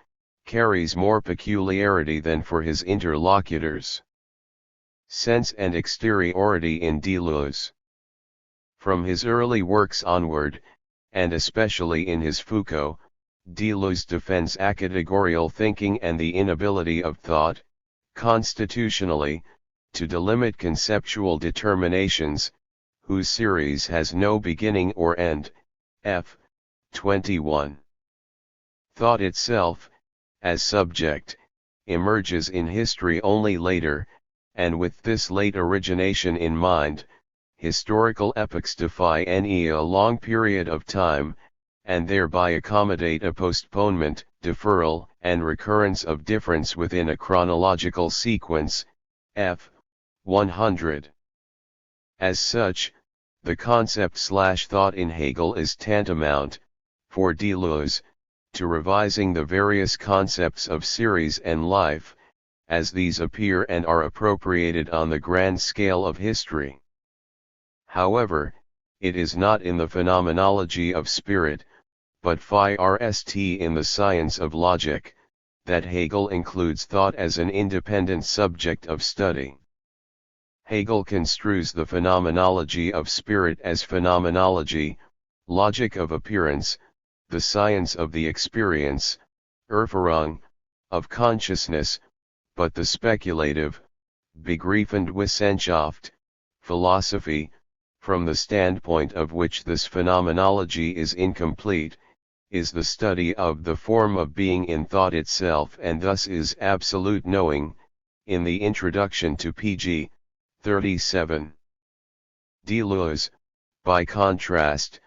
carries more peculiarity than for his interlocutors. Sense and exteriority in Deleuze. From his early works onward, and especially in his Foucault, Deleuze defends acategorial thinking and the inability of thought, constitutionally, to delimit conceptual determinations, whose series has no beginning or end. F. 21. Thought itself, as subject, emerges in history only later, and with this late origination in mind, historical epochs define a long period of time, and thereby accommodate a postponement, deferral, and recurrence of difference within a chronological sequence. F. 100. As such, the concept/thought in Hegel is tantamount, for Deleuze, to revising the various concepts of series and life, as these appear and are appropriated on the grand scale of history. However, it is not in the phenomenology of spirit, but THIRD in the science of logic, that Hegel includes thought as an independent subject of study. Hegel construes the phenomenology of spirit as phenomenology, logic of appearance, the science of the experience, Erfahrung, of consciousness, but the speculative, begriffende Wissenschaft, philosophy, from the standpoint of which this phenomenology is incomplete, is the study of the form of being in thought itself, and thus is absolute knowing. In the introduction to pg. 37. Deleuze, by contrast,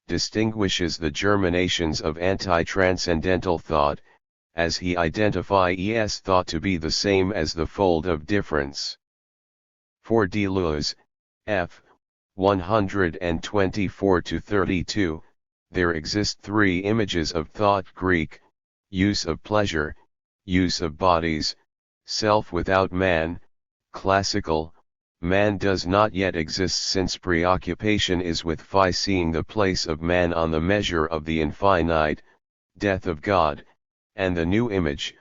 distinguishes the germinations of anti-transcendental thought, as he identifies thought to be the same as the fold of difference. For Deleuze, f. 124-32, there exist three images of thought: Greek, use of pleasure, use of bodies, self without man; classical, man does not yet exist since preoccupation is with seeing the place of man on the measure of the infinite, death of God; and the new image,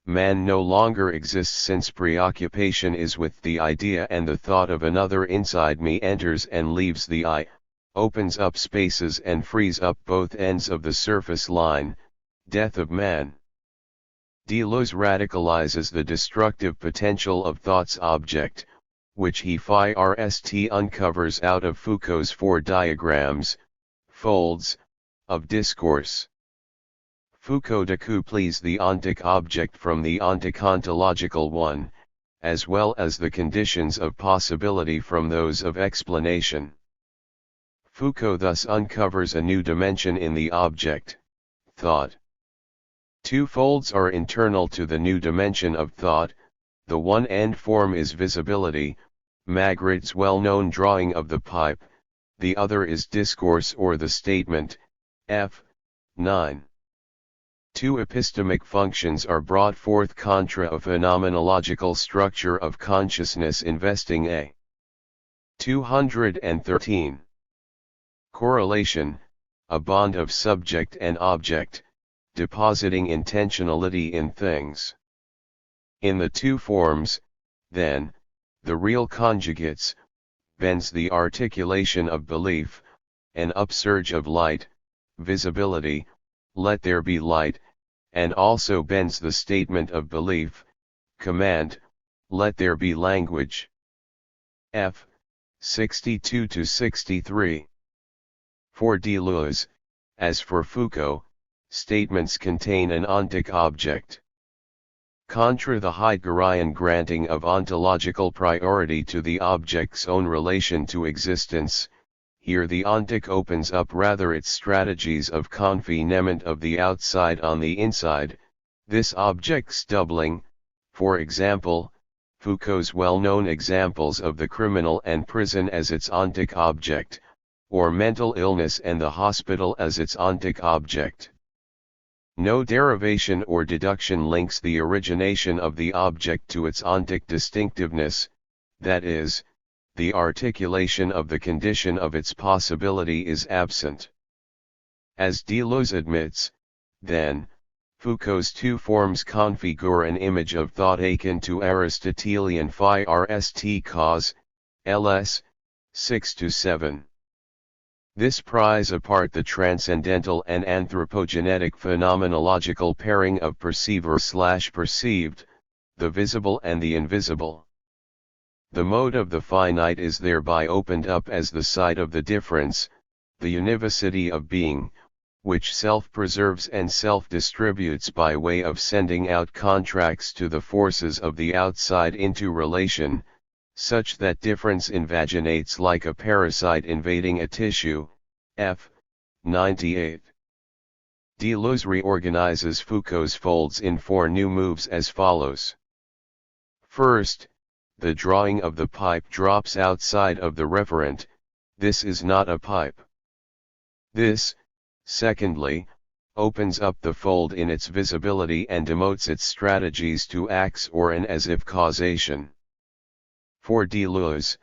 man no longer exists since preoccupation is with the idea and the thought of another inside me enters and leaves the I, opens up spaces and frees up both ends of the surface line, death of man. Deleuze radicalizes the destructive potential of thought's object, which he uncovers out of Foucault's four diagrams, folds, of discourse. Foucault decouples the ontic object from the ontic-ontological one, as well as the conditions of possibility from those of explanation. Foucault thus uncovers a new dimension in the object, thought. Two folds are internal to the new dimension of thought. The one end form is visibility, Magritte's well-known drawing of the pipe; the other is discourse or the statement, f. 9. Two epistemic functions are brought forth contra a phenomenological structure of consciousness investing a. 213. Correlation, a bond of subject and object, depositing intentionality in things. In the two forms, then, the real conjugates, bends the articulation of belief, an upsurge of light, visibility, let there be light, and also bends the statement of belief, command, let there be language. F. 62-63. For Deleuze, as for Foucault, statements contain an ontic object. Contra the Heideggerian granting of ontological priority to the object's own relation to existence, here the ontic opens up rather its strategies of confinement of the outside on the inside, this object's doubling, for example, Foucault's well-known examples of the criminal and prison as its ontic object, or mental illness and the hospital as its ontic object. No derivation or deduction links the origination of the object to its ontic distinctiveness, that is, the articulation of the condition of its possibility is absent. As Deleuze admits, then, Foucault's two forms configure an image of thought akin to Aristotelian Phi Rst cause, ls. 6-7. This pries apart the transcendental and anthropogenetic phenomenological pairing of perceiver/perceived, the visible and the invisible. The mode of the finite is thereby opened up as the site of the difference, the univocity of being, which self-preserves and self-distributes by way of sending out contracts to the forces of the outside into relation, such that difference invaginates like a parasite invading a tissue. F. 98. Deleuze reorganizes Foucault's folds in 4 new moves as follows. First, the drawing of the pipe drops outside of the referent, this is not a pipe. This, secondly, opens up the fold in its visibility and demotes its strategies to acts or an as-if causation. For Deleuze,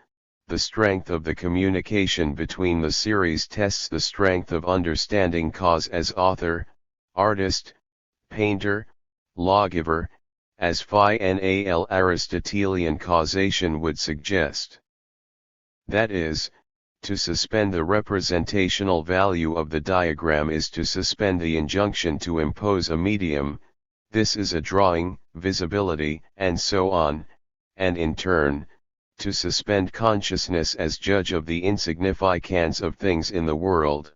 the strength of the communication between the series tests the strength of understanding cause as author, artist, painter, lawgiver, as final Aristotelian causation would suggest. That is, to suspend the representational value of the diagram is to suspend the injunction to impose a medium, this is a drawing, visibility, and so on, and in turn, to suspend consciousness as judge of the insignificance of things in the world.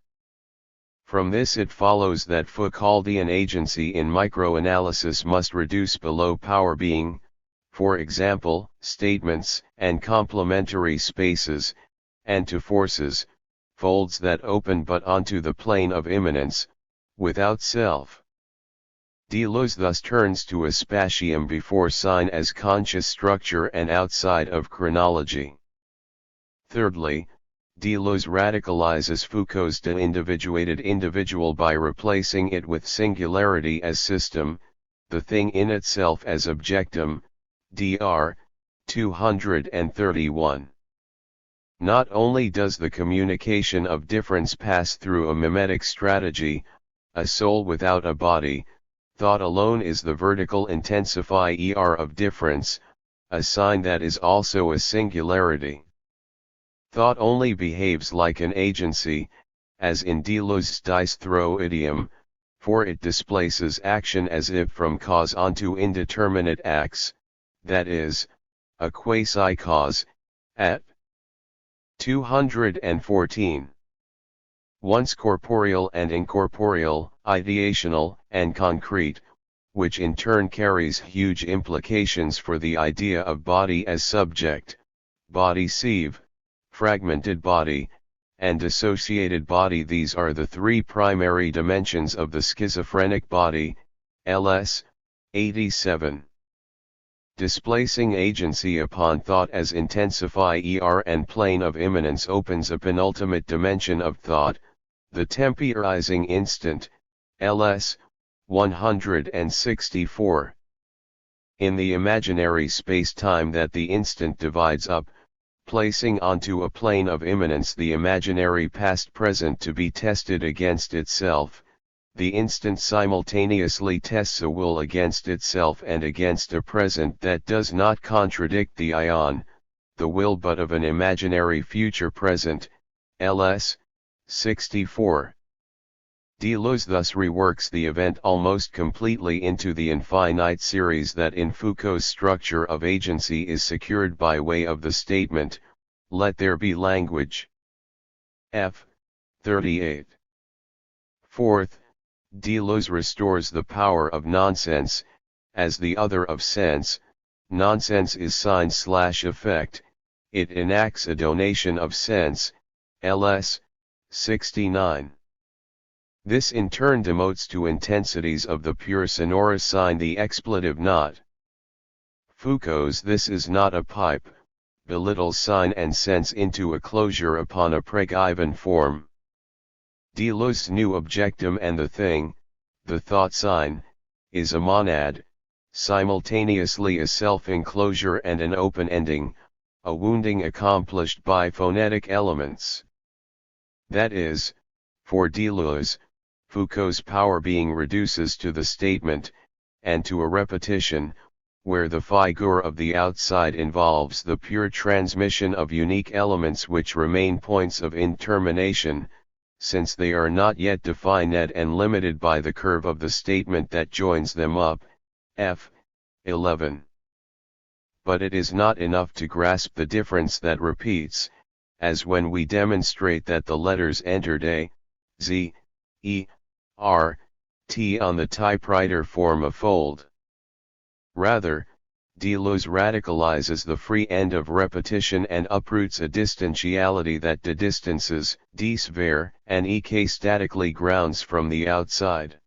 From this it follows that Foucauldian agency in microanalysis must reduce below power being, for example, statements and complementary spaces, and to forces, folds that open but onto the plane of immanence, without self. Deleuze thus turns to a spatium before sign as conscious structure and outside of chronology. Thirdly, Deleuze radicalizes Foucault's de-individuated individual by replacing it with singularity as system, the thing in itself as objectum, dr. 231. Not only does the communication of difference pass through a mimetic strategy, a soul without a body, thought alone is the vertical intensifier of difference, a sign that is also a singularity. Thought only behaves like an agency, as in Deleuze's dice throw idiom, for it displaces action as if from cause onto indeterminate acts, that is, a quasi-cause, at 214. Once corporeal and incorporeal, ideational and concrete, which in turn carries huge implications for the idea of body as subject, body sieve, fragmented body, and dissociated body. These are the 3 primary dimensions of the schizophrenic body, LS. 87. Displacing agency upon thought as intensifier and plane of immanence opens a penultimate dimension of thought, the temporizing instant, LS. 164. In the imaginary space-time that the instant divides up, placing onto a plane of immanence the imaginary past-present to be tested against itself, the instant simultaneously tests a will against itself and against a present that does not contradict the ion, the will but of an imaginary future present, LS. 64. Deleuze thus reworks the event almost completely into the infinite series that in Foucault's structure of agency is secured by way of the statement, "Let there be language." F. 38. Fourth, Deleuze restores the power of nonsense, as the other of sense. Nonsense is sign/effect, it enacts a donation of sense, LS. 69. This in turn demotes to intensities of the pure sonorous sign the expletive not. Foucault's "this is not a pipe" belittles sign and sense into a closure upon a preg-even form. Deleuze's new objectum and the thing, the thought sign, is a monad, simultaneously a self-enclosure and an open ending, a wounding accomplished by phonetic elements. That is, for Deleuze, Foucault's power being reduces to the statement, and to a repetition, where the figure of the outside involves the pure transmission of unique elements which remain points of intermination, since they are not yet defined and limited by the curve of the statement that joins them up, f. 11. But it is not enough to grasp the difference that repeats, as when we demonstrate that the letters entered A, Z, E, R, T on the typewriter form a fold. Rather, Deleuze radicalizes the free end of repetition and uproots a distentiality that distances, desver, and ek statically grounds from the outside.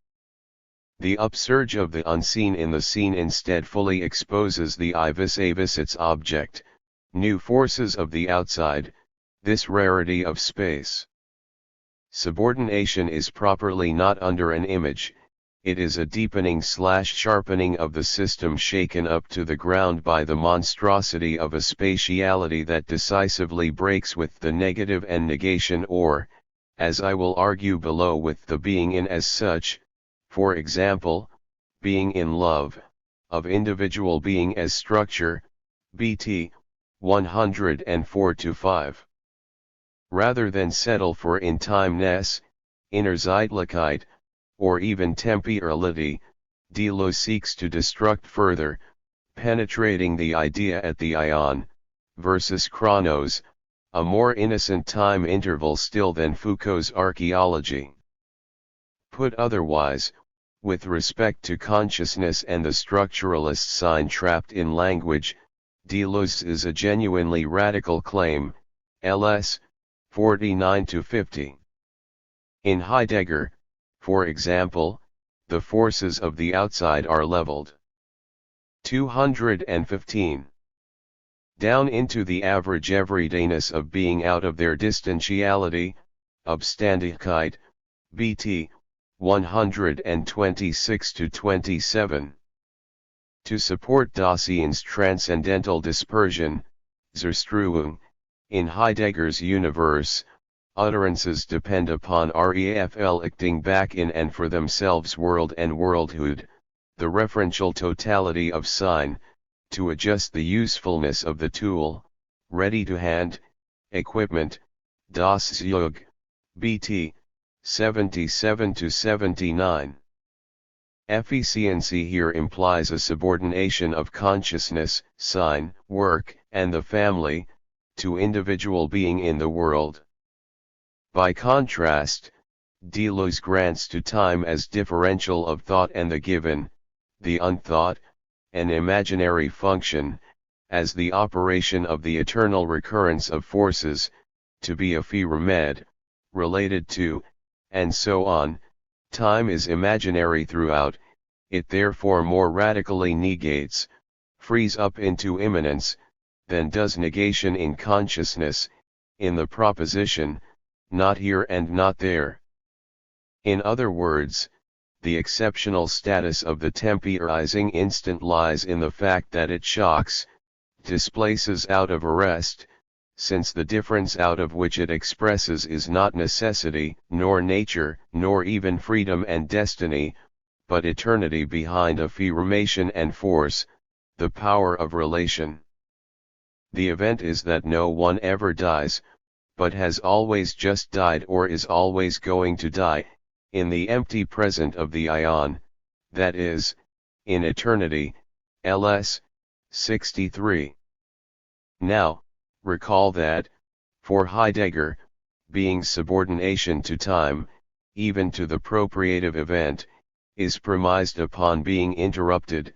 The upsurge of the unseen in the scene instead fully exposes the I vis a vis its object, new forces of the outside, this rarity of space. Subordination is properly not under an image, it is a deepening/sharpening of the system shaken up to the ground by the monstrosity of a spatiality that decisively breaks with the negative and negation or, as I will argue below, with the being in as such, for example, being in love, of individual being as structure, bt. 104-5. Rather than settle for in-timeness, inner Zeitlichkeit, or even temporality, Deleuze seeks to destruct further, penetrating the idea at the ion, versus chronos, a more innocent time interval still than Foucault's archaeology. Put otherwise, with respect to consciousness and the structuralist sign trapped in language, Deleuze is a genuinely radical claim, ls. 49-50. In Heidegger, for example, the forces of the outside are leveled. 215. Down into the average everydayness of being out of their distentiality, Obständigkeit, bt. 126-27. To support Daseins' transcendental dispersion, Zerstreuung, in Heidegger's universe, utterances depend upon reflecting back in and for themselves world and worldhood, the referential totality of sign, to adjust the usefulness of the tool, ready to hand, equipment, das Zeug, bt. 77-79. Efficiency here implies a subordination of consciousness, sign, work, and the family, to individual being in the world. By contrast, Deleuze grants to time as differential of thought and the given, the unthought, an imaginary function, as the operation of the eternal recurrence of forces, to be a phi-remed, related to, and so on. Time is imaginary throughout, it therefore more radically negates, frees up into immanence, than does negation in consciousness, in the proposition, not here and not there. In other words, the exceptional status of the temporizing instant lies in the fact that it shocks, displaces out of arrest, since the difference out of which it expresses is not necessity, nor nature, nor even freedom and destiny, but eternity behind affirmation and force, the power of relation. The event is that no one ever dies, but has always just died or is always going to die, in the empty present of the ion, that is, in eternity, ls. 63. Now, recall that, for Heidegger, being's subordination to time, even to the procreative event, is premised upon being interrupted,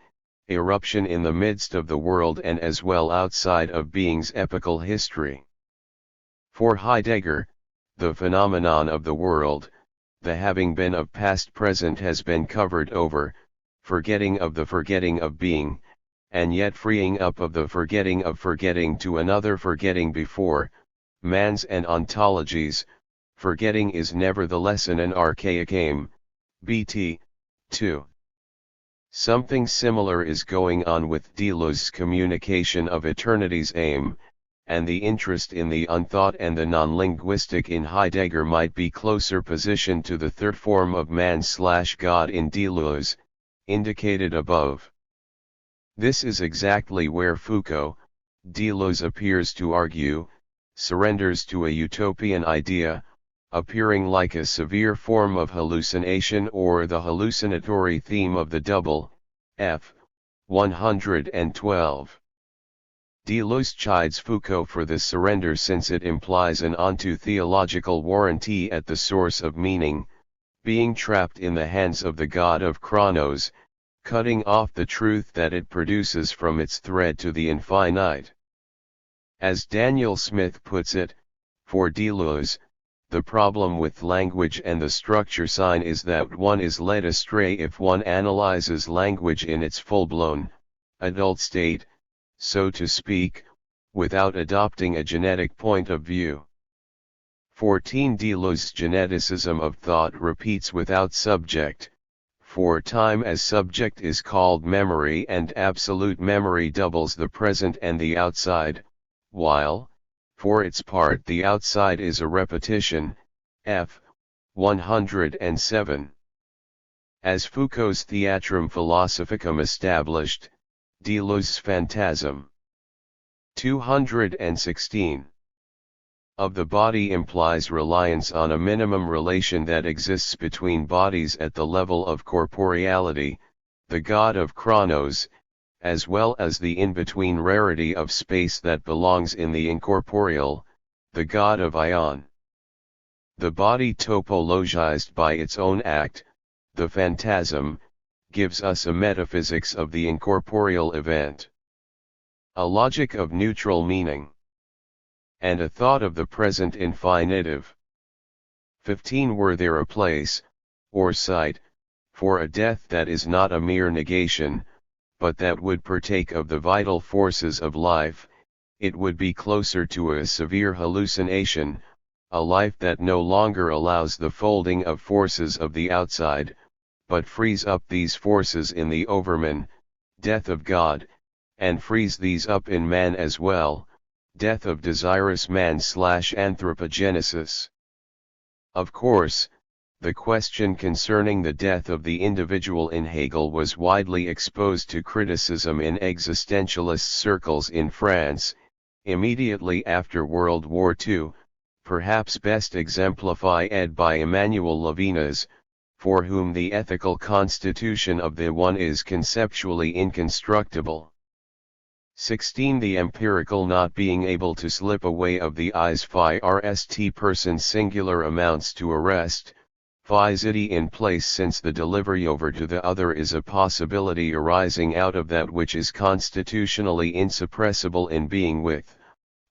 eruption in the midst of the world and as well outside of being's epochal history. For Heidegger, the phenomenon of the world, the having been of past present has been covered over, forgetting of the forgetting of being, and yet freeing up of the forgetting of forgetting to another forgetting before, man's and ontologies, forgetting is nevertheless an archaic aim, bt. 2. Something similar is going on with Deleuze's communication of eternity's aim, and the interest in the unthought and the non-linguistic in Heidegger might be closer positioned to the third form of man/God in Deleuze, indicated above. This is exactly where Foucault, Deleuze appears to argue, surrenders to a utopian idea, appearing like a severe form of hallucination or the hallucinatory theme of the double, f. 112. Deleuze chides Foucault for this surrender since it implies an onto-theological warranty at the source of meaning, being trapped in the hands of the god of Chronos, cutting off the truth that it produces from its thread to the infinite. As Daniel Smith puts it, for Deleuze, the problem with language and the structure sign is that one is led astray if one analyzes language in its full-blown, adult state, so to speak, without adopting a genetic point of view. 14. Deleuze's geneticism of thought repeats without subject, for time as subject is called memory and absolute memory doubles the present and the outside, while, for its part the outside is a repetition, f. 107. As Foucault's Theatrum Philosophicum established, Deleuze's phantasm 216 of the body implies reliance on a minimum relation that exists between bodies at the level of corporeality, the god of Chronos, as well as the in-between rarity of space that belongs in the incorporeal, the god of Ion. The body topologized by its own act, the phantasm, gives us a metaphysics of the incorporeal event. A logic of neutral meaning. And a thought of the present infinitive. 15. Were there a place, or site, for a death that is not a mere negation, but that would partake of the vital forces of life, it would be closer to a severe hallucination, a life that no longer allows the folding of forces of the outside, but frees up these forces in the overman, death of God, and frees these up in man as well, death of desirous man/anthropogenesis. Of course, the question concerning the death of the individual in Hegel was widely exposed to criticism in existentialist circles in France, immediately after World War II, perhaps best exemplified by Emmanuel Levinas, for whom the ethical constitution of the one is conceptually inconstructible. 16. The empirical not being able to slip away of the I's first person singular amounts to arrest, physity in place since the delivery over to the other is a possibility arising out of that which is constitutionally insuppressible in being with,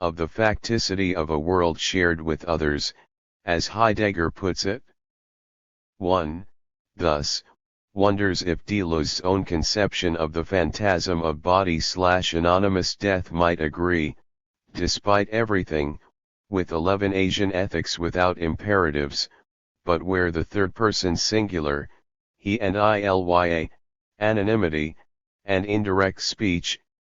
of the facticity of a world shared with others, as Heidegger puts it. 1. Thus, wonders if Deleuze's own conception of the phantasm of body/anonymous death might agree, despite everything, with 11 Asian ethics without imperatives, but where the third person singular, he and ilya, anonymity, and indirect speech,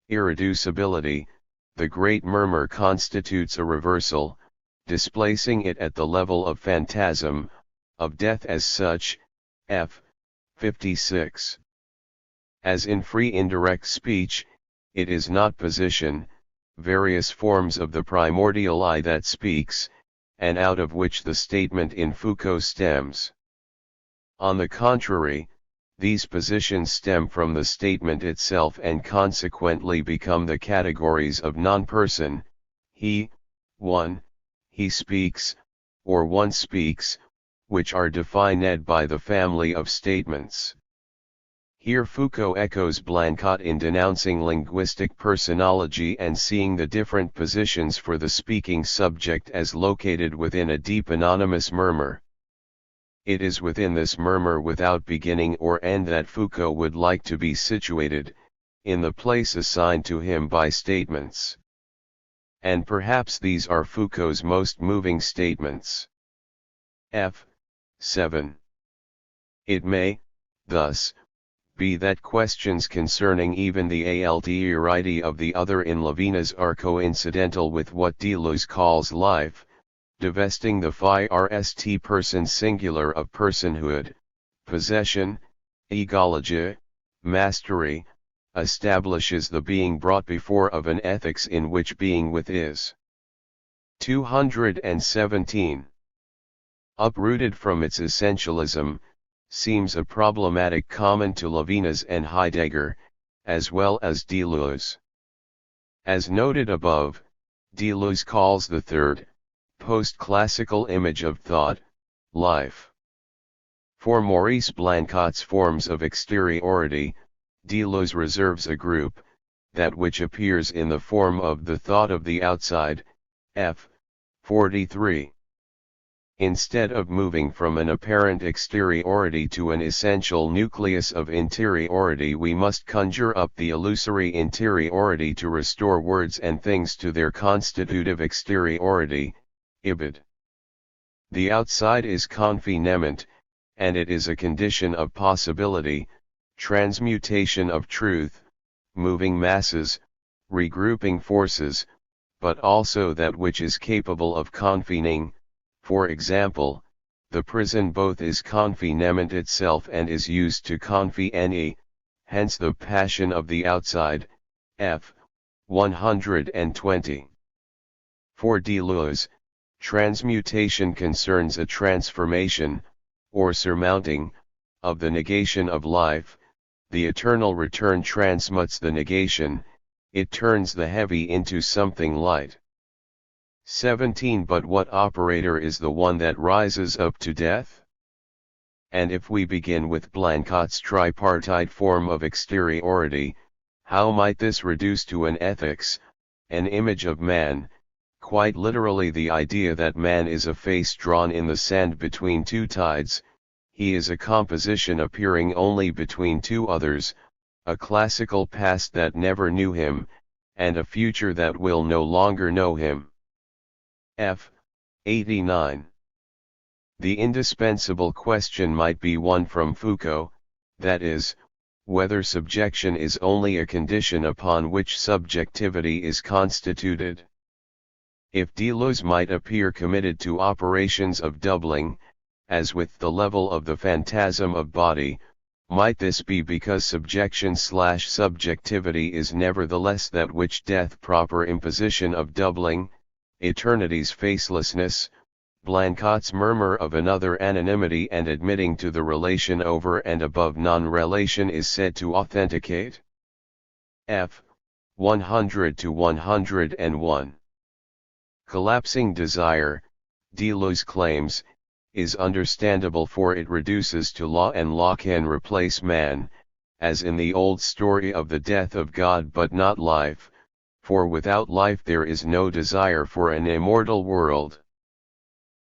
irreducibility, the great murmur constitutes a reversal, displacing it at the level of phantasm, of death as such, f. 56. As in free indirect speech, it is not position, various forms of the primordial I that speaks, and out of which the statement in Foucault stems. On the contrary, these positions stem from the statement itself and consequently become the categories of non-person, he, one, he speaks, or one speaks, which are defined by the family of statements. Here Foucault echoes Blanquet in denouncing linguistic personology and seeing the different positions for the speaking subject as located within a deep anonymous murmur. It is within this murmur without beginning or end that Foucault would like to be situated, in the place assigned to him by statements. And perhaps these are Foucault's most moving statements. F. 7. It may, thus, be that questions concerning even the alterity of the other in Levinas are coincidental with what Deleuze calls life, divesting the first person singular of personhood, possession, egology, mastery, establishes the being brought before of an ethics in which being with is. 217. uprooted from its essentialism, seems a problematic common to Levinas and Heidegger, as well as Deleuze. As noted above, Deleuze calls the third, post-classical image of thought, life. For Maurice Blancot's forms of exteriority, Deleuze reserves a group, that which appears in the form of the thought of the outside, f. 43. Instead of moving from an apparent exteriority to an essential nucleus of interiority, we must conjure up the illusory interiority to restore words and things to their constitutive exteriority, ibid. The outside is confinement, and it is a condition of possibility, transmutation of truth, moving masses, regrouping forces, but also that which is capable of confining. For example, the prison both is confinement itself and is used to confine, hence the passion of the outside, f. 120. For Deleuze, transmutation concerns a transformation, or surmounting, of the negation of life. The eternal return transmutes the negation, it turns the heavy into something light. 17. But what operator is the one that rises up to death? And if we begin with Blancot's tripartite form of exteriority, how might this reduce to an ethics, an image of man, quite literally the idea that man is a face drawn in the sand between two tides, he is a composition appearing only between two others, a classical past that never knew him, and a future that will no longer know him. F. 89. The indispensable question might be one from Foucault, that is, whether subjection is only a condition upon which subjectivity is constituted. If Deleuze might appear committed to operations of doubling, as with the level of the phantasm of body, might this be because subjection/subjectivity is nevertheless that which death proper imposition of doubling, eternity's facelessness, Blancot's murmur of another anonymity and admitting to the relation over and above non-relation is said to authenticate? F. 100-101. Collapsing desire, Deleuze claims, is understandable, for it reduces to law, and law can replace man, as in the old story of the death of God, but not life, for without life there is no desire for an immortal world.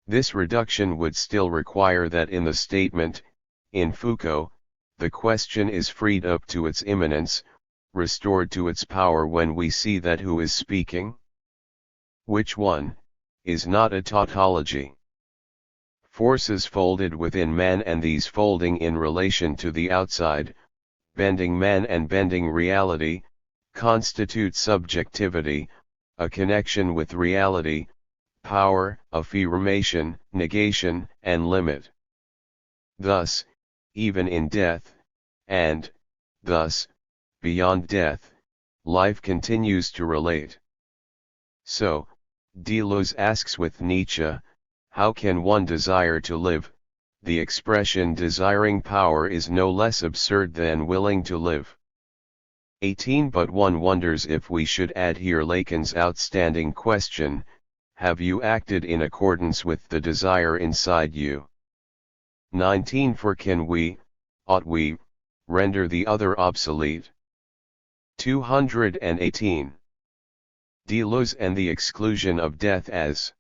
This reduction would still require that in the statement, in Foucault, the question is freed up to its immanence, restored to its power when we see that who is speaking, which one, is not a tautology. Forces folded within man, and these folding in relation to the outside, bending man and bending reality, constitute subjectivity, a connection with reality, power, affirmation, negation, and limit. Thus, even in death, and, thus, beyond death, life continues to relate. So, Deleuze asks with Nietzsche, how can one desire to live? The expression desiring power is no less absurd than willing to live. 18. But one wonders if we should add here Lacan's outstanding question, have you acted in accordance with the desire inside you? 19. For can we, ought we, render the other obsolete? 218. Deleuze and the exclusion of death as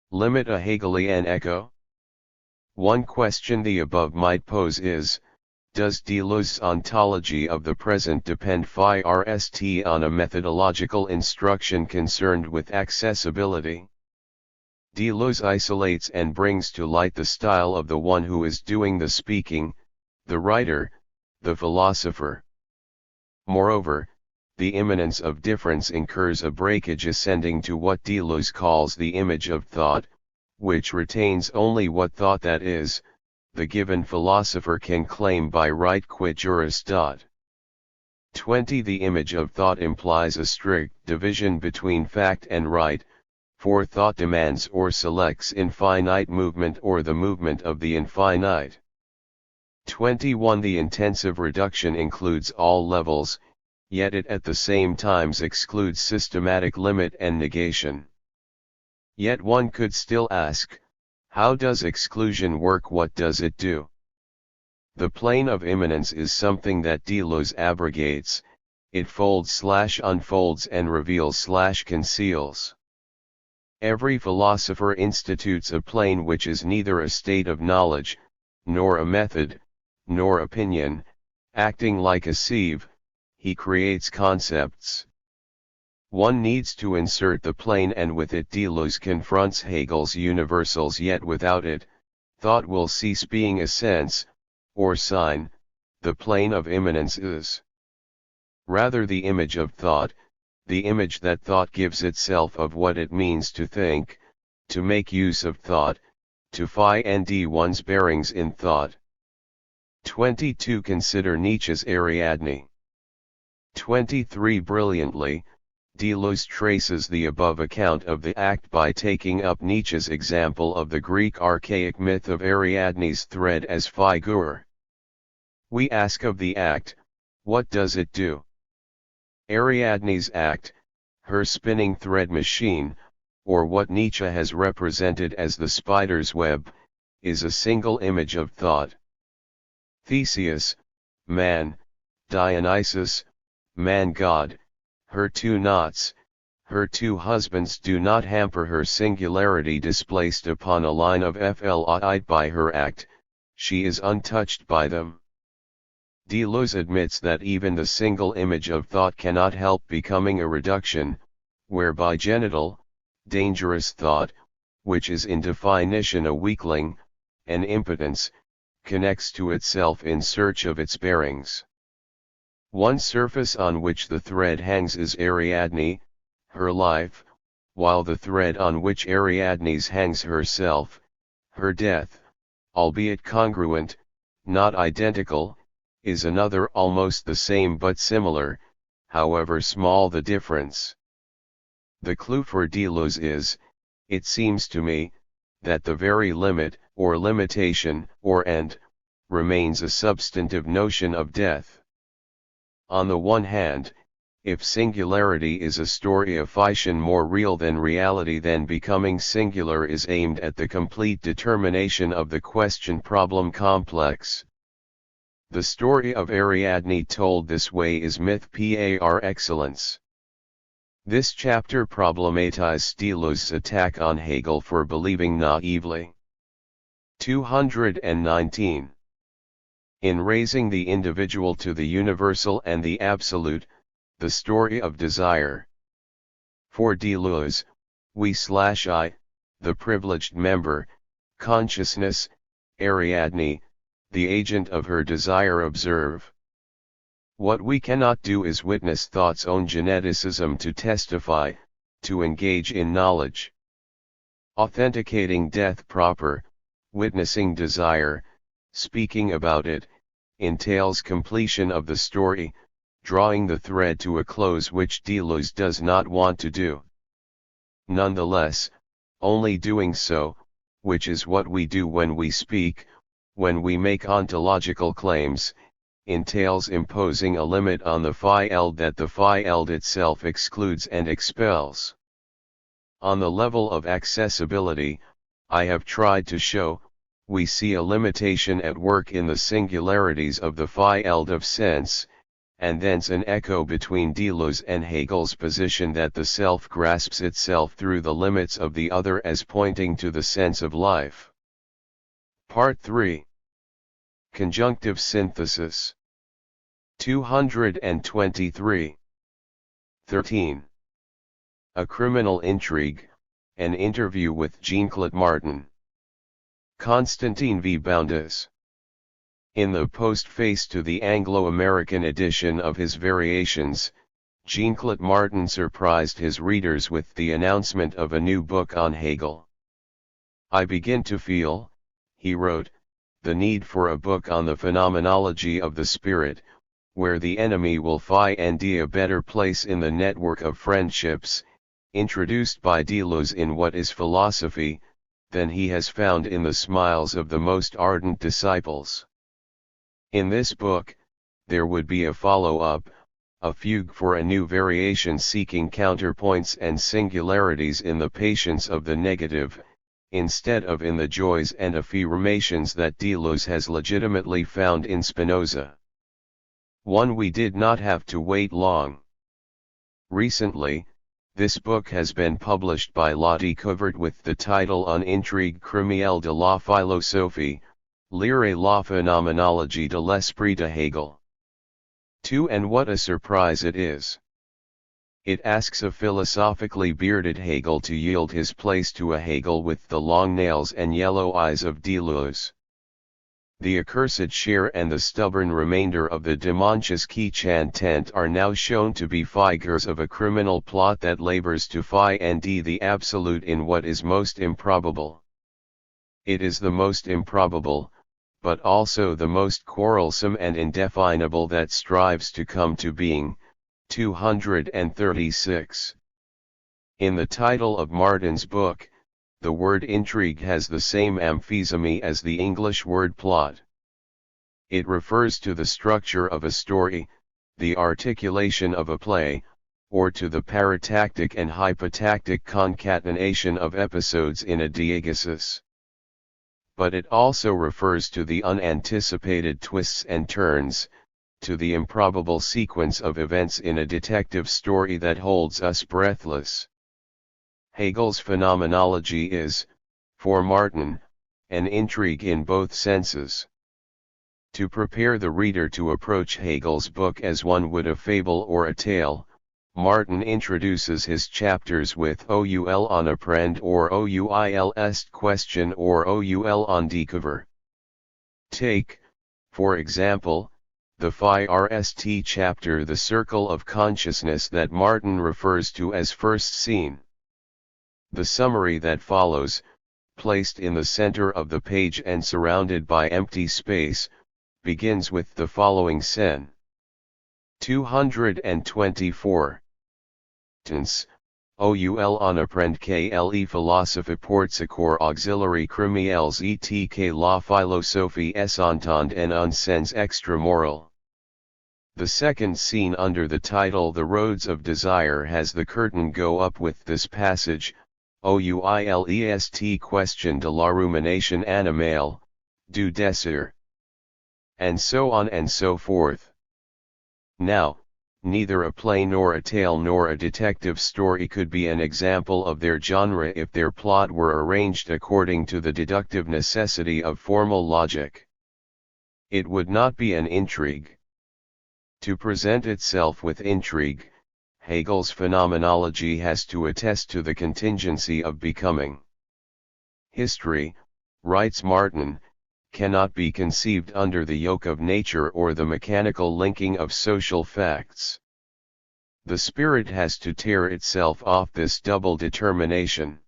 limit, a Hegelian echo? One question the above might pose is, does Deleuze's ontology of the present depend first on a methodological instruction concerned with accessibility? Deleuze isolates and brings to light the style of the one who is doing the speaking, the writer, the philosopher. Moreover, the immanence of difference incurs a breakage ascending to what Deleuze calls the image of thought, which retains only what thought that is, the given philosopher can claim by right quid juris. 20. The image of thought implies a strict division between fact and right, for thought demands or selects infinite movement or the movement of the infinite. 21. The intensive reduction includes all levels, yet it at the same time excludes systematic limit and negation. Yet one could still ask, how does exclusion work? What does it do? The plane of immanence is something that Deleuze abrogates, it folds/unfolds and reveals/conceals. Every philosopher institutes a plane which is neither a state of knowledge, nor a method, nor opinion. Acting like a sieve, he creates concepts. One needs to insert the plane, and with it Deleuze confronts Hegel's universals, yet without it, thought will cease being a sense, or sign. The plane of immanence is rather the image of thought, the image that thought gives itself of what it means to think, to make use of thought, to find one's bearings in thought. 22. Consider Nietzsche's Ariadne. 23. Brilliantly, Deleuze traces the above account of the act by taking up Nietzsche's example of the Greek archaic myth of Ariadne's thread as figure. We ask of the act, what does it do? Ariadne's act, her spinning thread machine, or what Nietzsche has represented as the spider's web, is a single image of thought. Theseus, man; Dionysus, man-god; her two knots, her two husbands do not hamper her singularity displaced upon a line of flight by her act, she is untouched by them. Deleuze admits that even the single image of thought cannot help becoming a reduction, whereby genital, dangerous thought, which is in definition a weakling, an impotence, connects to itself in search of its bearings. One surface on which the thread hangs is Ariadne, her life, while the thread on which Ariadne's hangs herself, her death, albeit congruent, not identical, is another almost the same but similar, however small the difference. The clue for Deleuze is, it seems to me, that the very limit, or limitation, or end, remains a substantive notion of death. On the one hand, if singularity is a story of fiction more real than reality, then becoming singular is aimed at the complete determination of the question-problem complex. The story of Ariadne told this way is myth par excellence. This chapter problematized Deleuze's attack on Hegel for believing naively. 219. In raising the individual to the universal and the absolute, the story of desire. For Deleuze, we/I, the privileged member, consciousness, Ariadne, the agent of her desire, observe. What we cannot do is witness thought's own geneticism, to testify, to engage in knowledge. Authenticating death proper, witnessing desire, speaking about it, entails completion of the story, drawing the thread to a close, which Deleuze does not want to do. Nonetheless, only doing so, which is what we do when we speak, when we make ontological claims, entails imposing a limit on the field that the field itself excludes and expels. On the level of accessibility, I have tried to show, we see a limitation at work in the singularities of the field of sense, and thence an echo between Deleuze and Hegel's position that the self grasps itself through the limits of the other as pointing to the sense of life. Part 3. Conjunctive synthesis. 223. 13. A criminal intrigue, an interview with Jean-Claude Martin. Constantine V. Boundas. In the postface to the Anglo-American edition of his Variations, Jean-Claude Martin surprised his readers with the announcement of a new book on Hegel. "I begin to feel," he wrote, "the need for a book on the phenomenology of the spirit, where the enemy will find a better place in the network of friendships, introduced by Deleuze in What is Philosophy, than he has found in the smiles of the most ardent disciples. In this book, there would be a follow-up, a fugue for a new variation seeking counterpoints and singularities in the patience of the negative, instead of in the joys and affirmations that Deleuze has legitimately found in Spinoza. One we did not have to wait long. Recently, this book has been published by La Découverte with the title Un intrigue criminelle de la philosophie, lire la phénoménologie de l'esprit de Hegel. And what a surprise it is! It asks a philosophically bearded Hegel to yield his place to a Hegel with the long nails and yellow eyes of Deleuze. The accursed share and the stubborn remainder of the Dimanches qui chantent are now shown to be figures of a criminal plot that labors to find the absolute in what is most improbable. It is the most improbable, but also the most quarrelsome and indefinable that strives to come to being. 236. In the title of Martin's book, the word intrigue has the same amphithemy as the English word plot. It refers to the structure of a story, the articulation of a play, or to the paratactic and hypotactic concatenation of episodes in a diegesis. But it also refers to the unanticipated twists and turns, to the improbable sequence of events in a detective story that holds us breathless. Hegel's phenomenology is, for Martin, an intrigue in both senses. To prepare the reader to approach Hegel's book as one would a fable or a tale, Martin introduces his chapters with OUL on apprend or OUIL est question or OUL on découvre. Take, for example, the first chapter, the circle of consciousness that Martin refers to as first scene. The summary that follows, placed in the center of the page and surrounded by empty space, begins with the following sen. 224. Tense, OUL on apprend KLE philosophe portsecour auxiliary criminels etk la philosophie s'entend en un sens extramoral. The second scene under the title The Roads of Desire has the curtain go up with this passage, OUILEST question de la rumination animale, du désir. And so on and so forth. Now, neither a play nor a tale nor a detective story could be an example of their genre if their plot were arranged according to the deductive necessity of formal logic. It would not be an intrigue. To present itself with intrigue, Hegel's phenomenology has to attest to the contingency of becoming. History, writes Martin, cannot be conceived under the yoke of nature or the mechanical linking of social facts. The spirit has to tear itself off this double determination.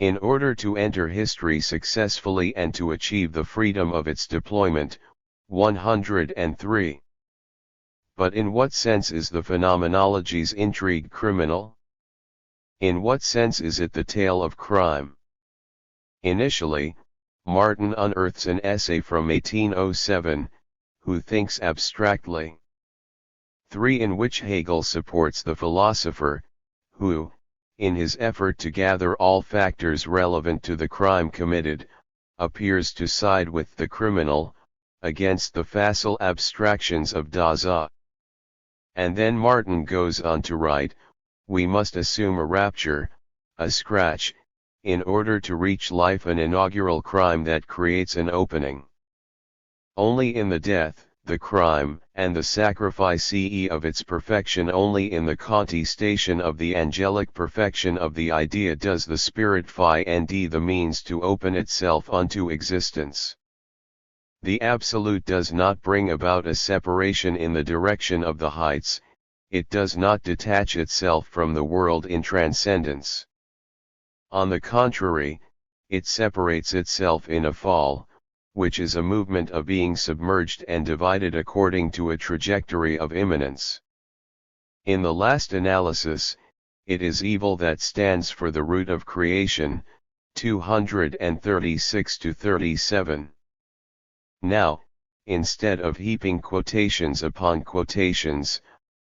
In order to enter history successfully and to achieve the freedom of its deployment. 103. But in what sense is the phenomenology's intrigue criminal? In what sense is it the tale of crime? Initially, Martin unearths an essay from 1807, Who Thinks Abstractly? 3, in which Hegel supports the philosopher, who, in his effort to gather all factors relevant to the crime committed, appears to side with the criminal, against the facile abstractions of Dasein. And then Martin goes on to write, we must assume a rapture, a scratch, in order to reach life, an inaugural crime that creates an opening. Only in the death, the crime, and the sacrifice of its perfection, only in the contestation of the angelic perfection of the idea does the spirit find the means to open itself unto existence. The absolute does not bring about a separation in the direction of the heights, it does not detach itself from the world in transcendence. On the contrary, it separates itself in a fall, which is a movement of being submerged and divided according to a trajectory of immanence. In the last analysis, it is evil that stands for the root of creation, 236-37. Now, instead of heaping quotations upon quotations,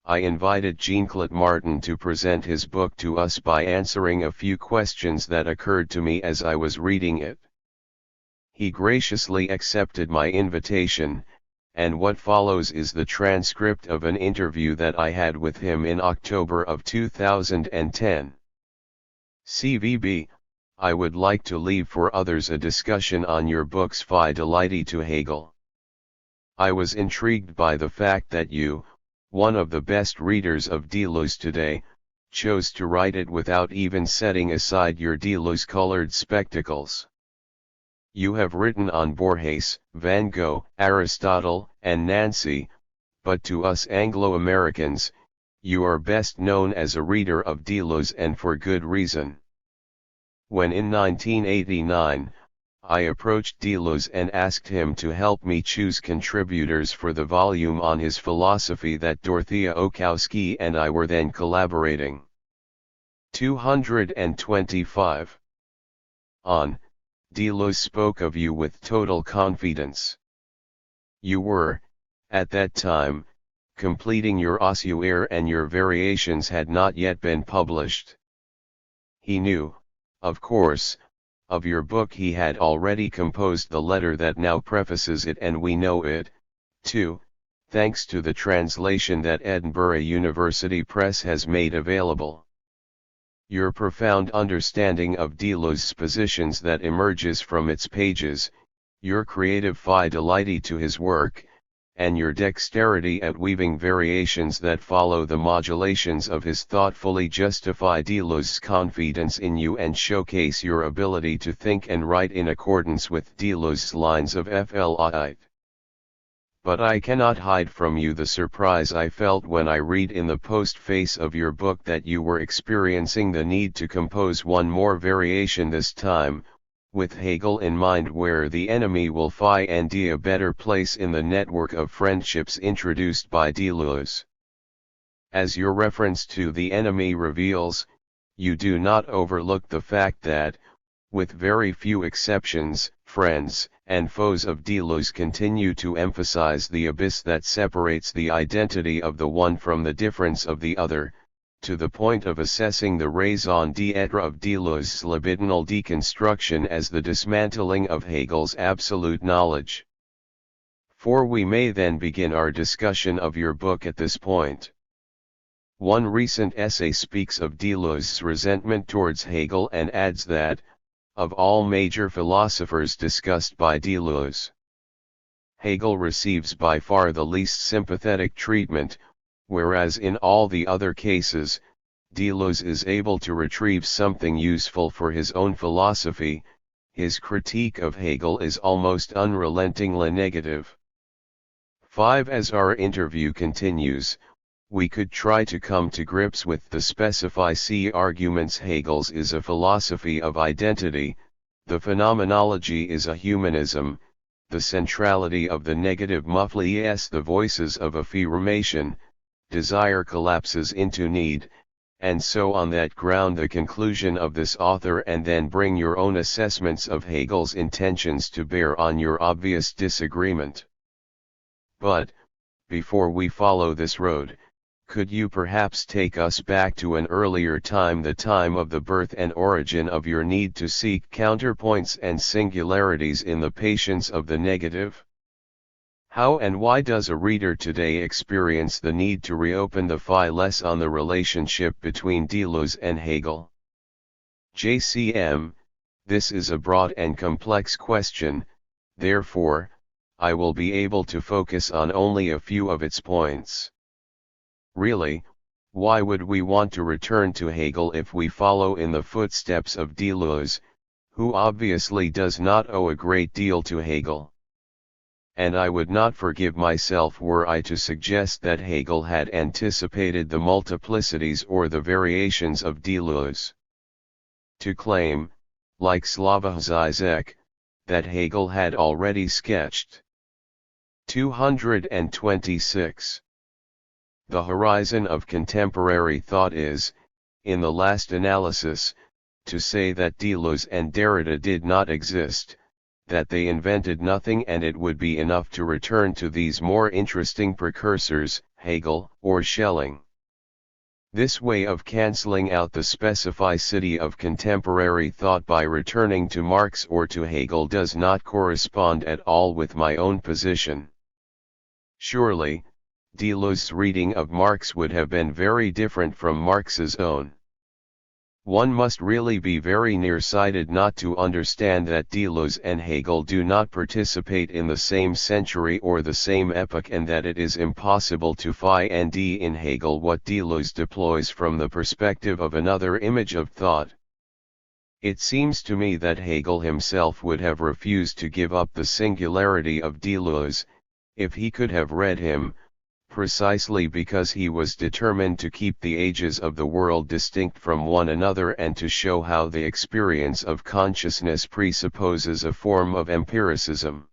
I invited Jean-Claude Martin to present his book to us by answering a few questions that occurred to me as I was reading it. He graciously accepted my invitation, and what follows is the transcript of an interview that I had with him in October of 2010. CVB, I would like to leave for others a discussion on your book's fidelity to Hegel. I was intrigued by the fact that you, one of the best readers of Deleuze today, chose to write it without even setting aside your Deleuze-colored spectacles. You have written on Borges, Van Gogh, Aristotle, and Nancy, but to us Anglo-Americans, you are best known as a reader of Deleuze, and for good reason. When in 1989, I approached Deleuze and asked him to help me choose contributors for the volume on his philosophy that Dorothea Okowski and I were then collaborating. 225. On, Deleuze spoke of you with total confidence. You were, at that time, completing your ossuaire and your variations had not yet been published. He knew, of course, of your book. He had already composed the letter that now prefaces it, and we know it, too, thanks to the translation that Edinburgh University Press has made available. Your profound understanding of Deleuze's positions that emerges from its pages, your creative fidelity to his work, and your dexterity at weaving variations that follow the modulations of his thoughtfully justify Deleuze's confidence in you and showcase your ability to think and write in accordance with Deleuze's lines of FLIT. But I cannot hide from you the surprise I felt when I read in the postface of your book that you were experiencing the need to compose one more variation, this time, with Hegel in mind, where the enemy will find a better place in the network of friendships introduced by Deleuze. As your reference to the enemy reveals, you do not overlook the fact that, with very few exceptions, friends and foes of Deleuze continue to emphasize the abyss that separates the identity of the one from the difference of the other, to the point of assessing the raison d'être of Deleuze's libidinal deconstruction as the dismantling of Hegel's absolute knowledge. For we may then begin our discussion of your book at this point. One recent essay speaks of Deleuze's resentment towards Hegel and adds that, of all major philosophers discussed by Deleuze, Hegel receives by far the least sympathetic treatment, whereas in all the other cases, Deleuze is able to retrieve something useful for his own philosophy. His critique of Hegel is almost unrelentingly negative. 5. As our interview continues, we could try to come to grips with the specific arguments. Hegel's is a philosophy of identity, the phenomenology is a humanism, the centrality of the negative muffles the voices of affirmation, desire collapses into need, and so on. That ground the conclusion of this author, and then bring your own assessments of Hegel's intentions to bear on your obvious disagreement. But, before we follow this road, could you perhaps take us back to an earlier time, the time of the birth and origin of your need to seek counterpoints and singularities in the patience of the negative? How and why does a reader today experience the need to reopen the files on the relationship between Deleuze and Hegel? JCM, this is a broad and complex question, therefore, I will be able to focus on only a few of its points. Really, why would we want to return to Hegel if we follow in the footsteps of Deleuze, who obviously does not owe a great deal to Hegel? And I would not forgive myself were I to suggest that Hegel had anticipated the multiplicities or the variations of Deleuze. To claim, like Slavoj Žižek, that Hegel had already sketched. 226. The horizon of contemporary thought is, in the last analysis, to say that Deleuze and Derrida did not exist, that they invented nothing, and it would be enough to return to these more interesting precursors, Hegel or Schelling. This way of cancelling out the specificity of contemporary thought by returning to Marx or to Hegel does not correspond at all with my own position. Surely, Deleuze's reading of Marx would have been very different from Marx's own. One must really be very nearsighted not to understand that Deleuze and Hegel do not participate in the same century or the same epoch, and that it is impossible to find in Hegel what Deleuze deploys from the perspective of another image of thought. It seems to me that Hegel himself would have refused to give up the singularity of Deleuze, if he could have read him, precisely because he was determined to keep the ages of the world distinct from one another and to show how the experience of consciousness presupposes a form of empiricism.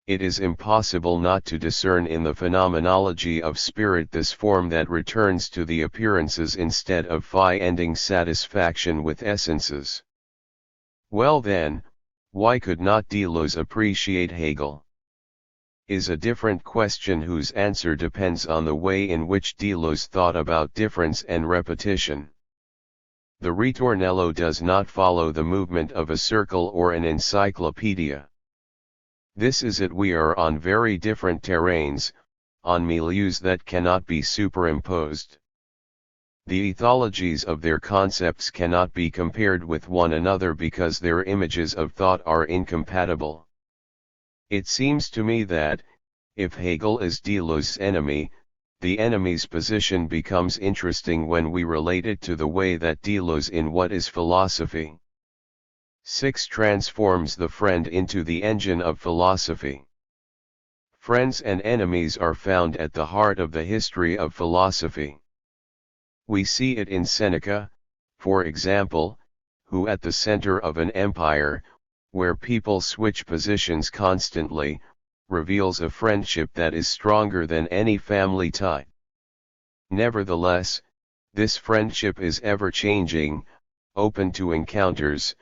It is impossible not to discern in the phenomenology of spirit this form that returns to the appearances instead of finding satisfaction with essences. Well then, why could not Deleuze appreciate Hegel? Is a different question whose answer depends on the way in which Deleuze thought about difference and repetition. The ritornello does not follow the movement of a circle or an encyclopedia. This is it: we are on very different terrains, on milieus that cannot be superimposed. The ethologies of their concepts cannot be compared with one another because their images of thought are incompatible. It seems to me that, if Hegel is Deleuze's enemy, the enemy's position becomes interesting when we relate it to the way that Deleuze in What is Philosophy? 6 transforms the friend into the engine of philosophy. Friends and enemies are found at the heart of the history of philosophy. We see it in Seneca, for example, who at the center of an empire, where people switch positions constantly, reveals a friendship that is stronger than any family tie. Nevertheless, this friendship is ever-changing, open to encounters.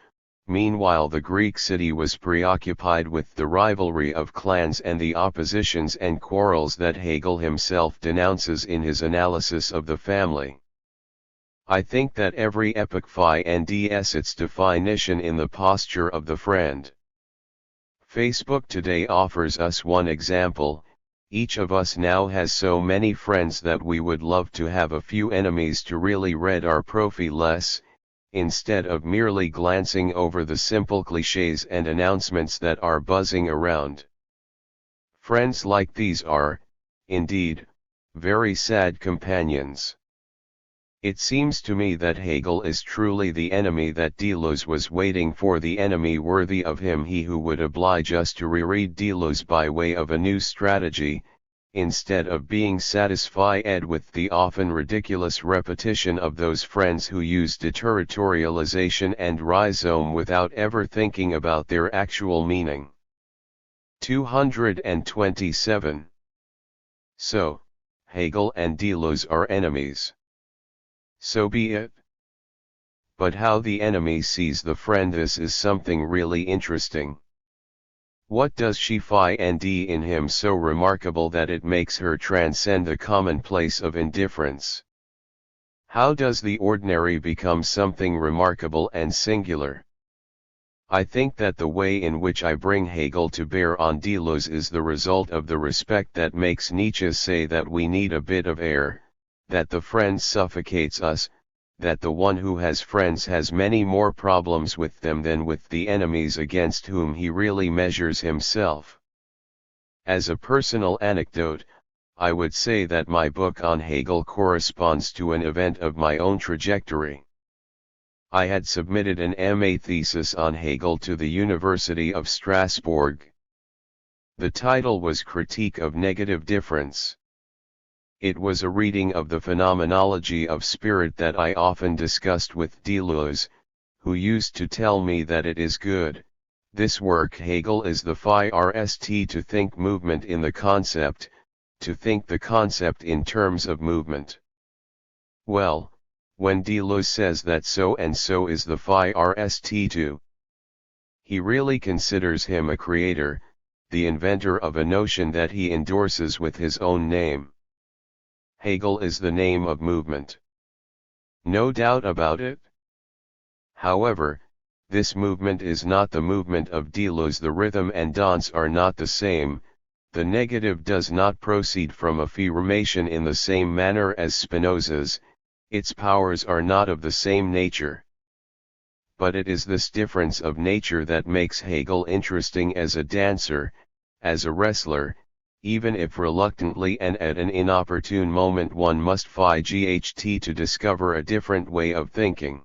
Meanwhile, the Greek city was preoccupied with the rivalry of clans and the oppositions and quarrels that Hegel himself denounces in his analysis of the family. I think that every epoch finds its definition in the posture of the friend. Facebook today offers us one example. Each of us now has so many friends that we would love to have a few enemies to really read our profiles, instead of merely glancing over the simple clichés and announcements that are buzzing around. Friends like these are, indeed, very sad companions. It seems to me that Hegel is truly the enemy that Deleuze was waiting for, the enemy worthy of him, he who would oblige us to reread Deleuze by way of a new strategy, instead of being satisfied with the often ridiculous repetition of those friends who use deterritorialization and rhizome without ever thinking about their actual meaning. 227. So, Hegel and Deleuze are enemies. So be it. But how the enemy sees the friend, this is something really interesting. What does she find in him so remarkable that it makes her transcend the commonplace of indifference? How does the ordinary become something remarkable and singular? I think that the way in which I bring Hegel to bear on Deleuze is the result of the respect that makes Nietzsche say that we need a bit of air, that the friend suffocates us, that the one who has friends has many more problems with them than with the enemies against whom he really measures himself. As a personal anecdote, I would say that my book on Hegel corresponds to an event of my own trajectory. I had submitted an MA thesis on Hegel to the University of Strasbourg. The title was Critique of Negative Difference. It was a reading of the phenomenology of spirit that I often discussed with Deleuze, who used to tell me that it is good. This work Hegel is the first to think movement in the concept, to think the concept in terms of movement. Well, when Deleuze says that so and so is the first, he really considers him a creator, the inventor of a notion that he endorses with his own name. Hegel is the name of movement. No doubt about it. However, this movement is not the movement of Deleuze. The rhythm and dance are not the same. The negative does not proceed from affirmation in the same manner as Spinoza's, its powers are not of the same nature. But it is this difference of nature that makes Hegel interesting as a dancer, as a wrestler, even if reluctantly and at an inopportune moment one must ght to discover a different way of thinking.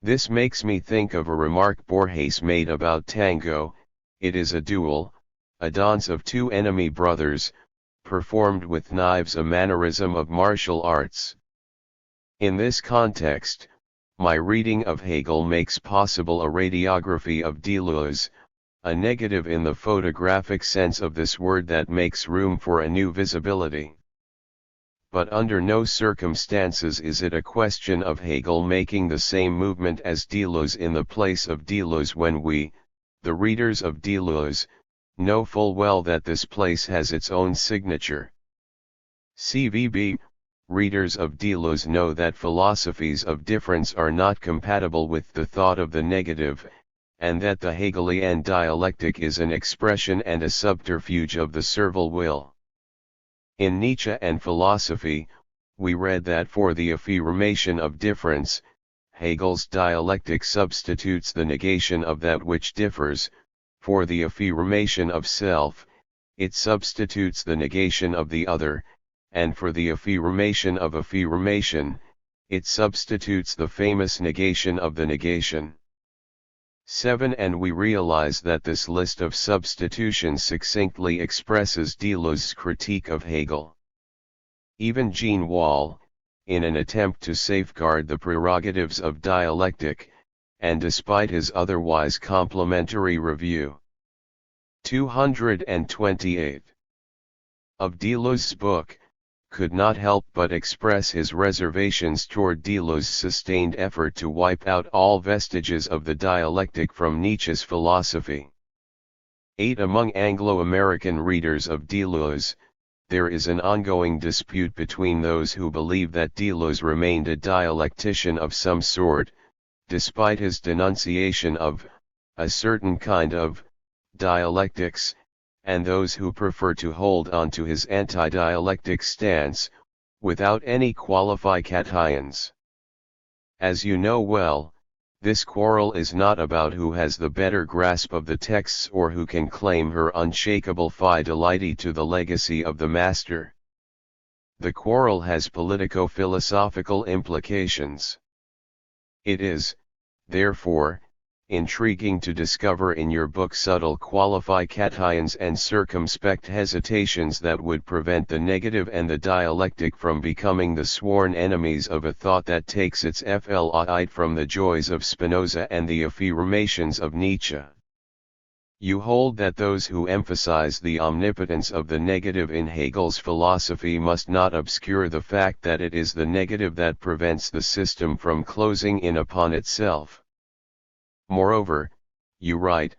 This makes me think of a remark Borges made about tango: it is a duel, a dance of two enemy brothers, performed with knives, a mannerism of martial arts. In this context, my reading of Hegel makes possible a radiography of Deleuze, a negative in the photographic sense of this word that makes room for a new visibility. But under no circumstances is it a question of Hegel making the same movement as Deleuze in the place of Deleuze, when we, the readers of Deleuze, know full well that this place has its own signature. CVB, readers of Deleuze know that philosophies of difference are not compatible with the thought of the negative, and that the Hegelian dialectic is an expression and a subterfuge of the servile will. In Nietzsche and philosophy, we read that for the affirmation of difference, Hegel's dialectic substitutes the negation of that which differs; for the affirmation of self, it substitutes the negation of the other; and for the affirmation of affirmation, it substitutes the famous negation of the negation. 7. And we realize that this list of substitutions succinctly expresses Deleuze's critique of Hegel. Even Jean Wahl, in an attempt to safeguard the prerogatives of dialectic, and despite his otherwise complimentary review 228 of Deleuze's book, could not help but express his reservations toward Deleuze's sustained effort to wipe out all vestiges of the dialectic from Nietzsche's philosophy. 8. Among Anglo-American readers of Deleuze, there is an ongoing dispute between those who believe that Deleuze remained a dialectician of some sort, despite his denunciation of a certain kind of dialectics, and those who prefer to hold on to his anti-dialectic stance, without any qualifications. As you know well, this quarrel is not about who has the better grasp of the texts or who can claim her unshakable fidelity to the legacy of the master. The quarrel has politico-philosophical implications. It is, therefore, intriguing to discover in your book subtle qualifications and circumspect hesitations that would prevent the negative and the dialectic from becoming the sworn enemies of a thought that takes its flight from the joys of Spinoza and the affirmations of Nietzsche. You hold that those who emphasize the omnipotence of the negative in Hegel's philosophy must not obscure the fact that it is the negative that prevents the system from closing in upon itself. Moreover, you write,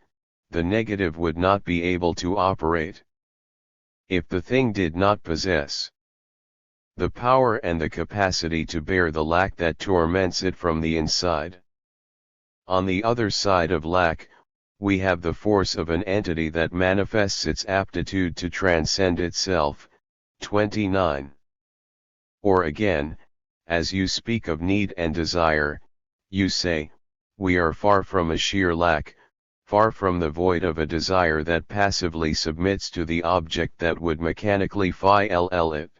the negative would not be able to operate if the thing did not possess the power and the capacity to bear the lack that torments it from the inside. On the other side of lack, we have the force of an entity that manifests its aptitude to transcend itself. 29. Or again, as you speak of need and desire, you say, we are far from a sheer lack, far from the void of a desire that passively submits to the object that would mechanically fill it.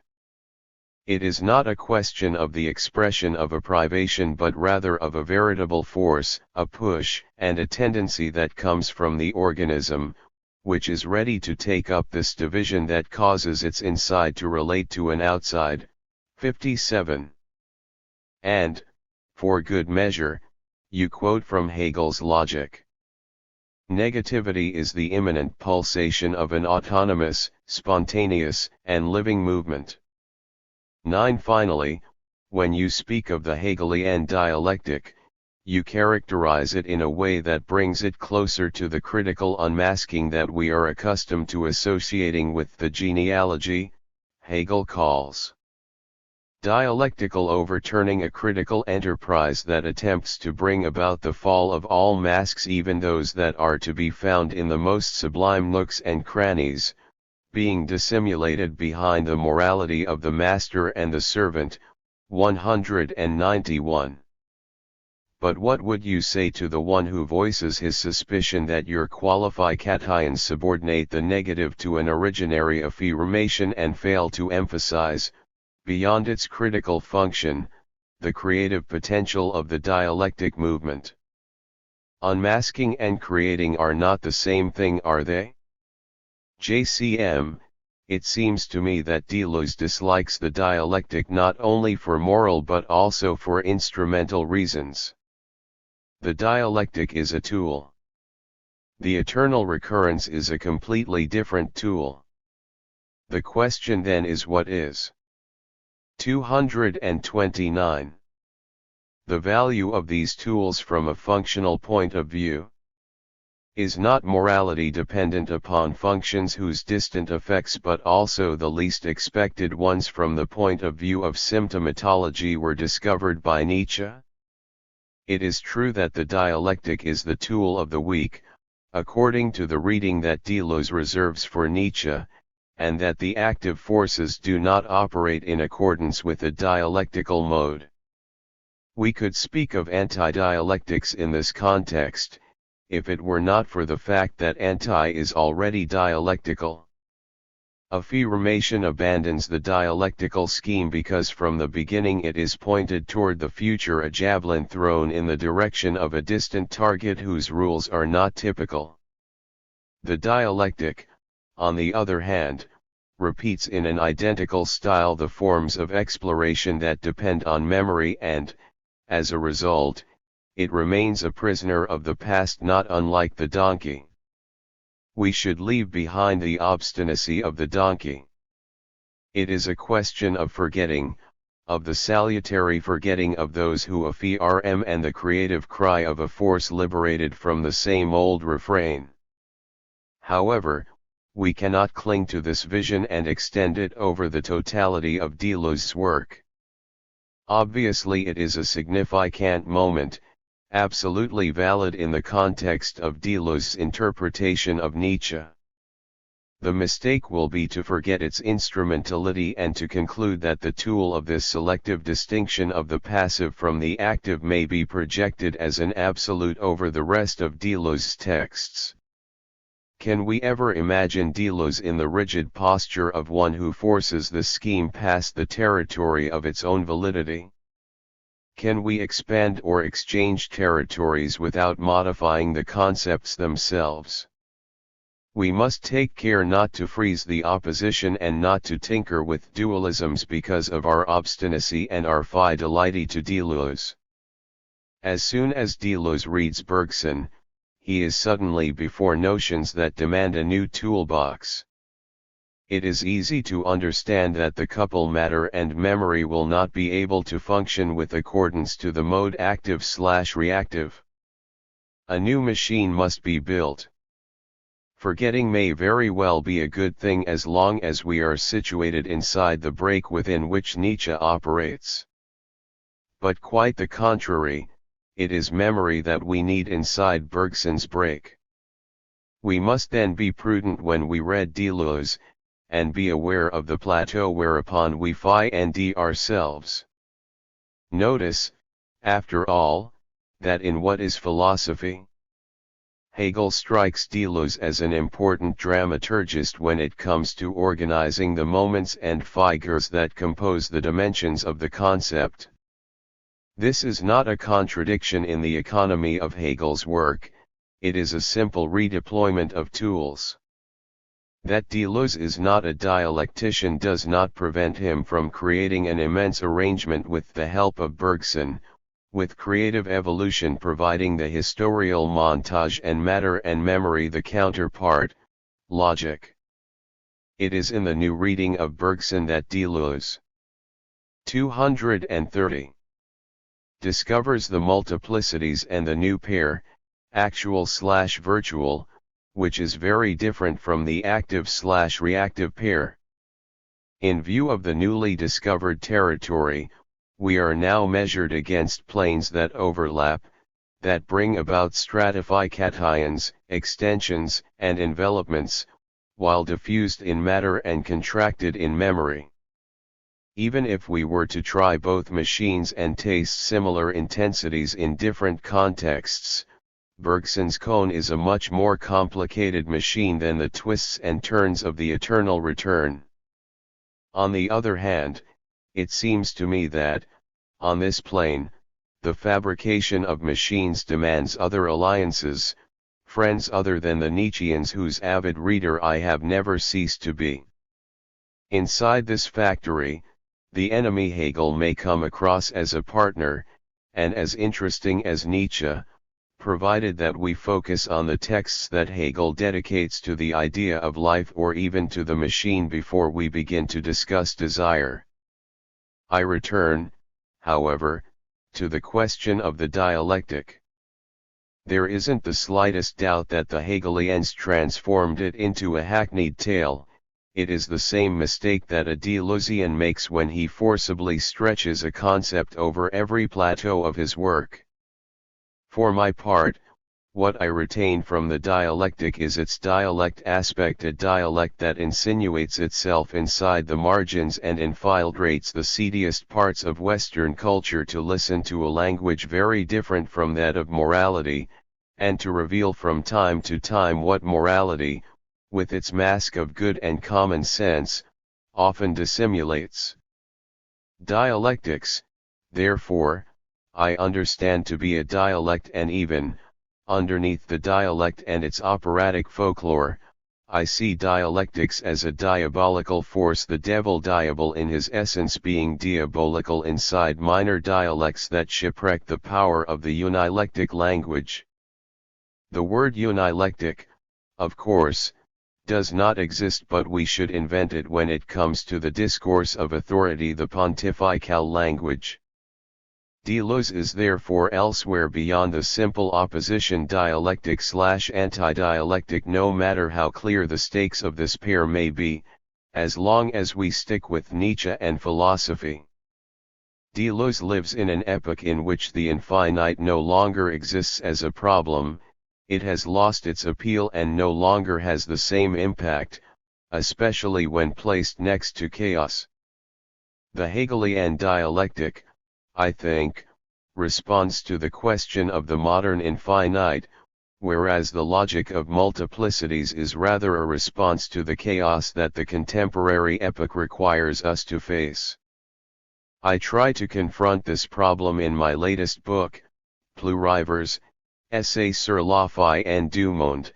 It is not a question of the expression of a privation but rather of a veritable force, a push, and a tendency that comes from the organism, which is ready to take up this division that causes its inside to relate to an outside. 57. And, for good measure, you quote from Hegel's logic. Negativity is the immanent pulsation of an autonomous, spontaneous, and living movement. 9. Finally, When you speak of the Hegelian dialectic, you characterize it in a way that brings it closer to the critical unmasking that we are accustomed to associating with the genealogy Hegel calls dialectical overturning, a critical enterprise that attempts to bring about the fall of all masks, even those that are to be found in the most sublime nooks and crannies, being dissimulated behind the morality of the master and the servant. 191. But what would you say to the one who voices his suspicion that your qualifications subordinate the negative to an originary affirmation and fail to emphasize, beyond its critical function, the creative potential of the dialectic movement? Unmasking and creating are not the same thing, are they? JCM, it seems to me that Deleuze dislikes the dialectic not only for moral but also for instrumental reasons. The dialectic is a tool. The eternal recurrence is a completely different tool. The question then is, what is? 229. The value of these tools from a functional point of view. Is not morality dependent upon functions whose distant effects but also the least expected ones from the point of view of symptomatology were discovered by Nietzsche? It is true that the dialectic is the tool of the weak, according to the reading that Deleuze reserves for Nietzsche, and that the active forces do not operate in accordance with a dialectical mode. We could speak of anti-dialectics in this context, if it were not for the fact that anti is already dialectical. Affirmation abandons the dialectical scheme because from the beginning it is pointed toward the future, a javelin thrown in the direction of a distant target whose rules are not typical. The dialectic, on the other hand, repeats in an identical style the forms of exploration that depend on memory and, as a result, it remains a prisoner of the past, not unlike the donkey. We should leave behind the obstinacy of the donkey. It is a question of forgetting, of the salutary forgetting of those who affirm, and the creative cry of a force liberated from the same old refrain. However, we cannot cling to this vision and extend it over the totality of Deleuze's work. Obviously it is a significant moment, absolutely valid in the context of Deleuze's interpretation of Nietzsche. The mistake will be to forget its instrumentality and to conclude that the tool of this selective distinction of the passive from the active may be projected as an absolute over the rest of Deleuze's texts. Can we ever imagine Deleuze in the rigid posture of one who forces the scheme past the territory of its own validity? Can we expand or exchange territories without modifying the concepts themselves? We must take care not to freeze the opposition and not to tinker with dualisms because of our obstinacy and our fidelity to Deleuze. As soon as Deleuze reads Bergson, he is suddenly before notions that demand a new toolbox. It is easy to understand that the couple matter and memory will not be able to function with accordance to the mode active/reactive. A new machine must be built. Forgetting may very well be a good thing as long as we are situated inside the break within which Nietzsche operates. But quite the contrary, it is memory that we need inside Bergson's break. We must then be prudent when we read Deleuze, and be aware of the plateau whereupon we find ourselves. Notice, after all, that in What is Philosophy? Hegel strikes Deleuze as an important dramaturgist when it comes to organizing the moments and figures that compose the dimensions of the concept. This is not a contradiction in the economy of Hegel's work, it is a simple redeployment of tools. That Deleuze is not a dialectician does not prevent him from creating an immense arrangement with the help of Bergson, with creative evolution providing the historical montage and matter and memory the counterpart, logic. It is in the new reading of Bergson that Deleuze 230. Discovers the multiplicities and the new pair, actual/virtual, which is very different from the active/reactive pair. In view of the newly discovered territory, we are now measured against planes that overlap, that bring about stratifications, extensions, and envelopments, while diffused in matter and contracted in memory. Even if we were to try both machines and taste similar intensities in different contexts, Bergson's cone is a much more complicated machine than the twists and turns of the eternal return. On the other hand, it seems to me that, on this plane, the fabrication of machines demands other alliances, friends other than the Nietzscheans whose avid reader I have never ceased to be. Inside this factory, the enemy Hegel may come across as a partner, and as interesting as Nietzsche, provided that we focus on the texts that Hegel dedicates to the idea of life or even to the machine before we begin to discuss desire. I return, however, to the question of the dialectic. There isn't the slightest doubt that the Hegelians transformed it into a hackneyed tale. It is the same mistake that a Deleuzian makes when he forcibly stretches a concept over every plateau of his work. For my part, what I retain from the dialectic is its dialect aspect, a dialect that insinuates itself inside the margins and infiltrates the seediest parts of Western culture to listen to a language very different from that of morality, and to reveal from time to time what morality, with its mask of good and common sense, often dissimulates. Dialectics, therefore, I understand to be a dialect, and even, underneath the dialect and its operatic folklore, I see dialectics as a diabolical force, the devil diabol in his essence being diabolical inside minor dialects that shipwreck the power of the unilectic language. The word unilectic, of course, does not exist, but we should invent it when it comes to the discourse of authority, the pontifical language. Deleuze is therefore elsewhere beyond the simple opposition dialectic/anti-dialectic, no matter how clear the stakes of this pair may be, as long as we stick with Nietzsche and philosophy. Deleuze lives in an epoch in which the infinite no longer exists as a problem, it has lost its appeal and no longer has the same impact, especially when placed next to chaos. The Hegelian dialectic, I think, responds to the question of the modern infinite, whereas the logic of multiplicities is rather a response to the chaos that the contemporary epoch requires us to face. I try to confront this problem in my latest book, Plurivers, Essay sur la fin du monde,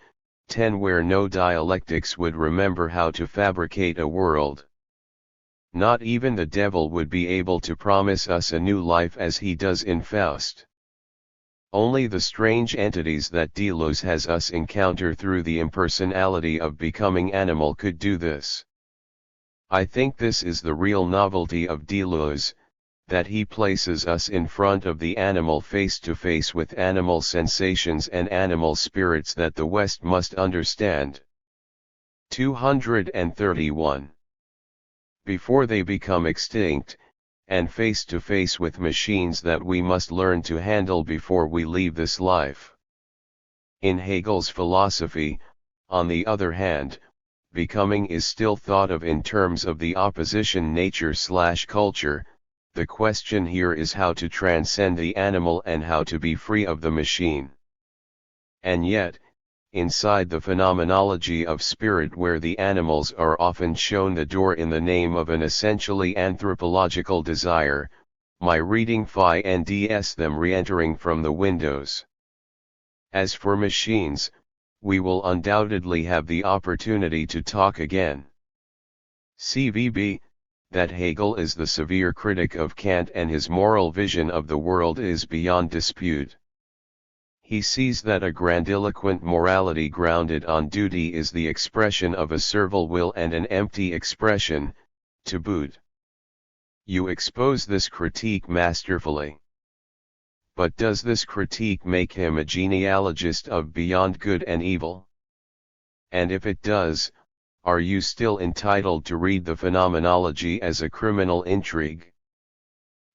10, where no dialectics would remember how to fabricate a world. Not even the devil would be able to promise us a new life as he does in Faust. Only the strange entities that Deleuze has us encounter through the impersonality of becoming animal could do this. I think this is the real novelty of Deleuze, that he places us in front of the animal face to face with animal sensations and animal spirits that the West must understand. 231. Before they become extinct, and face to face with machines that we must learn to handle before we leave this life. In Hegel's philosophy, on the other hand, becoming is still thought of in terms of the opposition nature/culture. The question here is how to transcend the animal and how to be free of the machine. And yet, inside the phenomenology of spirit, where the animals are often shown the door in the name of an essentially anthropological desire, my reading finds them re-entering from the windows. As for machines, we will undoubtedly have the opportunity to talk again. CVB, that Hegel is the severe critic of Kant and his moral vision of the world is beyond dispute. He sees that a grandiloquent morality grounded on duty is the expression of a servile will and an empty expression, to boot. You expose this critique masterfully. But does this critique make him a genealogist of beyond good and evil? And if it does, are you still entitled to read the phenomenology as a criminal intrigue?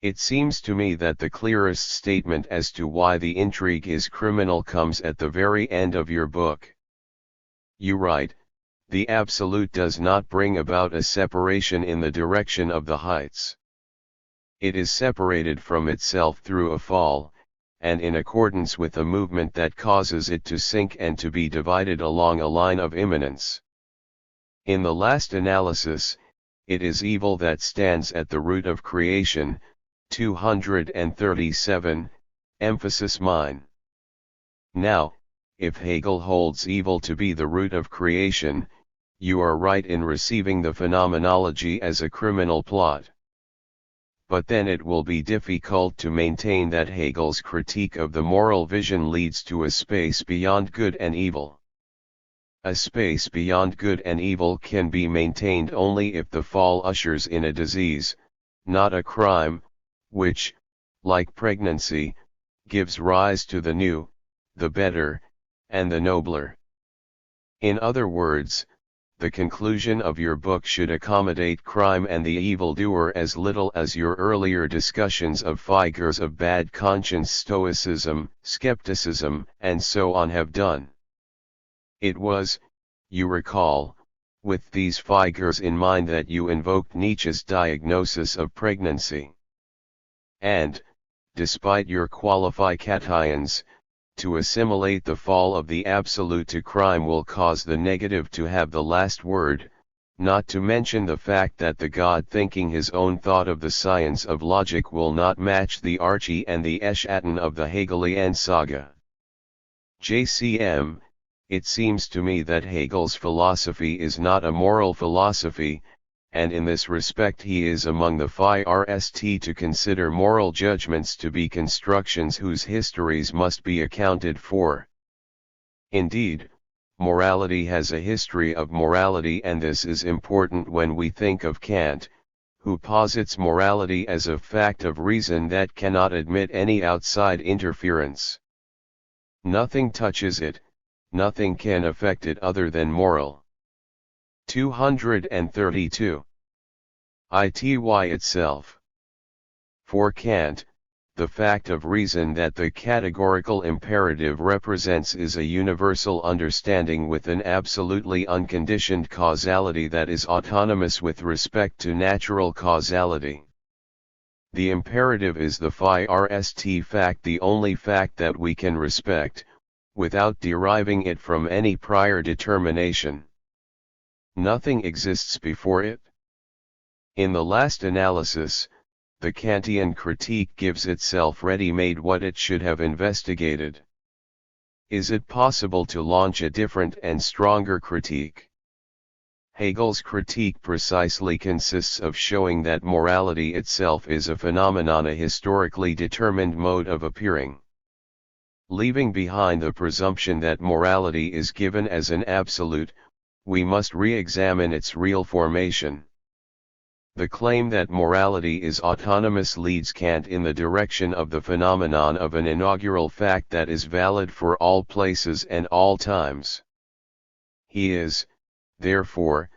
It seems to me that the clearest statement as to why the intrigue is criminal comes at the very end of your book. You write, "The absolute does not bring about a separation in the direction of the heights. It is separated from itself through a fall, and in accordance with a movement that causes it to sink and to be divided along a line of immanence. In the last analysis, it is evil that stands at the root of creation." 237, emphasis mine. Now, if Hegel holds evil to be the root of creation, you are right in receiving the phenomenology as a criminal plot. But then it will be difficult to maintain that Hegel's critique of the moral vision leads to a space beyond good and evil. A space beyond good and evil can be maintained only if the fall ushers in a disease, not a crime, which, like pregnancy, gives rise to the new, the better, and the nobler. In other words, the conclusion of your book should accommodate crime and the evildoer as little as your earlier discussions of figures of bad conscience, stoicism, skepticism, and so on have done. It was, you recall, with these figures in mind that you invoked Nietzsche's diagnosis of pregnancy. And, despite your qualifications, to assimilate the fall of the absolute to crime will cause the negative to have the last word, not to mention the fact that the God thinking his own thought of the science of logic will not match the Archie and the Eschaton of the Hegelian saga. JCM, it seems to me that Hegel's philosophy is not a moral philosophy, and in this respect he is among the first to consider moral judgments to be constructions whose histories must be accounted for. Indeed, morality has a history of morality, and this is important when we think of Kant, who posits morality as a fact of reason that cannot admit any outside interference. Nothing touches it, nothing can affect it other than moral. 232. Ity itself. For Kant, the fact of reason that the categorical imperative represents is a universal understanding with an absolutely unconditioned causality that is autonomous with respect to natural causality. The imperative is the first fact, the only fact that we can respect, without deriving it from any prior determination. Nothing exists before it. In the last analysis, the Kantian critique gives itself ready-made what it should have investigated. Is it possible to launch a different and stronger critique? Hegel's critique precisely consists of showing that morality itself is a phenomenon, a historically determined mode of appearing. Leaving behind the presumption that morality is given as an absolute, we must re-examine its real formation. The claim that morality is autonomous leads Kant in the direction of the phenomenon of an inaugural fact that is valid for all places and all times. He is, therefore,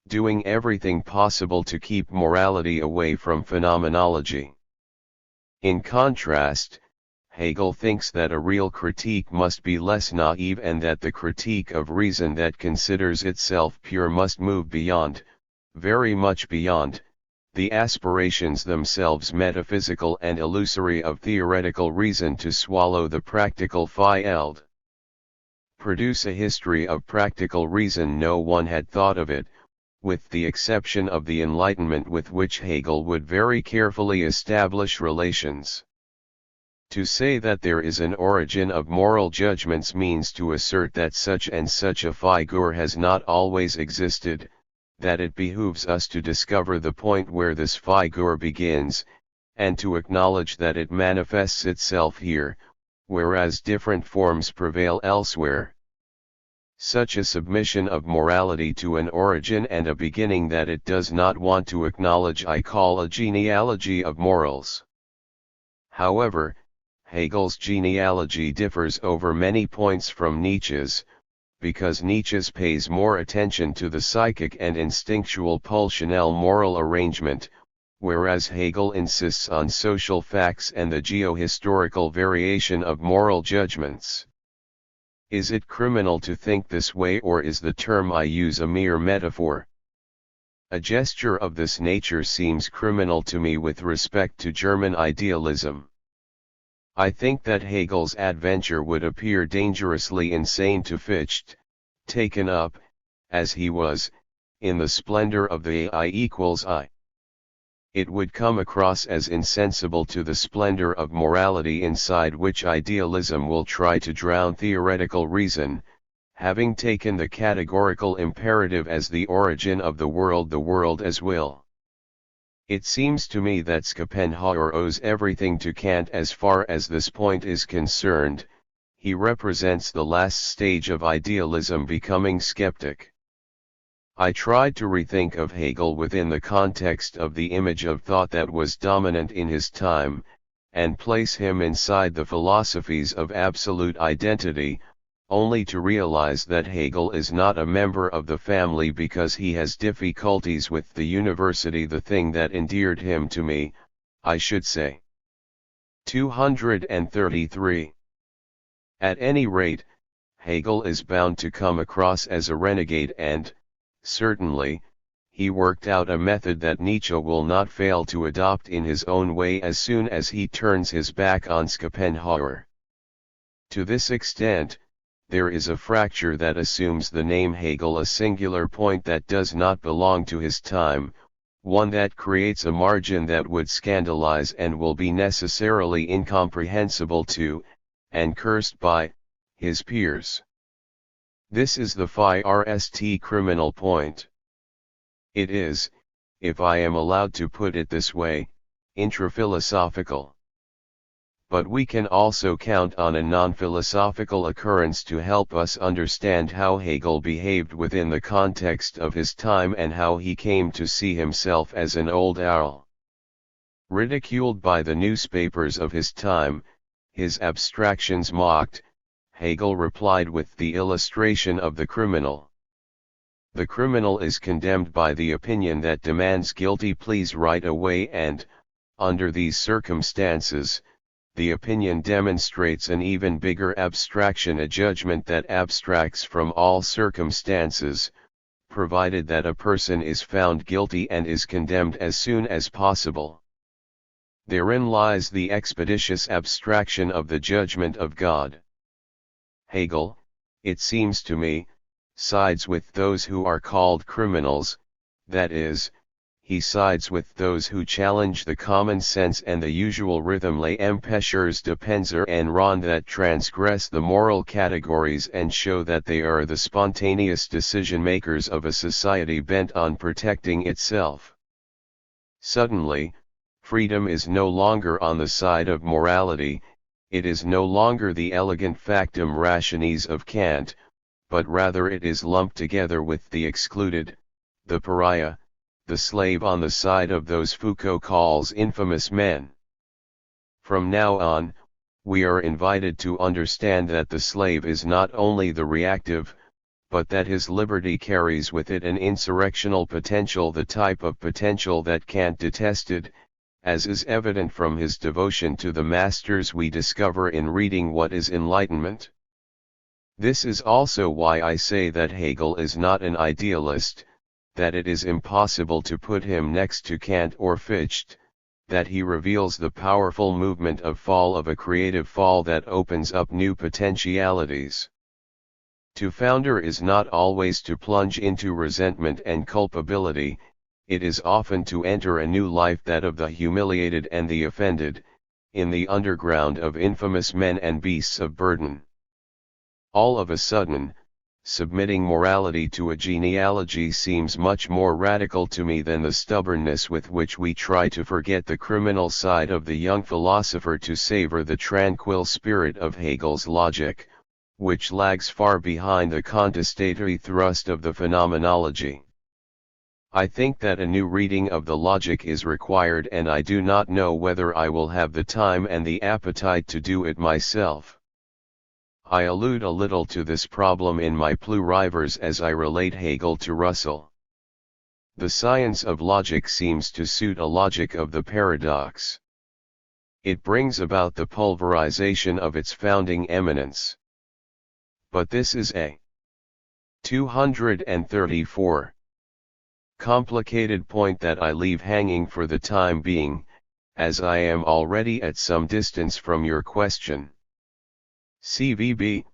doing everything possible to keep morality away from phenomenology. In contrast, Hegel thinks that a real critique must be less naive, and that the critique of reason that considers itself pure must move beyond, very much beyond, the aspirations themselves metaphysical and illusory of theoretical reason to swallow the practical field. Produce a history of practical reason. No one had thought of it, with the exception of the Enlightenment, with which Hegel would very carefully establish relations. To say that there is an origin of moral judgments means to assert that such and such a figure has not always existed, that it behooves us to discover the point where this figure begins, and to acknowledge that it manifests itself here, whereas different forms prevail elsewhere. Such a submission of morality to an origin and a beginning that it does not want to acknowledge I call a genealogy of morals. However, Hegel's genealogy differs over many points from Nietzsche's, because Nietzsche's pays more attention to the psychic and instinctual pulsional moral arrangement, whereas Hegel insists on social facts and the geohistorical variation of moral judgments. Is it criminal to think this way, or is the term I use a mere metaphor? A gesture of this nature seems criminal to me with respect to German idealism. I think that Hegel's adventure would appear dangerously insane to Fichte, taken up, as he was, in the splendor of the I equals I. It would come across as insensible to the splendor of morality inside which idealism will try to drown theoretical reason, having taken the categorical imperative as the origin of the world as will. It seems to me that Schopenhauer owes everything to Kant as far as this point is concerned. He represents the last stage of idealism becoming skeptic. I tried to rethink of Hegel within the context of the image of thought that was dominant in his time, and place him inside the philosophies of absolute identity, only to realize that Hegel is not a member of the family because he has difficulties with the university, the thing that endeared him to me, I should say. 233. At any rate, Hegel is bound to come across as a renegade and, certainly, he worked out a method that Nietzsche will not fail to adopt in his own way as soon as he turns his back on Schopenhauer. To this extent, there is a fracture that assumes the name Hegel a singular point that does not belong to his time, one that creates a margin that would scandalize and will be necessarily incomprehensible to, and cursed by, his peers. This is the first criminal point. It is, if I am allowed to put it this way, intraphilosophical. But we can also count on a non-philosophical occurrence to help us understand how Hegel behaved within the context of his time and how he came to see himself as an old owl. Ridiculed by the newspapers of his time, his abstractions mocked, Hegel replied with the illustration of the criminal. The criminal is condemned by the opinion that demands guilty pleas right away, and, under these circumstances, the opinion demonstrates an even bigger abstraction, a judgment that abstracts from all circumstances, provided that a person is found guilty and is condemned as soon as possible. Therein lies the expeditious abstraction of the judgment of God. Hegel, it seems to me, sides with those who are called criminals, that is, he sides with those who challenge the common sense and the usual rhythm les empêcheurs de penser en rond that transgress the moral categories and show that they are the spontaneous decision-makers of a society bent on protecting itself. Suddenly, freedom is no longer on the side of morality, it is no longer the elegant factum rationis of Kant, but rather it is lumped together with the excluded, the pariah, the slave on the side of those Foucault calls infamous men. From now on, we are invited to understand that the slave is not only the reactive, but that his liberty carries with it an insurrectional potential, the type of potential that Kant detested, as is evident from his devotion to the masters we discover in reading What is Enlightenment? This is also why I say that Hegel is not an idealist, that it is impossible to put him next to Kant or Fichte, that he reveals the powerful movement of fall, of a creative fall that opens up new potentialities. To founder is not always to plunge into resentment and culpability, it is often to enter a new life, that of the humiliated and the offended, in the underground of infamous men and beasts of burden. All of a sudden, submitting morality to a genealogy seems much more radical to me than the stubbornness with which we try to forget the criminal side of the young philosopher to savor the tranquil spirit of Hegel's logic, which lags far behind the contestatory thrust of the phenomenology. I think that a new reading of the logic is required, and I do not know whether I will have the time and the appetite to do it myself. I allude a little to this problem in my plurivers as I relate Hegel to Russell. The science of logic seems to suit a logic of the paradox. It brings about the pulverization of its founding eminence. But this is a 234. Complicated point that I leave hanging for the time being, as I am already at some distance from your question. CVB,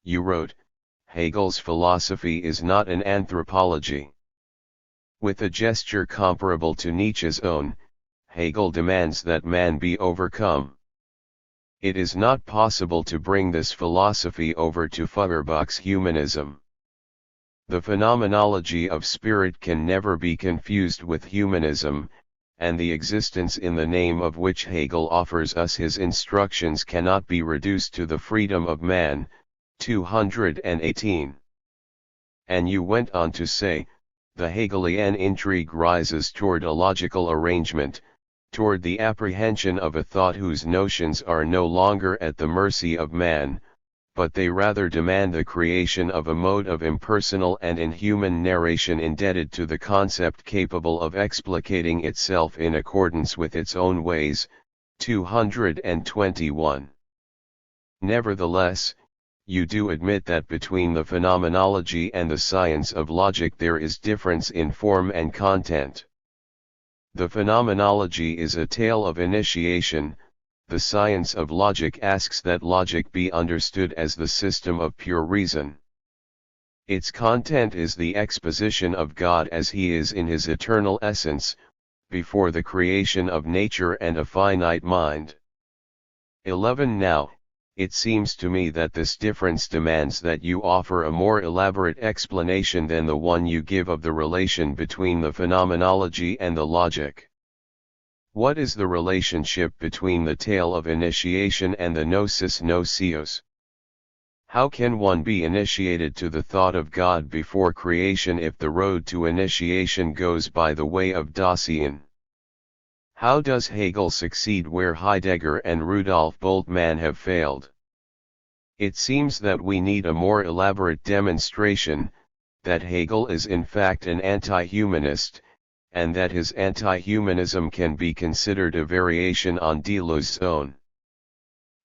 you wrote, Hegel's philosophy is not an anthropology. With a gesture comparable to Nietzsche's own, Hegel demands that man be overcome. It is not possible to bring this philosophy over to Feuerbach's humanism. The phenomenology of spirit can never be confused with humanism, and the existence in the name of which Hegel offers us his instructions cannot be reduced to the freedom of man. 218. And you went on to say, the Hegelian intrigue rises toward a logical arrangement, toward the apprehension of a thought whose notions are no longer at the mercy of man, but they rather demand the creation of a mode of impersonal and inhuman narration indebted to the concept capable of explicating itself in accordance with its own ways. 221. Nevertheless, you do admit that between the phenomenology and the science of logic there is difference in form and content. The phenomenology is a tale of initiation. The science of logic asks that logic be understood as the system of pure reason. Its content is the exposition of God as he is in his eternal essence, before the creation of nature and a finite mind. 11. Now, it seems to me that this difference demands that you offer a more elaborate explanation than the one you give of the relation between the phenomenology and the logic. What is the relationship between the tale of initiation and the gnosis nocios? How can one be initiated to the thought of God before creation if the road to initiation goes by the way of Dasein? How does Hegel succeed where Heidegger and Rudolf Bultmann have failed? It seems that we need a more elaborate demonstration, that Hegel is in fact an anti-humanist, and that his anti-humanism can be considered a variation on Deleuze's own.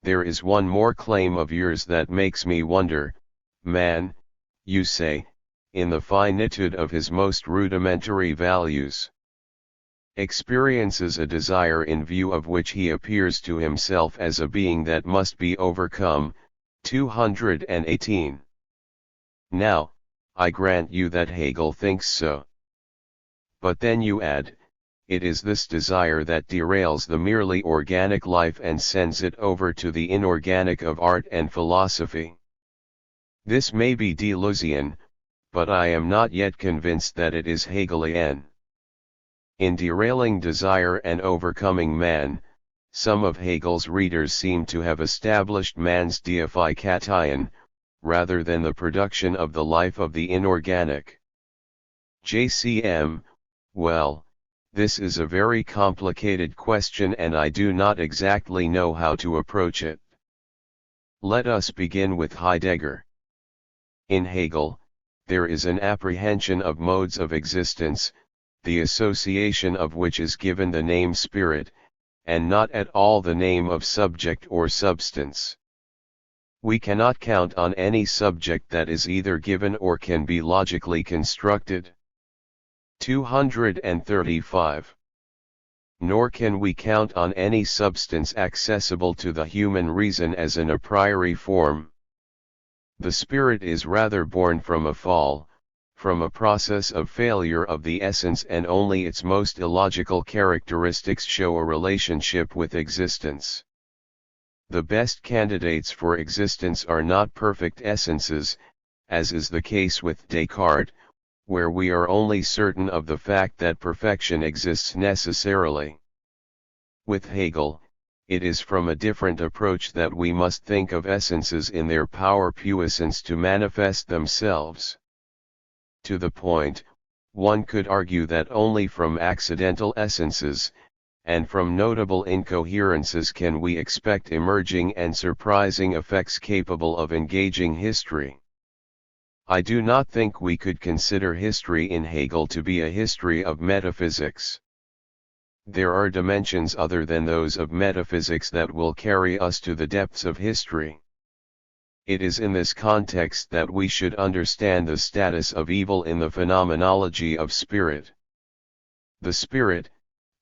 There is one more claim of yours that makes me wonder. Man, you say, in the finitude of his most rudimentary values, experiences a desire in view of which he appears to himself as a being that must be overcome. 218. Now, I grant you that Hegel thinks so. But then you add, it is this desire that derails the merely organic life and sends it over to the inorganic of art and philosophy. This may be Deleuzian, but I am not yet convinced that it is Hegelian. In derailing desire and overcoming man, some of Hegel's readers seem to have established man's deification, rather than the production of the life of the inorganic. JCM, well, this is a very complicated question and I do not exactly know how to approach it. Let us begin with Heidegger. In Hegel, there is an apprehension of modes of existence, the association of which is given the name spirit, and not at all the name of subject or substance. We cannot count on any subject that is either given or can be logically constructed. 235. Nor can we count on any substance accessible to the human reason as an a priori form. The spirit is rather born from a fall, from a process of failure of the essence, and only its most illogical characteristics show a relationship with existence. The best candidates for existence are not perfect essences, as is the case with Descartes, where we are only certain of the fact that perfection exists necessarily. With Hegel, it is from a different approach that we must think of essences in their power puissance to manifest themselves. To the point, one could argue that only from accidental essences, and from notable incoherences can we expect emerging and surprising effects capable of engaging history. I do not think we could consider history in Hegel to be a history of metaphysics. There are dimensions other than those of metaphysics that will carry us to the depths of history. It is in this context that we should understand the status of evil in the phenomenology of spirit. The spirit,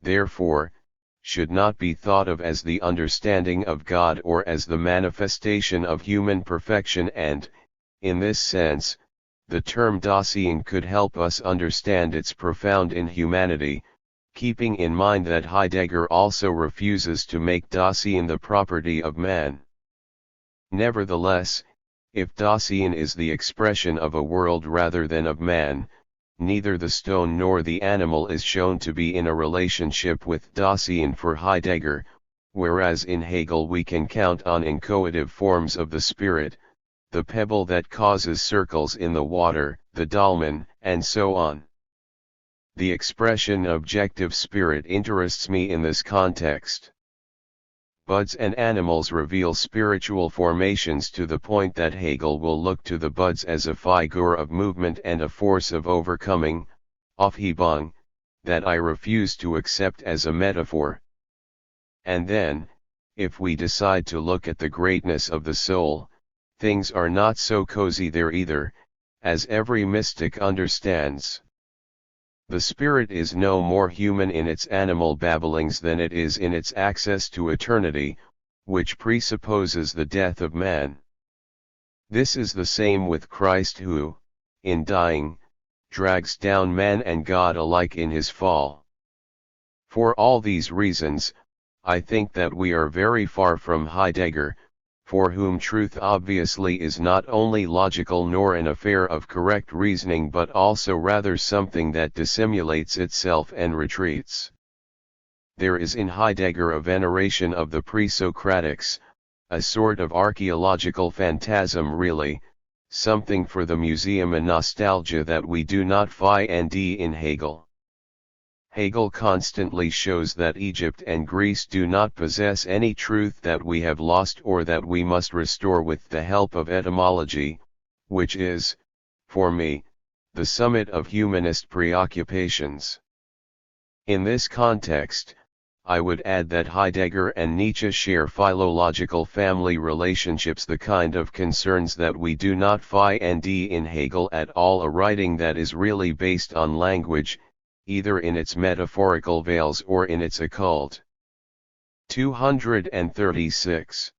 therefore, should not be thought of as the understanding of God or as the manifestation of human perfection, and, in this sense, the term Dasein could help us understand its profound inhumanity, keeping in mind that Heidegger also refuses to make Dasein the property of man. Nevertheless, if Dasein is the expression of a world rather than of man, neither the stone nor the animal is shown to be in a relationship with Dasein for Heidegger, whereas in Hegel we can count on inchoative forms of the spirit, the pebble that causes circles in the water, the dolmen, and so on. The expression objective spirit interests me in this context. Buds and animals reveal spiritual formations to the point that Hegel will look to the buds as a figure of movement and a force of overcoming, Aufhebung, that I refuse to accept as a metaphor. And then, if we decide to look at the greatness of the soul, things are not so cozy there either, as every mystic understands. The spirit is no more human in its animal babblings than it is in its access to eternity, which presupposes the death of man. This is the same with Christ who, in dying, drags down man and God alike in his fall. For all these reasons, I think that we are very far from Heidegger, for whom truth obviously is not only logical nor an affair of correct reasoning but also rather something that dissimulates itself and retreats. There is in Heidegger a veneration of the pre-Socratics, a sort of archaeological phantasm really, something for the museum and nostalgia that we do not find in Hegel. Hegel constantly shows that Egypt and Greece do not possess any truth that we have lost or that we must restore with the help of etymology, which is, for me, the summit of humanist preoccupations. In this context, I would add that Heidegger and Nietzsche share philological family relationships, the kind of concerns that we do not find in Hegel at all, a writing that is really based on language, either in its metaphorical veils or in its occult. 236.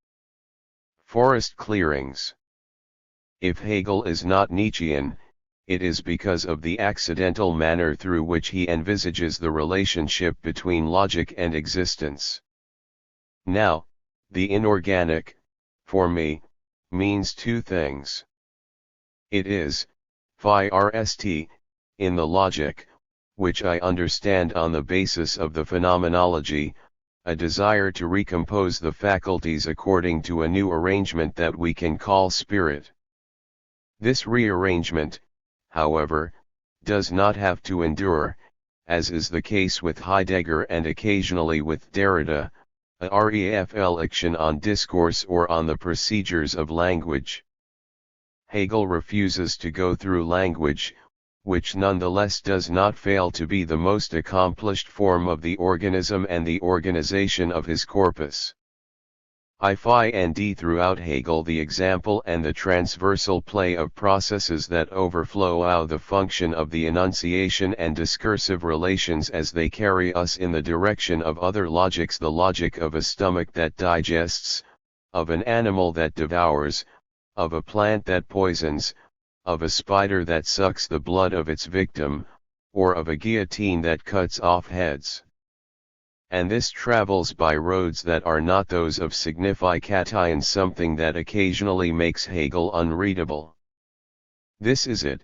Forest clearings. If Hegel is not Nietzschean, it is because of the accidental manner through which he envisages the relationship between logic and existence. Now, the inorganic, for me, means two things. It is, first, in the logic, which I understand on the basis of the phenomenology, a desire to recompose the faculties according to a new arrangement that we can call spirit. This rearrangement, however, does not have to endure, as is the case with Heidegger and occasionally with Derrida, a reflection on discourse or on the procedures of language. Hegel refuses to go through language, which nonetheless does not fail to be the most accomplished form of the organism and the organization of his corpus. I find throughout Hegel the example and the transversal play of processes that overflow out the function of the enunciation and discursive relations as they carry us in the direction of other logics, the logic of a stomach that digests, of an animal that devours, of a plant that poisons, of a spider that sucks the blood of its victim, or of a guillotine that cuts off heads. And this travels by roads that are not those of signification, something that occasionally makes Hegel unreadable. This is it,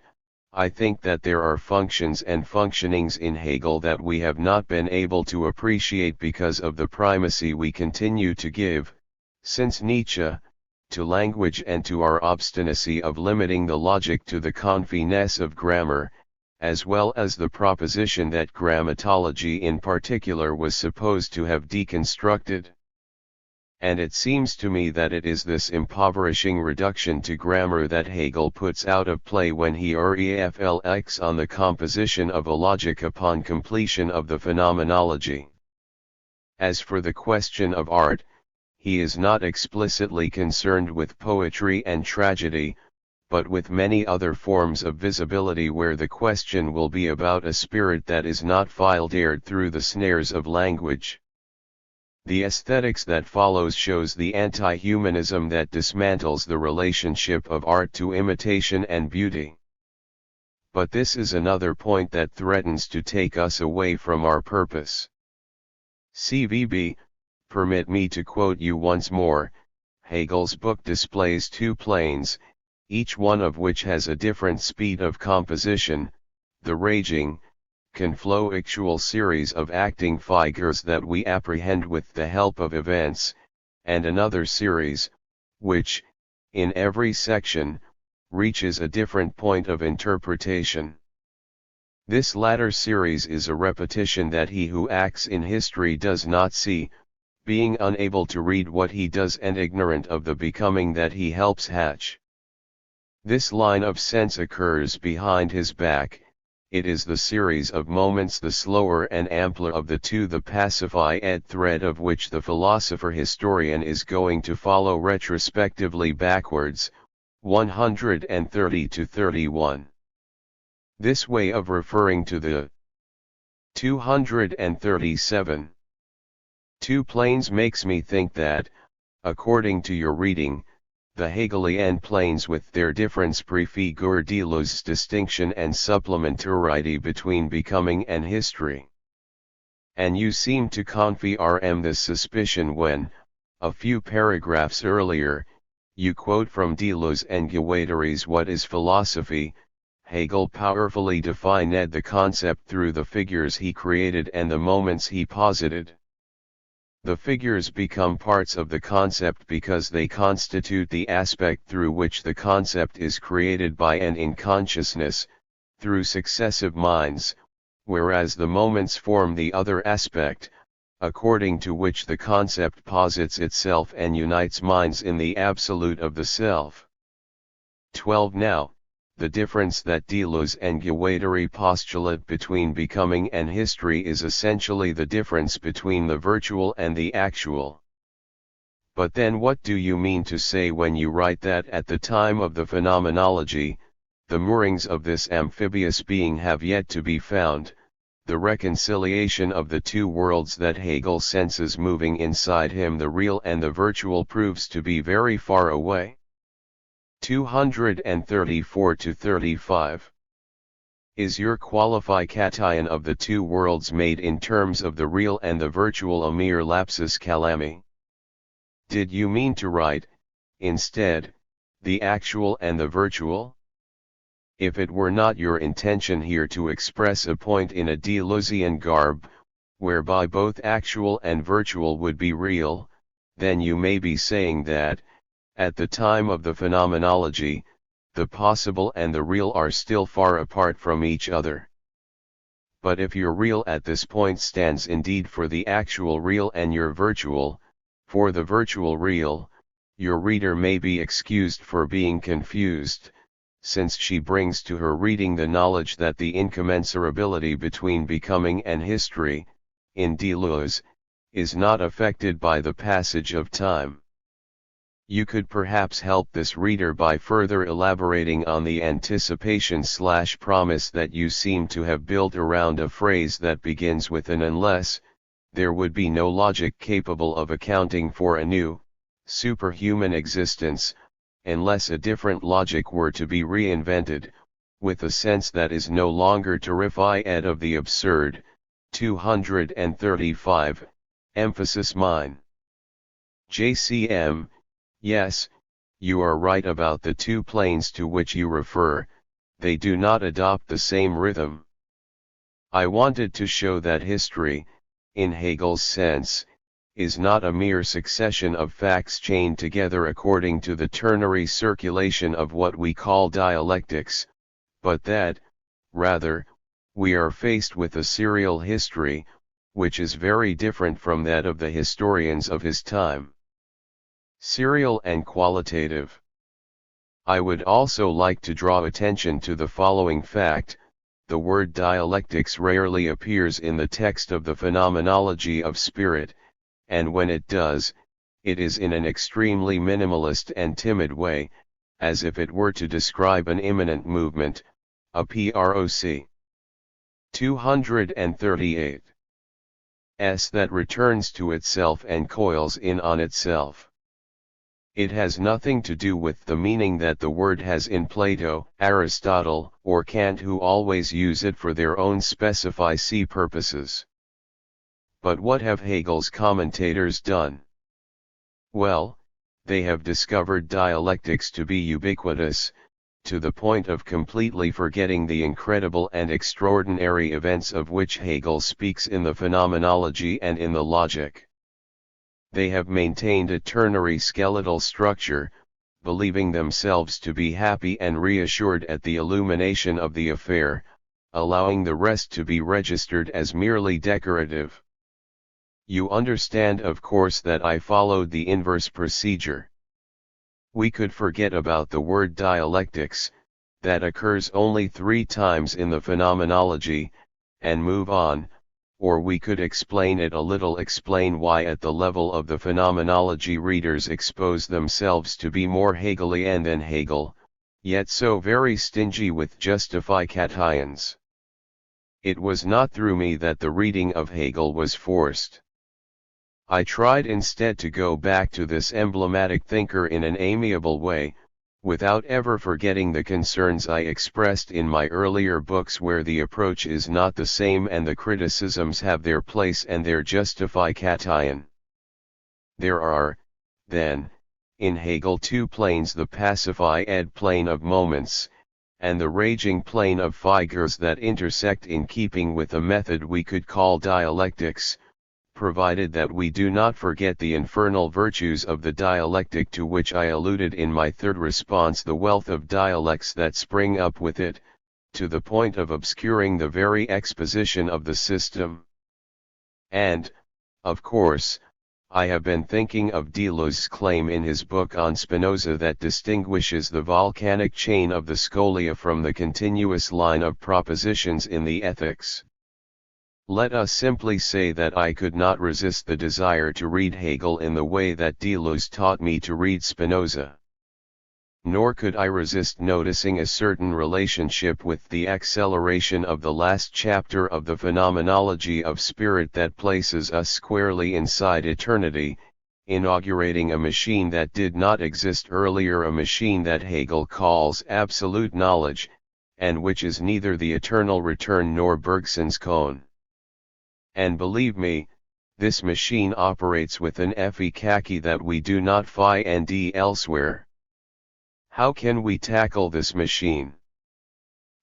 I think that there are functions and functionings in Hegel that we have not been able to appreciate because of the primacy we continue to give, since Nietzsche, to language and to our obstinacy of limiting the logic to the confinesse of grammar, as well as the proposition that grammatology in particular was supposed to have deconstructed. And it seems to me that it is this impoverishing reduction to grammar that Hegel puts out of play when he reflects on the composition of a logic upon completion of the phenomenology. As for the question of art, he is not explicitly concerned with poetry and tragedy, but with many other forms of visibility where the question will be about a spirit that is not filtered through the snares of language. The aesthetics that follows shows the anti-humanism that dismantles the relationship of art to imitation and beauty. But this is another point that threatens to take us away from our purpose. CVB, permit me to quote you once more, Hegel's book displays two planes, each one of which has a different speed of composition, the raging, conflictual series of acting figures that we apprehend with the help of events, and another series, which, in every section, reaches a different point of interpretation. This latter series is a repetition that he who acts in history does not see, being unable to read what he does and ignorant of the becoming that he helps hatch. This line of sense occurs behind his back. It is the series of moments, the slower and ampler of the two, the pacified thread of which the philosopher-historian is going to follow retrospectively backwards, 130 to 31. This way of referring to the 237 two planes makes me think that, according to your reading, the Hegelian planes with their difference prefigure Deleuze's distinction and supplementarity between becoming and history. And you seem to confirm this suspicion when, a few paragraphs earlier, you quote from Deleuze and Guattari's What is Philosophy? Hegel powerfully defined the concept through the figures he created and the moments he posited. The figures become parts of the concept because they constitute the aspect through which the concept is created by and in consciousness, through successive minds, whereas the moments form the other aspect, according to which the concept posits itself and unites minds in the absolute of the self. 12. Now, the difference that Deleuze and Guattari postulate between becoming and history is essentially the difference between the virtual and the actual. But then what do you mean to say when you write that at the time of the phenomenology, the moorings of this amphibious being have yet to be found, the reconciliation of the two worlds that Hegel senses moving inside him, the real and the virtual, proves to be very far away? 234 to 35. Is your qualification of the two worlds made in terms of the real and the virtual a mere lapsus calami? Did you mean to write, instead, the actual and the virtual? If it were not your intention here to express a point in a Deleuzian garb, whereby both actual and virtual would be real, then you may be saying that, at the time of the phenomenology, the possible and the real are still far apart from each other. But if your real at this point stands indeed for the actual real and your virtual, for the virtual real, your reader may be excused for being confused, since she brings to her reading the knowledge that the incommensurability between becoming and history, in Deleuze, is not affected by the passage of time. You could perhaps help this reader by further elaborating on the anticipation/promise that you seem to have built around a phrase that begins with an unless. There would be no logic capable of accounting for a new, superhuman existence, unless a different logic were to be reinvented, with a sense that is no longer terrified of the absurd. 235, emphasis mine. JCM. Yes, you are right about the two planes to which you refer, they do not adopt the same rhythm. I wanted to show that history, in Hegel's sense, is not a mere succession of facts chained together according to the ternary circulation of what we call dialectics, but that, rather, we are faced with a serial history, which is very different from that of the historians of his time. Serial and qualitative. I would also like to draw attention to the following fact: the word dialectics rarely appears in the text of the Phenomenology of Spirit, and when it does, it is in an extremely minimalist and timid way, as if it were to describe an imminent movement, a PROC. 238. That returns to itself and coils in on itself. It has nothing to do with the meaning that the word has in Plato, Aristotle, or Kant, who always use it for their own specific purposes. But what have Hegel's commentators done? Well, they have discovered dialectics to be ubiquitous, to the point of completely forgetting the incredible and extraordinary events of which Hegel speaks in the Phenomenology and in the Logic. They have maintained a ternary skeletal structure, believing themselves to be happy and reassured at the illumination of the affair, allowing the rest to be registered as merely decorative. You understand, of course, that I followed the inverse procedure. We could forget about the word dialectics, that occurs only 3 times in the Phenomenology, and move on, or we could explain it a little, explain why at the level of the Phenomenology readers expose themselves to be more Hegelian than Hegel, yet so very stingy with justifications. It was not through me that the reading of Hegel was forced. I tried instead to go back to this emblematic thinker in an amiable way, without ever forgetting the concerns I expressed in my earlier books, where the approach is not the same and the criticisms have their place and their justification. There are, then, in Hegel 2 planes: the pacified plane of moments, and the raging plane of figures that intersect in keeping with a method we could call dialectics, provided that we do not forget the infernal virtues of the dialectic to which I alluded in my third response, the wealth of dialects that spring up with it, to the point of obscuring the very exposition of the system. And, of course, I have been thinking of Deleuze's claim in his book on Spinoza that distinguishes the volcanic chain of the Scholia from the continuous line of propositions in the Ethics. Let us simply say that I could not resist the desire to read Hegel in the way that Deleuze taught me to read Spinoza. Nor could I resist noticing a certain relationship with the acceleration of the last chapter of the Phenomenology of Spirit that places us squarely inside eternity, inaugurating a machine that did not exist earlier, a machine that Hegel calls absolute knowledge, and which is neither the eternal return nor Bergson's cone. And believe me, this machine operates with an efficacy that we do not find elsewhere. How can we tackle this machine?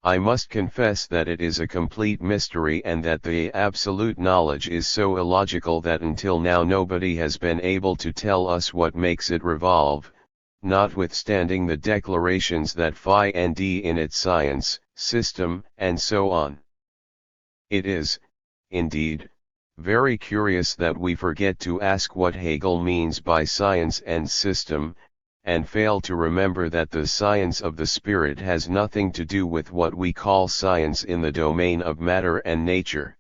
I must confess that it is a complete mystery, and that the absolute knowledge is so illogical that until now nobody has been able to tell us what makes it revolve, notwithstanding the declarations that find in its science, system, and so on. It is, indeed, very curious that we forget to ask what Hegel means by science and system, and fail to remember that the science of the spirit has nothing to do with what we call science in the domain of matter and nature.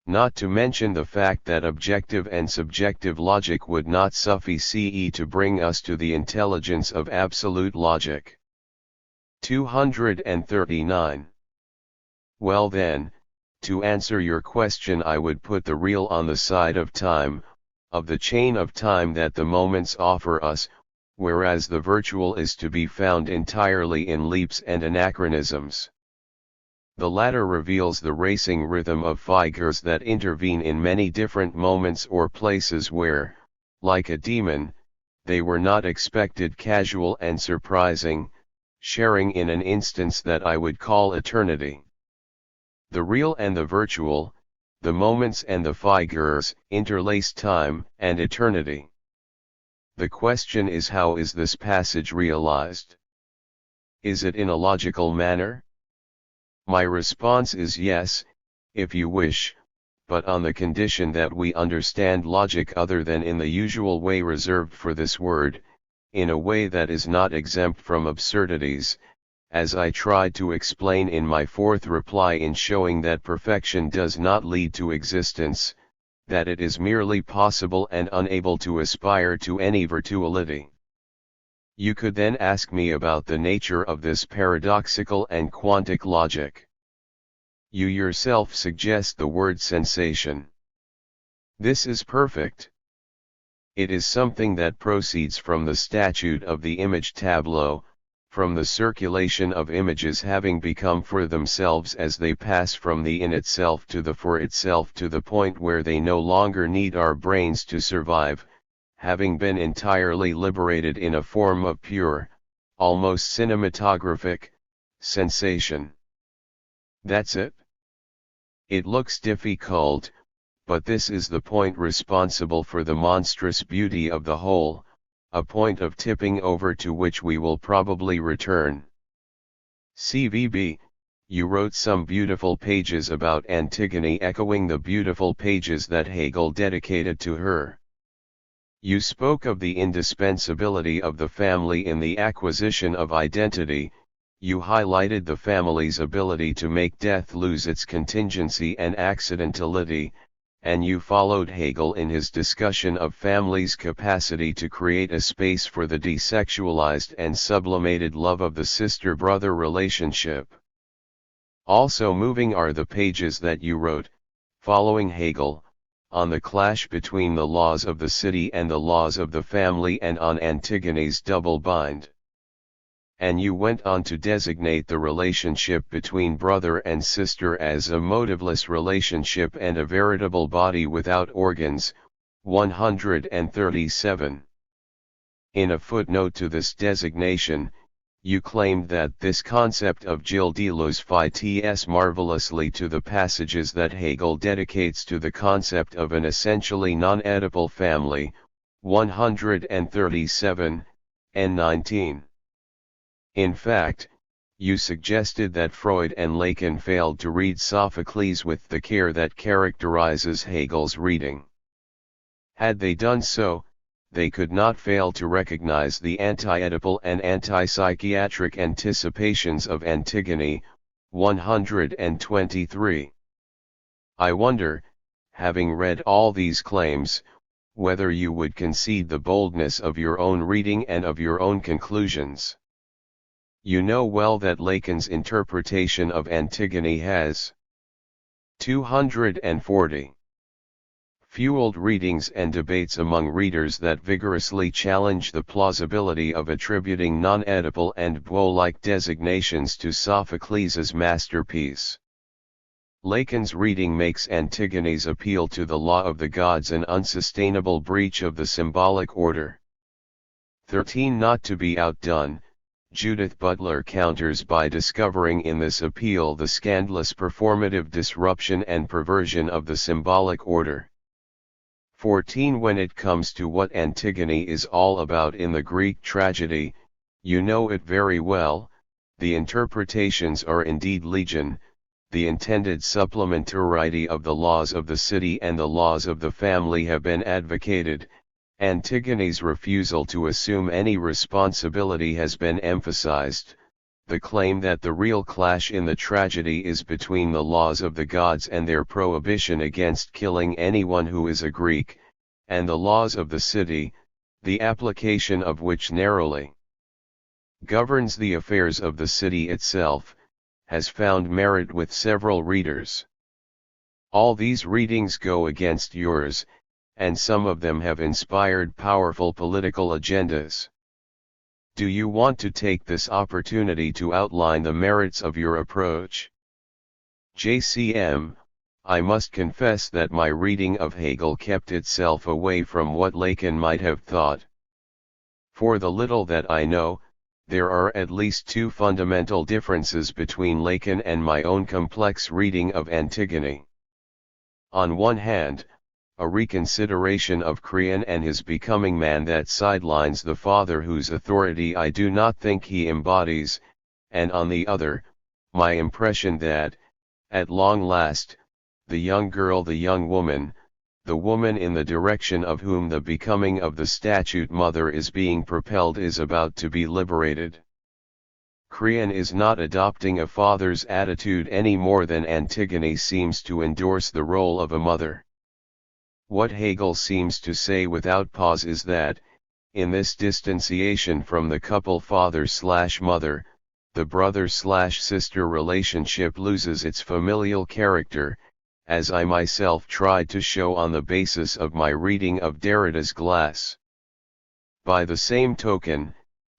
Not to mention the fact that objective and subjective logic would not suffice to bring us to the intelligence of absolute logic. 239. Well then, to answer your question, I would put the real on the side of time, of the chain of time that the moments offer us, whereas the virtual is to be found entirely in leaps and anachronisms. The latter reveals the racing rhythm of figures that intervene in many different moments or places where, like a demon, they were not expected, casual and surprising, sharing in an instance that I would call eternity. The real and the virtual, the moments and the figures, interlace time and eternity. The question is, how is this passage realized? Is it in a logical manner? My response is yes, if you wish, but on the condition that we understand logic other than in the usual way reserved for this word, in a way that is not exempt from absurdities, as I tried to explain in my fourth reply in showing that perfection does not lead to existence, that it is merely possible and unable to aspire to any virtuality. You could then ask me about the nature of this paradoxical and quantic logic. You yourself suggest the word sensation. This is perfect. It is something that proceeds from the statute of the image tableau, from the circulation of images having become for themselves as they pass from the in itself to the for itself to the point where they no longer need our brains to survive, having been entirely liberated in a form of pure, almost cinematographic, sensation. That's it. It looks difficult, but this is the point responsible for the monstrous beauty of the whole, a point of tipping over to which we will probably return. CVB, you wrote some beautiful pages about Antigone, echoing the beautiful pages that Hegel dedicated to her. You spoke of the indispensability of the family in the acquisition of identity. You highlighted the family's ability to make death lose its contingency and accidentality, and you followed Hegel in his discussion of family's capacity to create a space for the desexualized and sublimated love of the sister-brother relationship. Also moving are the pages that you wrote, following Hegel, on the clash between the laws of the city and the laws of the family and on Antigone's double bind. And you went on to designate the relationship between brother and sister as a motiveless relationship and a veritable body without organs, 137. In a footnote to this designation, you claimed that this concept of Gilles Deleuze fits marvelously to the passages that Hegel dedicates to the concept of an essentially non-Oedipal family, 137, and 19. In fact, you suggested that Freud and Lacan failed to read Sophocles with the care that characterizes Hegel's reading. Had they done so, they could not fail to recognize the anti-Oedipal and anti-psychiatric anticipations of Antigone, 123. I wonder, having read all these claims, whether you would concede the boldness of your own reading and of your own conclusions. You know well that Lacan's interpretation of Antigone has 240 fueled readings and debates among readers that vigorously challenge the plausibility of attributing non-Oedipal and Beau-like designations to Sophocles' masterpiece. Lacan's reading makes Antigone's appeal to the law of the gods an unsustainable breach of the symbolic order. 13. Not to be outdone, Judith Butler counters by discovering in this appeal the scandalous performative disruption and perversion of the symbolic order. 14. When it comes to what Antigone is all about in the Greek tragedy, you know it very well. The interpretations are indeed legion. The intended supplementarity of the laws of the city and the laws of the family have been advocated. Antigone's refusal to assume any responsibility has been emphasized. The claim that the real clash in the tragedy is between the laws of the gods and their prohibition against killing anyone who is a Greek, and the laws of the city, the application of which narrowly governs the affairs of the city itself, has found merit with several readers. All these readings go against yours, and some of them have inspired powerful political agendas. Do you want to take this opportunity to outline the merits of your approach? JCM, I must confess that my reading of Hegel kept itself away from what Lacan might have thought. For the little that I know, there are at least two fundamental differences between Lacan and my own complex reading of Antigone. On one hand, a reconsideration of Creon and his becoming man that sidelines the father whose authority I do not think he embodies, and on the other, my impression that, at long last, the young girl, the young woman, the woman in the direction of whom the becoming of the statute mother is being propelled is about to be liberated. Creon is not adopting a father's attitude any more than Antigone seems to endorse the role of a mother. What Hegel seems to say without pause is that, in this distanciation from the couple father/mother, the brother/sister relationship loses its familial character, as I myself tried to show on the basis of my reading of Derrida's Glass. By the same token,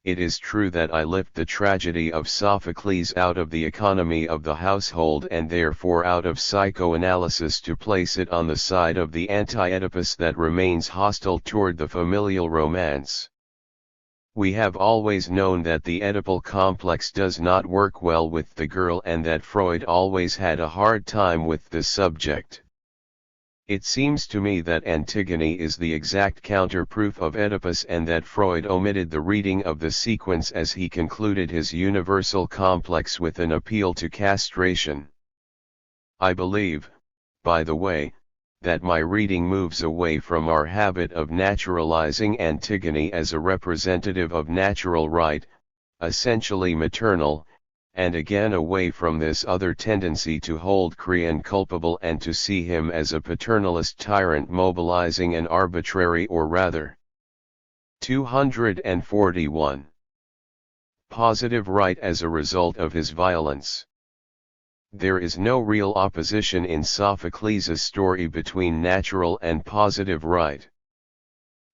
it is true that I lift the tragedy of Sophocles out of the economy of the household and therefore out of psychoanalysis to place it on the side of the anti-Oedipus that remains hostile toward the familial romance. We have always known that the Oedipal complex does not work well with the girl and that Freud always had a hard time with this subject. It seems to me that Antigone is the exact counterproof of Oedipus and that Freud omitted the reading of the sequence as he concluded his universal complex with an appeal to castration. I believe, by the way, that my reading moves away from our habit of naturalizing Antigone as a representative of natural right, essentially maternal, and again away from this other tendency to hold Creon culpable and to see him as a paternalist tyrant mobilizing an arbitrary or rather. 241. Positive right as a result of his violence. There is no real opposition in Sophocles' story between natural and positive right.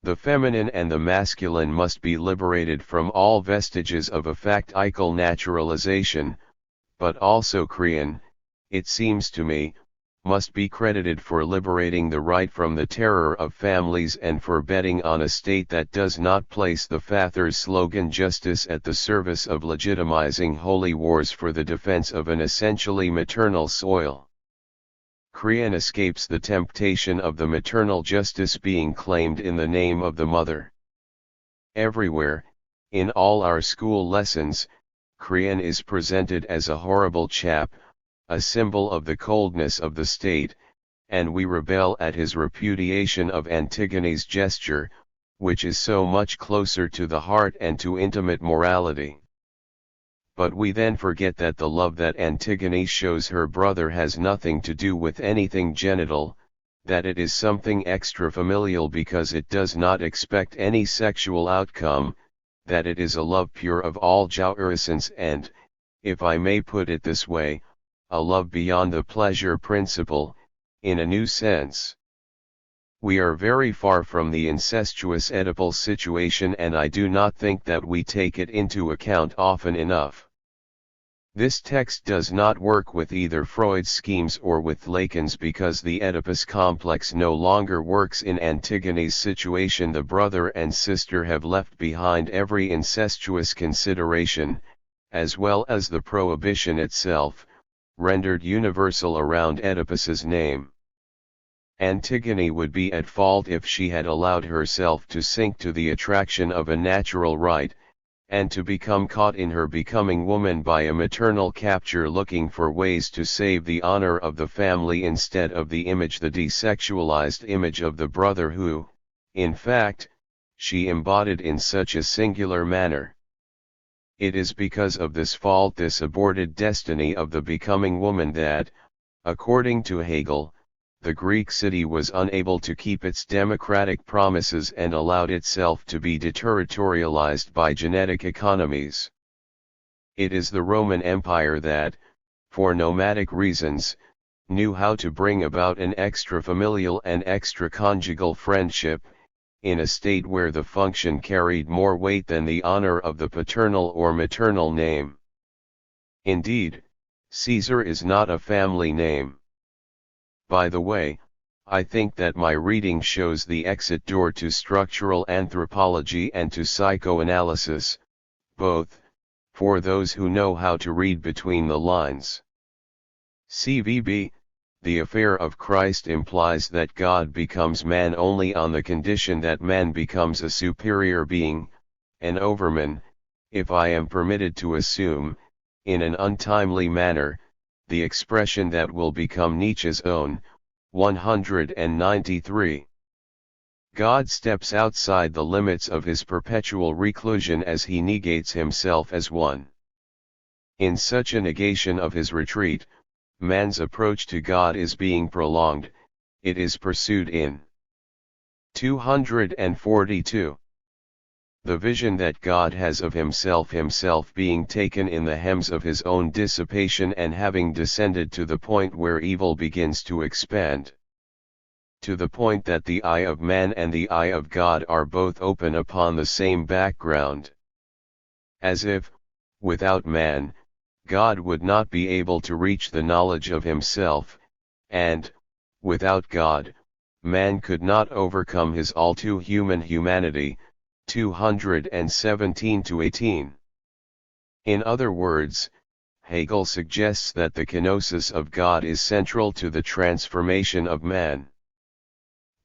The feminine and the masculine must be liberated from all vestiges of a factical naturalization, but also Creon, it seems to me, must be credited for liberating the right from the terror of families and for betting on a state that does not place the Father's slogan justice at the service of legitimizing holy wars for the defense of an essentially maternal soil. Creon escapes the temptation of the maternal justice being claimed in the name of the mother. Everywhere, in all our school lessons, Creon is presented as a horrible chap, a symbol of the coldness of the state, and we rebel at his repudiation of Antigone's gesture, which is so much closer to the heart and to intimate morality. But we then forget that the love that Antigone shows her brother has nothing to do with anything genital, that it is something extrafamilial because it does not expect any sexual outcome, that it is a love pure of all jouissance and, if I may put it this way, a love beyond the pleasure principle, in a new sense. We are very far from the incestuous Oedipal situation and I do not think that we take it into account often enough. This text does not work with either Freud's schemes or with Lacan's because the Oedipus complex no longer works in Antigone's situation. The brother and sister have left behind every incestuous consideration, as well as the prohibition itself, rendered universal around Oedipus's name. Antigone would be at fault if she had allowed herself to sink to the attraction of a natural right, and to become caught in her becoming woman by a maternal capture looking for ways to save the honor of the family instead of the image, the desexualized image of the brother who, in fact, she embodied in such a singular manner. It is because of this fault, this aborted destiny of the becoming woman that, according to Hegel, the Greek city was unable to keep its democratic promises and allowed itself to be deterritorialized by genetic economies. It is the Roman Empire that, for nomadic reasons, knew how to bring about an extrafamilial and extraconjugal friendship, in a state where the function carried more weight than the honor of the paternal or maternal name. Indeed, Caesar is not a family name. By the way, I think that my reading shows the exit door to structural anthropology and to psychoanalysis, both, for those who know how to read between the lines. CVB, the affair of Christ implies that God becomes man only on the condition that man becomes a superior being, an overman, if I am permitted to assume, in an untimely manner, the expression that will become Nietzsche's own, 193. God steps outside the limits of his perpetual reclusion as he negates himself as one. In such a negation of his retreat, man's approach to God is being prolonged, it is pursued in 242. The vision that God has of himself being taken in the hems of his own dissipation and having descended to the point where evil begins to expand. To the point that the eye of man and the eye of God are both open upon the same background. As if, without man, God would not be able to reach the knowledge of himself, and, without God, man could not overcome his all too human humanity, 217-18. In other words, Hegel suggests that the kenosis of God is central to the transformation of man.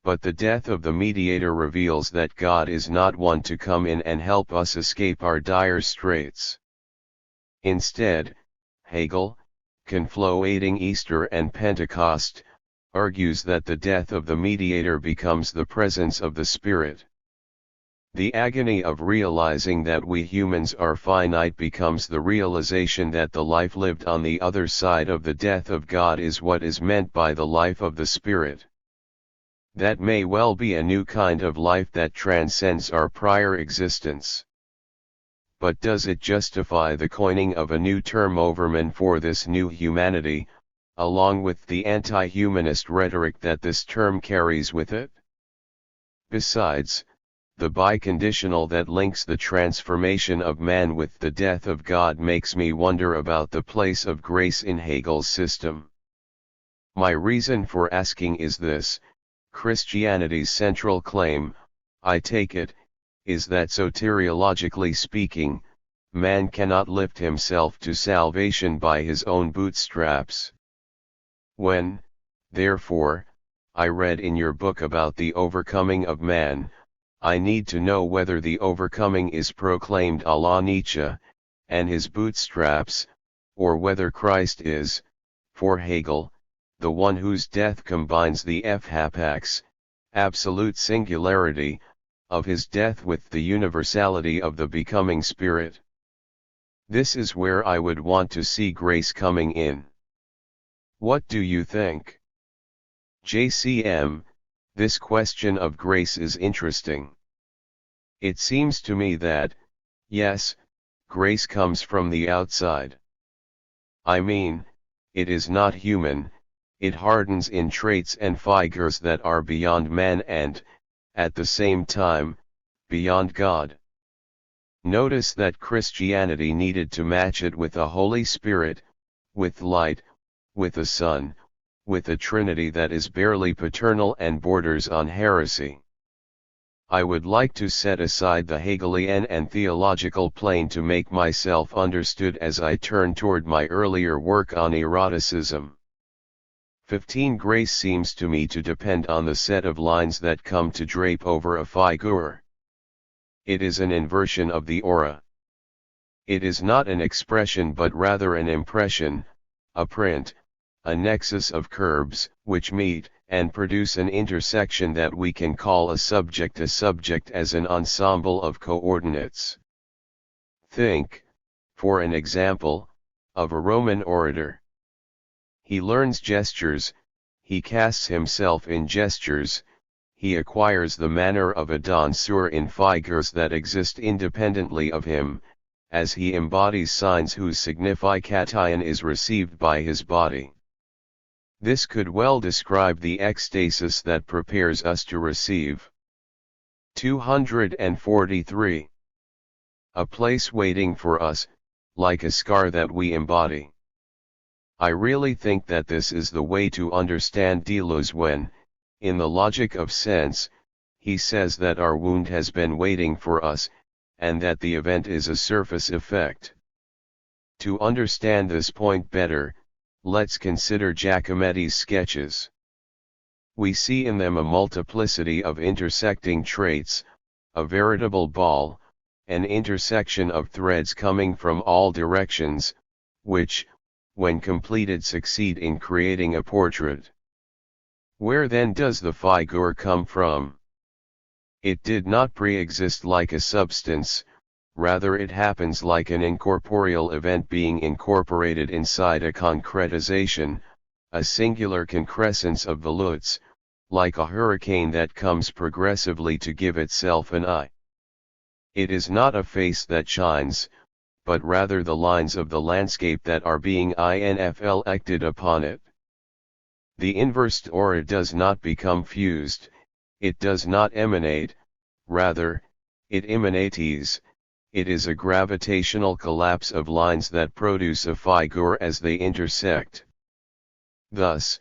But the death of the mediator reveals that God is not one to come in and help us escape our dire straits. Instead, Hegel, conflating Easter and Pentecost, argues that the death of the mediator becomes the presence of the Spirit. The agony of realizing that we humans are finite becomes the realization that the life lived on the other side of the death of God is what is meant by the life of the Spirit. That may well be a new kind of life that transcends our prior existence. But does it justify the coining of a new term overman for this new humanity, along with the anti-humanist rhetoric that this term carries with it? Besides, the biconditional that links the transformation of man with the death of God makes me wonder about the place of grace in Hegel's system. My reason for asking is this: Christianity's central claim, I take it, is that soteriologically speaking, man cannot lift himself to salvation by his own bootstraps. When, therefore, I read in your book about the overcoming of man, I need to know whether the overcoming is proclaimed à la Nietzsche, and his bootstraps, or whether Christ is, for Hegel, the one whose death combines the hapax, absolute singularity, of his death with the universality of the becoming Spirit. This is where I would want to see grace coming in. What do you think? JCM, this question of grace is interesting. It seems to me that, yes, grace comes from the outside. I mean, it is not human. It hardens in traits and figures that are beyond man and, at the same time, beyond God. Notice that Christianity needed to match it with a Holy Spirit, with light, with a Son, with a Trinity that is barely paternal and borders on heresy. I would like to set aside the Hegelian and theological plane to make myself understood as I turn toward my earlier work on eroticism. 15. Grace seems to me to depend on the set of lines that come to drape over a figure. It is an inversion of the aura. It is not an expression but rather an impression, a print, a nexus of curves which meet and produce an intersection that we can call a subject as an ensemble of coordinates. Think, for an example, of a Roman orator. He learns gestures, he casts himself in gestures, he acquires the manner of a danseur in figures that exist independently of him, as he embodies signs whose signification is received by his body. This could well describe the ecstasis that prepares us to receive. 243. A place waiting for us, like a scar that we embody. I really think that this is the way to understand Deleuze when, in the logic of sense, he says that our wound has been waiting for us, and that the event is a surface effect. To understand this point better, let's consider Giacometti's sketches. We see in them a multiplicity of intersecting traits, a veritable ball, an intersection of threads coming from all directions, which, when completed, succeed in creating a portrait. Where then does the figure come from? It did not pre-exist like a substance, rather it happens like an incorporeal event being incorporated inside a concretization, a singular concrescence of volutes, like a hurricane that comes progressively to give itself an eye. It is not a face that shines, but rather the lines of the landscape that are being inflected upon it. The inversed aura does not become fused, it does not emanate, rather, it emanates. It is a gravitational collapse of lines that produce a figure as they intersect. Thus,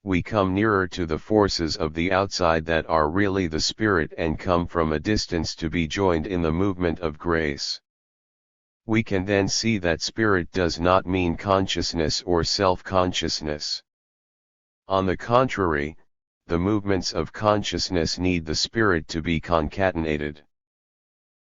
we come nearer to the forces of the outside that are really the spirit and come from a distance to be joined in the movement of grace. We can then see that spirit does not mean consciousness or self-consciousness. On the contrary, the movements of consciousness need the spirit to be concatenated.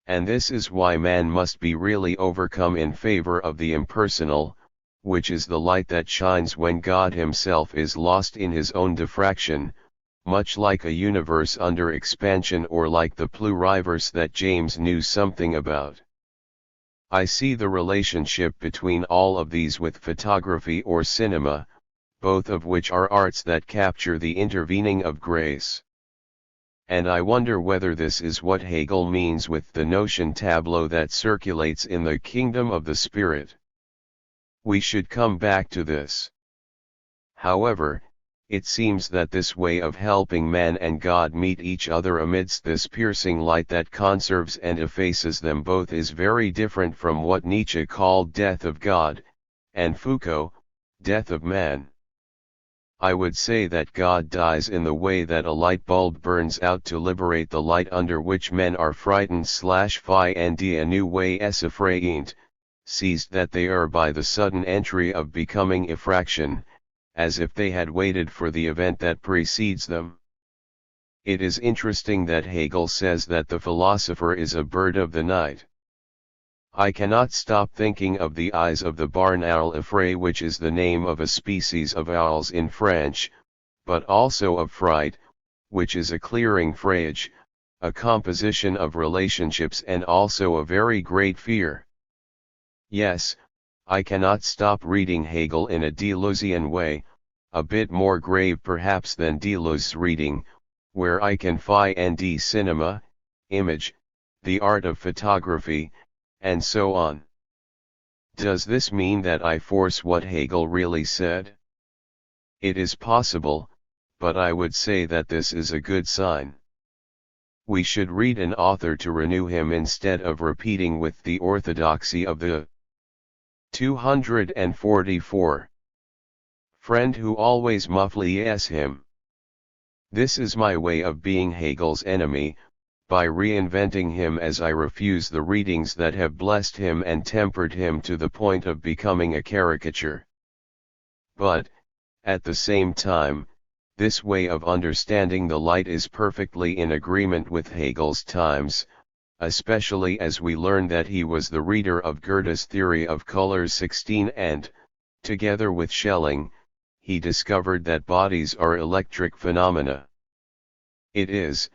And this is why man must be really overcome in favor of the impersonal, which is the light that shines when God himself is lost in his own diffraction, much like a universe under expansion or like the pluriverse that James knew something about. I see the relationship between all of these with photography or cinema, both of which are arts that capture the intervening of grace. And I wonder whether this is what Hegel means with the notion tableau that circulates in the kingdom of the spirit. We should come back to this. However, it seems that this way of helping man and God meet each other amidst this piercing light that conserves and effaces them both is very different from what Nietzsche called death of God, and Foucault, death of man. I would say that God dies in the way that a light bulb burns out to liberate the light under which men are frightened/find a new way effraint, seized that they are by the sudden entry of becoming effraction, as if they had waited for the event that precedes them. It is interesting that Hegel says that the philosopher is a bird of the night. I cannot stop thinking of the eyes of the barn owl effray, which is the name of a species of owls in French, but also of fright, which is a clearing phrase, a composition of relationships and also a very great fear. Yes, I cannot stop reading Hegel in a Deleuzian way, a bit more grave perhaps than Deleuze's reading, where I can find cinema, image, the art of photography, and so on. Does this mean that I force what Hegel really said? It is possible, but I would say that this is a good sign. We should read an author to renew him instead of repeating with the orthodoxy of the 244. Friend who always muffles him. This is my way of being Hegel's enemy, by reinventing him as I refuse the readings that have blessed him and tempered him to the point of becoming a caricature. But, at the same time, this way of understanding the light is perfectly in agreement with Hegel's times, especially as we learn that he was the reader of Goethe's theory of colors 16 and, together with Schelling, he discovered that bodies are electric phenomena. It is,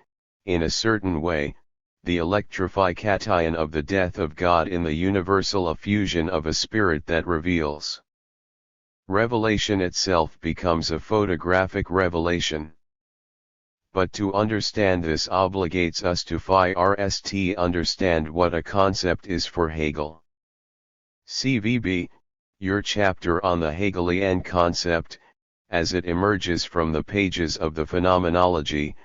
in a certain way, the electrification of the death of God in the universal effusion of a spirit that reveals. Revelation itself becomes a photographic revelation. But to understand this obligates us to first understand what a concept is for Hegel. CVB, your chapter on the Hegelian concept, as it emerges from the pages of the Phenomenology,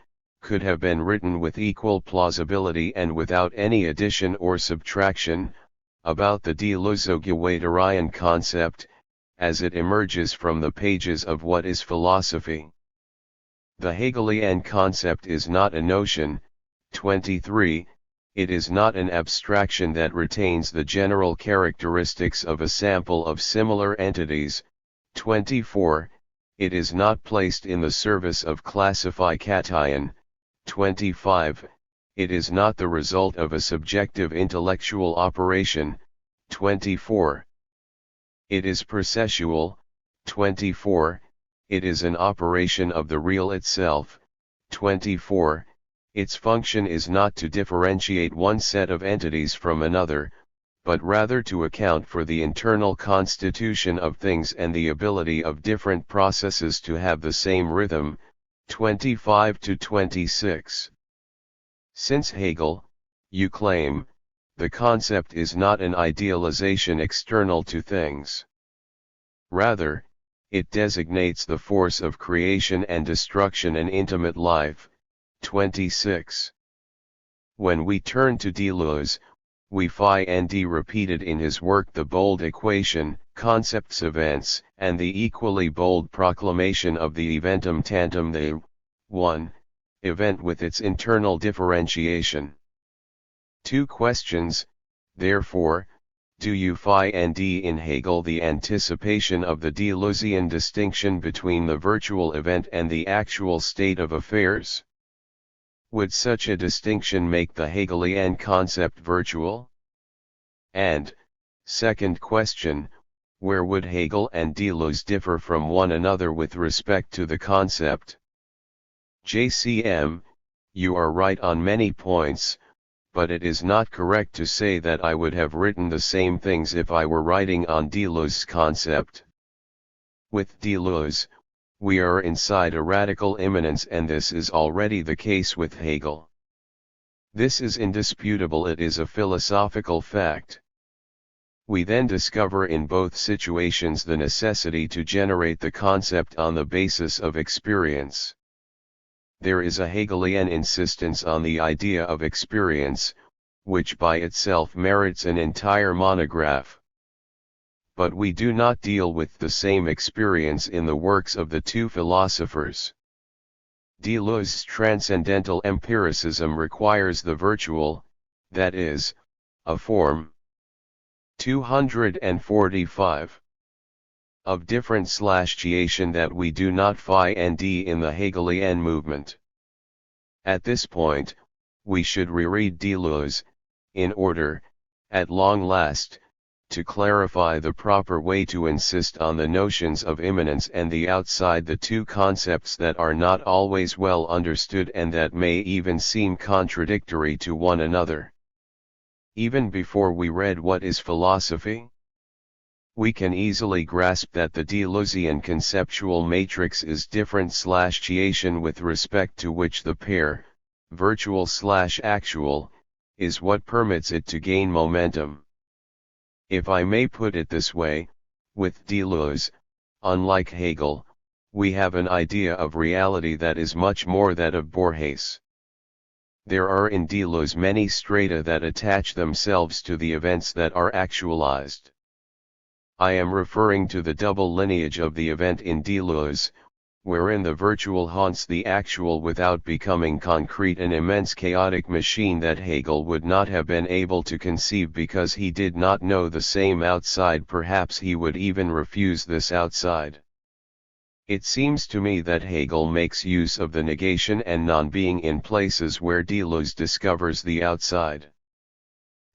could have been written with equal plausibility and without any addition or subtraction, about the Deleuze-Guattarian concept, as it emerges from the pages of What is Philosophy? The Hegelian concept is not a notion. 23, it is not an abstraction that retains the general characteristics of a sample of similar entities. 24. It is not placed in the service of classification. 25. It is not the result of a subjective intellectual operation. 24. It is processual. 24. It is an operation of the real itself. 24. Its function is not to differentiate one set of entities from another, but rather to account for the internal constitution of things and the ability of different processes to have the same rhythm. 25 to 26. Since Hegel, you claim, the concept is not an idealization external to things. Rather, it designates the force of creation and destruction in intimate life. 26. When we turn to Deleuze, we find repeated in his work the bold equation, concepts events, and the equally bold proclamation of the eventum tantum the 1. Event with its internal differentiation. 2 questions, therefore, do you find in Hegel the anticipation of the Deleuzian distinction between the virtual event and the actual state of affairs? Would such a distinction make the Hegelian concept virtual? And, second question, where would Hegel and Deleuze differ from one another with respect to the concept? JCM, you are right on many points, but it is not correct to say that I would have written the same things if I were writing on Deleuze's concept. With Deleuze, we are inside a radical immanence, and this is already the case with Hegel. This is indisputable, it is a philosophical fact. We then discover in both situations the necessity to generate the concept on the basis of experience. There is a Hegelian insistence on the idea of experience, which by itself merits an entire monograph. But we do not deal with the same experience in the works of the two philosophers. Deleuze's transcendental empiricism requires the virtual, that is, a form. 245. Of differentiation that we do not find in the Hegelian movement. At this point, we should reread Deleuze, in order, at long last, to clarify the proper way to insist on the notions of immanence and the outside, the two concepts that are not always well understood and that may even seem contradictory to one another. Even before we read What is Philosophy? We can easily grasp that the Deleuzian conceptual matrix is differentiation with respect to which the pair, virtual/actual, is what permits it to gain momentum. If I may put it this way, with Deleuze, unlike Hegel, we have an idea of reality that is much more that of Borges. There are in Deleuze many strata that attach themselves to the events that are actualized. I am referring to the double lineage of the event in Deleuze, wherein the virtual haunts the actual without becoming concrete, an immense chaotic machine that Hegel would not have been able to conceive because he did not know the same outside. Perhaps he would even refuse this outside. It seems to me that Hegel makes use of the negation and non-being in places where Deleuze discovers the outside.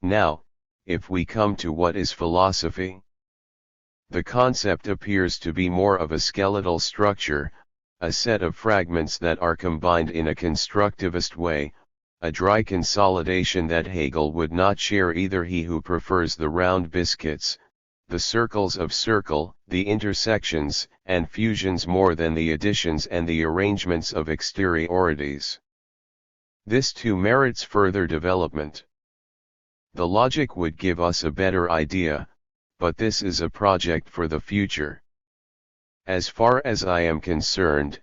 Now, if we come to what is philosophy, the concept appears to be more of a skeletal structure, a set of fragments that are combined in a constructivist way, a dry consolidation that Hegel would not share, either he who prefers the round biscuits, the circles of circle, the intersections and fusions more than the additions and the arrangements of exteriorities. This too merits further development. The logic would give us a better idea, but this is a project for the future. As far as I am concerned,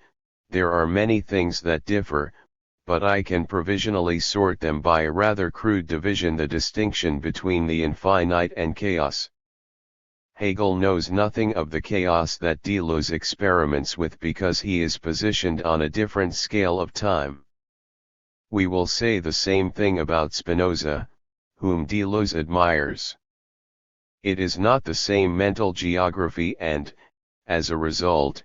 there are many things that differ, but I can provisionally sort them by a rather crude division: the distinction between the infinite and chaos. Hegel knows nothing of the chaos that Deleuze experiments with because he is positioned on a different scale of time. We will say the same thing about Spinoza, whom Deleuze admires. It is not the same mental geography and, as a result,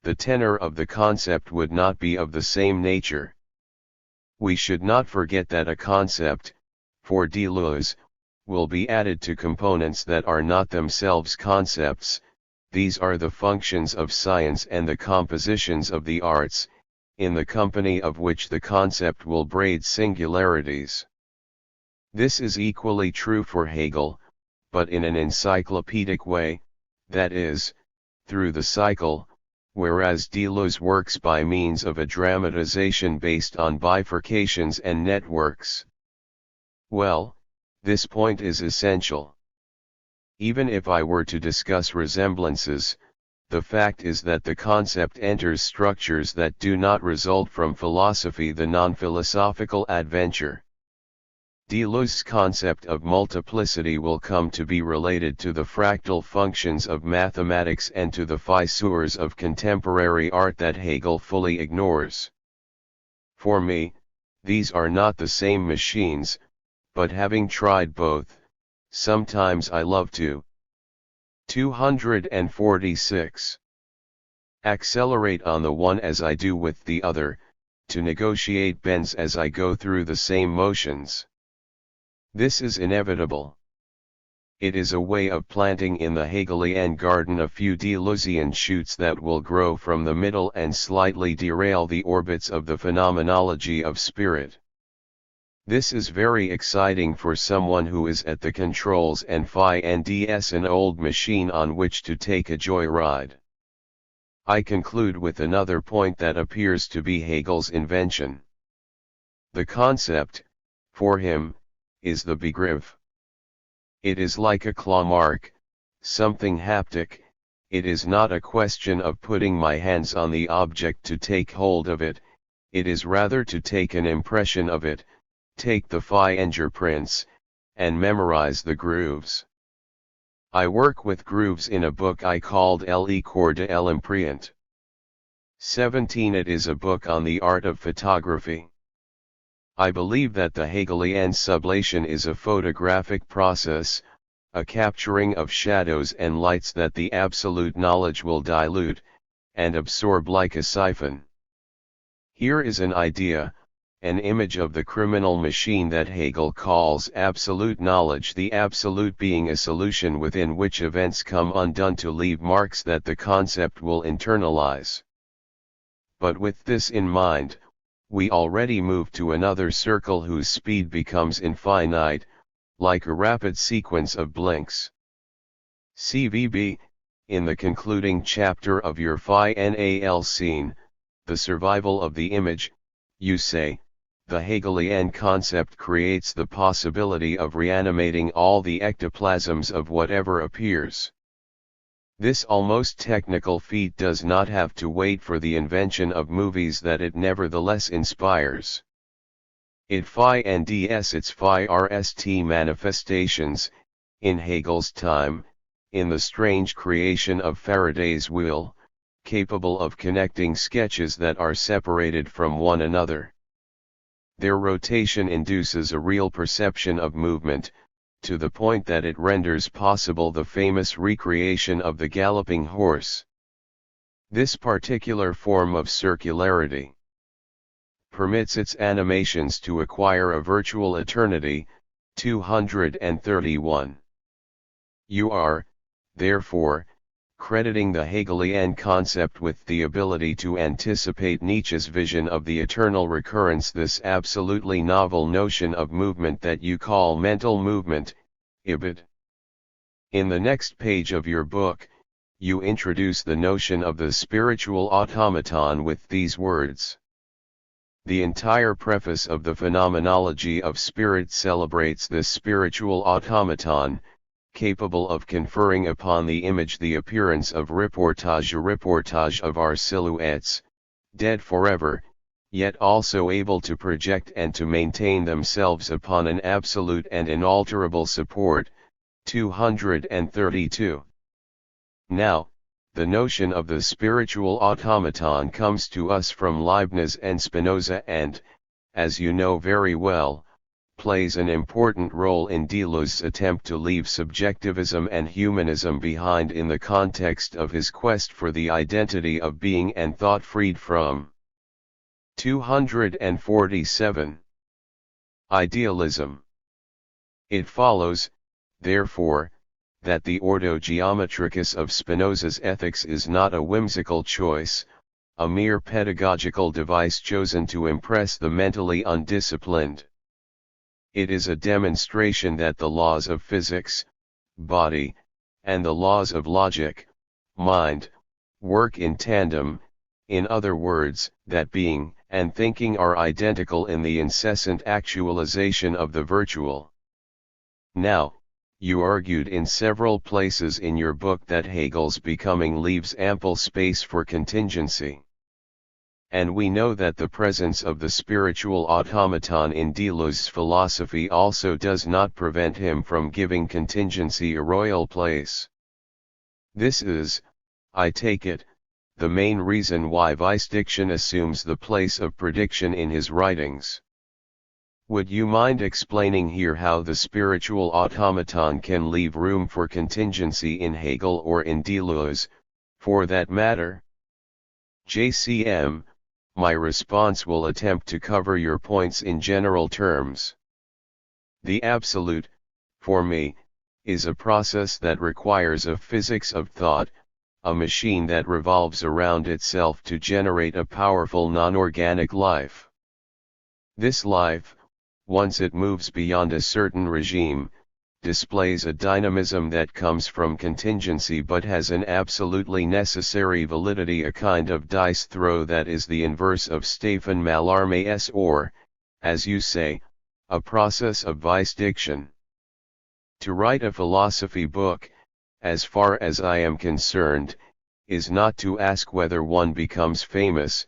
the tenor of the concept would not be of the same nature. We should not forget that a concept, for Deleuze, will be added to components that are not themselves concepts. These are the functions of science and the compositions of the arts, in the company of which the concept will braid singularities. This is equally true for Hegel, but in an encyclopedic way, that is, through the cycle, whereas Deleuze works by means of a dramatization based on bifurcations and networks. Well, this point is essential. Even if I were to discuss resemblances, the fact is that the concept enters structures that do not result from philosophy, the non-philosophical adventure. Deleuze's concept of multiplicity will come to be related to the fractal functions of mathematics and to the fissures of contemporary art that Hegel fully ignores. For me, these are not the same machines, but having tried both, sometimes I love to. 246. Accelerate on the one as I do with the other, to negotiate bends as I go through the same motions. This is inevitable. It is a way of planting in the Hegelian garden a few Deleuzian shoots that will grow from the middle and slightly derail the orbits of the phenomenology of spirit. This is very exciting for someone who is at the controls and finds an old machine on which to take a joyride. I conclude with another point that appears to be Hegel's invention. The concept, for him, is the Begriff. It is like a claw mark, something haptic. It is not a question of putting my hands on the object to take hold of it, it is rather to take an impression of it, take the fingerprints, and memorize the grooves. I work with grooves in a book I called Le Cours de l'Imprint. 17. It is a book on the art of photography. I believe that the Hegelian sublation is a photographic process, a capturing of shadows and lights that the absolute knowledge will dilute, and absorb like a siphon. Here is an idea, an image of the criminal machine that Hegel calls absolute knowledge, the absolute being a solution within which events come undone to leave marks that the concept will internalize. But with this in mind, we already move to another circle whose speed becomes infinite, like a rapid sequence of blinks. CVB, in the concluding chapter of your final scene, the survival of the image, you say, the Hegelian concept creates the possibility of reanimating all the ectoplasms of whatever appears. This almost technical feat does not have to wait for the invention of movies that it nevertheless inspires. It finds its first manifestations, in Hegel's time, in the strange creation of Faraday's wheel, capable of connecting sketches that are separated from one another. Their rotation induces a real perception of movement, to the point that it renders possible the famous recreation of the galloping horse. This particular form of circularity permits its animations to acquire a virtual eternity. 231. You are, therefore, crediting the Hegelian concept with the ability to anticipate Nietzsche's vision of the eternal recurrence, this absolutely novel notion of movement that you call mental movement, ibid. In the next page of your book, you introduce the notion of the spiritual automaton with these words. The entire preface of the Phenomenology of Spirit celebrates this spiritual automaton, capable of conferring upon the image the appearance of a reportage of our silhouettes, dead forever, yet also able to project and to maintain themselves upon an absolute and inalterable support. 232. Now, the notion of the spiritual automaton comes to us from Leibniz and Spinoza and, as you know very well, plays an important role in Deleuze's attempt to leave subjectivism and humanism behind in the context of his quest for the identity of being and thought freed from. 247. Idealism. It follows, therefore, that the ordo geometricus of Spinoza's ethics is not a whimsical choice, a mere pedagogical device chosen to impress the mentally undisciplined. It is a demonstration that the laws of physics, body, and the laws of logic, mind, work in tandem, in other words, that being and thinking are identical in the incessant actualization of the virtual. Now, you argued in several places in your book that Hegel's becoming leaves ample space for contingency. And we know that the presence of the spiritual automaton in Deleuze's philosophy also does not prevent him from giving contingency a royal place. This is, I take it, the main reason why vice-diction assumes the place of prediction in his writings. Would you mind explaining here how the spiritual automaton can leave room for contingency in Hegel or in Deleuze, for that matter? JCM, my response will attempt to cover your points in general terms. The absolute, for me, is a process that requires a physics of thought, a machine that revolves around itself to generate a powerful non-organic life. This life, once it moves beyond a certain regime, displays a dynamism that comes from contingency but has an absolutely necessary validity, a kind of dice throw that is the inverse of Stephen Mallarmé's or, as you say, a process of vice-diction. To write a philosophy book, as far as I am concerned, is not to ask whether one becomes famous,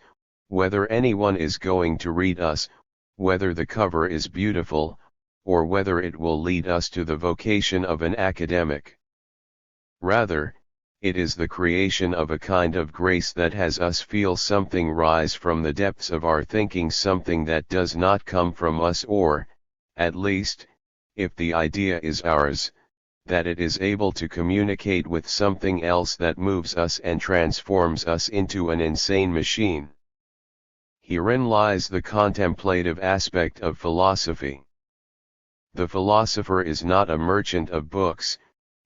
whether anyone is going to read us, whether the cover is beautiful, or whether it will lead us to the vocation of an academic. Rather, it is the creation of a kind of grace that has us feel something rise from the depths of our thinking, something that does not come from us, or, at least, if the idea is ours, that it is able to communicate with something else that moves us and transforms us into an insane machine. Herein lies the contemplative aspect of philosophy. The philosopher is not a merchant of books,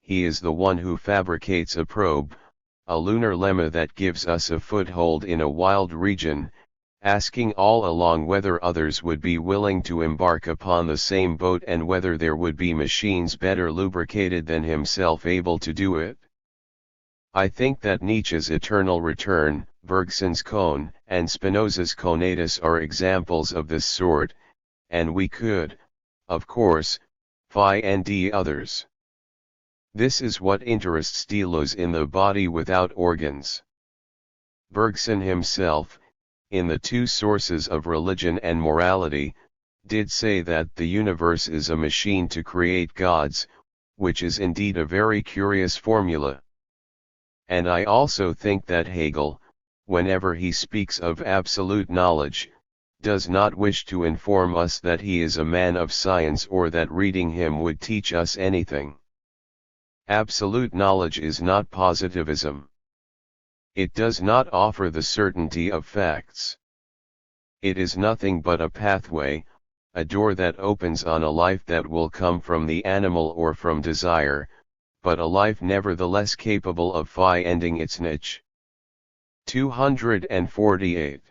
he is the one who fabricates a probe, a lunar lemma that gives us a foothold in a wild region, asking all along whether others would be willing to embark upon the same boat and whether there would be machines better lubricated than himself able to do it. I think that Nietzsche's eternal return, Bergson's cone, and Spinoza's conatus are examples of this sort, and we could, of course, find others. This is what interests Deleuze in the body without organs. Bergson himself, in the two sources of religion and morality, did say that the universe is a machine to create gods, which is indeed a very curious formula. And I also think that Hegel, whenever he speaks of absolute knowledge, does not wish to inform us that he is a man of science or that reading him would teach us anything. Absolute knowledge is not positivism. It does not offer the certainty of facts. It is nothing but a pathway, a door that opens on a life that will come from the animal or from desire, but a life nevertheless capable of finding its niche. 248.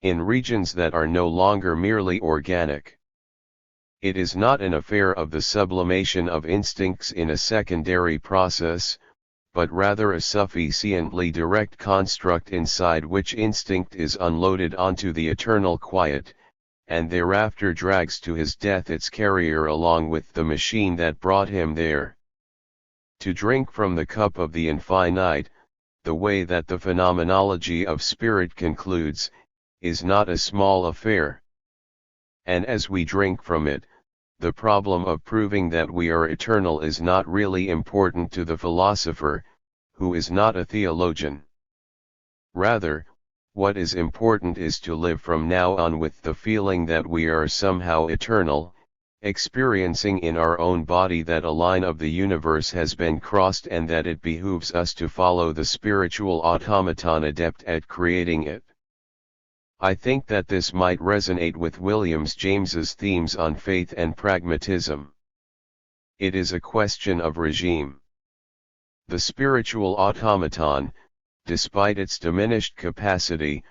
In regions that are no longer merely organic. It is not an affair of the sublimation of instincts in a secondary process, but rather a sufficiently direct construct inside which instinct is unloaded onto the eternal quiet, and thereafter drags to his death its carrier along with the machine that brought him there. To drink from the cup of the infinite, the way that the phenomenology of spirit concludes, is not a small affair. And as we drink from it, the problem of proving that we are eternal is not really important to the philosopher, who is not a theologian. Rather, What is important is to live from now on with the feeling that we are somehow eternal, experiencing in our own body that a line of the universe has been crossed and that it behooves us to follow the spiritual automaton adept at creating it. I think that this might resonate with William James's themes on faith and pragmatism. It is a question of regime. The spiritual automaton, despite its diminished capacity,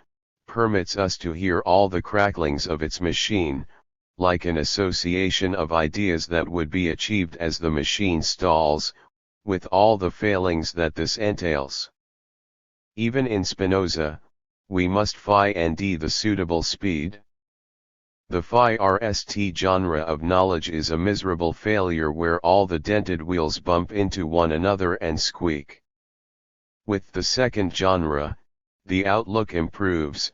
permits us to hear all the cracklings of its machine, like an association of ideas that would be achieved as the machine stalls, with all the failings that this entails. Even in Spinoza, we must find the suitable speed. The THIRD genre of knowledge is a miserable failure where all the dented wheels bump into one another and squeak. With the second genre, the outlook improves,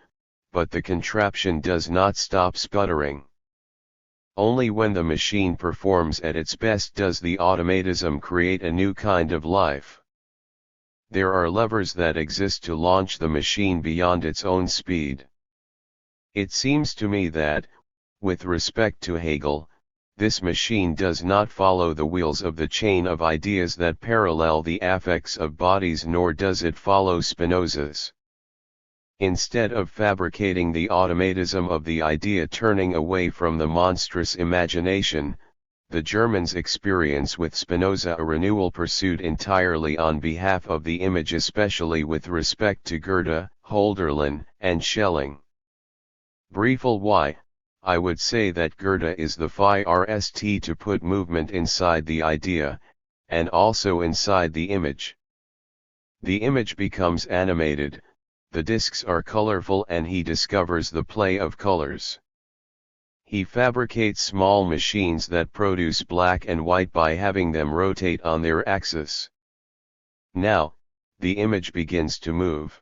but the contraption does not stop sputtering. Only when the machine performs at its best does the automatism create a new kind of life. There are levers that exist to launch the machine beyond its own speed. It seems to me that, with respect to Hegel, this machine does not follow the wheels of the chain of ideas that parallel the affects of bodies, nor does it follow Spinoza's. Instead of fabricating the automatism of the idea turning away from the monstrous imagination, the Germans experience with Spinoza a renewal pursued entirely on behalf of the image, especially with respect to Goethe, Hölderlin, and Schelling. Briefly why, I would say that Goethe is the THIRD to put movement inside the idea, and also inside the image. The image becomes animated, the discs are colorful, and he discovers the play of colors. He fabricates small machines that produce black and white by having them rotate on their axis. Now, the image begins to move.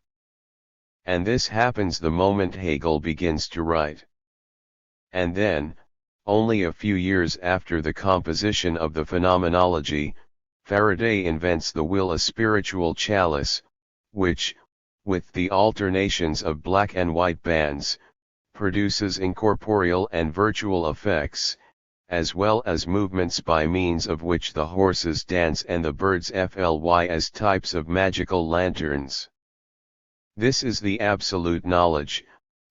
And this happens the moment Hegel begins to write. And then, only a few years after the composition of the Phenomenology, Faraday invents the will, a spiritual chalice, which, with the alternations of black and white bands, produces incorporeal and virtual effects, as well as movements by means of which the horses dance and the birds fly as types of magical lanterns. This is the absolute knowledge,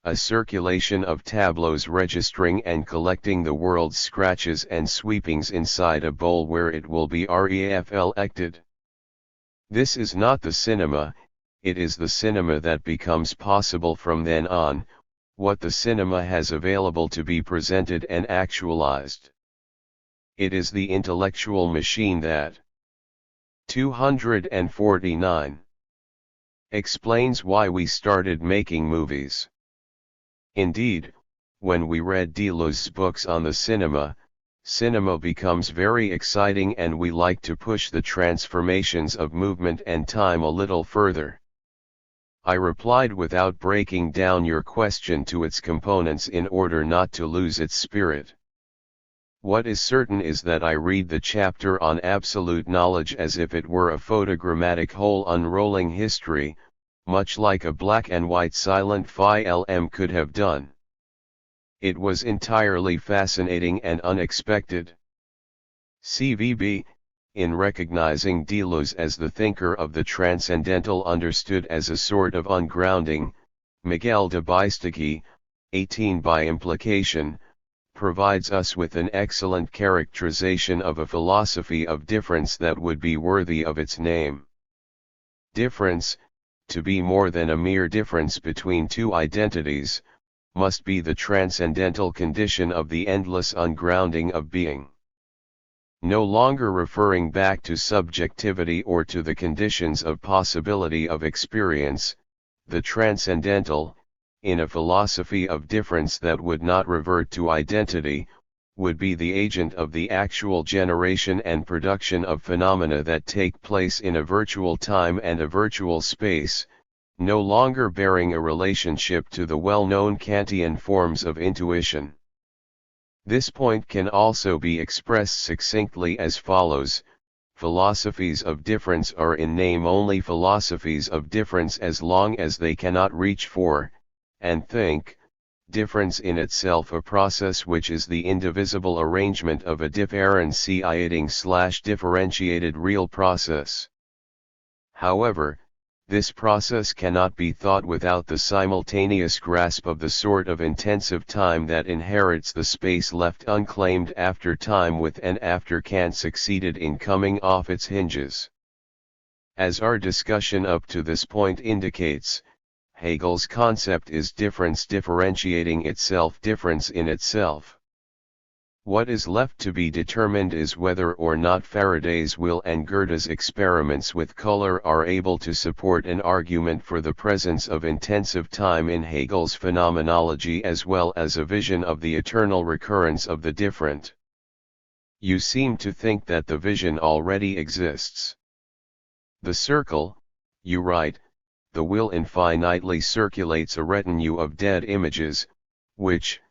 a circulation of tableaus registering and collecting the world's scratches and sweepings inside a bowl where it will be reflected. This is not the cinema, it is the cinema that becomes possible from then on, what the cinema has available to be presented and actualized. It is the intellectual machine that 249 explains why we started making movies. Indeed, when we read Deleuze's books on the cinema becomes very exciting and we like to push the transformations of movement and time a little further. I replied without breaking down your question to its components in order not to lose its spirit. What is certain is that I read the chapter on absolute knowledge as if it were a photogrammatic whole unrolling history, much like a black and white silent film could have done. It was entirely fascinating and unexpected. CVB, in recognizing Deleuze as the thinker of the transcendental understood as a sort of ungrounding, Miguel de Bistagui, 18 by implication, provides us with an excellent characterization of a philosophy of difference that would be worthy of its name. Difference, to be more than a mere difference between two identities, must be the transcendental condition of the endless ungrounding of being. No longer referring back to subjectivity or to the conditions of possibility of experience, the transcendental, in a philosophy of difference that would not revert to identity, would be the agent of the actual generation and production of phenomena that take place in a virtual time and a virtual space, no longer bearing a relationship to the well-known Kantian forms of intuition. This point can also be expressed succinctly as follows: philosophies of difference are in name only philosophies of difference as long as they cannot reach for, and think, difference in itself, a process which is the indivisible arrangement of a differentiating/differentiated real process. However, this process cannot be thought without the simultaneous grasp of the sort of intensive time that inherits the space left unclaimed after time with and after Kant succeeded in coming off its hinges. As our discussion up to this point indicates, Hegel's concept is difference differentiating itself, difference in itself. What is left to be determined is whether or not Faraday's will and Goethe's experiments with color are able to support an argument for the presence of intensive time in Hegel's phenomenology as well as a vision of the eternal recurrence of the different. You seem to think that the vision already exists. The circle, you write, the will infinitely circulates a retinue of dead images, which,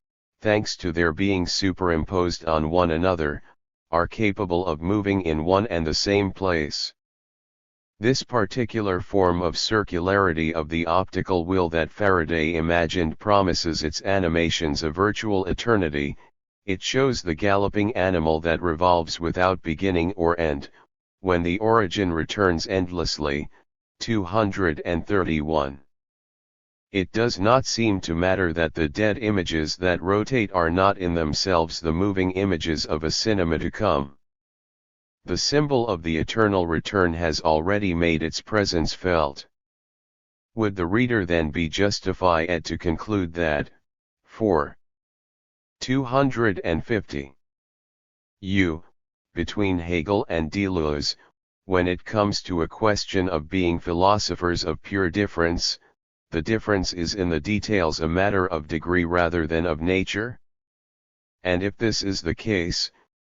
thanks to their being superimposed on one another, are capable of moving in one and the same place. This particular form of circularity of the optical will that Faraday imagined promises its animations a virtual eternity. It shows the galloping animal that revolves without beginning or end, when the origin returns endlessly. 231. It does not seem to matter that the dead images that rotate are not in themselves the moving images of a cinema to come. The symbol of the eternal return has already made its presence felt. Would the reader then be justified to conclude that, for 250 between Hegel and Deleuze, when it comes to a question of being philosophers of pure difference, the difference is in the details a matter of degree rather than of nature? And if this is the case,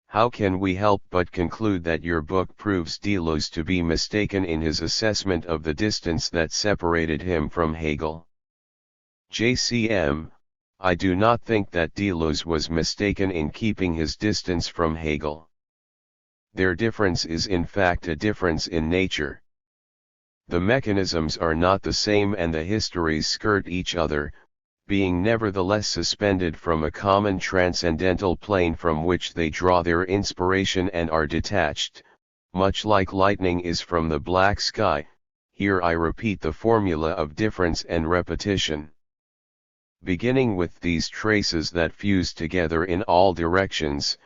how can we help but conclude that your book proves Deleuze to be mistaken in his assessment of the distance that separated him from Hegel? JCM, I do not think that Deleuze was mistaken in keeping his distance from Hegel. Their difference is in fact a difference in nature. The mechanisms are not the same and the histories skirt each other, being nevertheless suspended from a common transcendental plane from which they draw their inspiration and are detached, much like lightning is from the black sky. Here I repeat the formula of difference and repetition. Beginning with these traces that fuse together in all directions,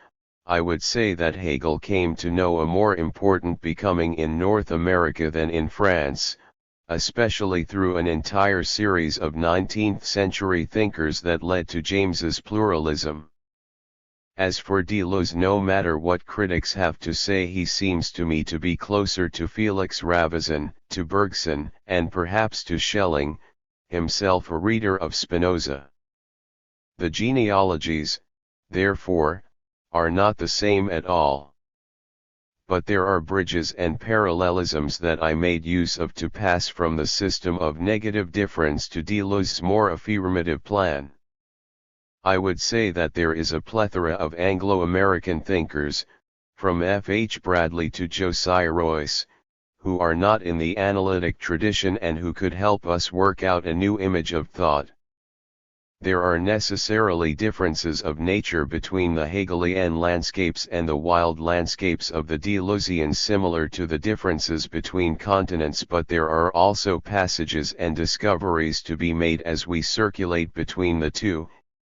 I would say that Hegel came to know a more important becoming in North America than in France, especially through an entire series of 19th-century thinkers that led to James's pluralism. As for Deleuze, no matter what critics have to say, he seems to me to be closer to Felix Ravizon, to Bergson, and perhaps to Schelling, himself a reader of Spinoza. The genealogies, therefore, are not the same at all. But there are bridges and parallelisms that I made use of to pass from the system of negative difference to Deleuze's more affirmative plan. I would say that there is a plethora of Anglo-American thinkers, from F. H. Bradley to Josiah Royce, who are not in the analytic tradition and who could help us work out a new image of thought. There are necessarily differences of nature between the Hegelian landscapes and the wild landscapes of the Deleuzians, similar to the differences between continents, but there are also passages and discoveries to be made as we circulate between the two,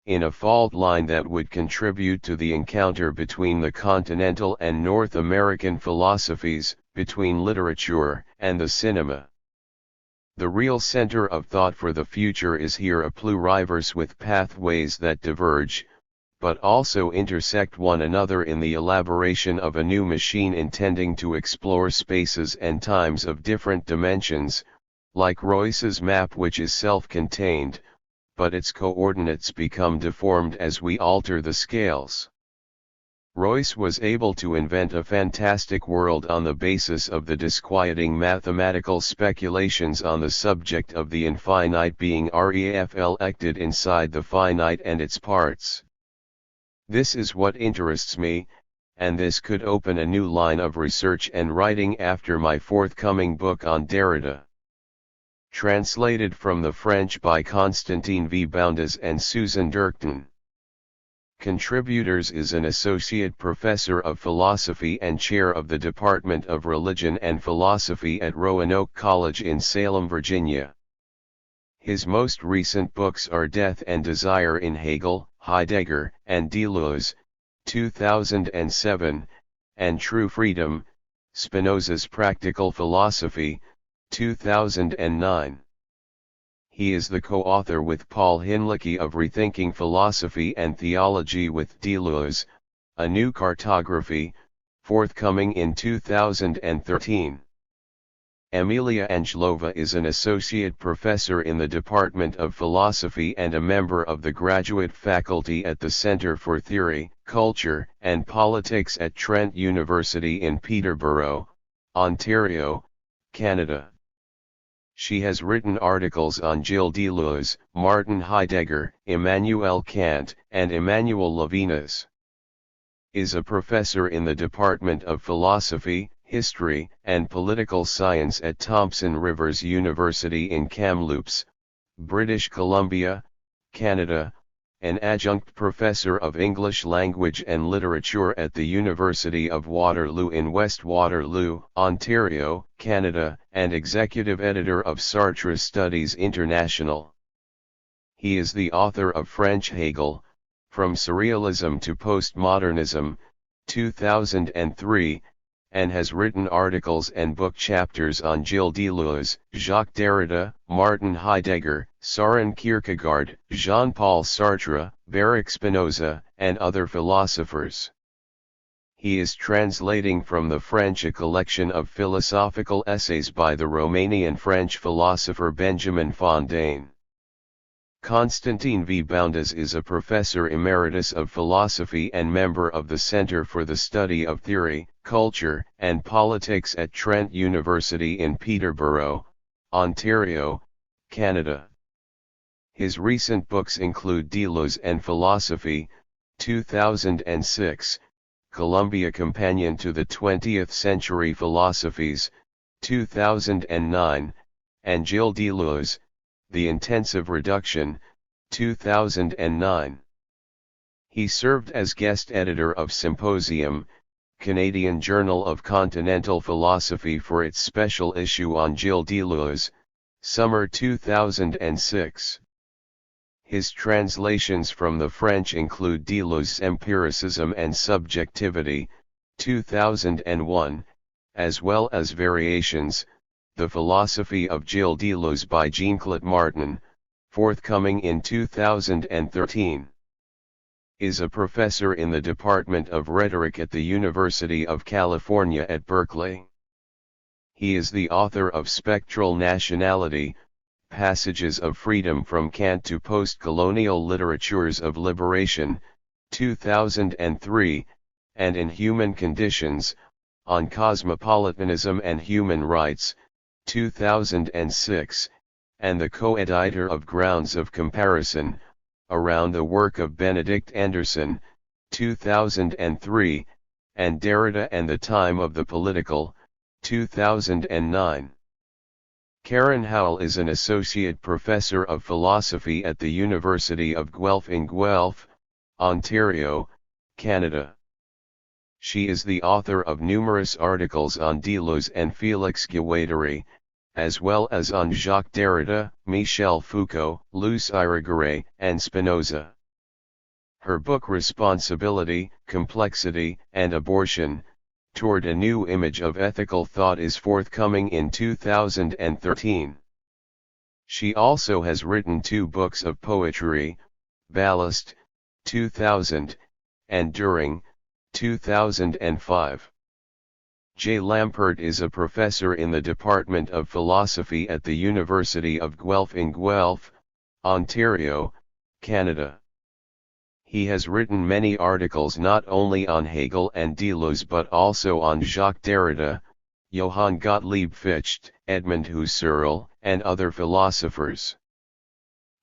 in a fault line that would contribute to the encounter between the continental and North American philosophies, between literature and the cinema. The real center of thought for the future is here a pluriverse with pathways that diverge, but also intersect one another in the elaboration of a new machine intending to explore spaces and times of different dimensions, like Royce's map, which is self-contained, but its coordinates become deformed as we alter the scales. Royce was able to invent a fantastic world on the basis of the disquieting mathematical speculations on the subject of the infinite being reflected inside the finite and its parts. This is what interests me, and this could open a new line of research and writing after my forthcoming book on Derrida. Translated from the French by Constantin V. Boundas and Susan Dirkton. Contributors is an associate professor of philosophy and chair of the Department of Religion and Philosophy at Roanoke College in Salem, Virginia. His most recent books are Death and Desire in Hegel, Heidegger, and Deleuze, 2007, and True Freedom, Spinoza's Practical Philosophy, 2009. He is the co-author with Paul Hinlicky of Rethinking Philosophy and Theology with Deleuze, a New Cartography, forthcoming in 2013. Emilia Angelova is an associate professor in the Department of Philosophy and a member of the graduate faculty at the Center for Theory, Culture, and Politics at Trent University in Peterborough, Ontario, Canada. She has written articles on Gilles Deleuze, Martin Heidegger, Immanuel Kant, and Emmanuel Levinas. Is a professor in the Department of Philosophy, History, and Political Science at Thompson Rivers University in Kamloops, British Columbia, Canada, an adjunct professor of English language and literature at the University of Waterloo in West Waterloo, Ontario, Canada, and executive editor of Sartre Studies International. He is the author of French Hegel, From Surrealism to Postmodernism, 2003, and has written articles and book chapters on Gilles Deleuze, Jacques Derrida, Martin Heidegger, Søren Kierkegaard, Jean-Paul Sartre, Baruch Spinoza, and other philosophers. He is translating from the French a collection of philosophical essays by the Romanian-French philosopher Benjamin Fontaine. Constantin V. Boundas is a professor emeritus of philosophy and member of the Center for the Study of Theory, Culture, and Politics at Trent University in Peterborough, Ontario, Canada. His recent books include Deleuze and Philosophy, 2006, Columbia Companion to the 20th Century Philosophies, 2009, and Gilles Deleuze, The Intensive Reduction, 2009. He served as guest editor of Symposium, Canadian Journal of Continental Philosophy for its special issue on Gilles Deleuze, summer 2006. His translations from the French include Deleuze's Empiricism and Subjectivity, 2001, as well as Variations, The Philosophy of Gilles Deleuze by Jean-Claude Martin, forthcoming in 2013. Is a professor in the Department of Rhetoric at the University of California at Berkeley. He is the author of Spectral Nationality, Passages of Freedom from Kant to Post-Colonial Literatures of Liberation, 2003, and In Human Conditions, on Cosmopolitanism and Human Rights, 2006, and the co-editor of Grounds of Comparison, Around the Work of Benedict Anderson, 2003, and Derrida and the Time of the Political, 2009. Karen Howell is an associate professor of philosophy at the University of Guelph in Guelph, Ontario, Canada. She is the author of numerous articles on Deleuze and Félix Guattari, as well as on Jacques Derrida, Michel Foucault, Luce Irigaray, and Spinoza. Her book Responsibility, Complexity, and Abortion, Toward a New Image of Ethical Thought is forthcoming in 2013. She also has written 2 books of poetry, Ballast, 2000, and During, 2005. J. Lampert is a professor in the Department of Philosophy at the University of Guelph in Guelph, Ontario, Canada. He has written many articles not only on Hegel and Deleuze but also on Jacques Derrida, Johann Gottlieb Fichte, Edmund Husserl, and other philosophers.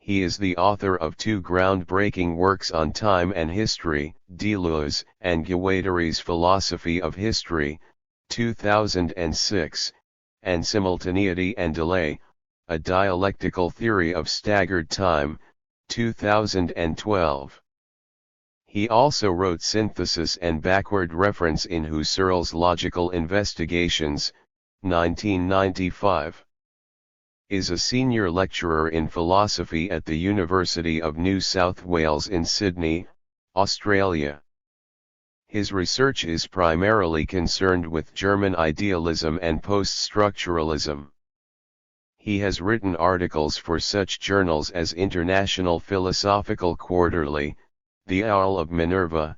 He is the author of two groundbreaking works on time and history, Deleuze and Guattari's Philosophy of History, 2006, and Simultaneity and Delay, A Dialectical Theory of Staggered Time, 2012. He also wrote Synthesis and Backward Reference in Husserl's Logical Investigations, 1995. Is a senior lecturer in philosophy at the University of New South Wales in Sydney, Australia. His research is primarily concerned with German idealism and post-structuralism. He has written articles for such journals as International Philosophical Quarterly, The Owl of Minerva,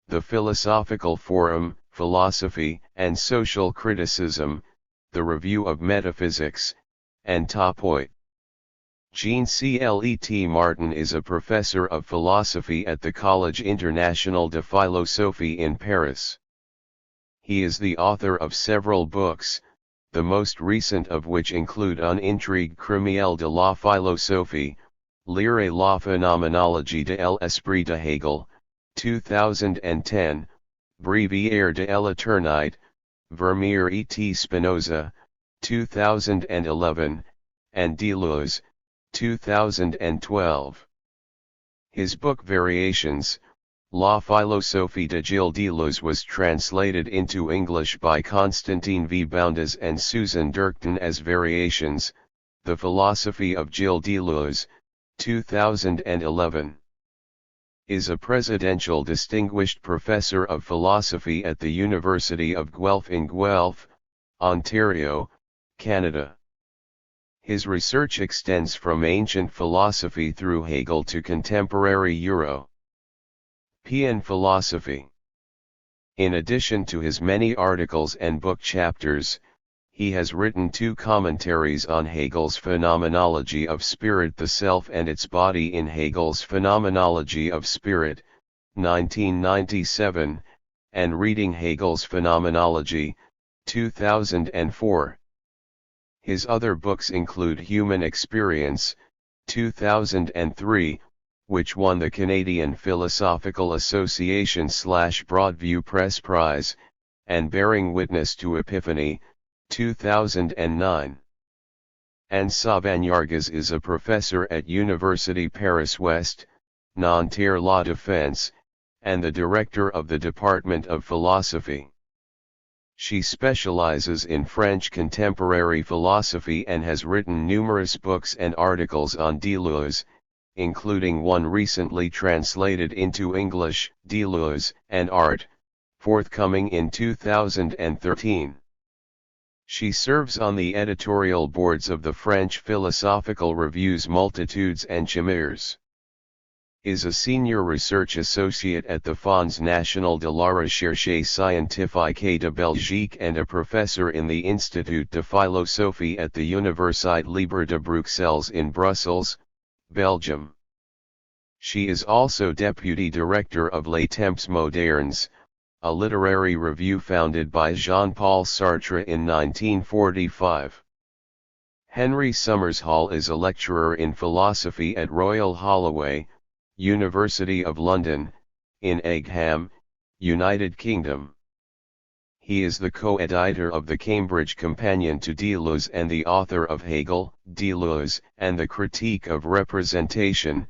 The Philosophical Forum, Philosophy and Social Criticism, The Review of Metaphysics, and Topoid. Jean Clet Martin is a professor of philosophy at the Collège International de Philosophie in Paris. He is the author of several books, the most recent of which include Un intrigue criminelle de la philosophie, Lire la phénoménologie de l'esprit de Hegel, 2010, Breviaire de l'éternité, Vermeer et Spinoza, 2011, and Deleuze, 2012. His book Variations, La philosophie de Gilles Deleuze was translated into English by Constantine V. Boundas and Susan Dirkton as Variations, The Philosophy of Gilles Deleuze, 2011. Is a Presidential Distinguished Professor of Philosophy at the University of Guelph in Guelph, Ontario, Canada. His research extends from ancient philosophy through Hegel to contemporary European philosophy. In addition to his many articles and book chapters, he has written two commentaries on Hegel's Phenomenology of Spirit, The Self and Its Body in Hegel's Phenomenology of Spirit, 1997, and Reading Hegel's Phenomenology, 2004. His other books include Human Experience, 2003, which won the Canadian Philosophical Association / Broadview Press Prize, and Bearing Witness to Epiphany, 2009. And Savanyargas is a professor at Université Paris West, Nanterre La Défense, and the director of the Department of Philosophy. She specializes in French contemporary philosophy and has written numerous books and articles on Deleuze, including one recently translated into English, Deleuze and Art, forthcoming in 2013. She serves on the editorial boards of the French philosophical reviews Multitudes and Chimères. Is a senior research associate at the Fonds National de la Recherche Scientifique de Belgique and a professor in the Institut de Philosophie at the Université Libre de Bruxelles in Brussels, Belgium. She is also deputy director of Les Temps Modernes, a literary review founded by Jean-Paul Sartre in 1945. Henry Summers Hall is a lecturer in philosophy at Royal Holloway, University of London, in Egham, United Kingdom. He is the co-editor of the Cambridge Companion to Deleuze and the author of Hegel, Deleuze, and the Critique of Representation,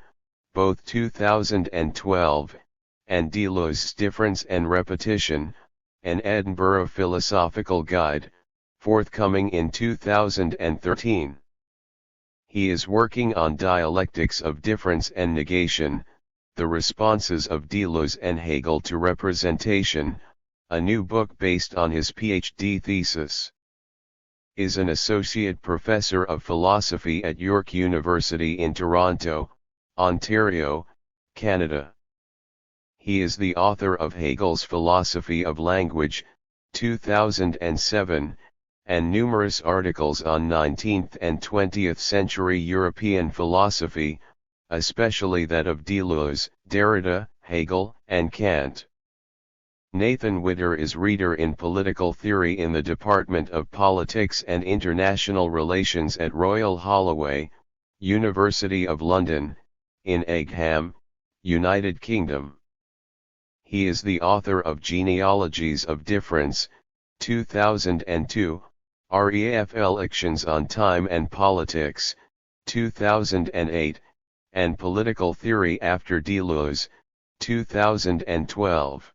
both 2012, and Deleuze's Difference and Repetition, an Edinburgh Philosophical Guide, forthcoming in 2013. He is working on Dialectics of Difference and Negation, the responses of Deleuze and Hegel to representation, a new book based on his PhD thesis. Is an associate professor of philosophy at York University in Toronto, Ontario, Canada. He is the author of Hegel's Philosophy of Language, 2007, and numerous articles on 19th and 20th century European philosophy, especially that of Deleuze, Derrida, Hegel, and Kant. Nathan Witter is Reader in Political Theory in the Department of Politics and International Relations at Royal Holloway, University of London, in Egham, United Kingdom. He is the author of Genealogies of Difference, 2002, REF Elections on Time and Politics, 2008, and Political Theory After Deleuze, 2012.